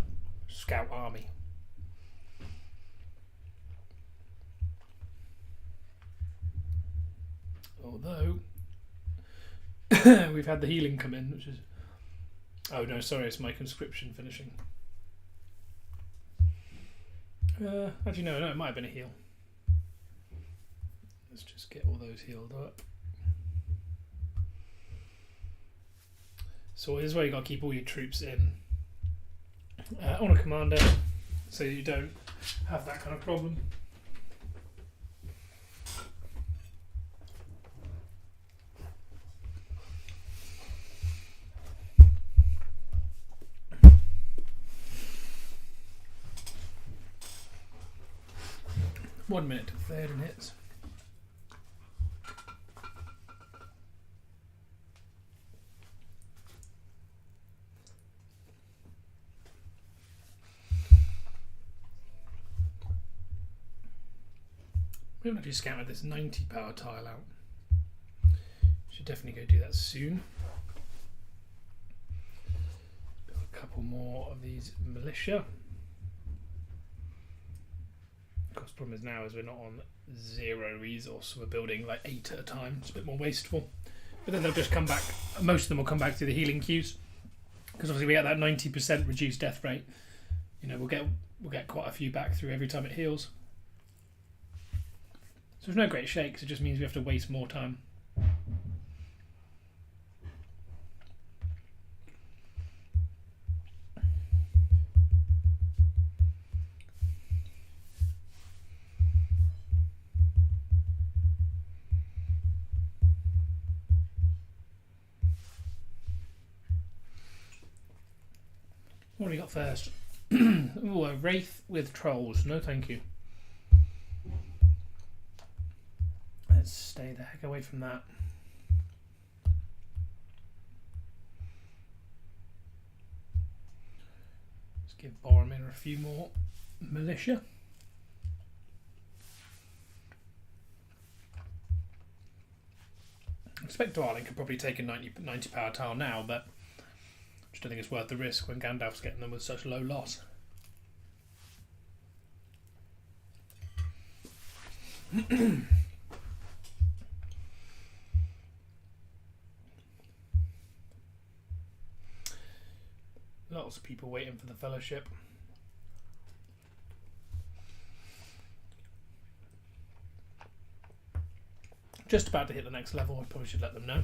scout army. Although we've had the healing come in, which is... Oh no, sorry, it's my conscription finishing. Actually no, it might have been a heal. Let's just get all those healed up. So here's where you got to keep all your troops in on a commander, so you don't have that kind of problem. One minute to third and hits. We haven't actually scouted this 90 power tile out. Should definitely go do that soon. Build a couple more of these militia. Of course, the problem is now is we're not on 0 resource, so we're building like 8 at a time. It's a bit more wasteful. But then they'll just come back. Most of them will come back to the healing queues, because obviously we get that 90% reduced death rate. You know, we'll get we'll get quite a few back through every time it heals. So there's no great shakes, it just means we have to waste more time. What do we got first? Ooh, a Wraith with Trolls. No thank you. Let's stay the heck away from that. Let's give Boromir a few more militia. I expect Dwalin could probably take a 90 power tile now, but I just don't think it's worth the risk when Gandalf's getting them with such low loss. Lots of people waiting for the Fellowship. Just about to hit the next level, I probably should let them know.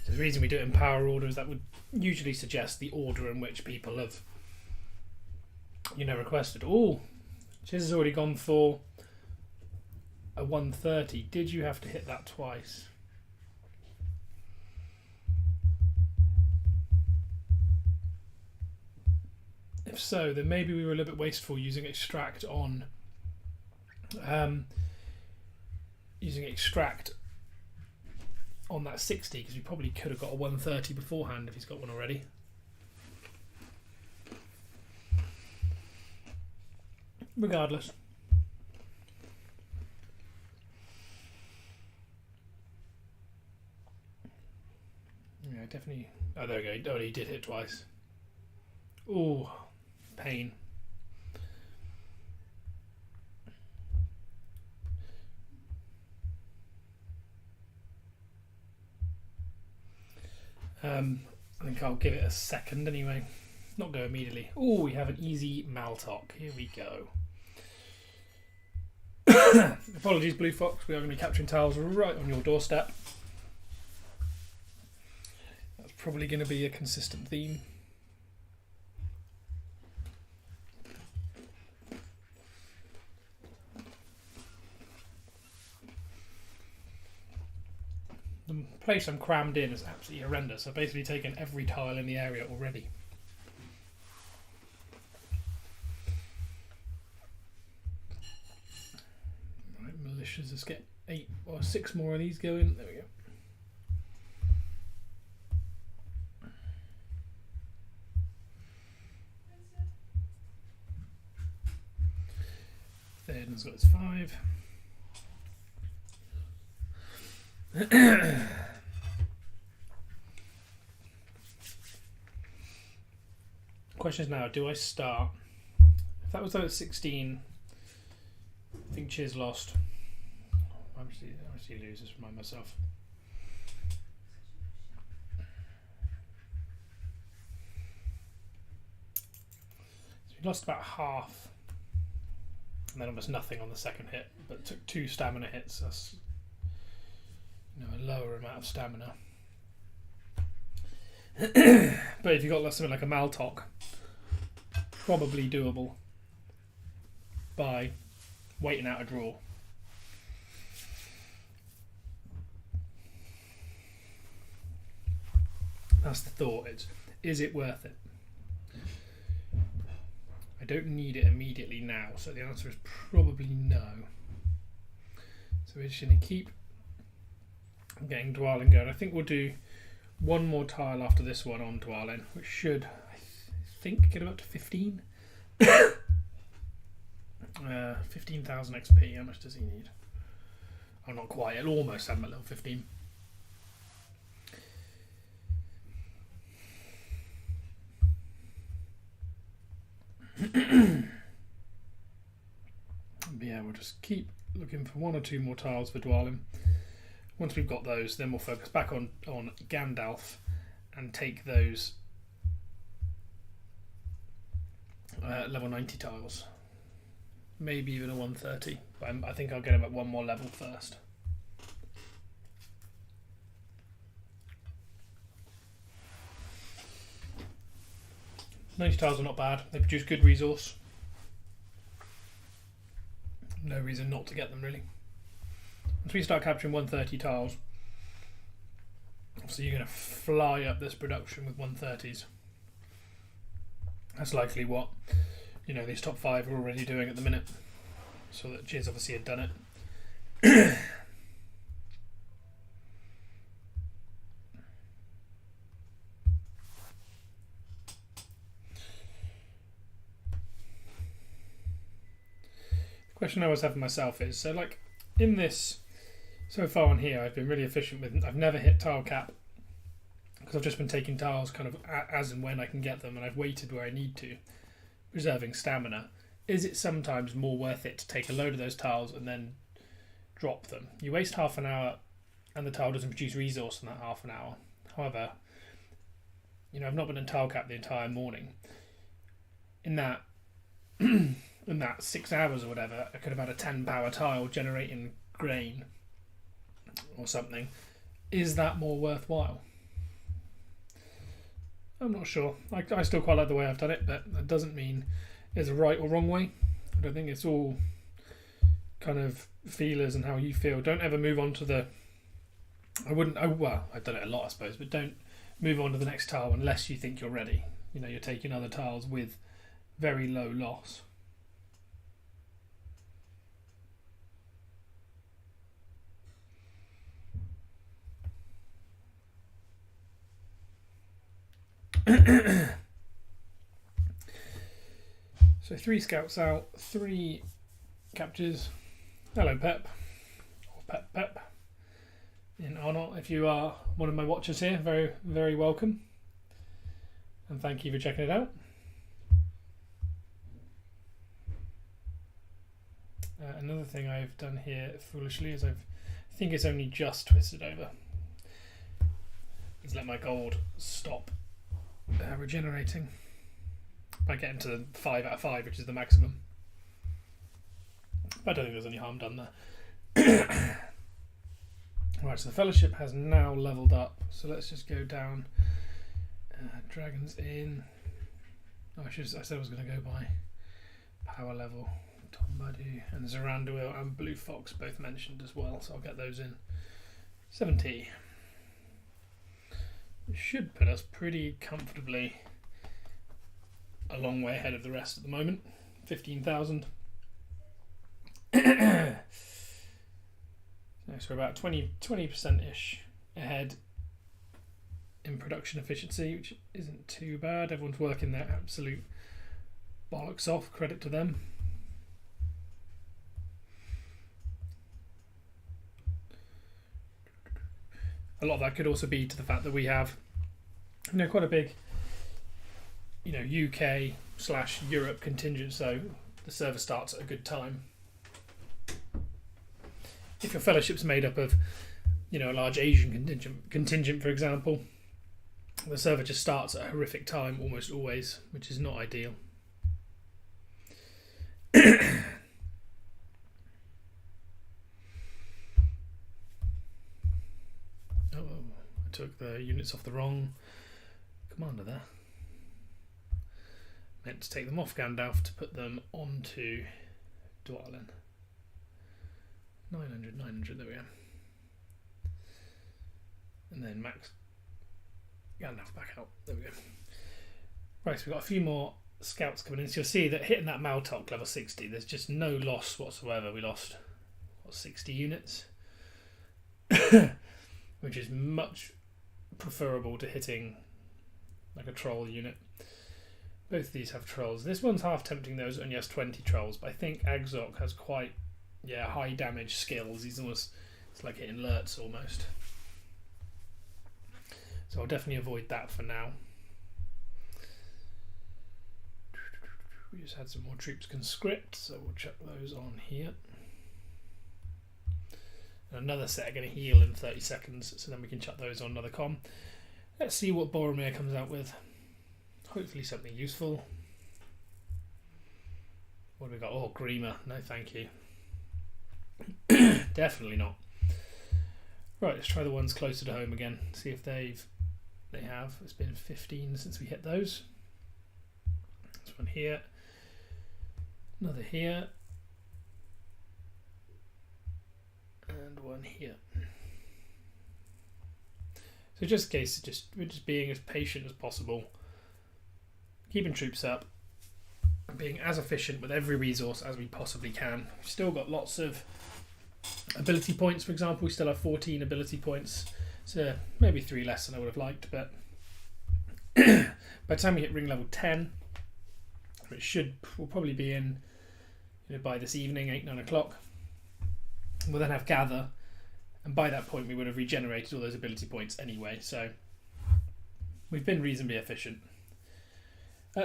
The reason we do it in power order is that would usually suggest the order in which people have, requested. Oh, Chiz has already gone for a 130. Did you have to hit that twice? If so, then maybe we were a little bit wasteful using extract on that 60, because we probably could have got a 130 beforehand if he's got one already. Regardless. Yeah, definitely. Oh, there we go. Oh, he did hit twice. Oh, pain. I think I'll give it a second anyway. Not go immediately. Oh, we have an easy Maltok. Here we go. Apologies, Blue Fox. We are going to be capturing tiles right on your doorstep. That's probably going to be a consistent theme. The place I'm crammed in is absolutely horrendous. I've basically taken every tile in the area already. Right, militias, let's get 8 or 6 more of these going. There we go. Theoden's got his 5. Question is now, do I start? If that was at 16, I think Chiz lost. I actually loses, remind myself. So we lost about half, and then almost nothing on the second hit, but took 2 stamina hits. That's a lower amount of stamina. But if you've got something like a Maltok, probably doable by waiting out a draw. That's the thought. Is it worth it? I don't need it immediately now, so the answer is probably no. So we're just going to keep getting Dwalin going. I think we'll do one more tile after this one on Dwalin, which should, I think, get him up to 15. 15,000 XP. How much does he need? Oh, not quite. It'll almost have him at level 15. But yeah, we'll just keep looking for 1 or 2 more tiles for Dwalin. Once we've got those, then we'll focus back on Gandalf and take those level 90 tiles. Maybe even a 130, but I think I'll get him at 1 more level first. Ninety tiles are not bad. They produce good resource. No reason not to get them, really. Once we start capturing 130 tiles, so you're going to fly up this production with 130s. That's likely what these top 5 are already doing at the minute. So that Jizz obviously had done it. The question I always have for myself is, so like in this, so far on here, I've been really efficient with, I've never hit tile cap because I've just been taking tiles kind of as and when I can get them, and I've waited where I need to, preserving stamina. Is it sometimes more worth it to take a load of those tiles and then drop them? You waste half an hour and the tile doesn't produce resource in that half an hour. However, I've not been in tile cap the entire morning. In that 6 hours or whatever, I could have had a 10 power tile generating grain or something. Is that more worthwhile? I'm not sure. I still quite like the way I've done it, but that doesn't mean there's a right or wrong way. I don't think it's all kind of feelers and how you feel. Don't ever move on to the... well, I've done it a lot, I suppose, but don't move on to the next tile unless you think you're ready. You're taking other tiles with very low loss. So 3 scouts out, 3 captures. Hello, Pep. Or Pep. In honour, if you are one of my watchers here, very, very welcome. And thank you for checking it out. Another thing I've done here foolishly is I think it's only just twisted over. Let's let my gold stop regenerating by getting to 5 out of 5, which is the maximum. I don't think there's any harm done there. Right, so the fellowship has now leveled up, so let's just go down. Dragons in. I said I was going to go by power level. Tombadu and Zorandawil and Blue Fox both mentioned as well, so I'll get those in. 70. It should put us pretty comfortably a long way ahead of the rest at the moment. 15,000. So we're about 20%-ish ahead in production efficiency, which isn't too bad. Everyone's working their absolute bollocks off, credit to them. A lot of that could also be to the fact that we have, quite a big, UK/Europe contingent, so the server starts at a good time. If your fellowship's made up of, a large Asian contingent, for example, the server just starts at a horrific time almost always, which is not ideal. I took the units off the wrong commander there. Meant to take them off Gandalf to put them onto Dwalin. 900, there we are. And then max Gandalf back out, there we go. Right, so we've got a few more scouts coming in. So you'll see that hitting that Maltok level 60, there's just no loss whatsoever. We lost, 60 units? Which is much preferable to hitting like a troll unit. Both of these have trolls. This one's half tempting though, it only has 20 trolls, but I think Agzok has quite high damage skills. He's almost, it's like hitting Lurtz almost. So I'll definitely avoid that for now. We just had some more troops conscript, so we'll chuck those on here. And another set are going to heal in 30 seconds, so then we can chuck those on another com. Let's see what Boromir comes out with. Hopefully something useful. What have we got? Oh, Grima. No, thank you. Definitely not. Right, let's try the ones closer to home again. See if they have. It's been 15 since we hit those. This one here. Another here. And one here. So just in case, we're just being as patient as possible. Keeping troops up. And being as efficient with every resource as we possibly can. We've still got lots of ability points, for example. We still have 14 ability points. So maybe 3 less than I would have liked, but by the time we hit ring level 10, we'll probably be in, by this evening, 8-9 o'clock. We'll then have gather, and by that point we would have regenerated all those ability points anyway, so we've been reasonably efficient.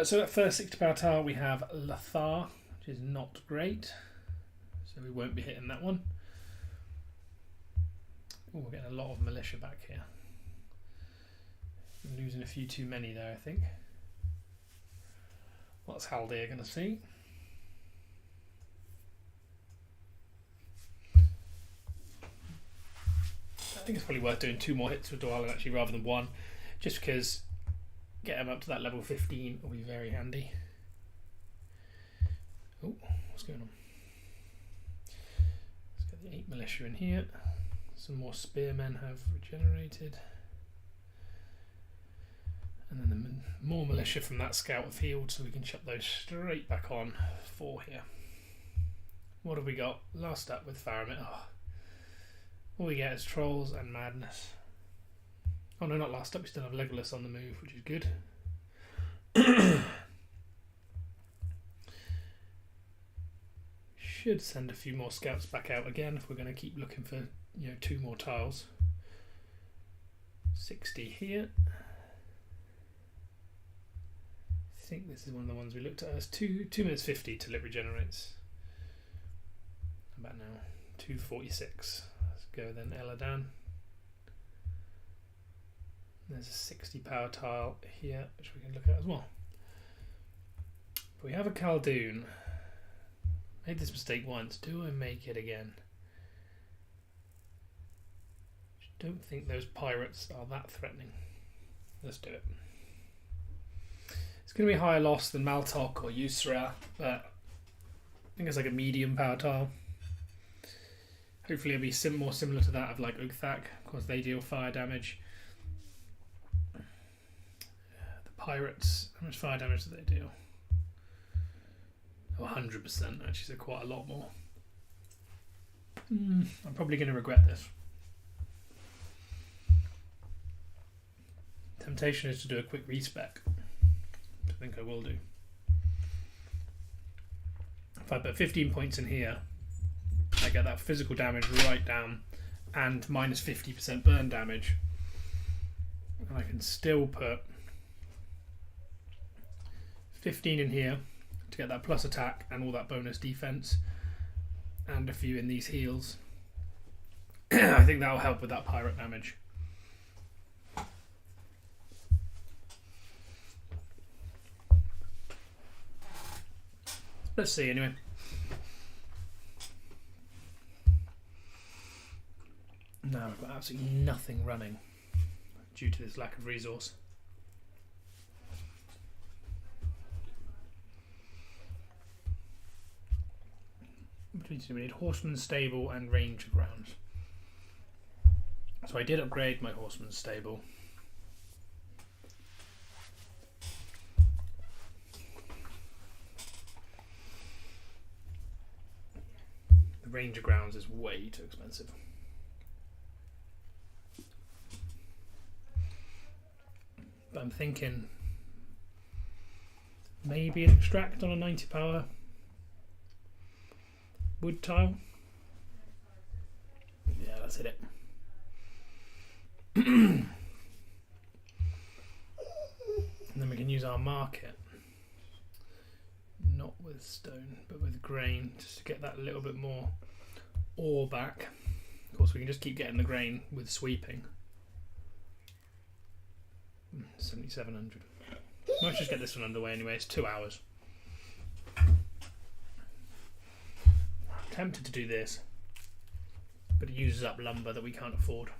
So at first 60 power tower we have LOTR, which is not great, so we won't be hitting that one. Oh, we're getting a lot of militia back here. We're losing a few too many there, I think. What's Haldir going to see? I think it's probably worth doing 2 more hits with Dwalin actually rather than 1, just because get him up to that level 15 will be very handy. Oh, what's going on? Let's get the 8 militia in here. Some more spearmen have regenerated. And then the more militia from that scout have healed, so we can chuck those straight back on 4 here. What have we got? Last up with Faramir. Oh. All we get is trolls and madness. Oh no, not last up, we still have Legolas on the move, which is good. Should send a few more scouts back out again if we're going to keep looking for 2 more tiles. 60 here. I think this is one of the ones we looked at. It's 2 minutes 50 till it regenerates. How about now? 2:46. Let's go then Eladan. There's a 60 power tile here, which we can look at as well. But we have a Khaldoon. Made this mistake once. Do I make it again? Don't think those pirates are that threatening. Let's do it. It's going to be higher loss than Maltok or Yusra, but I think it's like a medium power tile. Hopefully it'll be more similar to that of like Ogthak. Of course they deal fire damage. The pirates, how much fire damage do they deal? Oh, 100% actually, so quite a lot more. I'm probably going to regret this. Temptation is to do a quick respec. I think I will do. If I put 15 points in here, I get that physical damage right down and minus 50% burn damage. And I can still put 15 in here to get that plus attack and all that bonus defense, and a few in these heals. I think that'll help with that pirate damage. Let's see anyway. Now I've got absolutely nothing running due to this lack of resource. We need horseman's stable and ranger grounds. So I did upgrade my horseman's stable. The ranger grounds is way too expensive. But I'm thinking maybe an extract on a 90 power wood tile. Yeah, that's it. And then we can use our market. Not with stone, but with grain, just to get that little bit more ore back. Of course, we can just keep getting the grain with sweeping. 7,700. Let's just get this one underway anyway. It's 2 hours. I'm tempted to do this, but it uses up lumber that we can't afford.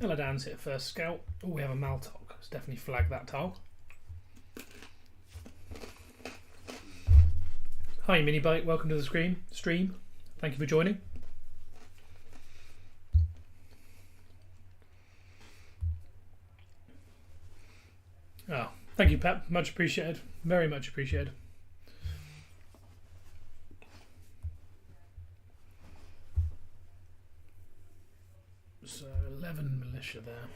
Eladan's hit first scout. Oh, we have a Maltok. Let's definitely flag that tile. Hi Minibite, welcome to the stream. Thank you for joining. Oh, thank you Pep, much appreciated. Very much appreciated. So 11 militia there.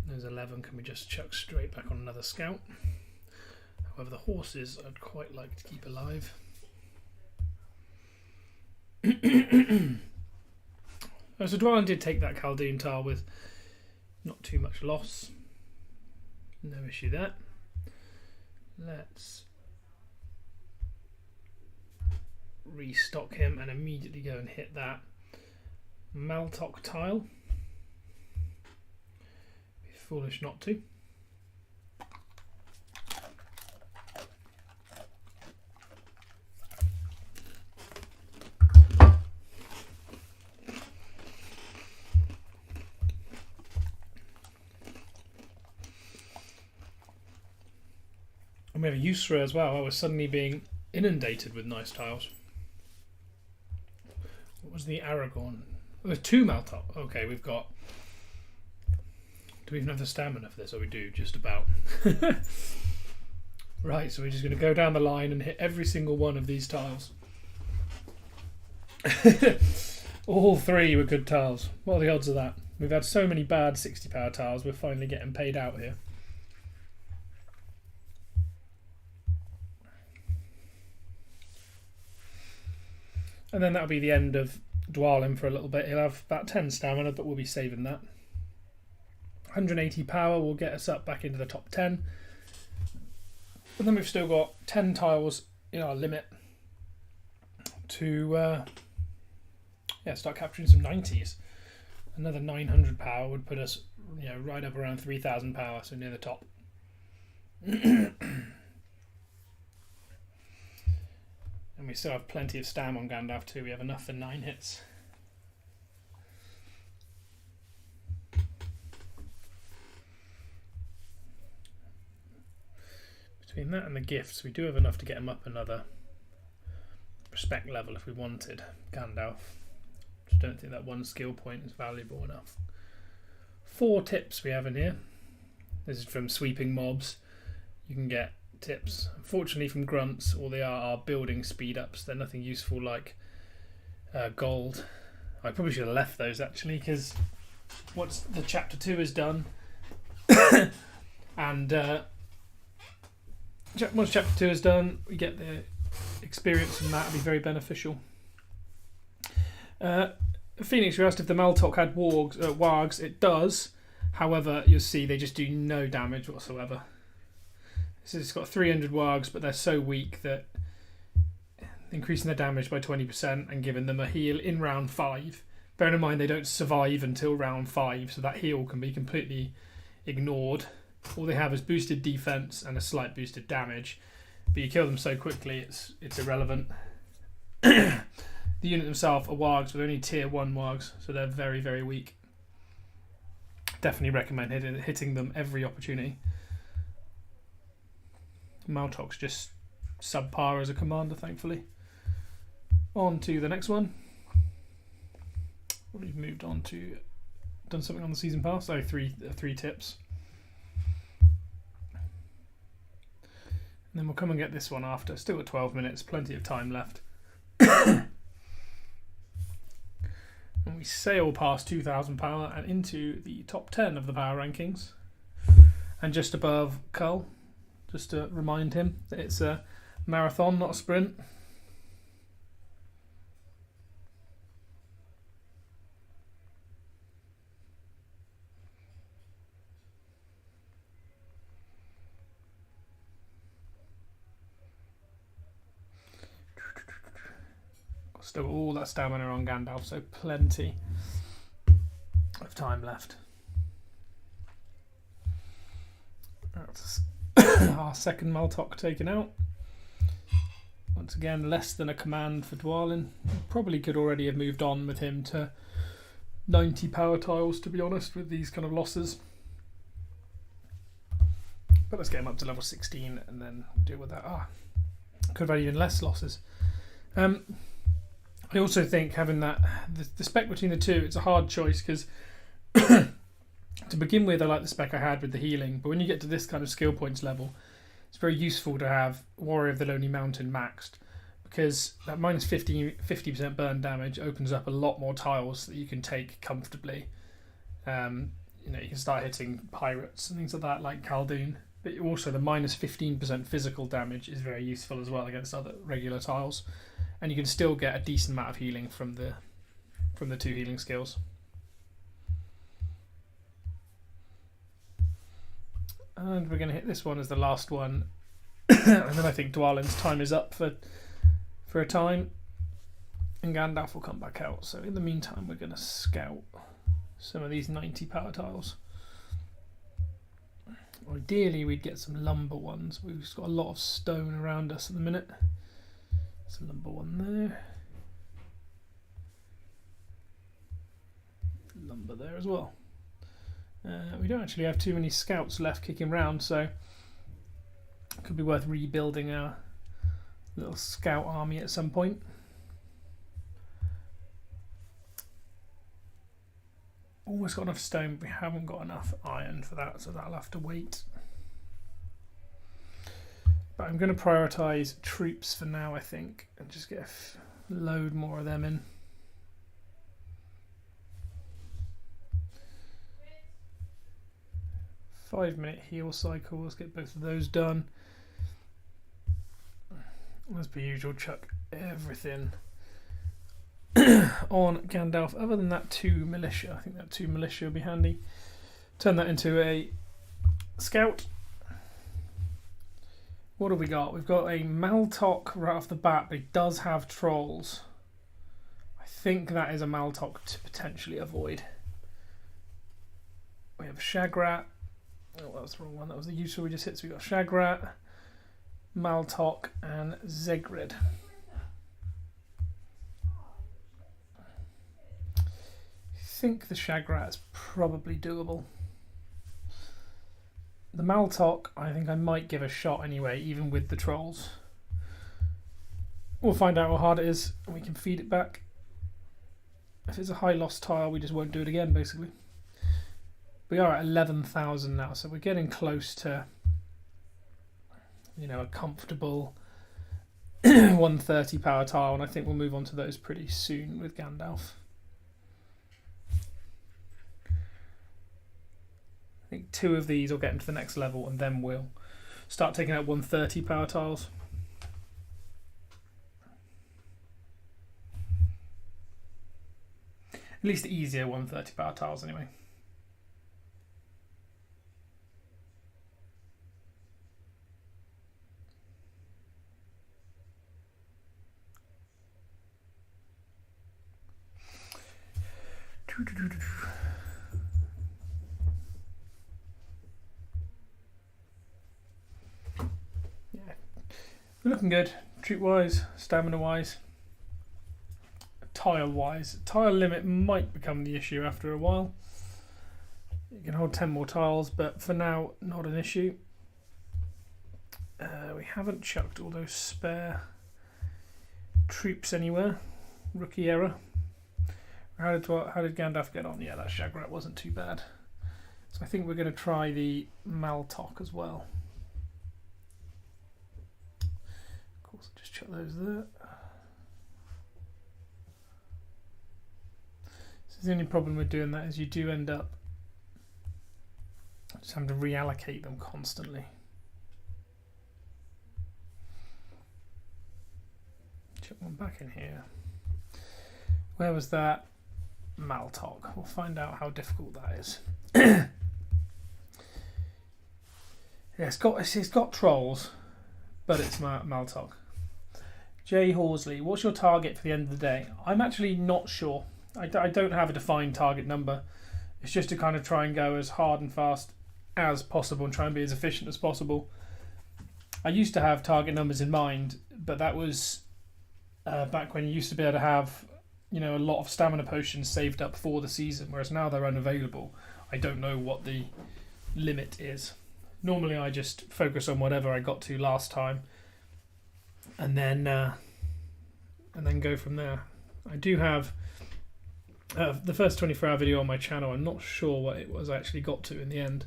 There's 11, can we just chuck straight back on another scout? However, the horses I'd quite like to keep alive. So Dwalin did take that Khaldoon tile with not too much loss. No issue there. Let's restock him and immediately go and hit that Maltok tile. Be foolish not to. And we have a Yusra as well. I was suddenly being inundated with nice tiles. What was the Aragorn? Oh, there's 2 Maltok. Okay, we've got... Do we even have the stamina for this? Or we do, just about. Right, so we're just going to go down the line and hit every single one of these tiles. All 3 were good tiles. What are the odds of that? We've had so many bad 60 power tiles, we're finally getting paid out here. And then that'll be the end of Dwalin for a little bit. He'll have about 10 stamina, but we'll be saving that. 180 power will get us up back into the top 10. But then we've still got 10 tiles in our limit to start capturing some 90s. Another 900 power would put us right up around 3,000 power, so near the top. And we still have plenty of stam on Gandalf too. We have enough for 9 hits. Between that and the gifts, we do have enough to get him up another respect level if we wanted Gandalf. Just don't think that 1 skill point is valuable enough. 4 tips we have in here. This is from sweeping mobs. You can get tips. Unfortunately from grunts, all they are building speed ups. They're nothing useful like gold. I probably should have left those actually, because once the chapter 2 is done and once chapter 2 is done, we get the experience from that. It'll be very beneficial. Phoenix, you asked if the Maltok had wargs. It does. However, you'll see they just do no damage whatsoever. So it's got 300 wargs, but they're so weak that increasing their damage by 20% and giving them a heal in round 5. Bearing in mind they don't survive until round 5, so that heal can be completely ignored. All they have is boosted defense and a slight boosted damage, but you kill them so quickly it's irrelevant. The unit themselves are wargs, but they're only tier 1 wargs, so they're very, very weak. Definitely recommend hitting them every opportunity. Maltok's just subpar as a commander, thankfully. On to the next one. We've moved on to... Done something on the season pass? Oh, three tips. And then we'll come and get this one after. Still at 12 minutes, plenty of time left. And we sail past 2,000 power and into the top 10 of the power rankings. And just above Cull. Just to remind him that it's a marathon, not a sprint. Still got all that stamina on Gandalf, so plenty of time left. That's our second Maltok taken out. Once again, less than a command for Dwalin. Probably could already have moved on with him to 90 power tiles, to be honest, with these kind of losses. But let's get him up to level 16 and then deal with that. Could have had even less losses. I also think having that, the spec between the two, it's a hard choice because to begin with, I like the spec I had with the healing, but when you get to this kind of skill points level, it's very useful to have Warrior of the Lonely Mountain maxed, because that minus 50% burn damage opens up a lot more tiles that you can take comfortably. You can start hitting pirates and things like that, like Khaldun. But also the minus 15% physical damage is very useful as well against other regular tiles, and you can still get a decent amount of healing from the two healing skills. And we're going to hit this one as the last one, and then I think Dwalin's time is up for a time, and Gandalf will come back out. So in the meantime, we're going to scout some of these 90 power tiles. Ideally, we'd get some lumber ones. We've just got a lot of stone around us at the minute. There's a lumber one there. Lumber there as well. We don't actually have too many scouts left kicking around, so it could be worth rebuilding our little scout army at some point. Almost got enough stone, but we haven't got enough iron for that, so that'll have to wait. But I'm going to prioritise troops for now, I think, and just get a load more of them in. Five-minute heal cycle, let's get both of those done. As per usual, chuck everything on Gandalf, other than that 2 militia. I think that 2 militia will be handy. Turn that into a scout. What have we got? We've got a Maltok right off the bat, but he does have trolls. I think that is a Maltok to potentially avoid. We have a Shagrat. Oh, that was the wrong one. That was the usual we just hit. So we got Shagrat, Maltok, and Zegrid. I think the Shagrat is probably doable. The Maltok, I think I might give a shot anyway, even with the trolls. We'll find out how hard it is, and we can feed it back. If it's a high loss tile, we just won't do it again, basically. We are at 11,000 now, so we're getting close to, a comfortable 130 power tile, and I think we'll move on to those pretty soon with Gandalf. I think 2 of these will get into the next level, and then we'll start taking out 130 power tiles. At least the easier 130 power tiles anyway. Yeah, we're looking good, troop wise, stamina wise, tile wise. Tile limit might become the issue after a while. You can hold 10 more tiles, but for now, not an issue. We haven't chucked all those spare troops anywhere. Rookie error. How did Gandalf get on? Yeah, that Shagrat wasn't too bad. So I think we're going to try the Maltok as well. Of course, just chuck those there. So the only problem with doing that is you do end up just having to reallocate them constantly. Chuck one back in here. Where was that? Maltok. We'll find out how difficult that is. Yeah, it's got trolls, but it's Maltok. Jay Horsley, what's your target for the end of the day? I'm actually not sure. I don't have a defined target number. It's just to kind of try and go as hard and fast as possible and try and be as efficient as possible. I used to have target numbers in mind, but that was back when you used to be able to have, you know, a lot of stamina potions saved up for the season, whereas now they're unavailable. I don't know what the limit is. Normally I just focus on whatever I got to last time and then go from there. I do have the first 24-hour video on my channel. I'm not sure what it was I actually got to in the end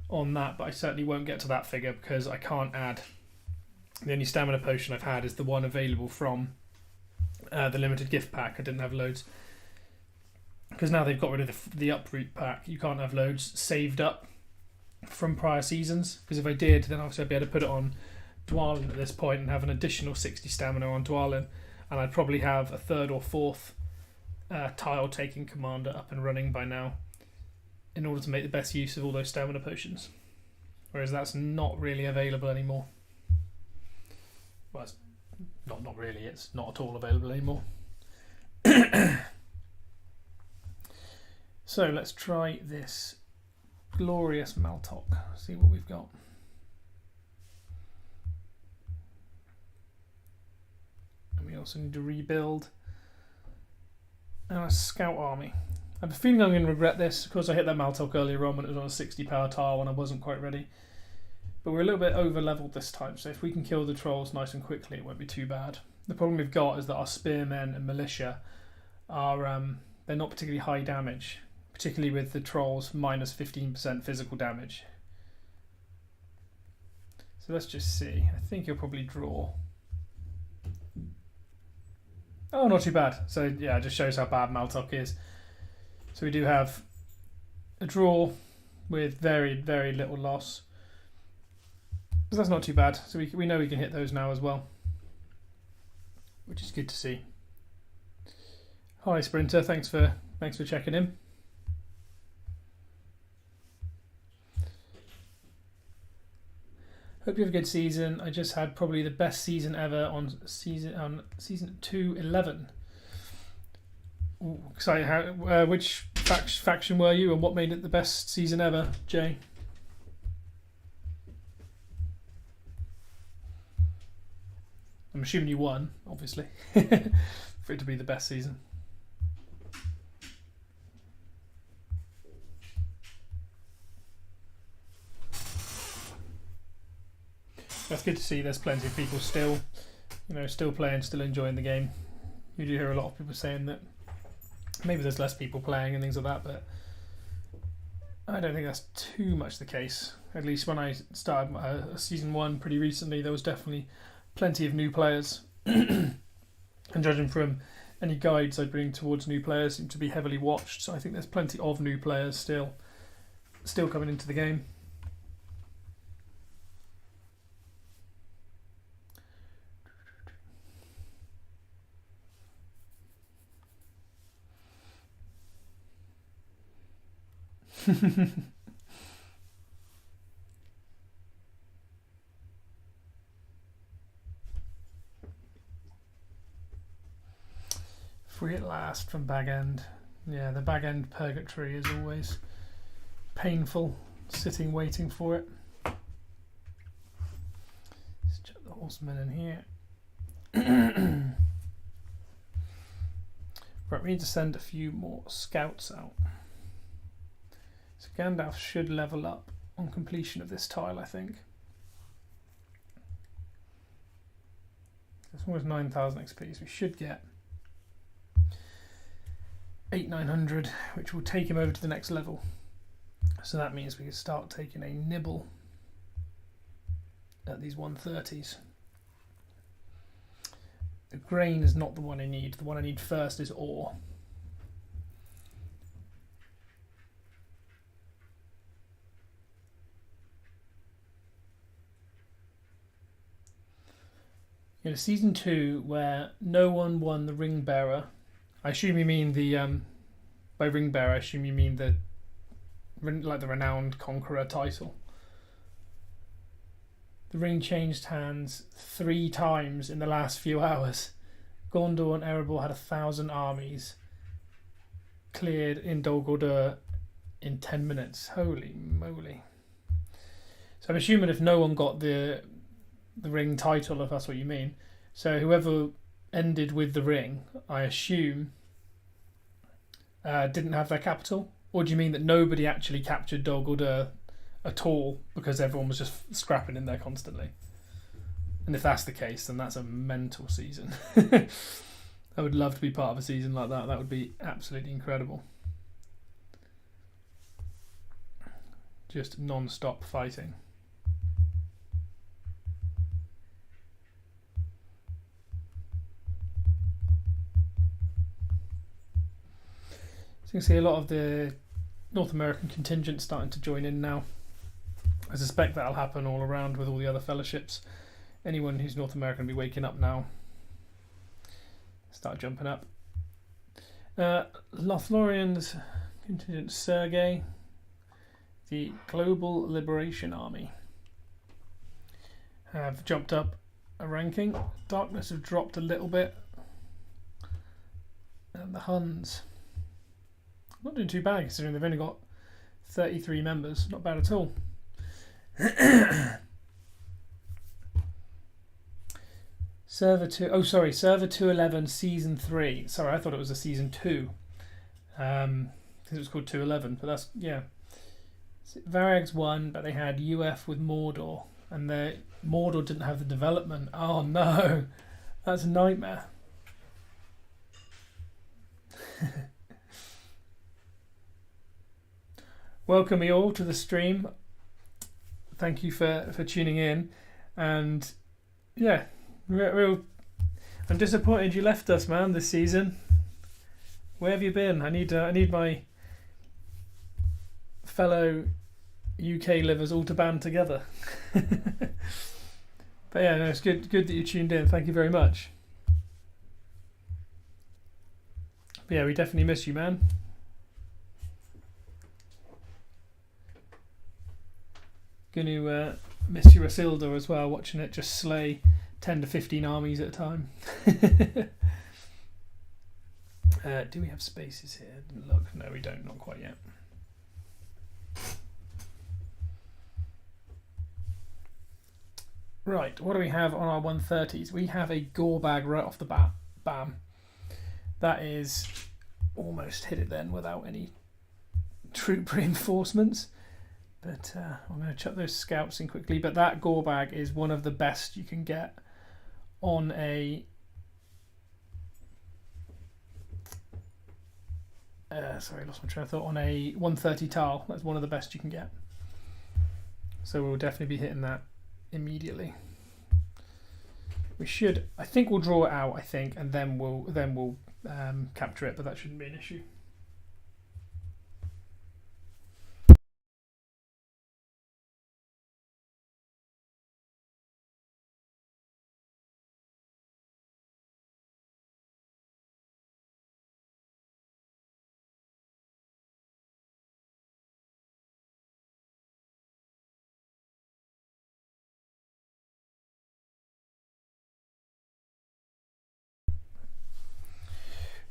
on that, but I certainly won't get to that figure because I can't add. The only stamina potion I've had is the one available from the limited gift pack. I didn't have loads because now they've got rid of the uproot pack. You can't have loads saved up from prior seasons, because if I did, then obviously I'd be able to put it on Dwalin at this point and have an additional 60 stamina on Dwalin, and I'd probably have a third or fourth tile taking commander up and running by now in order to make the best use of all those stamina potions, whereas that's not really available anymore. Well, it's not really, it's not at all available anymore. So let's try this glorious Maltok, see what we've got. And we also need to rebuild our scout army. I have a feeling I'm going to regret this. Of course, I hit that Maltok earlier on when it was on a 60 power tile when I wasn't quite ready. But we're a little bit over leveled this time, so if we can kill the trolls nice and quickly, it won't be too bad. The problem we've got is that our spearmen and militia are they're not particularly high damage, particularly with the trolls minus 15% physical damage. So let's just see. I think he'll probably draw. Oh, not too bad. So yeah, it just shows how bad Maltok is. So we do have a draw with very, very little loss. So that's not too bad. So we know we can hit those now as well, which is good to see. Hi Sprinter, thanks for checking in. Hope you have a good season. I just had probably the best season ever on season 211. Ooh, exciting! Which faction were you, and what made it the best season ever, Jay? I'm assuming you won, obviously, for it to be the best season. That's good to see. There's plenty of people still, still playing, still enjoying the game. You do hear a lot of people saying that maybe there's less people playing and things like that, but I don't think that's too much the case. At least when I started season 1 pretty recently, there was definitely plenty of new players. And judging from any guides I bring towards new players, seem to be heavily watched. So I think there's plenty of new players still coming into the game. Free at last from Bag End. Yeah, the Bag End purgatory is always painful, sitting waiting for it. Let's check the horsemen in here. Right, we need to send a few more scouts out. So Gandalf should level up on completion of this tile, I think. It's almost 9,000 XP, so we should get 8,900, which will take him over to the next level. So that means we can start taking a nibble at these 130s. The grain is not the one I need. The one I need first is ore. In a season 2 where no one won the ring bearer, I assume you mean the by ring bearer, I assume you mean the renowned conqueror title. The ring changed hands 3 times in the last few hours. Gondor and Erebor had 1,000 armies cleared in Dol Guldur in 10 minutes. Holy moly. So I'm assuming if no one got the ring title, if that's what you mean. So whoever ended with the ring, I assume, didn't have their capital? Or do you mean that nobody actually captured Dol Guldur at all because everyone was just scrapping in there constantly? And if that's the case, then that's a mental season. I would love to be part of a season like that. That would be absolutely incredible. Just non-stop fighting. So you can see a lot of the North American contingent starting to join in now. I suspect that'll happen all around with all the other fellowships. Anyone who's North American will be waking up now. Start jumping up. Lothlorian's contingent Sergei, the Global Liberation Army, have jumped up a ranking. Darkness have dropped a little bit. And the Huns, not doing too bad considering they've only got 33 members. Not bad at all. Server 211 Season 3. Sorry, I thought it was a Season 2. Because it was called 211, but that's, yeah. Varag's won, but they had UF with Mordor. And Mordor didn't have the development. Oh no, that's a nightmare. Welcome you all to the stream. Thank you for tuning in. And yeah, I'm disappointed you left us, man, this season. Where have you been? I need my fellow UK livers all to band together. But yeah, no, it's good that you tuned in. Thank you very much. But yeah, we definitely miss you, man. Gonna miss you, Isildur, as well, watching it just slay 10 to 15 armies at a time. Do we have spaces here? Look, no, we don't, not quite yet. Right, what do we have on our 130s? We have a gore bag right off the bat. Bam. That is almost hit it then without any troop reinforcements. But I'm going to chuck those scouts in quickly. But that gore bag is one of the best you can get on a... sorry, I lost my train of thought. On a 130 tile. That's one of the best you can get. So we'll definitely be hitting that immediately. We should... I think we'll draw it out, I think, and then we'll capture it, but that shouldn't be an issue.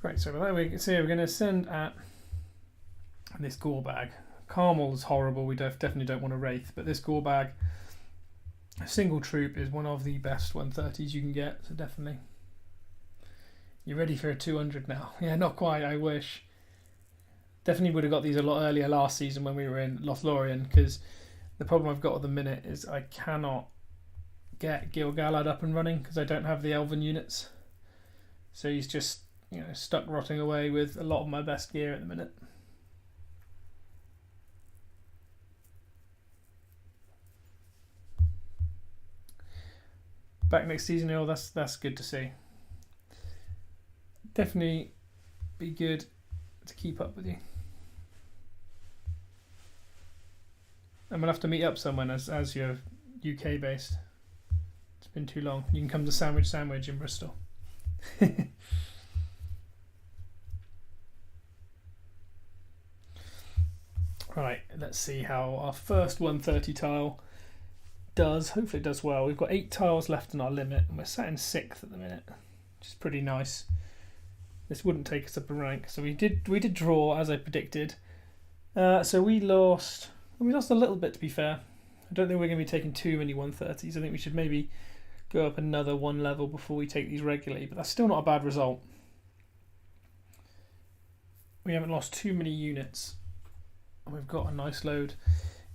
Right, so there we see we're going to send at this gore bag. Carmel is horrible. We definitely don't want a wraith, but this gore bag, a single troop, is one of the best 130s you can get. So definitely, you're ready for a 200 now. Yeah, not quite. I wish. Definitely would have got these a lot earlier last season when we were in Lothlorien, because the problem I've got at the minute is I cannot get Gil-galad up and running because I don't have the elven units. So he's just, you know, stuck rotting away with a lot of my best gear at the minute. Back next season, oh, that's good to see. Definitely be good to keep up with you. And we'll have to meet up somewhere as you're UK based. It's been too long. You can come to Sandwich in Bristol. Right, let's see how our first 130 tile does. Hopefully it does well. We've got 8 tiles left in our limit, and we're sat in 6th at the minute, which is pretty nice. This wouldn't take us up a rank, so we did draw as I predicted. So we lost a little bit, to be fair. I don't think we're going to be taking too many 130s. I think we should maybe go up another 1 level before we take these regularly, but that's still not a bad result. We haven't lost too many units, and we've got a nice load.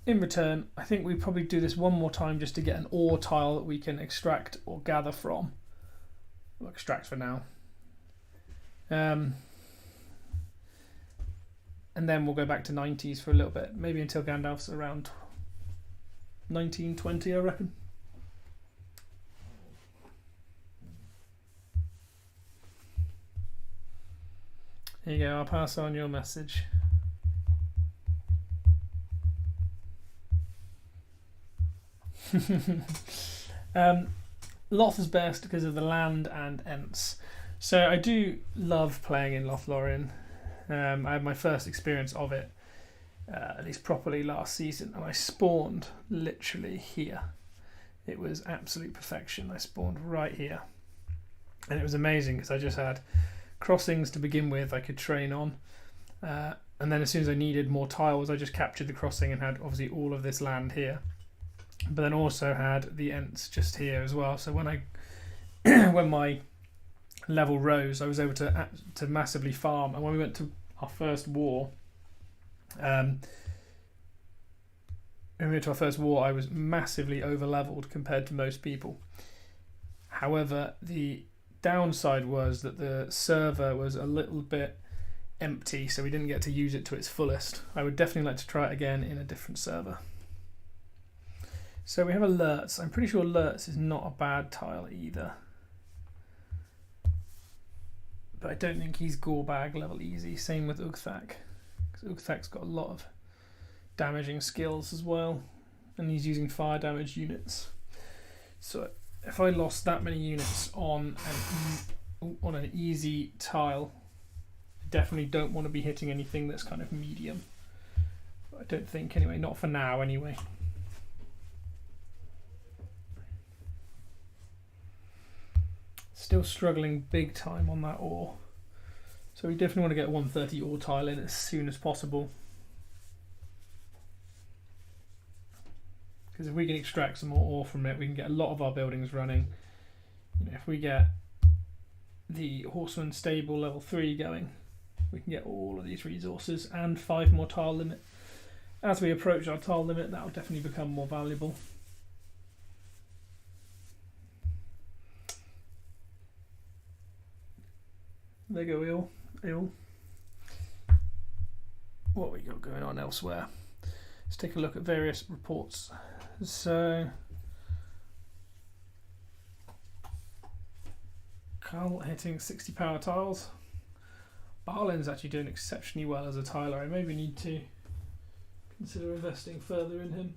In return, I think we probably do this one more time just to get an ore tile that we can extract or gather from. We'll extract for now. And then we'll go back to 90s for a little bit, maybe until Gandalf's around 1920, I reckon. Here you go, I'll pass on your message. Loth is best because of the land and Ents. So I do love playing in Lothlorien. I had my first experience of it, at least properly, last season, and I spawned literally here. It was absolute perfection. I spawned right here, and it was amazing because I just had crossings to begin with I could train on, and then as soon as I needed more tiles, I just captured the crossing and had obviously all of this land here, but then also had the Ents just here as well. So when I when my level rose, I was able to massively farm. And when we went to our first war, I was massively over leveled compared to most people. However, the downside was that the server was a little bit empty, so we didn't get to use it to its fullest. I would definitely like to try it again in a different server. So we have alerts. I'm pretty sure alerts is not a bad tile either, but I don't think he's Gorbag level easy. Same with Ugthak, because Ugthak's got a lot of damaging skills as well, and he's using fire damage units. So if I lost that many units on an easy tile, I definitely don't want to be hitting anything that's kind of medium. I don't think anyway, not for now anyway. Still struggling big time on that ore, so we definitely want to get a 130 ore tile in as soon as possible, because if we can extract some more ore from it, we can get a lot of our buildings running. You know, if we get the Horseman Stable level 3 going, we can get all of these resources and 5 more tile limit. As we approach our tile limit, that will definitely become more valuable. There you go, Eel. What we got going on elsewhere? Let's take a look at various reports. So, Carl hitting 60 power tiles. Barlin's actually doing exceptionally well as a tiler. I maybe need to consider investing further in him,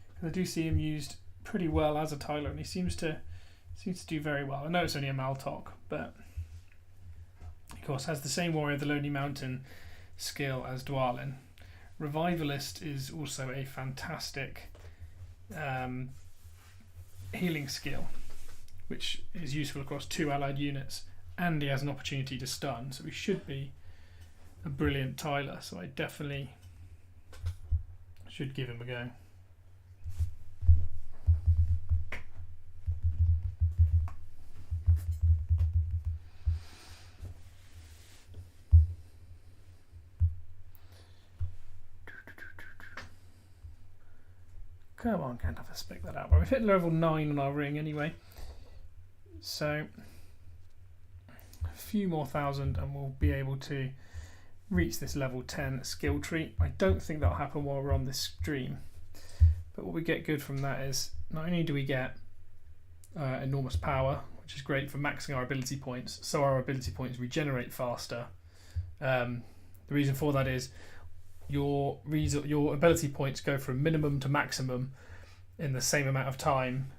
because I do see him used pretty well as a tiler, and he seems to do very well. I know it's only a Maltok, but of course has the same Warrior of the Lonely Mountain skill as Dwalin. Revivalist is also a fantastic healing skill, which is useful across 2 allied units, and he has an opportunity to stun, so he should be a brilliant tiler. So I definitely should give him a go. Come on, can't have to spec that out. But we've hit level 9 on our ring anyway, so a few more thousand and we'll be able to reach this level 10 skill tree. I don't think that'll happen while we're on this stream, but what we get good from that is not only do we get enormous power, which is great for maxing our ability points, so our ability points regenerate faster. The reason for that is your ability points go from minimum to maximum in the same amount of time,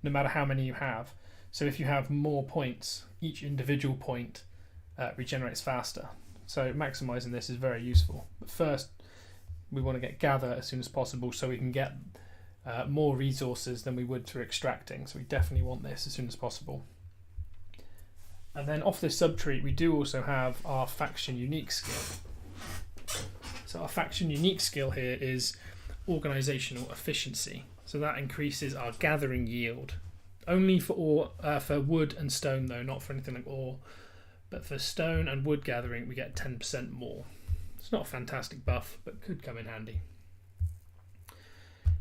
no matter how many you have. So if you have more points, each individual point regenerates faster. So maximising this is very useful. But first, we want to get Gather as soon as possible, so we can get more resources than we would through extracting. So we definitely want this as soon as possible. And then off this subtree, we do also have our faction unique skill. So our faction unique skill here is organizational efficiency. So that increases our gathering yield. Only for wood and stone though, not for anything like ore. But for stone and wood gathering, we get 10% more. It's not a fantastic buff, but could come in handy.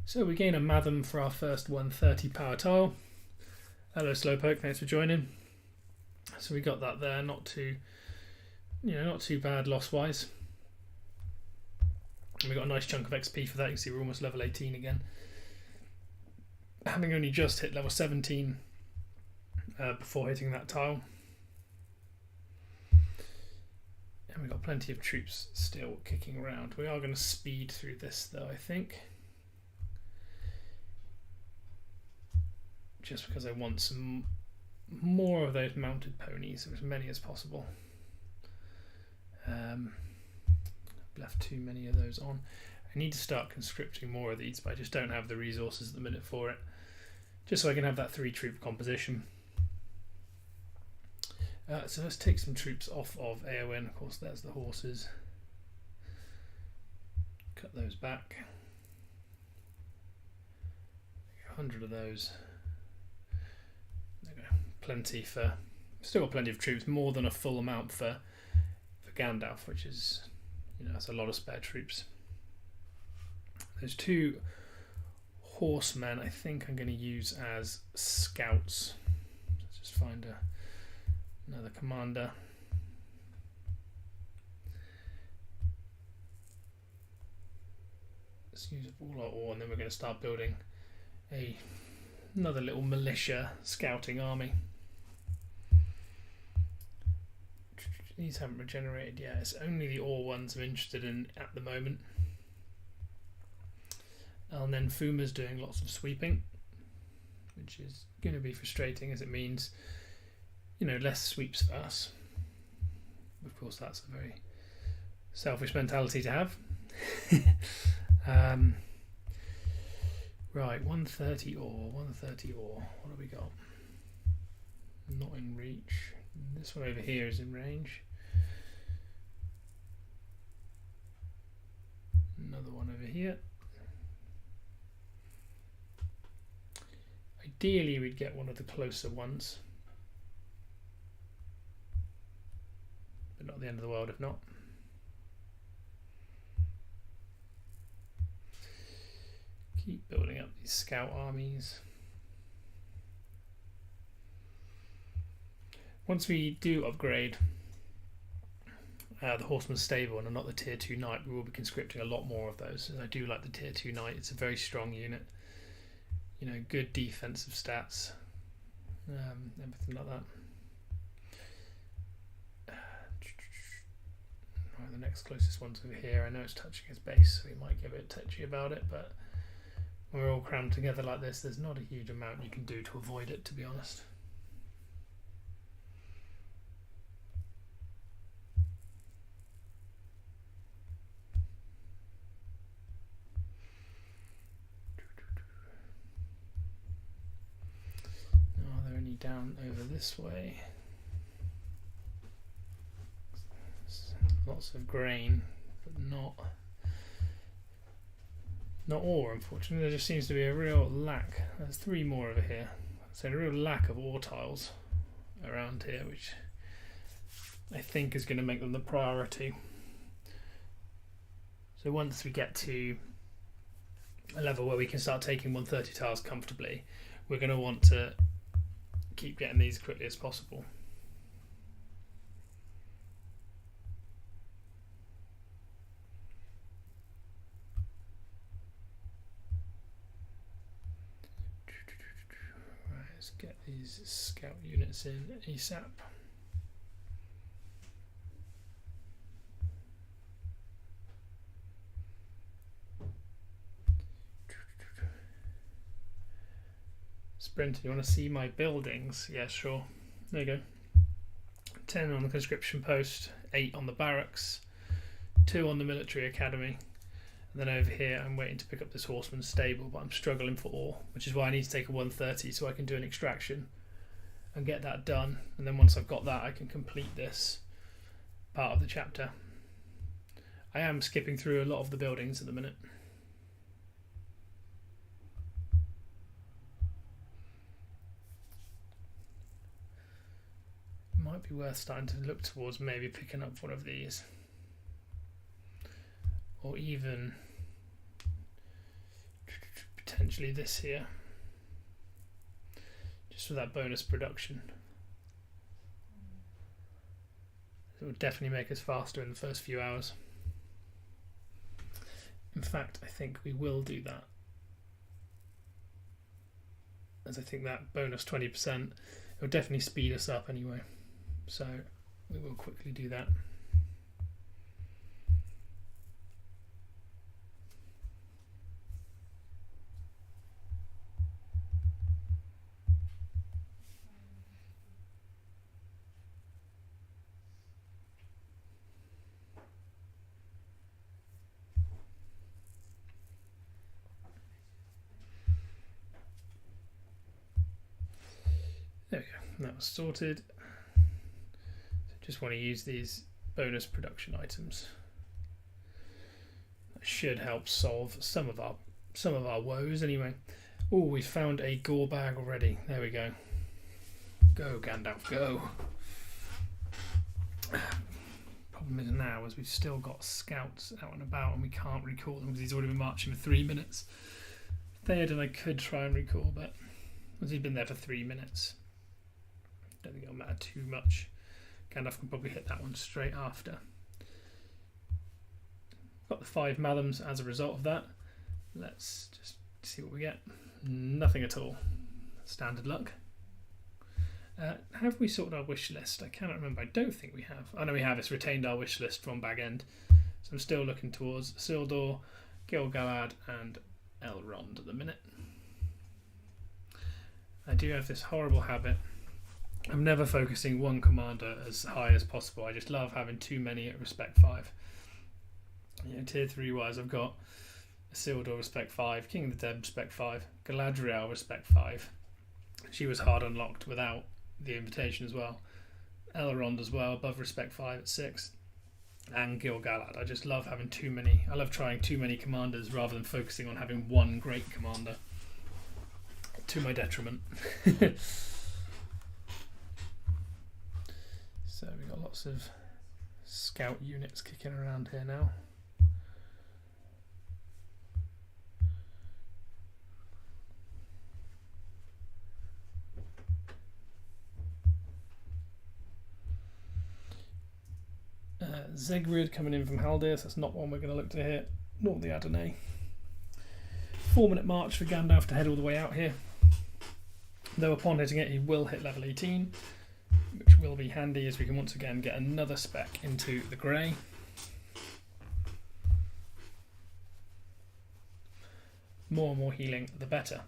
So we gain a Matham for our first 130 power tile. Hello Slowpoke, thanks for joining. So we got that there, not too bad loss-wise. And we got a nice chunk of XP for that. You can see we're almost level 18 again. Having only just hit level 17 before hitting that tile. And we've got plenty of troops still kicking around. We are going to speed through this though, I think. Just because I want some more of those mounted ponies, as many as possible. I've left too many of those on. I need to start conscripting more of these, but I just don't have the resources at the minute for it. Just so I can have that 3-troop composition. So let's take some troops off of Eowyn. Of course, there's the horses. Cut those back. 100 of those. There we go. Plenty for. Still got plenty of troops. More than a full amount for Gandalf, which is, that's a lot of spare troops. There's 2 horsemen. I think I'm going to use as scouts. Let's just find another commander. Let's use all our ore, and then we're going to start building another little militia scouting army. These haven't regenerated yet. It's only the ore ones I'm interested in at the moment. And then Fuma's doing lots of sweeping, which is going to be frustrating as it means less sweeps for us. Of course, that's a very selfish mentality to have. Right, 130 ore, 130 ore. What have we got? Not in reach. This one over here is in range. Another one over here. Ideally, we'd get one of the closer ones. But not the end of the world if not. Keep building up these scout armies. Once we do upgrade the Horseman's Stable and not the Tier 2 Knight, we will be conscripting a lot more of those. And I do like the Tier 2 Knight. It's a very strong unit. Good defensive stats. Everything like that. Right, the next closest one's over here. I know it's touching his base, so we might get a bit touchy about it, but when we're all crammed together like this, there's not a huge amount you can do to avoid it, to be honest. Down over this way. Lots of grain, but not ore, unfortunately. There just seems to be a real lack. There's 3 more over here. So a real lack of ore tiles around here, which I think is going to make them the priority. So once we get to a level where we can start taking 130 tiles comfortably, we're going to want to keep getting these as quickly as possible. Right, let's get these scout units in ASAP. Brenton, you want to see my buildings? Yeah, sure. There you go. 10 on the conscription post, 8 on the barracks, 2 on the military academy, And then over here I'm waiting to pick up this horseman's stable, but I'm struggling for ore, which is why I need to take a 130 so I can do an extraction and get that done. And then once I've got that, I can complete this part of the chapter. I am skipping through a lot of the buildings at the minute. Might be worth starting to look towards maybe picking up one of these, or even potentially this here, just for that bonus production. It would definitely make us faster in the first few hours. In fact, I think we will do that, as I think that bonus 20%, it will definitely speed us up anyway. So we will quickly do that. There we go, that was sorted. Just want to use these bonus production items. That should help solve some of our woes anyway. Oh, we found a gore bag already. There we go. Go Gandalf, go. Problem is now is we've still got scouts out and about and we can't recall them because he's already been marching for 3 minutes. Theoden I could try and recall, but once he's been there for 3 minutes, don't think it'll matter too much. Gandalf can probably hit that one straight after. Got the 5 Mathams as a result of that. Let's just see what we get. Nothing at all. Standard luck. Have we sorted our wish list? I cannot remember. I don't think we have. I know we have. It's retained our wish list from Bag End. So I'm still looking towards Isildur, Gil-galad and Elrond at the minute. I do have this horrible habit. I'm never focusing one commander as high as possible. I just love having too many at respect 5. You know, tier 3 wise, I've got Isildur respect 5, King of the Dead respect 5, Galadriel respect 5. She was hard unlocked without the invitation as well. Elrond as well, above respect 5 at 6. And Gil-galad. I just love having too many. I love trying too many commanders rather than focusing on having one great commander. To my detriment. So we've got lots of scout units kicking around here now. Zegrid coming in from Haldir, so that's not one we're going to look to hit, nor the Adonai. 4-minute march for Gandalf to head all the way out here. Though upon hitting it, he will hit level 18. Which will be handy as we can once again get another spec into the grey. More and more healing, the better.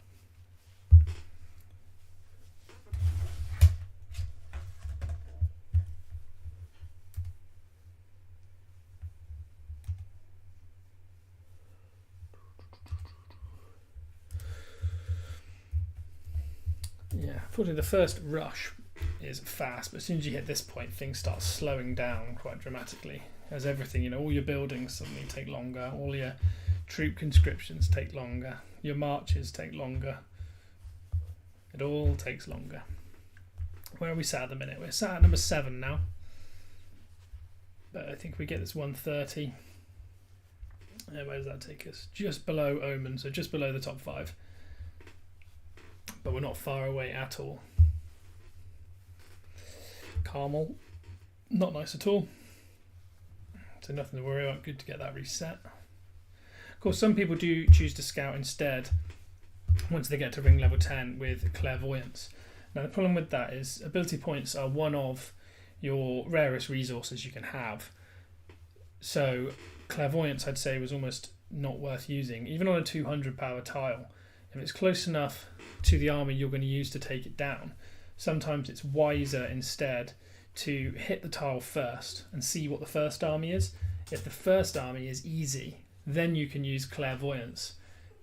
Yeah, unfortunately the first rush is fast, but as soon as you hit this point, things start slowing down quite dramatically. As everything, you know, all your buildings suddenly take longer, all your troop conscriptions take longer, your marches take longer. It all takes longer. Where are we sat at the minute? We're sat at number 7 now. But I think we get this 130. Where does that take us? Just below Omen, so just below the top 5. But we're not far away at all. Carmel, not nice at all. So nothing to worry about, good to get that reset. Of course, some people do choose to scout instead once they get to ring level 10 with clairvoyance. Now the problem with that is ability points are one of your rarest resources you can have. So clairvoyance, I'd say, was almost not worth using. Even on a 200 power tile, if it's close enough to the army you're going to use to take it down, sometimes it's wiser instead to hit the tile first and see what the first army is. If the first army is easy, Then you can use clairvoyance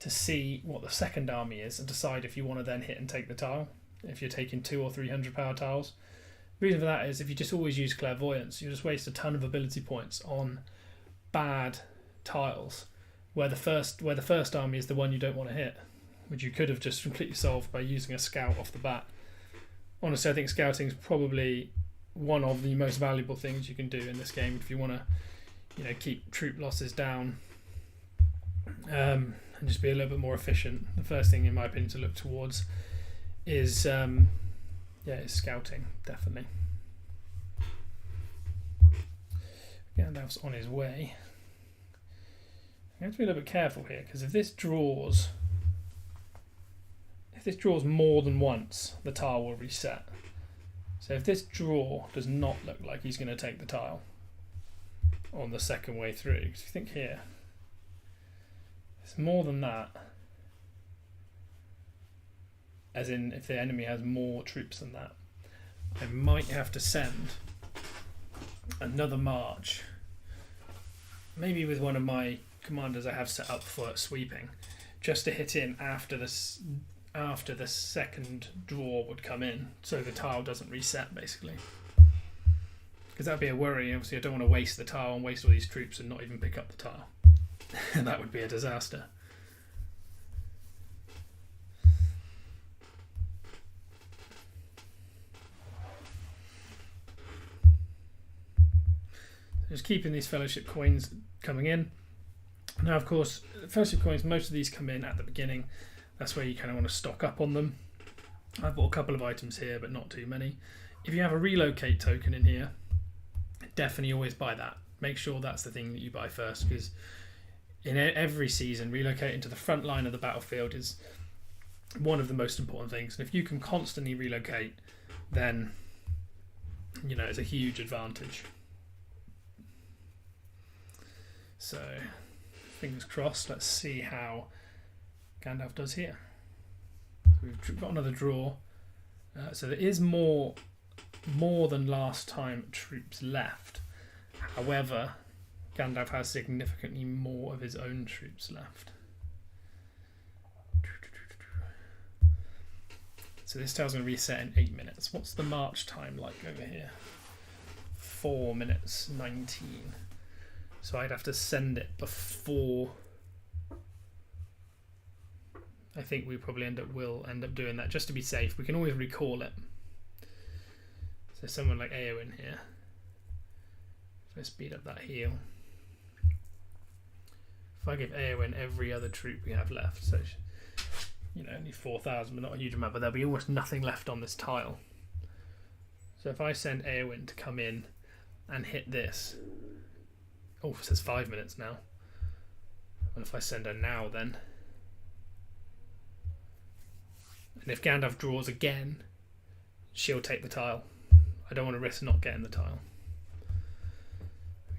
to see what the second army is and decide if you want to then hit and take the tile, if you're taking 200 or 300 power tiles. The reason for that is if you just always use clairvoyance, you just waste a ton of ability points on bad tiles where the first army is the one you don't want to hit, which you could have just completely solved by using a scout off the bat. Honestly, I think scouting is probably one of the most valuable things you can do in this game if you want to, keep troop losses down and just be a little bit more efficient. The first thing, in my opinion, to look towards is scouting, definitely. Gandalf's on his way. I have to be a little bit careful here, because if this draws more than once, the tile will reset. So if this draw does not look like he's going to take the tile on the second way through, because if you think here, it's more than that, as in if the enemy has more troops than that, I might have to send another march, maybe with one of my commanders I have set up for sweeping, just to hit in after the second draw would come in, so the tile doesn't reset, basically. Because that'd be a worry. Obviously, I don't want to waste the tile and waste all these troops and not even pick up the tile. That would be a disaster. Just keeping these fellowship coins coming in. Now, of course, fellowship coins, most of these come in at the beginning. That's where you kind of want to stock up on them. I've bought a couple of items here, but not too many. If you have a relocate token in here, definitely always buy that. Make sure that's the thing that you buy first, because in every season, relocating to the front line of the battlefield is one of the most important things. And if you can constantly relocate, then it's a huge advantage. So, fingers crossed. Let's see how Gandalf does here. So we've got another draw. So there is more than last time troops left. However, Gandalf has significantly more of his own troops left. So this tile's going to reset in 8 minutes. What's the march time like over here? 4 minutes 19. So I'd have to send it before. I think we probably will end up doing that just to be safe. We can always recall it. So someone like Eowyn here. So let's speed up that heal. If I give Eowyn every other troop we have left, so only 4,000, but not a huge amount, but there'll be almost nothing left on this tile. So if I send Eowyn to come in and hit this, it says 5 minutes now. And if I send her now, then, and if Gandalf draws again, she'll take the tile. I don't want to risk not getting the tile.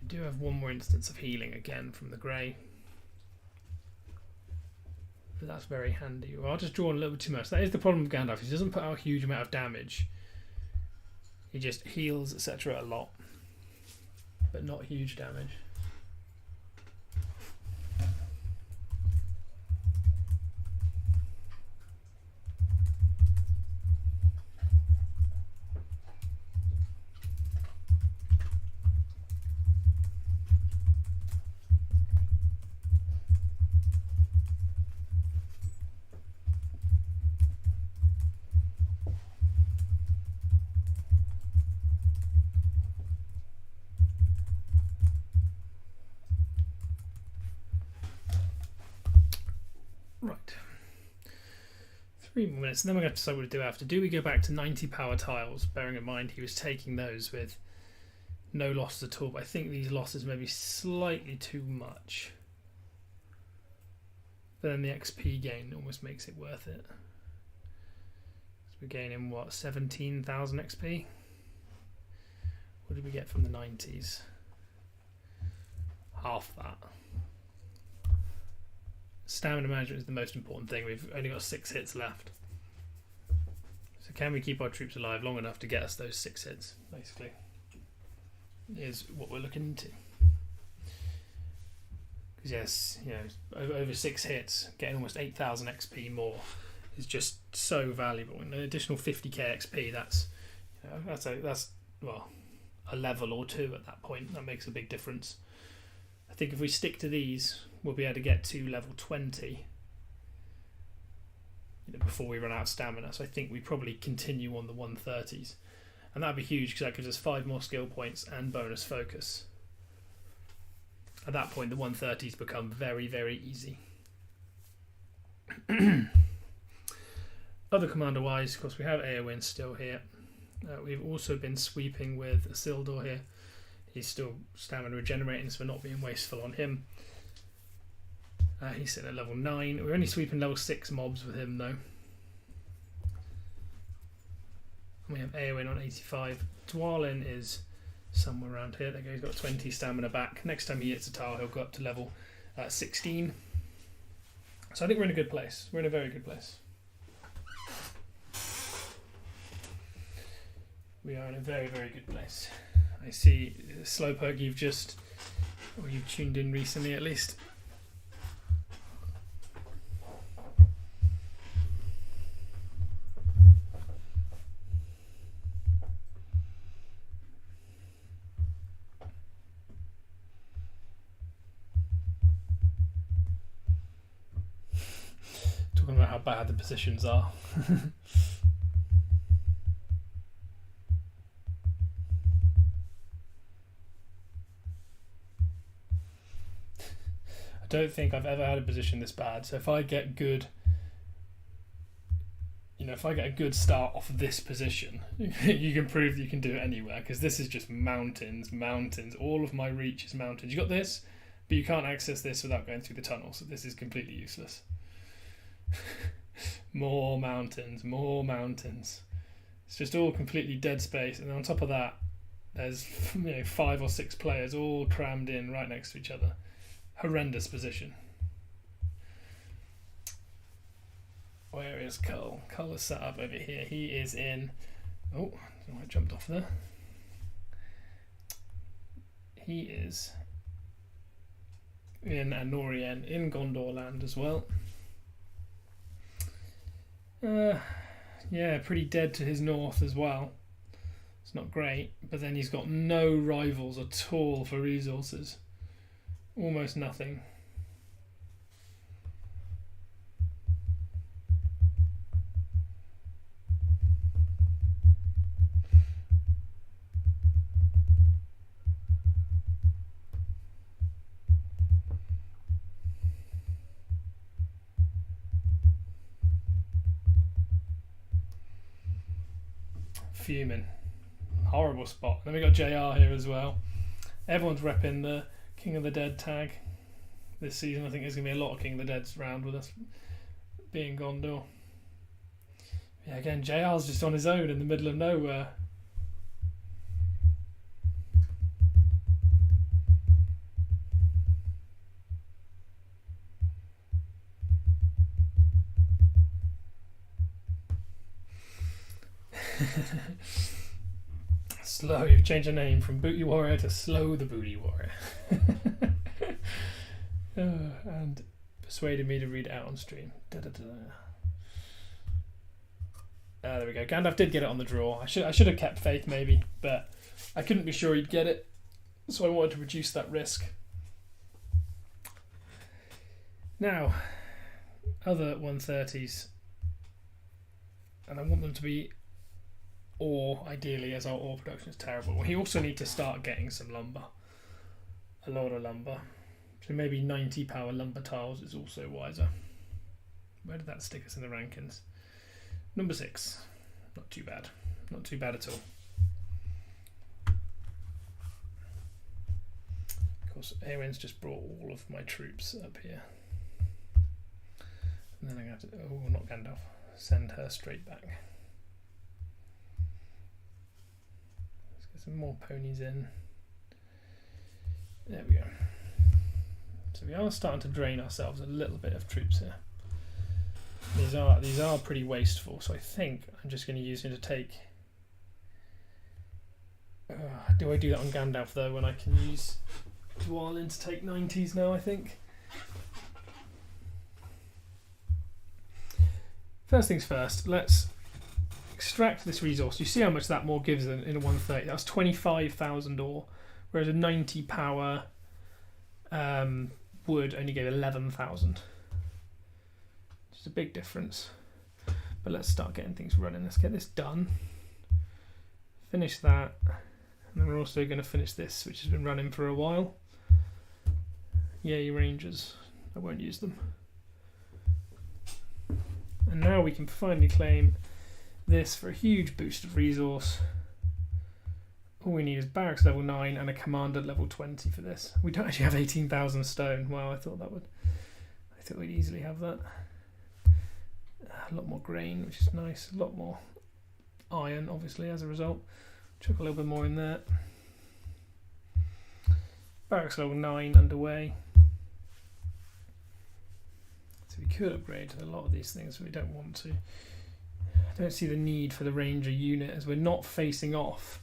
We do have one more instance of healing again from the grey. But that's very handy. Well, I'll just draw a little bit too much. That is the problem with Gandalf. He doesn't put out a huge amount of damage. He just heals, etc. a lot. But not huge damage. Right. 3 more minutes, and then we're going to decide what to do after. Do we go back to 90 power tiles, bearing in mind he was taking those with no losses at all, but I think these losses may be slightly too much. But then the XP gain almost makes it worth it. So we're gaining, 17,000 XP? What did we get from the 90s? Half that. Stamina management is the most important thing. We've only got 6 hits left. So can we keep our troops alive long enough to get us those 6 hits, basically, is what we're looking into. Because yes, you know, over 6 hits, getting almost 8,000 XP more is just so valuable. And an additional 50k XP, that's, you know, that's well, a level or two at that point. That makes a big difference. I think if we stick to these, we'll be able to get to level 20, you know, before we run out of stamina. So I think we probably continue on the 130s, and that'd be huge because that gives us 5 more skill points and bonus focus. At that point, the 130s become very, very easy. Other commander-wise, of course, we have Eowyn still here. We've also been sweeping with Isildur here. He's still stamina regenerating, so we're not being wasteful on him. He's sitting at level 9. We're only sweeping level 6 mobs with him, though. We have Eowyn on 85. Dwalin is somewhere around here. There you go, he's got 20 stamina back. Next time he hits a tile, he'll go up to level 16. So I think we're in a good place. We're in a very good place. We are in a very, very good place. I see, Slowpoke, you've tuned in recently at least. Talking about how bad the positions are. I don't think I've ever had a position this bad. So if I get good, you know, if I get a good start off of this position, you can prove that you can do it anywhere, because this is just mountains, mountains. All of my reach is mountains. You got this, but you can't access this without going through the tunnel, so this is completely useless. More mountains, more mountains. It's just all completely dead space, and on top of that, there's, you know, 5 or 6 players all crammed in right next to each other. Horrendous position. Where is Cull? Cull is set up over here. He is in... Oh, I jumped off there. He is in Anórien, in Gondor land as well. Yeah, pretty dead to his north as well. It's not great, but then he's got no rivals at all for resources. Almost nothing. Fuming. Horrible spot. Then we got JR here as well. Everyone's repping the King of the Dead tag this season. I think there's going to be a lot of King of the Deads around with us, being Gondor. Yeah, again, JR's just on his own in the middle of nowhere. Slow, you've changed your name from Booty Warrior to Slow the Booty Warrior. And persuaded me to read it out on stream. There we go. Gandalf did get it on the draw. I should have kept faith maybe, but I couldn't be sure he'd get it, so I wanted to reduce that risk. Now, other 130s, and I want them to be ore, ideally, as our ore production is terrible. We also need to start getting some lumber, a lot of lumber. So maybe 90 power lumber tiles is also wiser. Where did that stick us in the rankings? Number 6. Not too bad. Not too bad at all. Of course, Eowyn's just brought all of my troops up here. And then I'm going to have to... Oh, not Gandalf. Send her straight back. Let's get some more ponies in. There we go. So we are starting to drain ourselves a little bit of troops here. These are pretty wasteful, so I think I'm just going to use him to take... do I do that on Gandalf though, when I can use Dwalin to take 90s now, I think? first things first, let's extract this resource. You see how much that more gives in a 130. That's 25,000 ore, whereas a 90 power wood only gave 11,000. Which is a big difference. But let's start getting things running. Let's get this done. Finish that. And then we're also going to finish this, which has been running for a while. Yay, rangers. I won't use them. And now we can finally claim this for a huge boost of resource. All we need is barracks level 9 and a commander level 20 for this. We don't actually have 18,000 stone. Wow, I thought we'd easily have that. A lot more grain, which is nice. A lot more iron, obviously, as a result. Chuck a little bit more in there. Barracks level 9 underway. So we could upgrade a lot of these things, but we don't want to. I don't see the need for the ranger unit, as we're not facing off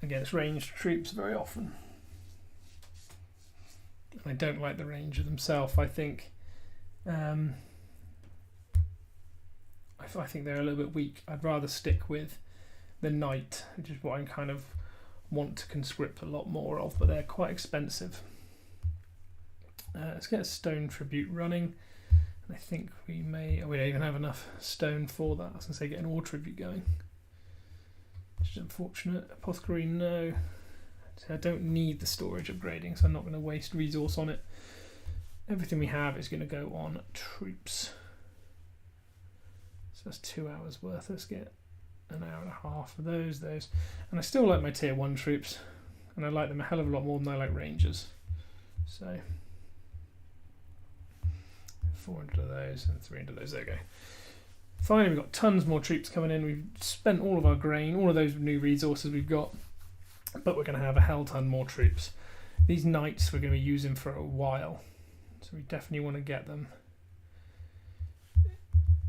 against ranged troops very often. I don't like the ranger themselves. I think I think they're a little bit weak. I'd rather stick with the knight, which is what I kind of want to conscript a lot more of, but they're quite expensive. Let's get a stone tribute running. And I think we may... Oh, we don't even have enough stone for that. I was going to say get an ore tribute going, which is unfortunate. Apothecary, no. So I don't need the storage upgrading, so I'm not going to waste resource on it. Everything we have is going to go on troops. So that's 2 hours worth. Let's get an hour and a half for those. And I still like my tier 1 troops, and I like them a hell of a lot more than I like rangers. So 400 of those and 300 of those. There we go. Finally, we've got tons more troops coming in. We've spent all of our grain, all of those new resources we've got, but we're going to have a hell ton more troops. These knights we're going to be using for a while, so we definitely want to get them.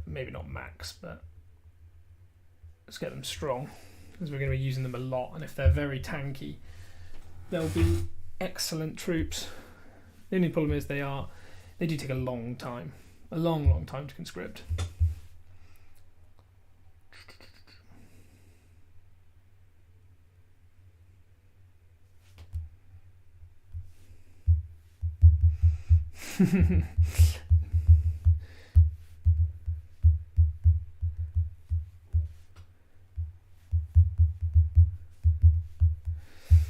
Maybe not max, but let's get them strong, because we're going to be using them a lot, and if they're very tanky, they'll be excellent troops. The only problem is they do take a long time to conscript.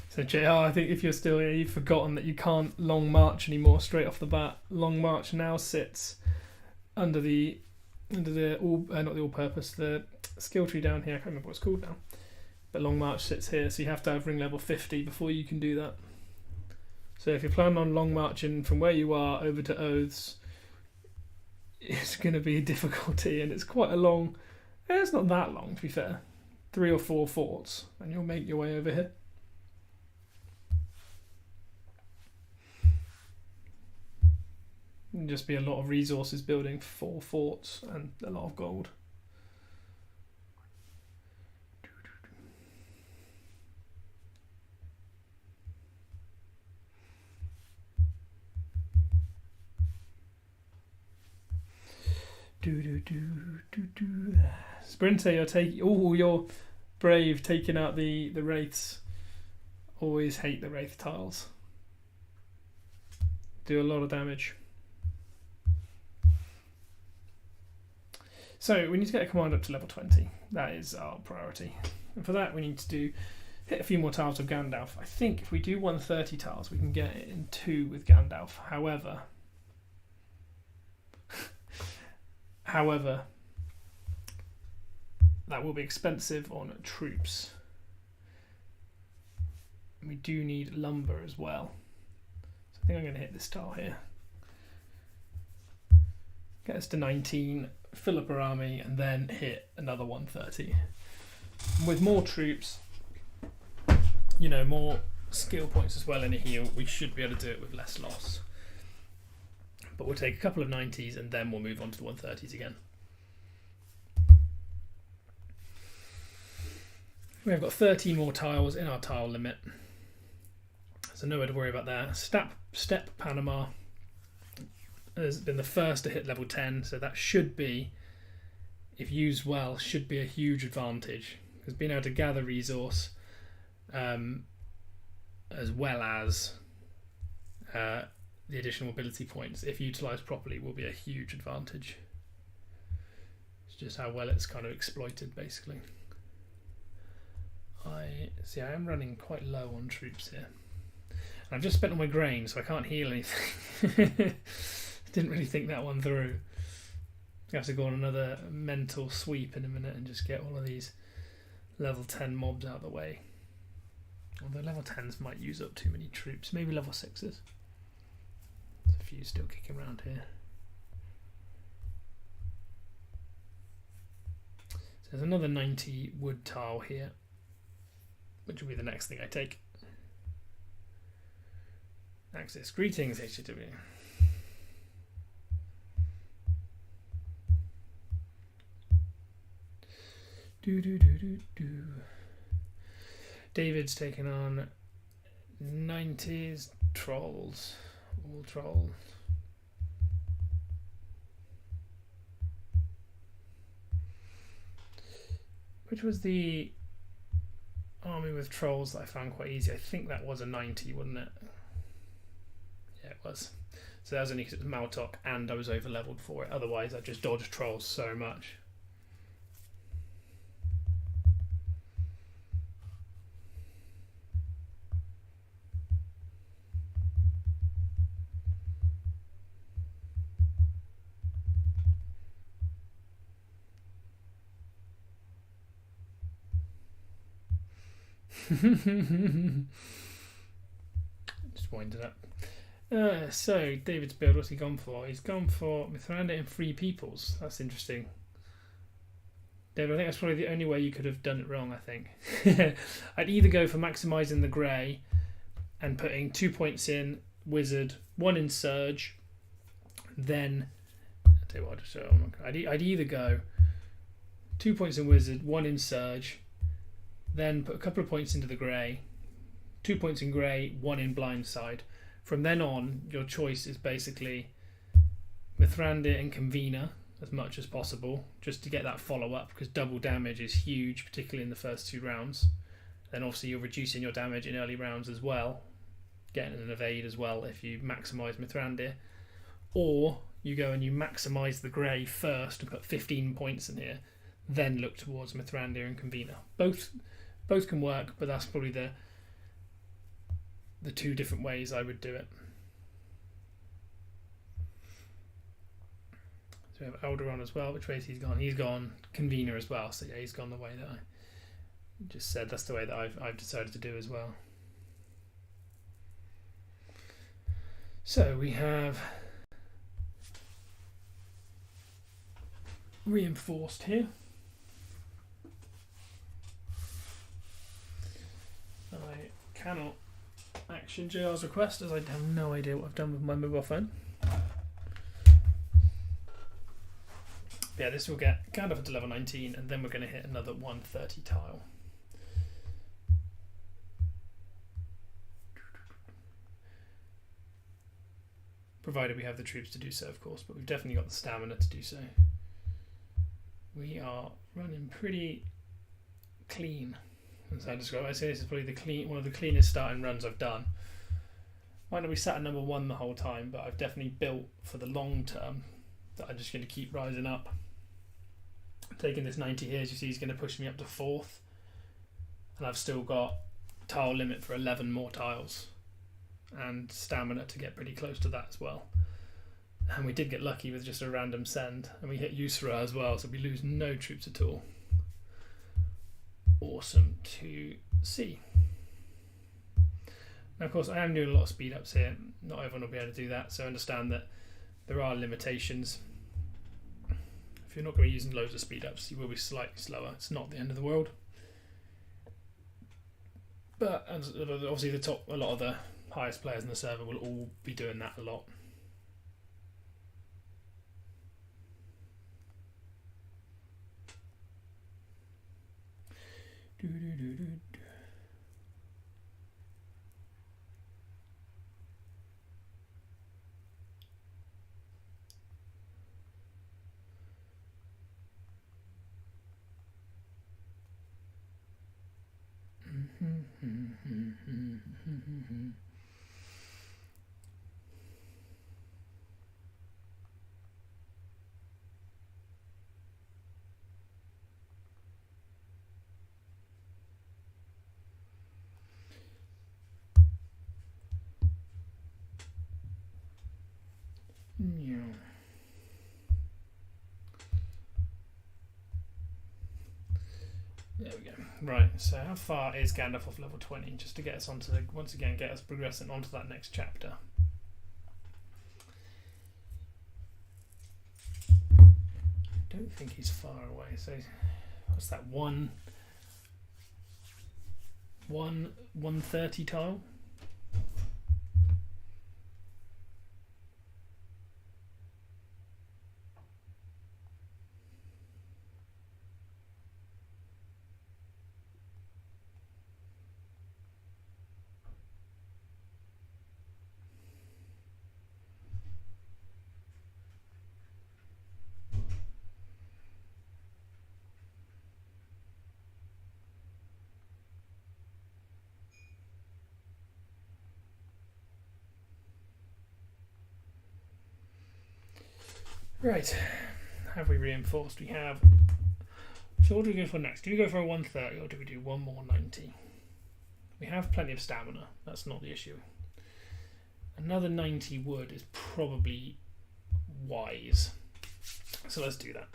So JR, I think if you're still here, you've forgotten that you can't long march anymore straight off the bat. Long march now sits under the not the all-purpose, the skill tree down here. I can't remember what it's called now. But long march sits here, so you have to have ring level 50 before you can do that. So if you're planning on long marching from where you are over to Oaths, it's going to be a difficulty, and it's quite a long. It's not that long, to be fair. 3 or 4 forts, and you'll make your way over here. It'll just be a lot of resources building 4 forts and a lot of gold. Sprinter, you're taking. Oh, you're brave, taking out the wraiths. Always hate the wraith tiles. Do a lot of damage. So we need to get a command up to level 20. That is our priority. And for that we need to hit a few more tiles with Gandalf. I think if we do 130 tiles we can get it in 2 with Gandalf. However, that will be expensive on troops. And we do need lumber as well. So I think I'm going to hit this tile here. Get us to 19, fill up our army, and then hit another 130. With more troops, you know, more skill points as well in a heal, we should be able to do it with less loss. But we'll take a couple of 90s and then we'll move on to the 130s again. We've got 13 more tiles in our tile limit, so nowhere to worry about there. Step Panama has been the first to hit level 10, so that should be if used well, should be a huge advantage, because being able to gather resource as well as the additional ability points, if utilised properly, will be a huge advantage. It's just how well it's kind of exploited, basically. I am running quite low on troops here. And I've just spent all my grain, so I can't heal anything. Didn't really think that one through. I have to go on another mental sweep in a minute and just get all of these level 10 mobs out of the way. Although level 10s might use up too many troops. Maybe level 6s. There's a few still kicking around here. So there's another 90 wood tile here, which will be the next thing I take. Access. Greetings, HW. David's taken on 90s trolls. All trolls. Which was the army with trolls that I found quite easy? I think that was a 90, wasn't it? Yeah, it was. So that was only because it was Maltok and I was over leveled for it. Otherwise, I just dodged trolls so much. Just winded up. So David's build, what's he gone for? He's gone for Mithrandir and Free Peoples. That's interesting. David, I think that's probably the only way you could have done it wrong, I think. I'd either go for maximising the grey and putting 2 points in Wizard, 1 in Surge, then I'll tell you what, I'd either go 2 points in Wizard, 1 in Surge, then put a couple of points into the grey, 2 points in grey, 1 in Blindside. From then on, your choice is basically Mithrandir and Convener as much as possible, just to get that follow-up, because double damage is huge, particularly in the first 2 rounds. Then obviously you're reducing your damage in early rounds as well, getting an evade as well if you maximise Mithrandir. Or you go and you maximise the grey first and put 15 points in here, then look towards Mithrandir and Convener. Both can work, but that's probably the 2 different ways I would do it. So we have Alderon as well. Which way has he gone? He's gone Convener as well. So yeah, he's gone the way that I just said. That's the way that I've decided to do as well. So we have reinforced here. I cannot action JR's request as I have no idea what I've done with my mobile phone. Yeah, this will get Gandalf to level 19 and then we're going to hit another 130 tile. Provided we have the troops to do so, of course, but we've definitely got the stamina to do so. We are running pretty clean. As I describe, I say this is probably one of the cleanest starting runs I've done. Might not be sat at number 1 the whole time, but I've definitely built for the long term that I'm just going to keep rising up. Taking this 90 here, as you see, is going to push me up to 4th, and I've still got tile limit for 11 more tiles and stamina to get pretty close to that as well. And we did get lucky with just a random send, and we hit Usura as well, so we lose no troops at all. Awesome to see. Now, of course, I am doing a lot of speed ups here. Not everyone will be able to do that, so understand that there are limitations. If you're not going to be using loads of speed ups, you will be slightly slower. It's not the end of the world. But obviously, a lot of the highest players in the server will all be doing that a lot. There we go. Right, so how far is Gandalf off level 20? Just to get us onto the, once again, get us progressing onto that next chapter. I don't think he's far away. So what's that, 130 tile? Right, have we reinforced? We have. So what do we go for next? Do we go for a 130 or do we do one more 90? We have plenty of stamina, that's not the issue. Another 90 wood is probably wise. So let's do that.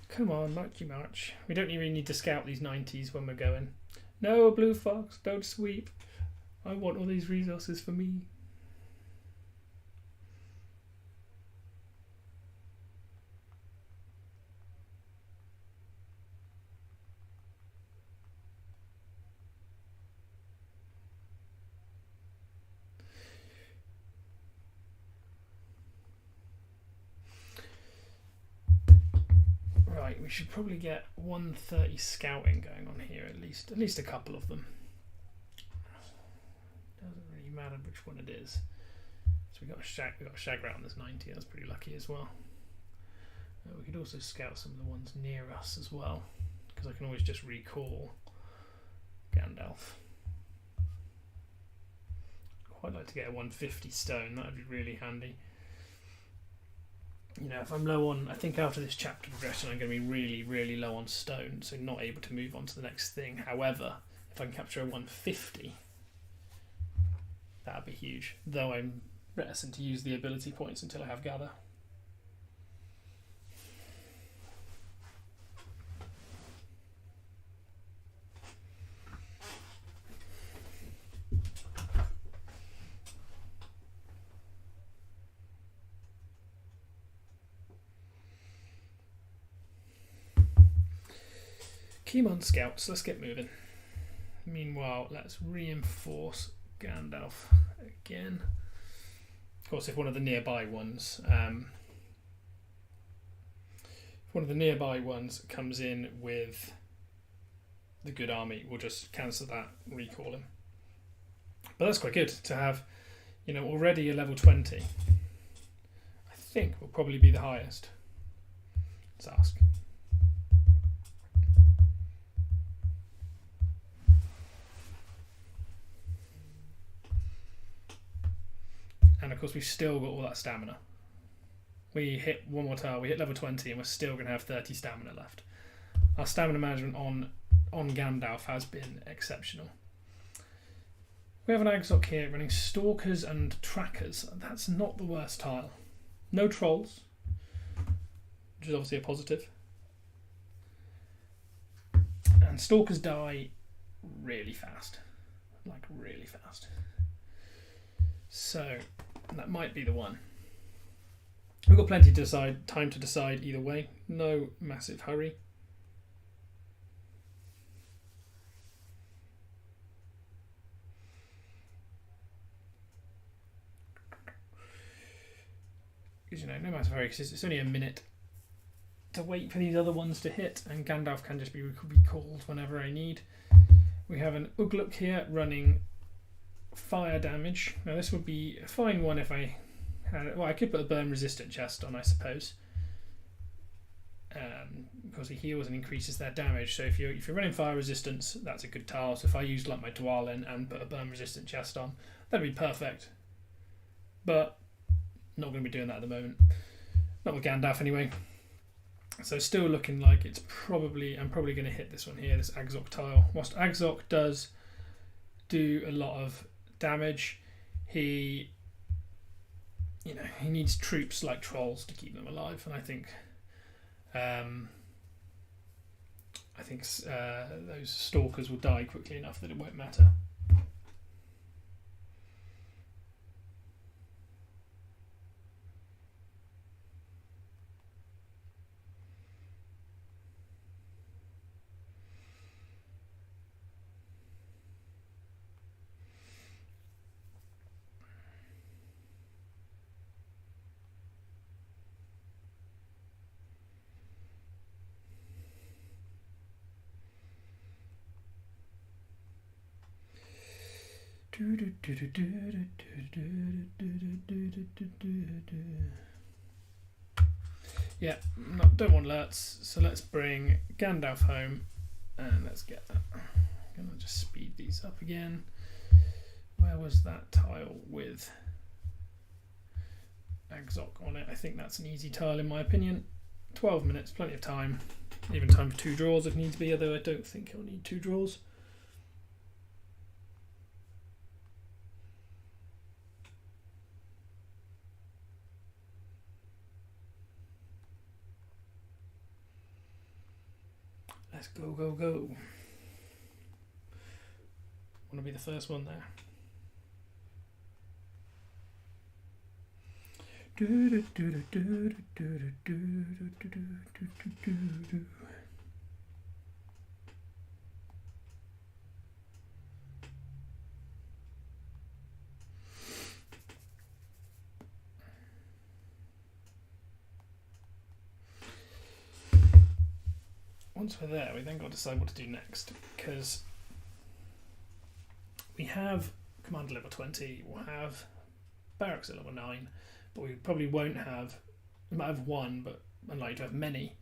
Come on, marchy march. We don't even need to scout these 90s when we're going. No, blue fox, don't sweep. I want all these resources for me. We should probably get 130 scouting going on here at least a couple of them. Doesn't really matter which one it is. So we got a shag rat on this 90. That's pretty lucky as well. We could also scout some of the ones near us as well, because I can always just recall Gandalf. Quite like to get a 150 stone. That would be really handy. You know, if I'm low on, I think after this chapter progression I'm going to be really, really low on stone, so not able to move on to the next thing. However, if I can capture a 150, that would be huge. Though I'm reticent to use the ability points until I have gather. Come on, scouts, let's get moving. Meanwhile, let's reinforce Gandalf again. Of course, if one of the nearby ones, comes in with the good army, we'll just cancel that, recall him. But that's quite good to have, you know, already a level 20. I think will probably be the highest. Let's ask. And of course we've still got all that stamina. We hit one more tile, we hit level 20 and we're still going to have 30 stamina left. Our stamina management on Gandalf has been exceptional. We have an Agsock here running Stalkers and Trackers. That's not the worst tile. No Trolls, which is obviously a positive. And Stalkers die really fast. Like really fast. So that might be the one. We've got plenty to time to decide either way. No massive hurry. because no matter very, because it's only a minute to wait for these other ones to hit, and Gandalf can just be called whenever I need. We have an Ugluk here running fire damage. Now this would be a fine one if I had. Well, I could put a burn resistant chest on, I suppose, because he heals and increases their damage. So if you're running fire resistance, that's a good tile. So if I used like my Dwalin and put a burn resistant chest on, that'd be perfect. But not going to be doing that at the moment. Not with Gandalf anyway. So still looking like I'm probably going to hit this one here, this Agzok tile. Whilst Agzok does do a lot of damage, he needs troops like trolls to keep them alive, and I think those stalkers will die quickly enough that it won't matter. Yeah, don't want alerts, so let's bring Gandalf home and let's get that. I'm gonna just speed these up again. Where was that tile with Agzok on it? I think that's an easy tile in my opinion. 12 minutes, plenty of time. Even time for 2 draws if needs be, although I don't think I'll need 2 draws. Let's go, go, go. Want to be the first one there. Once we're there, we then got to decide what to do next, because we have Commander level 20, we'll have Barracks at level 9, but we probably won't have, we might have one, but unlikely to have many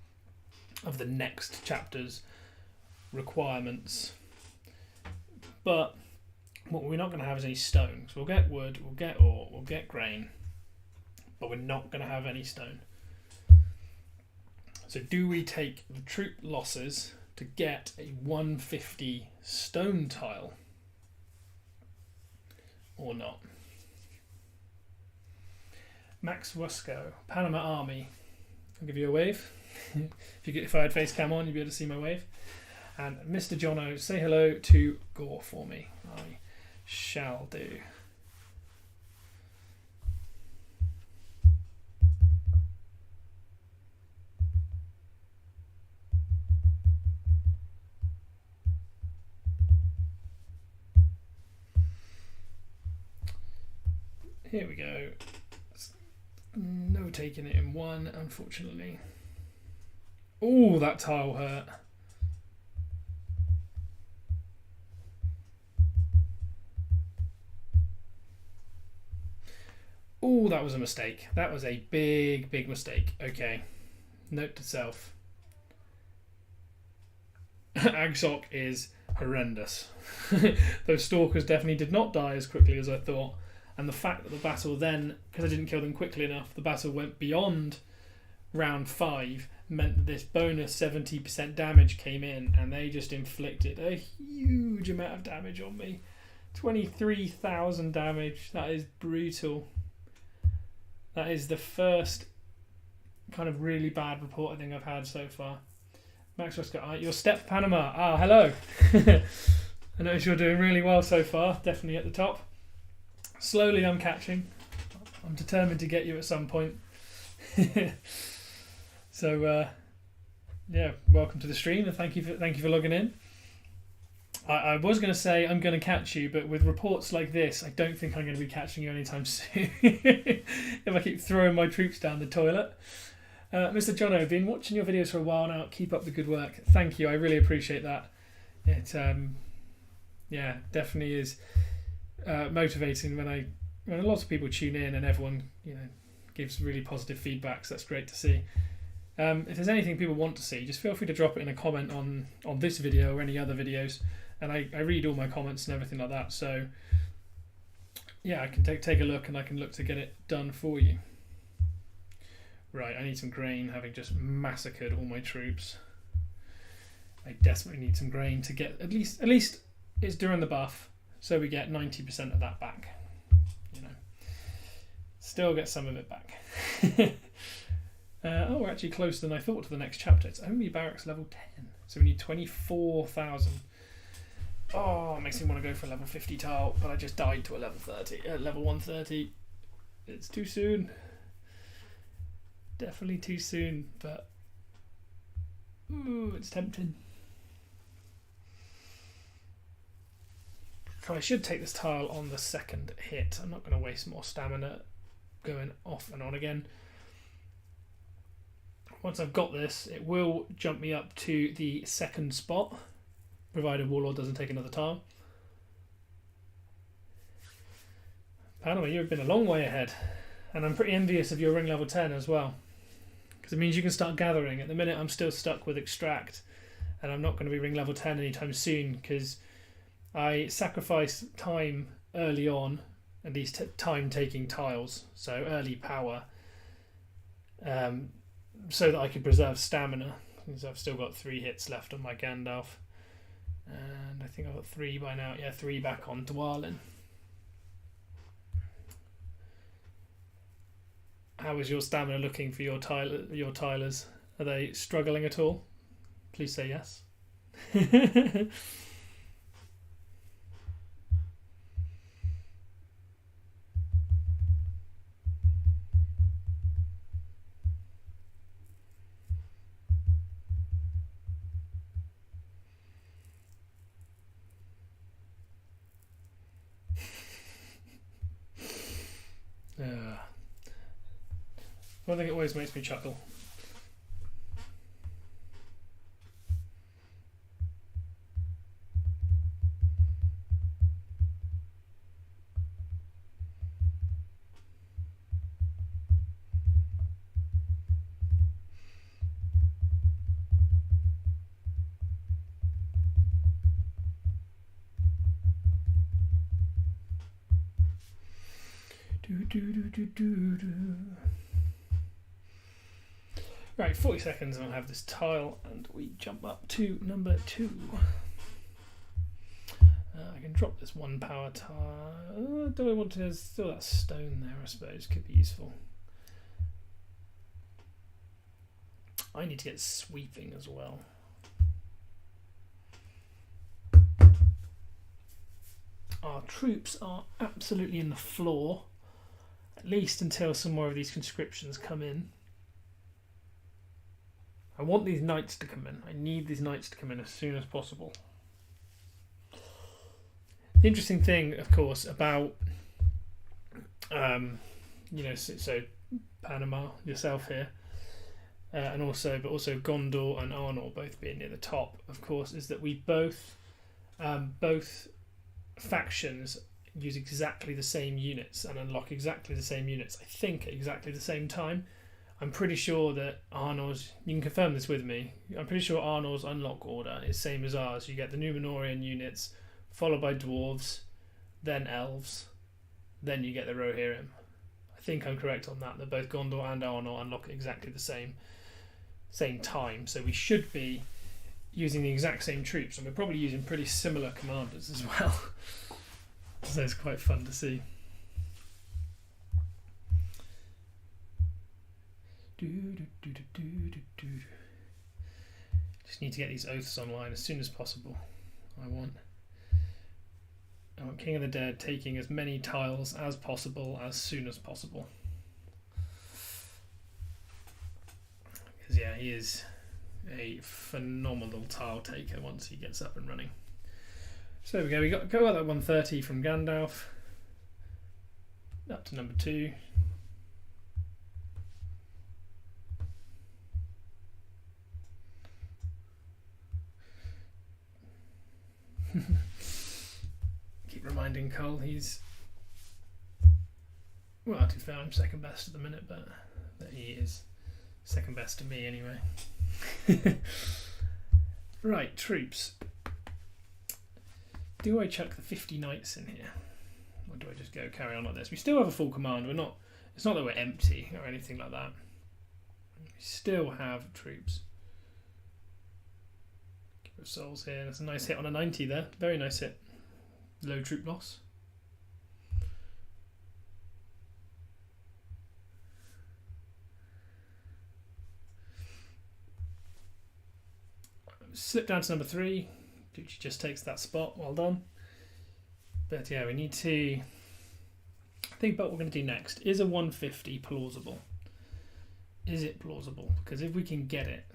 of the next chapter's requirements. But what we're not going to have is any stone. So we'll get wood, we'll get ore, we'll get grain, but we're not going to have any stone. So do we take the troop losses to get a 150 stone tile or not? Max Rusco, Panama Army. I'll give you a wave. If I had face cam on, you'd be able to see my wave. And Mr. Jono, say hello to Gore for me. I shall do. Here we go. No taking it in one, unfortunately. Oh, that tile hurt. Oh, that was a mistake. That was a big, big mistake. Okay. Note to self. Agzok is horrendous. Those stalkers definitely did not die as quickly as I thought. And the fact that the battle then, because I didn't kill them quickly enough, the battle went beyond round 5, meant that this bonus 70% damage came in, and they just inflicted a huge amount of damage on me. 23,000 damage. That is brutal. That is the first kind of really bad report I think I've had so far. Max Roscoe, your step Panama. Ah, hello. I notice you're doing really well so far. Definitely at the top. Slowly I'm catching. I'm determined to get you at some point. So yeah, welcome to the stream and thank you for logging in. I was going to say I'm going to catch you, but with reports like this, I don't think I'm going to be catching you anytime soon. If I keep throwing my troops down the toilet. Mr. Jono, I've been watching your videos for a while now. Keep up the good work. Thank you. I really appreciate that. It definitely is motivating when a lot of people tune in and everyone gives really positive feedback. So that's great to see. If there's anything people want to see, just feel free to drop it in a comment on this video or any other videos. And I read all my comments and everything like that. So, yeah, I can take a look and I can look to get it done for you. Right, I need some grain, having just massacred all my troops. I desperately need some grain to get, at least it's during the buff, so we get 90% of that back. Still get some of it back. We're actually closer than I thought to the next chapter. It's only barracks level 10, so we need 24,000. Oh, it makes me want to go for a level 50 tile, but I just died to a level 130. It's too soon. Definitely too soon, but it's tempting. So I should take this tile on the second hit. I'm not going to waste more stamina going off and on again. Once I've got this, it will jump me up to the second spot, provided Warlord doesn't take another tile. Panama, you've been a long way ahead, and I'm pretty envious of your ring level 10 as well, because it means you can start gathering. At the minute I'm still stuck with extract, and I'm not going to be ring level 10 anytime soon because I sacrificed time early on, and these time taking tiles, so early power, so that I could preserve stamina, because I've still got 3 hits left on my Gandalf. And I think I've got 3 by now. Yeah, 3 back on Dwalin. How is your stamina looking for your tilers? Are they struggling at all? Please say yes. One thing that always makes me chuckle. Right, 40 seconds and I'll have this tile and we jump up to number 2. I can drop this 1 power tile. Do I want to? There's still that stone there, I suppose, could be useful. I need to get sweeping as well. Our troops are absolutely in the floor, at least until some more of these conscriptions come in. I want these knights to come in. I need these knights to come in as soon as possible. The interesting thing, of course, about so Panama, yourself here, but also Gondor and Arnor both being near the top, of course, is that we both factions use exactly the same units and unlock exactly the same units. I think at exactly the same time. I'm pretty sure that Arnor's, you can confirm this with me, I'm pretty sure Arnor's unlock order is same as ours. You get the Númenórean units, followed by dwarves, then elves, then you get the Rohirrim. I think I'm correct on that. That both Gondor and Arnor unlock at exactly the same time. So we should be using the exact same troops, and we're probably using pretty similar commanders as well. So it's quite fun to see. Just need to get these oaths online as soon as possible. I want King of the Dead taking as many tiles as possible as soon as possible. Because yeah, he is a phenomenal tile taker once he gets up and running. So there we go. We got that 130 from Gandalf up to number 2. Keep reminding Cole he's, well, to be fair, I'm second best at the minute, but that he is second best to me anyway. Right, troops. Do I chuck the 50 knights in here, or do I just go carry on like this? We still have a full command. We're not. It's not that we're empty or anything like that. We still have troops. Keep souls here. That's a nice hit on a 90 there. Very nice hit. Low troop loss. Slip down to number 3. Duchy just takes that spot. Well done. But yeah, we need to think about what we're going to do next. Is a 150 plausible? Is it plausible? Because if we can get it,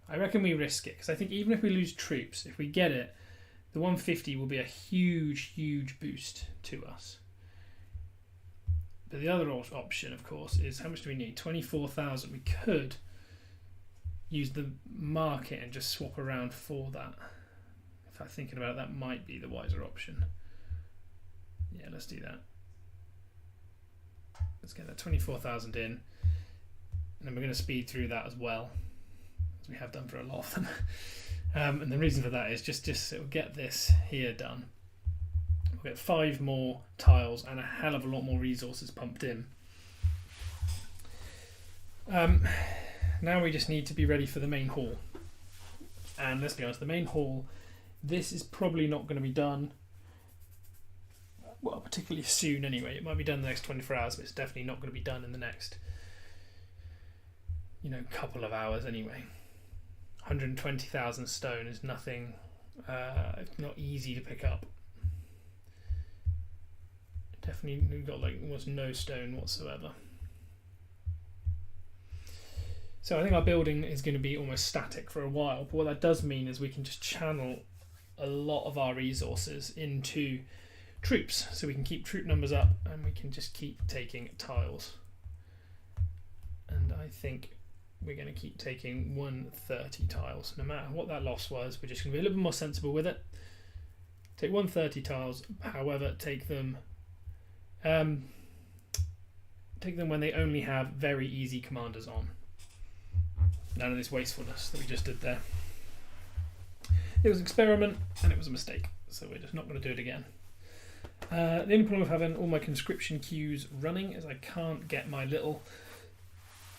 I reckon we risk it. Because I think even if we lose troops, if we get it, the 150 will be a huge, huge boost to us. But the other option, of course, is how much do we need? 24,000. We could use the market and just swap around for that. If I'm thinking about it, that might be the wiser option. Yeah, let's do that. Let's get that 24,000 in, and then we're going to speed through that as well, as we have done for a lot of them. And the reason for that is just so we'll get this here done. We'll get 5 more tiles and a hell of a lot more resources pumped in. Now we just need to be ready for the main hall. And let's be honest, the main hall, this is probably not going to be done, well, particularly soon anyway. It might be done in the next 24 hours, but it's definitely not going to be done in the next, couple of hours anyway. 120,000 stone is nothing, it's not easy to pick up. Definitely we've got almost no stone whatsoever. So I think our building is going to be almost static for a while, but what that does mean is we can just channel a lot of our resources into troops, so we can keep troop numbers up and we can just keep taking tiles. And I think we're going to keep taking 130 tiles. No matter what that loss was, we're just going to be a little bit more sensible with it. Take 130 tiles, however, take them when they only have very easy commanders on. None of this wastefulness that we just did there. It was an experiment and it was a mistake, so we're just not going to do it again. The only problem with having all my conscription queues running is I can't get my little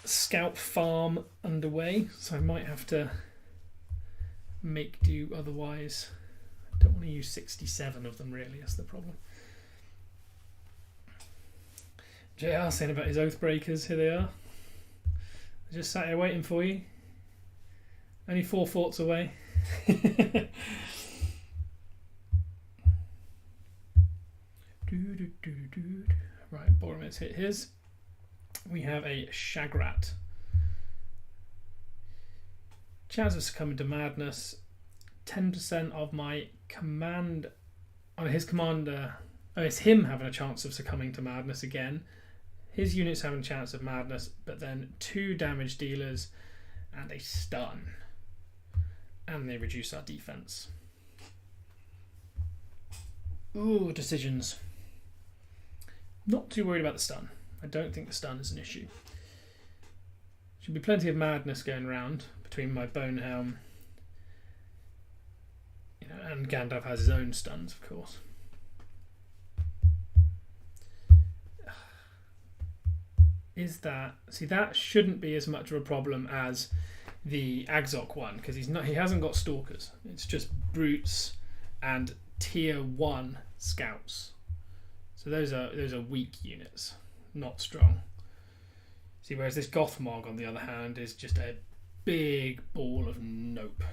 scout farm underway, so I might have to make do otherwise. I don't want to use 67 of them really, that's the problem. JR saying about his Oathbreakers, here they are. I just sat here waiting for you. Only 4 forts away. Right, Boromir's hit his. We have a Shagrat. Chance of succumbing to madness. 10% of my command. Oh, his commander. Oh, it's him having a chance of succumbing to madness again. His units having a chance of madness, but then 2 damage dealers and a stun. And they reduce our defense. Ooh, decisions. Not too worried about the stun. I don't think the stun is an issue. Should be plenty of madness going around between my bone helm. And Gandalf has his own stuns, of course. Is that... See, that shouldn't be as much of a problem as the Agzok one, because he hasn't got stalkers. It's just brutes and tier 1 scouts. So those are weak units, not strong. See, whereas this Gothmog on the other hand is just a big ball of nope.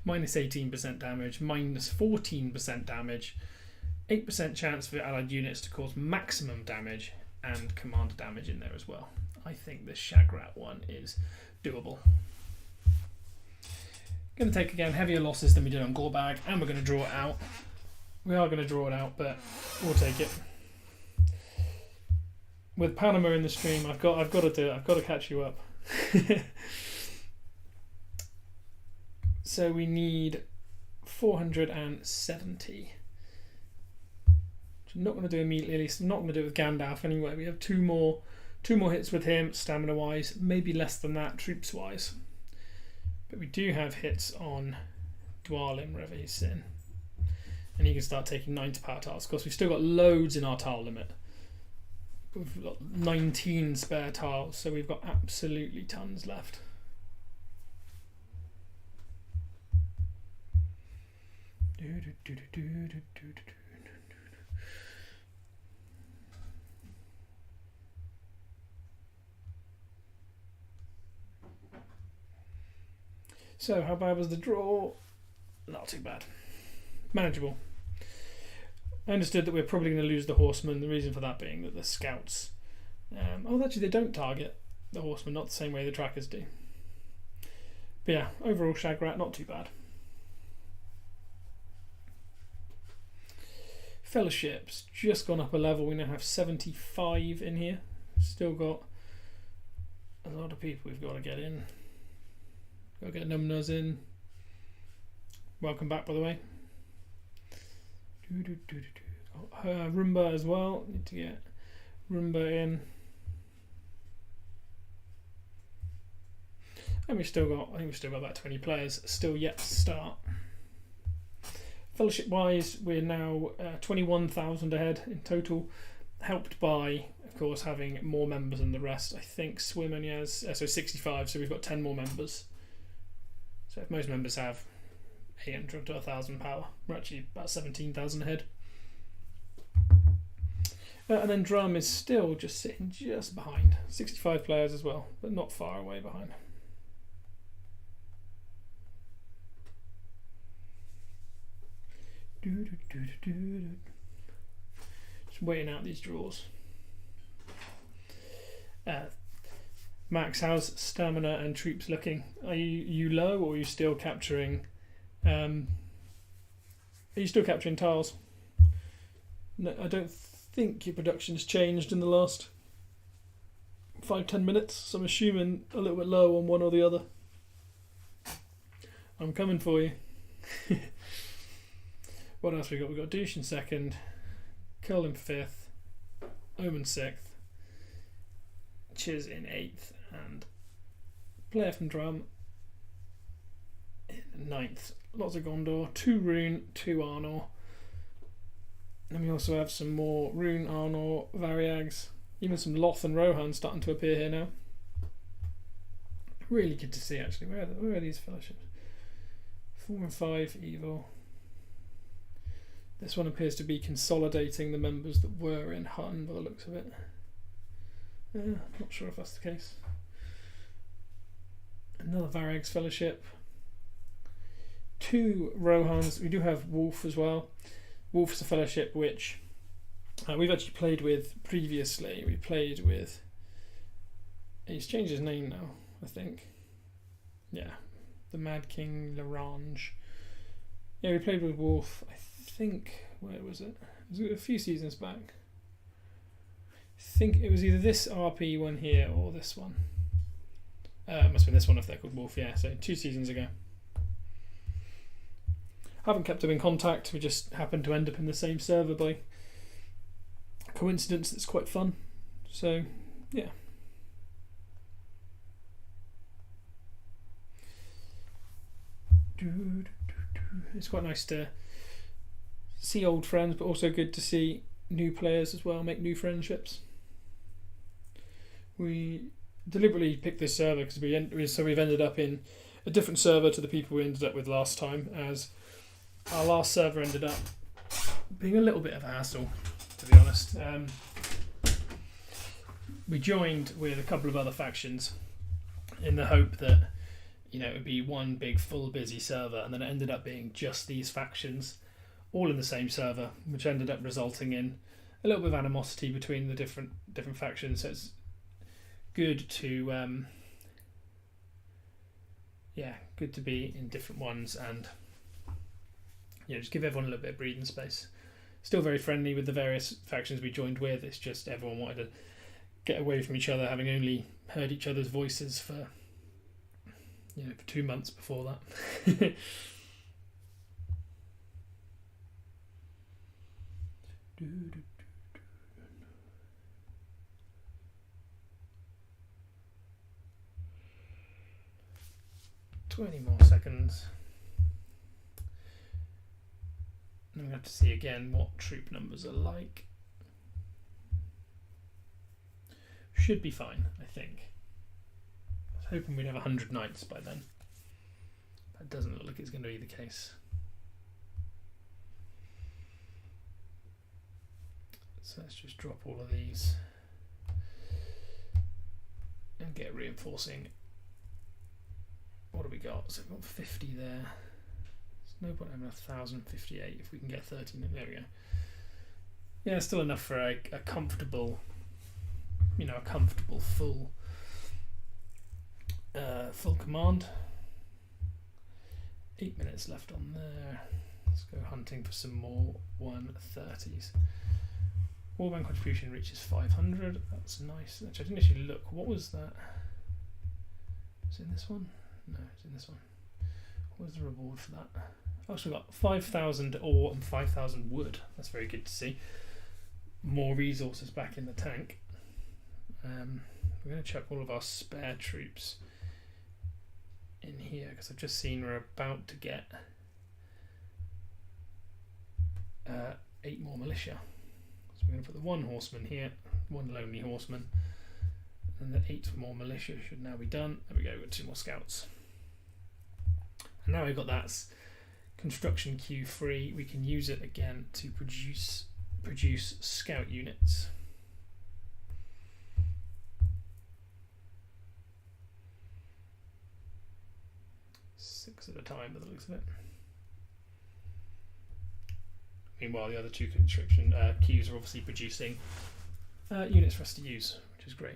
Minus 18% damage, minus 14% damage, 8% chance for allied units to cause maximum damage, and commander damage in there as well. I think the Shagrat one is doable. Going to take, again, heavier losses than we did on Gorbag, and we're going to draw it out. We are going to draw it out, but we'll take it. With Panama in the stream, I've got to do it. I've got to catch you up. So we need 470. Which I'm not going to do immediately. At least I'm not going to do it with Gandalf anyway. We have two more hits with him, stamina wise. Maybe less than that, troops wise. But we do have hits on Dwalin wherever he's sitting. And he can start taking 90 power tiles. Of course, we've still got loads in our tile limit. We've got 19 spare tiles, so we've got absolutely tons left. So, how bad was the draw? Not too bad. Manageable. I understood that we're probably going to lose the horsemen. The reason for that being that the scouts... actually, they don't target the horsemen, not the same way the trackers do. But yeah, overall, Shagrat, not too bad. Fellowships, just gone up a level. We now have 75 in here. Still got a lot of people we've got to get in. Got to get Numnus in. Welcome back, by the way. Roomba as well. Need to get Roomba in. And I think we've still got about 20 players still yet to start. Fellowship wise, we're now 21,000 ahead in total, helped by, of course, having more members than the rest. I think Swim only has 65, so we've got 10 more members. So if most members have 800 to 1,000 power, we're actually about 17,000 ahead. And then Drum is still just sitting just behind. 65 players as well, but not far away behind. Just waiting out these draws. Max, how's stamina and troops looking? Are you low, or are you still capturing? Are you still capturing tiles? No, I don't think your production's changed in the last 5-10 minutes. So I'm assuming a little bit low on one or the other. I'm coming for you. What else we got? We got Douche in 2nd, Curl in 5th, Omen 6th, Chiz in 8th, and Player from Drum in 9th. Lots of Gondor, 2 Rune, 2 Arnor. And we also have some more Rune, Arnor, Variags, even some Loth and Rohan starting to appear here now. Really good to see, actually. Where are these fellowships? 4 and 5 evil. This one appears to be consolidating the members that were in Hutton by the looks of it. Not sure if that's the case. Another Varag's Fellowship. 2 Rohans. We do have Wolf as well. Wolf is a fellowship which we've actually played with previously. We played with... He's changed his name now, I think. Yeah. The Mad King Larange. Yeah, we played with Wolf, I think... Where was it? It was a few seasons back. I think it was either this RP one here or this one. It must have been this one if they're called Wolf, yeah. So 2 seasons ago. Haven't kept them in contact. We just happened to end up in the same server by coincidence. That's quite fun. So, yeah. It's quite nice to see old friends, but also good to see new players as well, make new friendships. We deliberately picked this server because we've ended up in a different server to the people we ended up with last time, as our last server ended up being a little bit of a hassle, to be honest. We joined with a couple of other factions in the hope that it would be one big full busy server, and then it ended up being just these factions all in the same server, which ended up resulting in a little bit of animosity between the different factions. So it's good to yeah, good to be in different ones and just give everyone a little bit of breathing space. Still very friendly with the various factions we joined with. It's just everyone wanted to get away from each other, having only heard each other's voices for 2 months before that. 20 more seconds. And I'm going to have to see again what troop numbers are like. Should be fine, I think. I was hoping we'd have 100 knights by then. That doesn't look like it's going to be the case. So let's just drop all of these and get reinforcing. What have we got? So we've got 50 there. There's no point having 1,058 if we can get 13. There we go. Yeah, still enough for a comfortable, a comfortable full command. 8 minutes left on there. Let's go hunting for some more 130s. Warband contribution reaches 500. That's nice. Actually, I didn't actually look. What was that? Was it in this one? No, it's in this one. What was the reward for that? Oh, so we got 5,000 ore and 5,000 wood. That's very good to see. More resources back in the tank. We're going to check all of our spare troops in here because I've just seen we're about to get 8 more militia. So we're going to put the 1 horseman here, 1 lonely horseman, and the 8 more militia should now be done. There we go, we've got 2 more scouts. And now we've got that construction queue free, we can use it again to produce scout units. Six at a time by the looks of it. Meanwhile, the other 2 construction queues are obviously producing units for us to use, which is great.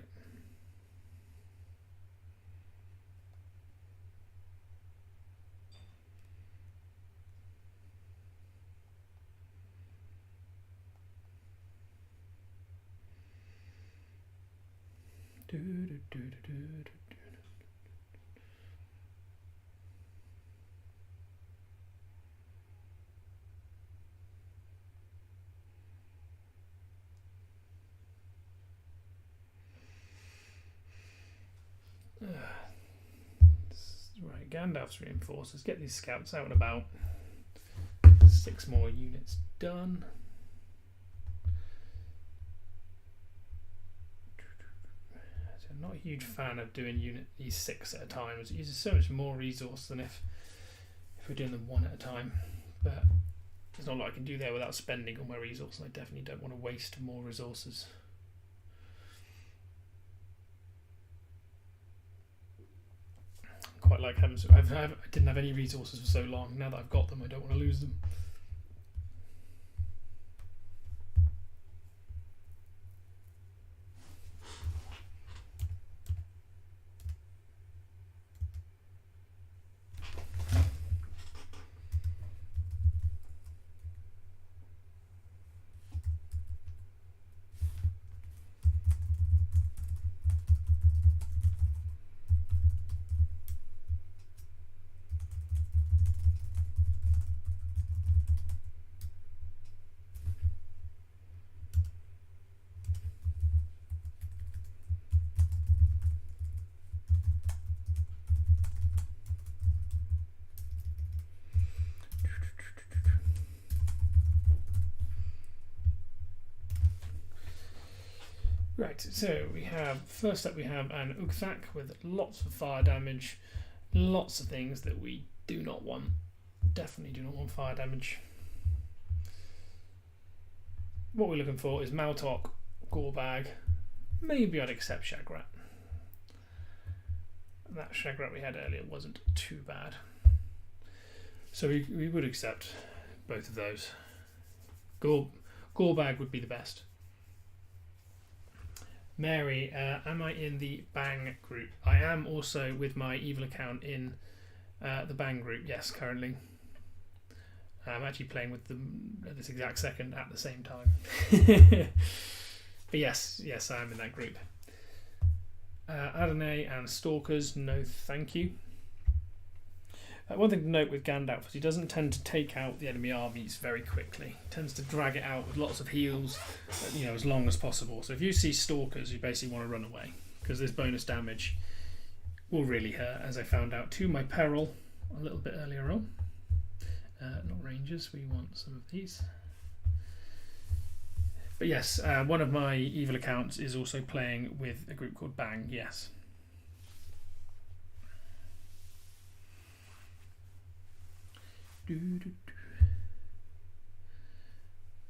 Right, Gandalf's reinforced. Let's get these scouts out and about. 6 more units done. So I'm not a huge fan of doing these 6 at a time. It uses so much more resource than if we're doing them 1 at a time. But there's not a lot I can do there without spending all my resources, and I definitely don't want to waste more resources. Quite like having. I didn't have any resources for so long. Now that I've got them, I don't want to lose them. Right, so we have, first up we have an Ugthak with lots of fire damage, lots of things that we do not want. Definitely do not want fire damage. What we're looking for is Maltok, Gorbag, maybe I'd accept Shagrat. That Shagrat we had earlier wasn't too bad. So we would accept both of those. Gorbag would be the best. Mary, am I in the Bang group? I am also with my evil account in The Bang group, yes, currently. I'm actually playing with them at this exact second at the same time. But yes, I am in that group. Adonai and Stalkers, no thank you. One thing to note with Gandalf is he doesn't tend to take out the enemy armies very quickly. He tends to drag it out with lots of heals, as long as possible. So if you see Stalkers, you basically want to run away, because this bonus damage will really hurt, as I found out to my peril a little bit earlier on. Not Rangers, we want some of these. But yes, one of my evil accounts is also playing with a group called Bang, yes.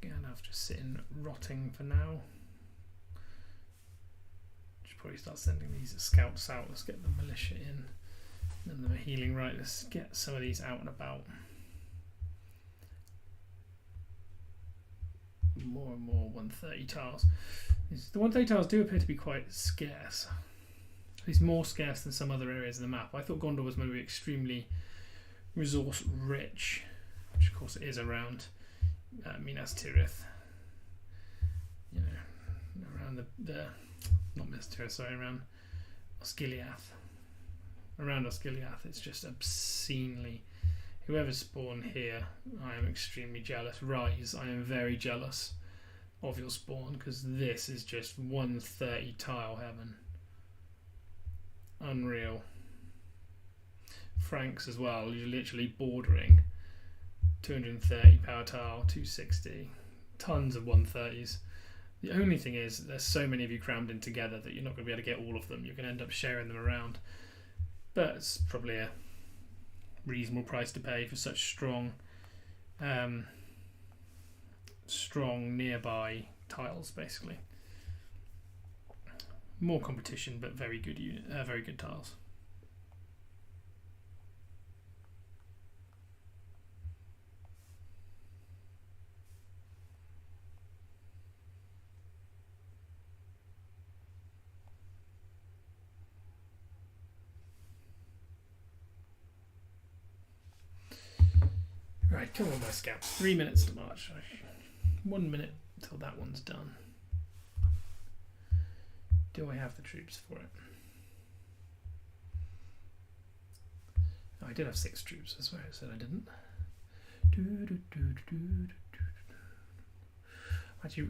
Gandalf just sitting rotting for now. Should probably start sending these scouts out. Let's get the militia in. None of them are healing. Right, let's get some of these out and about. More and more 130 tiles. The 130 tiles do appear to be quite scarce. At least more scarce than some other areas of the map. I thought Gondor was going to be extremely resource rich, which of course it is around Minas Tirith. Around the not Minas Tirith, sorry, around Osgiliath. Around Osgiliath, it's just obscenely. Whoever's spawned here, I am extremely jealous. Rise, I am very jealous of your spawn, because this is just 130 tile heaven. Unreal. Franks as well, you're literally bordering 230 power tile, 260, tons of 130s. The only thing is there's so many of you crammed in together that you're not going to be able to get all of them. You're going to end up sharing them around, but it's probably a reasonable price to pay for such strong nearby tiles. Basically, more competition, but very good tiles. Right, come on my scouts. 3 minutes to march. 1 minute till that one's done. Do I have the troops for it? Oh, I did have 6 troops. I swear I said I didn't.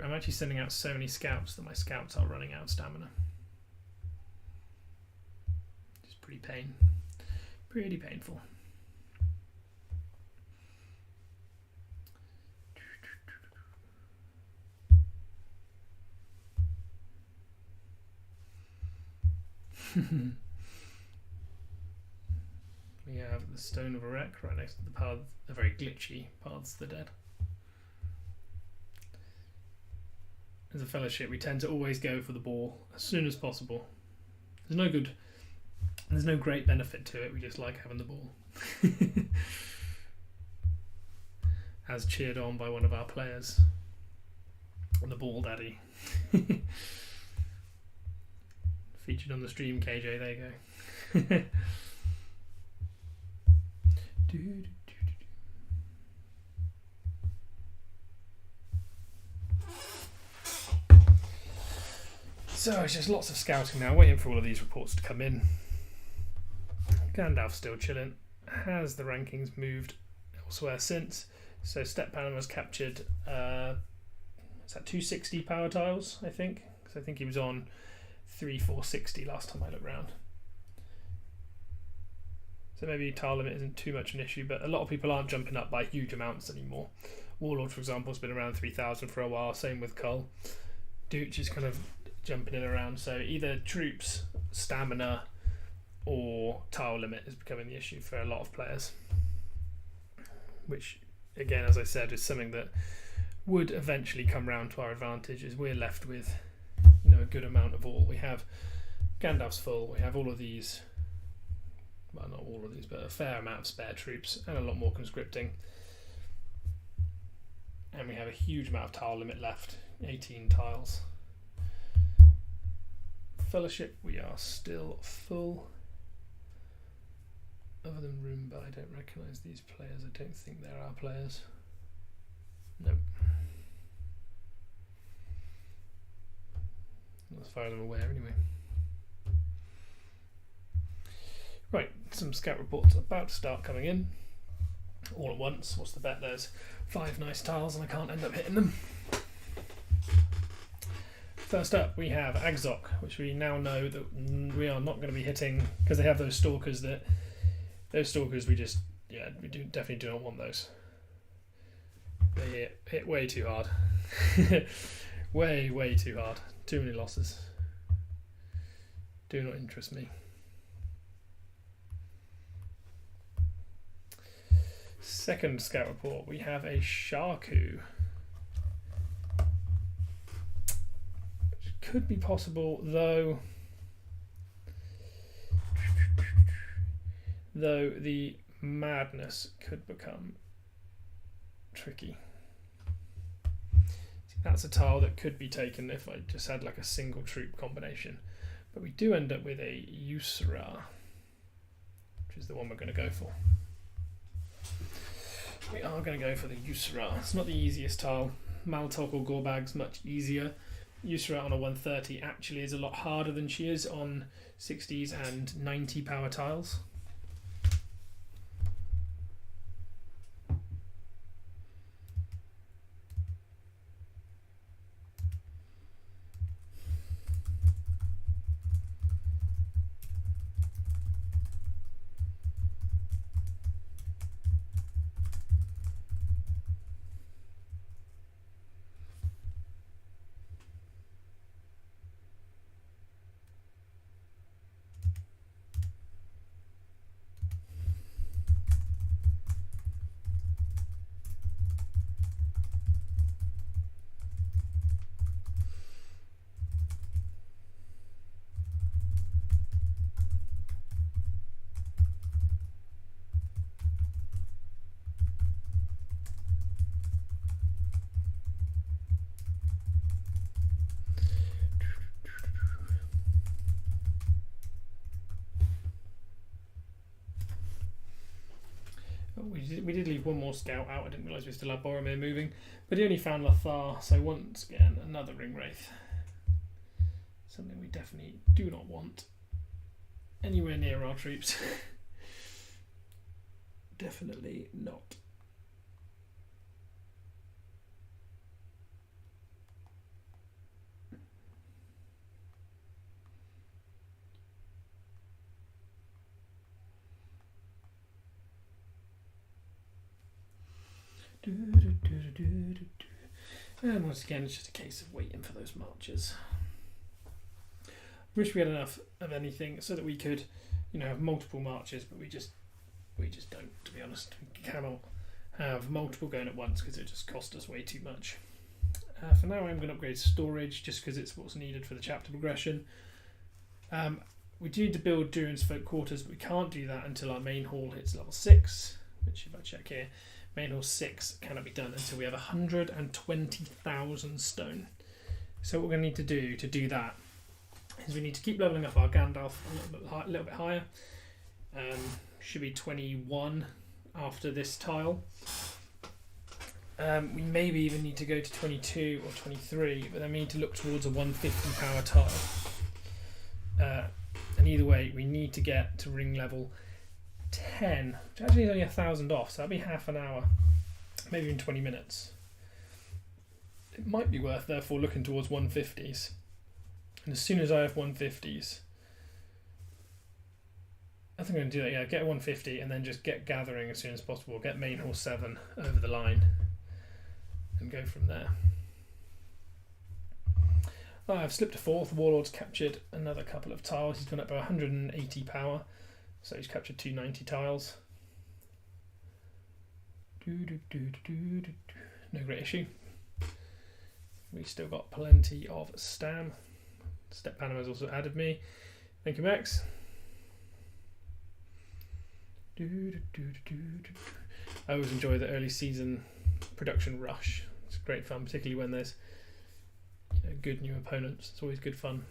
I'm actually sending out so many scouts that my scouts are running out of stamina. It's pretty painful. We have the Stone of Erech right next to the very glitchy Paths to the Dead. As a fellowship, we tend to always go for the ball as soon as possible. There's no great benefit to it, we just like having the ball. As cheered on by one of our players, the Ball Daddy. Featured on the stream, KJ, there you go. So it's just lots of scouting now, waiting for all of these reports to come in. Gandalf's still chilling. Has the rankings moved elsewhere since? So Step Panama's captured, is that 260 power tiles, I think? Because I think he was on 460 last time I looked round. So maybe tile limit isn't too much an issue, but a lot of people aren't jumping up by huge amounts anymore. Warlord, for example, has been around 3,000 for a while, same with Cull. Dooch is kind of jumping in around, so either troops, stamina, or tile limit is becoming the issue for a lot of players. Which, again, as I said, is something that would eventually come round to our advantage, as we're left with a good amount of all. We have Gandalf's full, we have all of these, well, not all of these, but a fair amount of spare troops and a lot more conscripting, and we have a huge amount of tile limit left, 18 tiles. Fellowship, we are still full. other than Roomba, I don't recognise these players. I don't think they're our players. Nope. Not as far as I'm aware, anyway. Right, some scout reports about to start coming in. All at once. What's the bet? There's 5 nice tiles and I can't end up hitting them. First up, we have Agzok, which we now know that we are not going to be hitting because they have those stalkers that... Those stalkers we just... Yeah, we definitely do not want those. They hit way too hard. way too hard. Too many losses. Do not interest me. Second scout report, we have a Sharku. Which could be possible, though the madness could become tricky. That's a tile that could be taken if I just had like a single troop combination. But we do end up with a Usra, which is the one we're going to go for. We are going to go for the Usra. It's not the easiest tile. Maltok or Gorbag's much easier. Usra on a 130 actually is a lot harder than she is on 60s and 90 power tiles. We did leave one more scout out. I didn't realise we still had Boromir moving, but he only found LOTR, so once again another ring wraith. Something we definitely do not want anywhere near our troops. Definitely not. And once again, it's just a case of waiting for those marches. Wish we had enough of anything so that we could, have multiple marches, but we just don't. To be honest, we cannot have multiple going at once because it just cost us way too much. For now, I'm going to upgrade storage just because it's what's needed for the chapter progression. We do need to build Durin's folk quarters, but we can't do that until our main hall hits level 6. Which, if I check here. Main hall 6 cannot be done until we have 120,000 stone. So what we're going to need to do that is we need to keep leveling up our Gandalf a little bit higher. Should be 21 after this tile. We maybe even need to go to 22 or 23, but then we need to look towards a 150 power tile. And either way, we need to get to ring level 10, which actually is only 1,000 off, so that'll be half an hour, maybe even 20 minutes. It might be worth, therefore, looking towards 150s. And as soon as I have 150s, I think I'm going to do that, get 150 and then just get gathering as soon as possible, get main hall 7 over the line, and go from there. I've slipped a 4th, Warlord's captured another couple of tiles, he's gone up by 180 power. So he's captured 290 tiles. No great issue. We still got plenty of stam. Step Panama's also added me. Thank you, Max. I always enjoy the early season production rush. It's great fun, particularly when there's good new opponents. It's always good fun.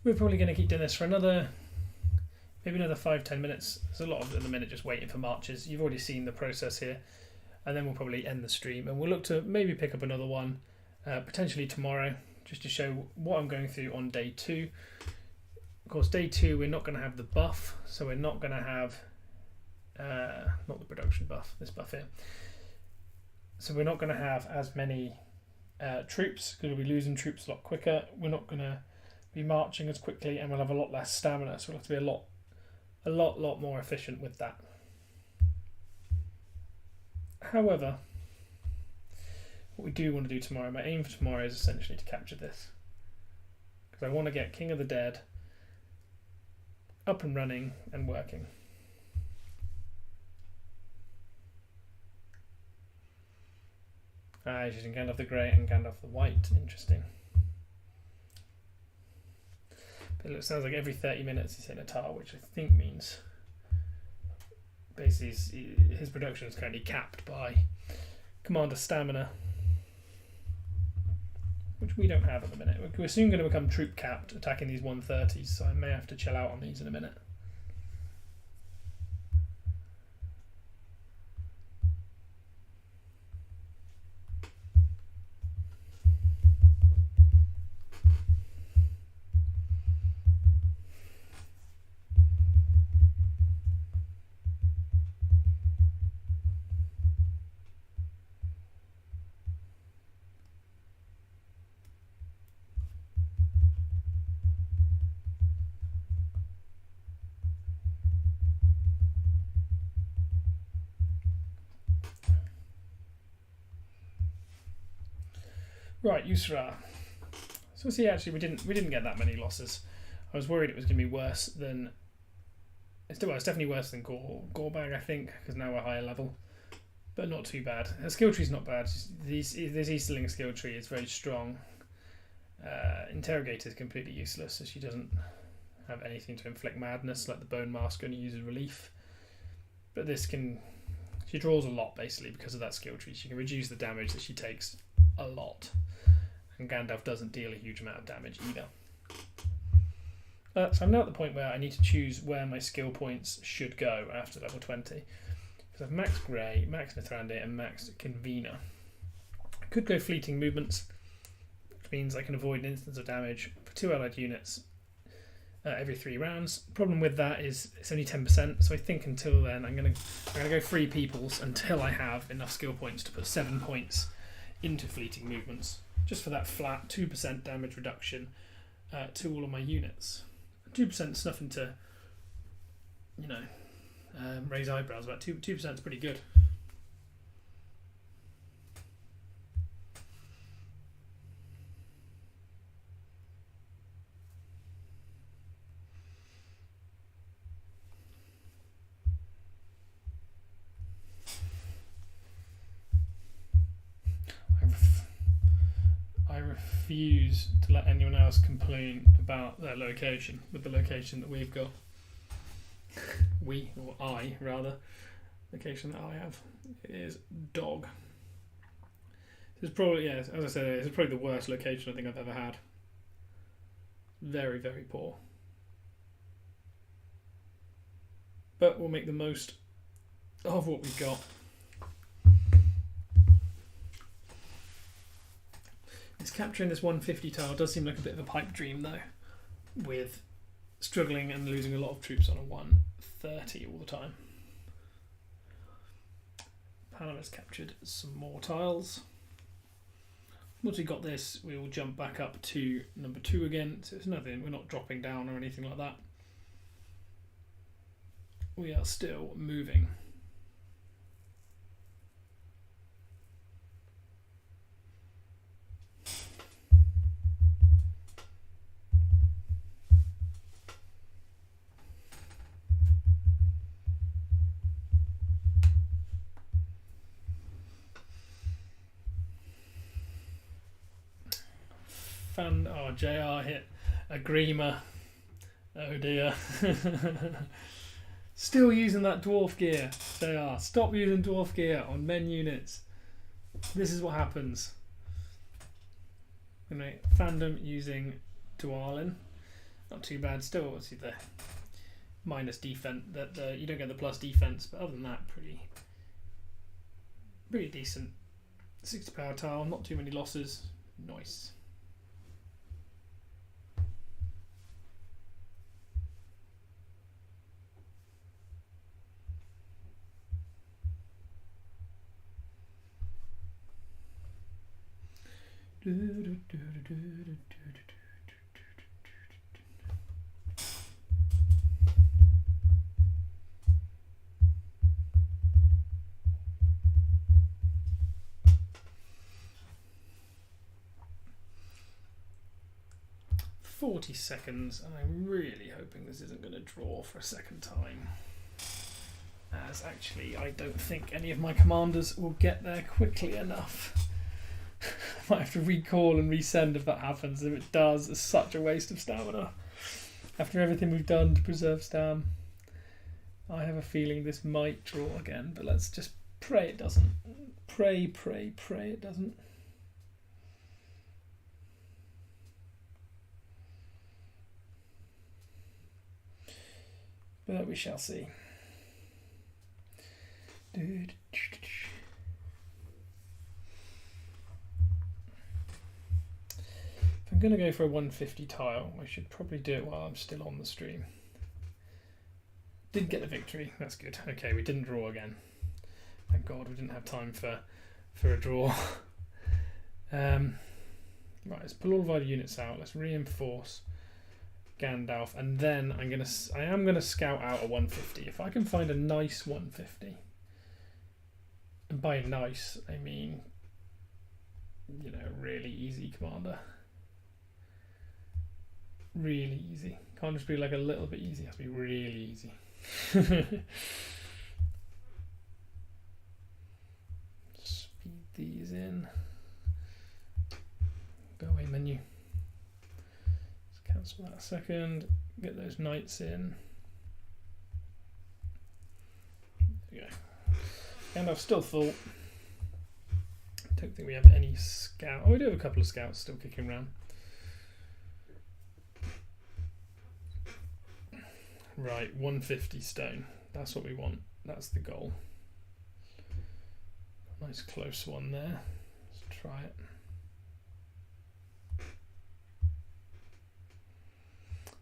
We're probably going to keep doing this for maybe another 5-10 minutes. There's a lot of it at the minute just waiting for marches. You've already seen the process here. And then we'll probably end the stream. And we'll look to maybe pick up another one, potentially tomorrow, just to show what I'm going through on day 2. Of course, day 2, we're not going to have the buff. So we're not going to have, not the production buff, this buff here. So we're not going to have as many troops, because we'll be losing troops a lot quicker. We're not going to be marching as quickly, and we'll have a lot less stamina. So we'll have to be a lot more efficient with that. However, what we do want to do tomorrow, my aim for tomorrow is essentially to capture this. Because I want to get King of the Dead up and running and working. He's using Gandalf the Grey and Gandalf the White. Interesting. But it sounds like every 30 minutes he's hitting a tar, which I think means basically his production is currently capped by Commander Stamina, which we don't have at the minute. We're soon going to become troop capped, attacking these 130s, so I may have to chill out on these in a minute. Right, Yusra. So see, actually, we didn't get that many losses. I was worried it was going to be worse than. It's definitely worse than Gorbag, I think, because now we're higher level, but not too bad. Her skill tree's not bad. This Easterling skill tree is very strong. Interrogator is completely useless, so she doesn't have anything to inflict madness like the Bone Mask only uses relief. But this can. She draws a lot basically because of that skill tree. She can reduce the damage that she takes a lot, and Gandalf doesn't deal a huge amount of damage either. So I'm now at the point where I need to choose where my skill points should go after level 20. Because I've maxed Grey, maxed Mithrande, and maxed Convener. I could go Fleeting Movements, which means I can avoid an instance of damage for 2 allied units every 3 rounds. Problem with that is it's only 10%, so I think until then I'm gonna go 3 peoples until I have enough skill points to put 7 points into Fleeting Movements, just for that flat 2% damage reduction to all of my units. 2% is nothing to, raise eyebrows about. 2% is pretty good. I refuse to let anyone else complain about their location with the location that we've got. Or I, rather. Location that I have is dog. This is probably, as I said, this is probably the worst location I think I've ever had. Very, very poor. But we'll make the most of what we've got. It's capturing this 150 tile does seem like a bit of a pipe dream though, with struggling and losing a lot of troops on a 130 all the time. Panama's captured some more tiles. Once we got this, we will jump back up to number 2 again. So it's nothing, we're not dropping down or anything like that. We are still moving. JR hit a Grima. Oh dear. Still using that dwarf gear. JR, stop using dwarf gear on men units. This is what happens. Anyway, fandom using Dwalin. Not too bad. Still, obviously the minus defense, that you don't get the plus defense, but other than that, pretty decent. 60 power tile, not too many losses. Nice. $40 seconds, and I'm really hoping this isn't going to draw for a second time. As actually, I don't think any of my commanders will get there quickly enough. I might have to recall and resend if that happens. If it does, it's such a waste of stamina. After everything we've done to preserve stam, I have a feeling this might draw again, but let's just pray it doesn't. Pray it doesn't. But we shall see. If I'm going to go for a 150 tile, I should probably do it while I'm still on the stream. Did get the victory, that's good. Okay, we didn't draw again. Thank God we didn't have time for a draw. Right, let's pull all of our units out. Let's reinforce Gandalf, and then I am gonna scout out a 150. If I can find a nice 150, and by nice I mean, you know, really easy commander. Really easy. Can't just be like a little bit easy. It has to be really easy. Speed these in. Go away menu. Cancel that a second, get those knights in. There we go. Gandalf's still full. Don't think we have any scout. Oh, we do have a couple of scouts still kicking around. Right, 150 stone. That's what we want. That's the goal. Nice close one there. Let's try it.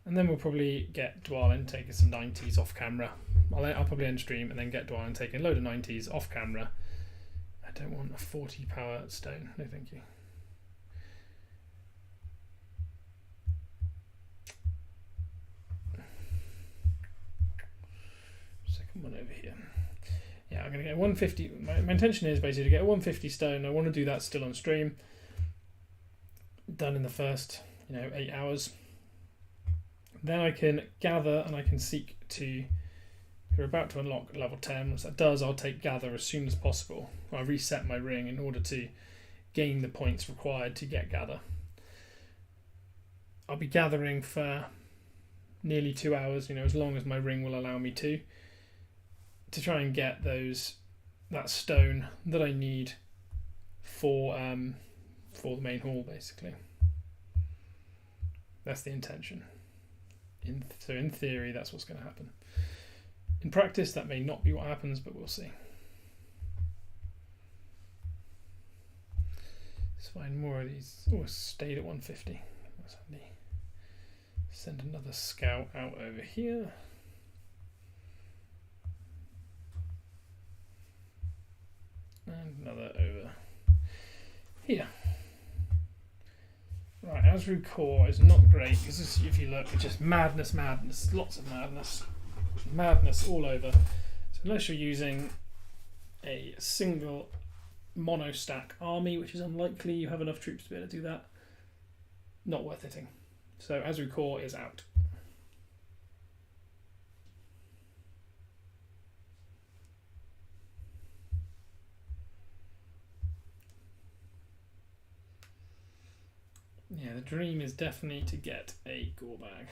And then we'll probably get Dwalin taking some 90s off camera. I'll probably end stream and then get Dwalin taking a load of 90s off camera. I don't want a 40 power stone. No, thank you. Second one over here. Yeah, I'm going to get 150. My intention is basically to get a 150 stone. I want to do that still on stream. Done in the first, 8 hours. Then I can gather and I can seek to. We're about to unlock level 10. Once that does, I'll take gather as soon as possible. I reset my ring in order to gain the points required to get gather. I'll be gathering for nearly 2 hours, as long as my ring will allow me to try and get that stone that I need for the main hall, basically. That's the intention. So in theory, that's what's going to happen. In practice, that may not be what happens, but we'll see. Let's find more of these. Oh, stayed at 150. That's handy. Send another scout out over here. And another over here. Right, Asru Core is not great because if you look, it's just madness, lots of madness all over. So unless you're using a single mono stack army, which is unlikely, you have enough troops to be able to do that, not worth hitting. So Asru Core is out. Yeah, the dream is definitely to get a gore bag.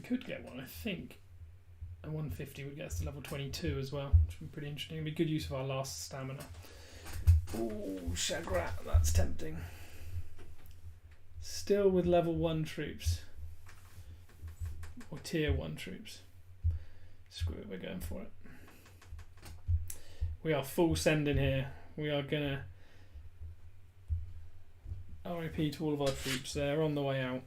could get one, I think. A 150 would get us to level 22 as well, which would be pretty interesting. It'd be good use of our last stamina. Oh, Shagrat, that's tempting. Still with level 1 troops. Or tier 1 troops. Screw it, we're going for it. We are full sending here. We are gonna RIP to all of our troops. They're on the way out.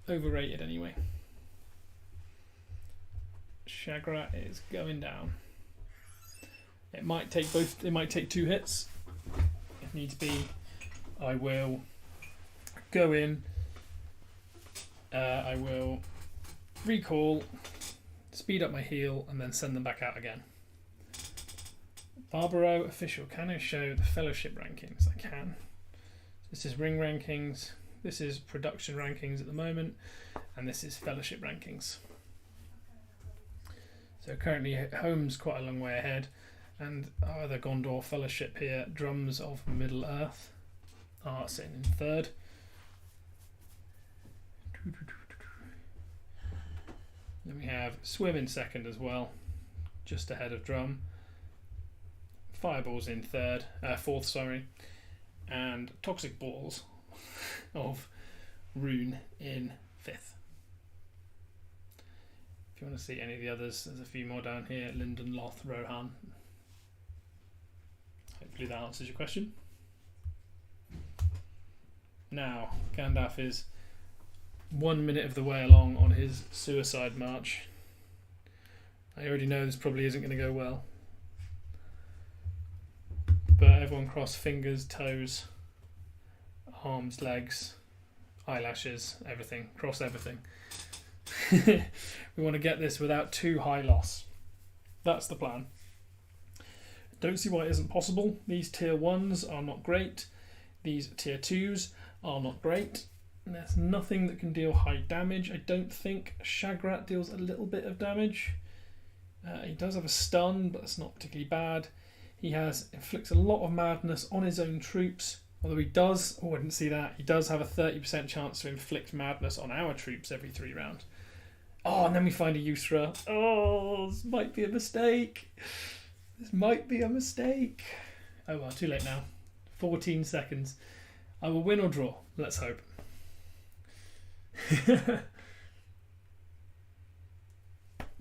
Overrated anyway. Shagrat is going down. It might take both. It might take 2 hits. If needs be, I will go in. I will recall, speed up my heal, and then send them back out again. Barbaro official. Can I show the fellowship rankings? I can. This is ring rankings. This is production rankings at the moment, and this is fellowship rankings. So currently home's quite a long way ahead, and our other Gondor fellowship here, Drums of Middle Earth, are sitting in 3rd. Then we have Swim in 2nd as well, just ahead of Drum. Fireballs in 4th, sorry, and Toxic Balls of Rune in 5th. If you want to see any of the others, there's a few more down here. Linden, Loth, Rohan. Hopefully that answers your question. Now, Gandalf is 1 minute of the way along on his suicide march. I already know this probably isn't going to go well. But everyone cross fingers, toes, arms, legs, eyelashes, everything. Cross everything. We want to get this without too high loss. That's the plan. Don't see why it isn't possible. These tier 1s are not great. These tier 2s are not great. And there's nothing that can deal high damage. I don't think Shagrat deals a little bit of damage. He does have a stun, but it's not particularly bad. He inflicts a lot of madness on his own troops. Although he does, I didn't see that, he does have a 30% chance to inflict madness on our troops every 3 rounds. Oh, and then we find a Yusra. Oh, this might be a mistake. This might be a mistake. Oh well, too late now. 14 seconds. I will win or draw. Let's hope.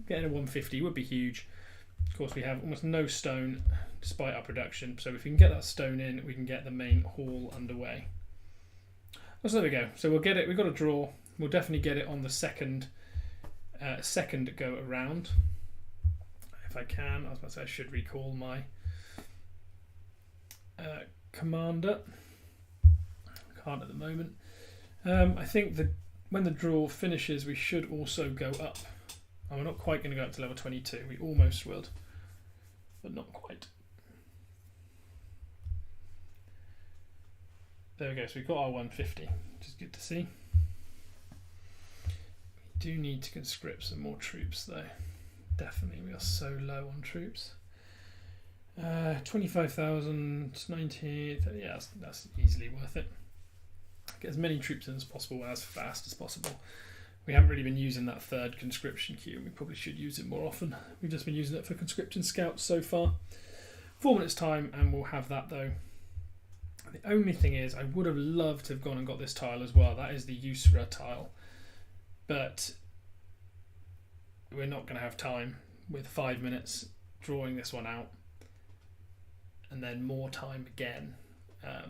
Getting a 150 would be huge. Of course, we have almost no stone despite our production, so if we can get that stone in, we can get the main hall underway. Oh, so there we go. So we'll get it. We've got a draw. We'll definitely get it on the second go around. If I can, I was about to say I should recall my commander. Can't at the moment. I think when the draw finishes, we should also go up. Oh, we're not quite going to go up to level 22. We almost would, but not quite. There we go. So we've got our 150, which is good to see. We do need to conscript some more troops, though. Definitely, we are so low on troops. 25,000, 90. Yeah, that's easily worth it. Get as many troops in as possible, as fast as possible. We haven't really been using that 3rd conscription queue. We probably should use it more often. We've just been using it for conscription scouts so far. 4 minutes time, and we'll have that though. The only thing is, I would have loved to have gone and got this tile as well. That is the Yusra tile. But we're not going to have time with 5 minutes drawing this one out. And then more time again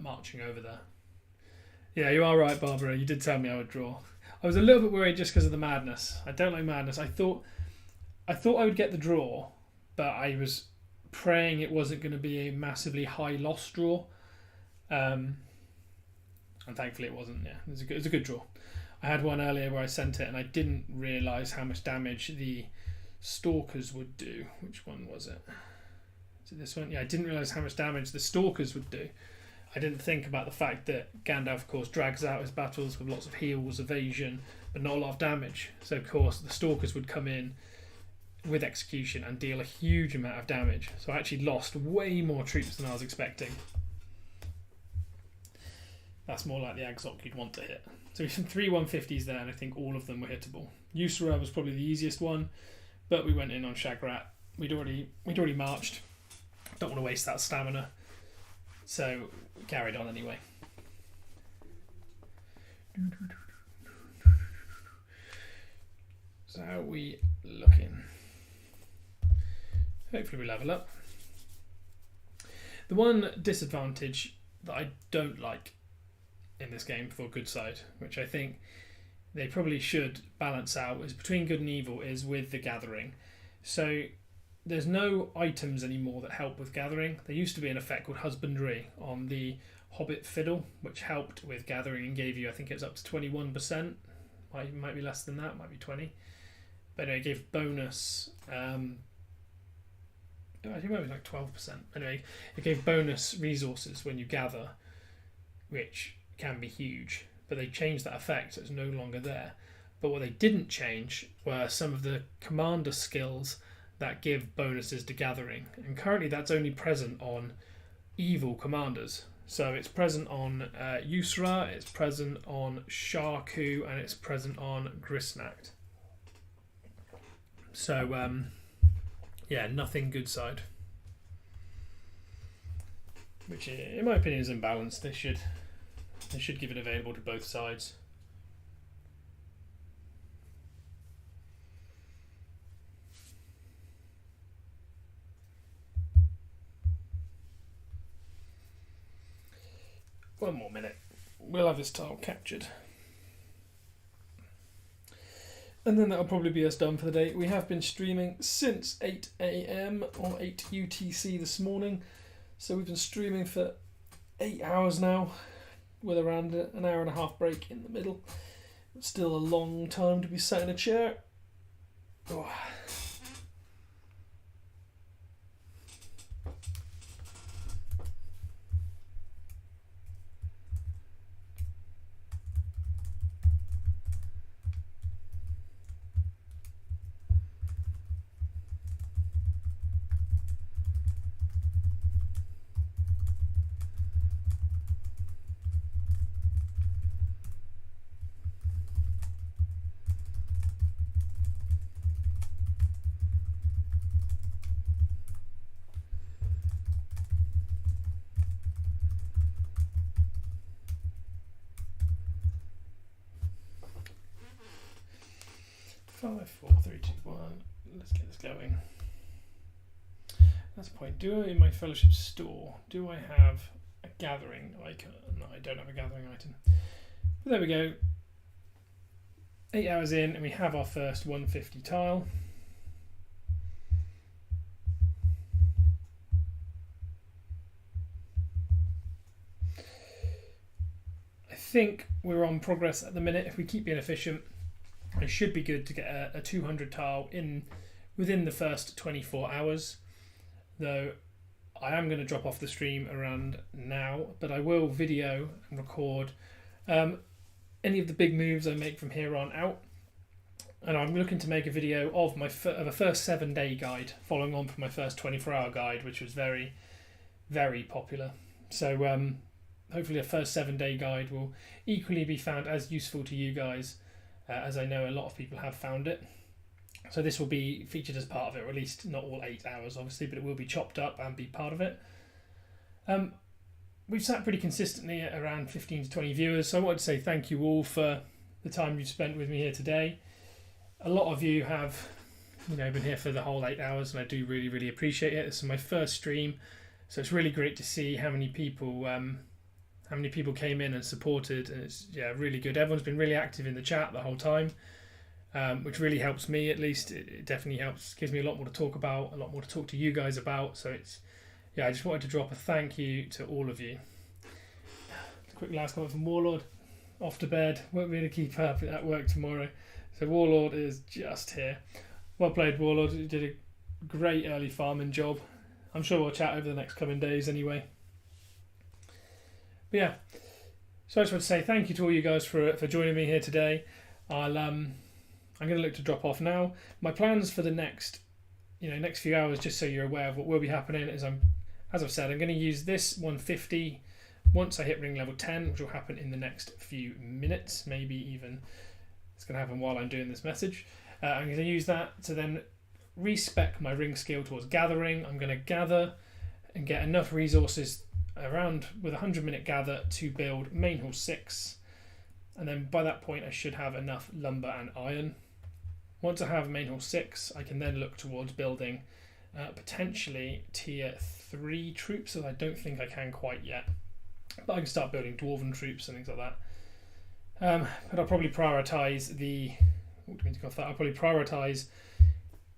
marching over there. Yeah, you are right, Barbara. You did tell me I would draw. I was a little bit worried just because of the madness. I don't like madness. I thought I would get the draw, but I was praying it wasn't going to be a massively high loss draw. And thankfully it wasn't. Yeah, it was a good draw. I had one earlier where I sent it and I didn't realise how much damage the Stalkers would do. Which one was it? Is it this one? Yeah, I didn't realise how much damage the Stalkers would do. I didn't think about the fact that Gandalf, of course, drags out his battles with lots of heals, evasion, but not a lot of damage. So, of course, the Stalkers would come in with execution and deal a huge amount of damage. So I actually lost way more troops than I was expecting. that's more like the Exoc you'd want to hit. So we had 3 150s there, and I think all of them were hittable. Usura was probably the easiest one, but we went in on Shagrat. We'd already marched. Don't want to waste that stamina, so we carried on anyway. So how are we looking? Hopefully we level up. The one disadvantage that I don't like in this game for good side, which I think they probably should balance out, is between good and evil, is with the gathering. So there's no items anymore that help with gathering. There used to be an effect called husbandry on the Hobbit fiddle, which helped with gathering and gave you, I think it was up to 21%. Might be less than that, might be 20. But anyway, it gave bonus. I think it was like 12%. Anyway, it gave bonus resources when you gather, which can be huge. But they changed that effect, so it's no longer there. But what they didn't change were some of the commander skills that give bonuses to gathering. And currently that's only present on evil commanders. So it's present on Usra, it's present on Sharku, and it's present on Grisnacht. So, yeah, nothing good side. Which, in my opinion, is imbalanced. They should give it available to both sides. One more minute. We'll have this tile captured. And then that'll probably be us done for the day. We have been streaming since 8 AM or 8 UTC this morning. So we've been streaming for 8 hours now, with around an hour and a half break in the middle. Still a long time to be sat in a chair. Oh. Five, four, three, two, one. Let's get this going. That's the point. Do I, in my fellowship store, do I have a gathering icon? No, I don't have a gathering item. But there we go. 8 hours in, and we have our first 150 tile. I think we're on progress at the minute. If we keep being efficient, it should be good to get a 200 tile in within the first 24 hours. Though I am going to drop off the stream around now, but I will video and record any of the big moves I make from here on out. And I'm looking to make a video of a first 7-day guide, following on from my first 24-hour guide, which was very, very popular. So hopefully a first 7-day guide will equally be found as useful to you guys, as I know a lot of people have found it. So this will be featured as part of it, or at least not all 8 hours obviously, but it will be chopped up and be part of it. We've sat pretty consistently at around 15 to 20 viewers, so I wanted to say thank you all for the time you've spent with me here today. A lot of you have been here for the whole 8 hours, and I do really, really appreciate it. This is my first stream, so it's really great to see how many people came in and supported, and it's really good. Everyone's been really active in the chat the whole time, which really helps me. At least it definitely helps, gives me a lot more to talk about, a lot more to talk to you guys about. So it's I just wanted to drop a thank you to all of you. Quick last comment from Warlord. Off to bed, won't be able to keep up at work tomorrow. So Warlord is just here. Well played, Warlord. You did a great early farming job. I'm sure we'll chat over the next coming days anyway. But yeah, so I just want to say thank you to all you guys for joining me here today. I'm going to look to drop off now. My plans for the next few hours, just so you're aware of what will be happening, is as I've said, I'm going to use this 150 Once I hit ring level 10, which will happen in the next few minutes, maybe even it's going to happen while I'm doing this message, I'm going to use that to then respec my ring skill towards gathering. I'm going to gather and get enough resources around with 100-minute gather to build main hall 6, and then by that point I should have enough lumber and iron. Once I have main hall 6, I can then look towards building potentially tier 3 troops, that I don't think I can quite yet, but I can start building dwarven troops and things like that. But I'll probably prioritise the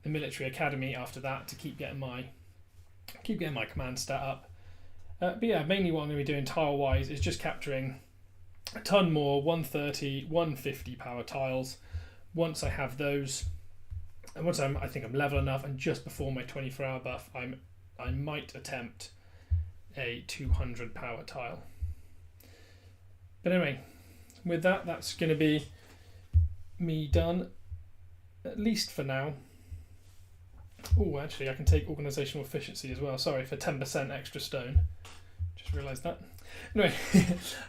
military academy after that to keep getting my command stat up. But yeah, mainly what I'm going to be doing tile-wise is just capturing a ton more 130, 150 power tiles. Once I have those, and once I think I'm level enough, and just before my 24-hour buff, I might attempt a 200 power tile. But anyway, with that, that's going to be me done, at least for now. Oh, actually, I can take organisational efficiency as well. Sorry, for 10% extra stone. Just realised that. Anyway,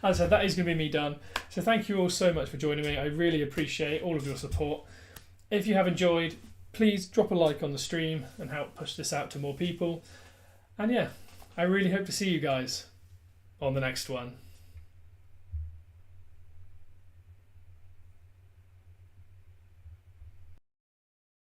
as I said, that is going to be me done. So thank you all so much for joining me. I really appreciate all of your support. If you have enjoyed, please drop a like on the stream and help push this out to more people. And yeah, I really hope to see you guys on the next one.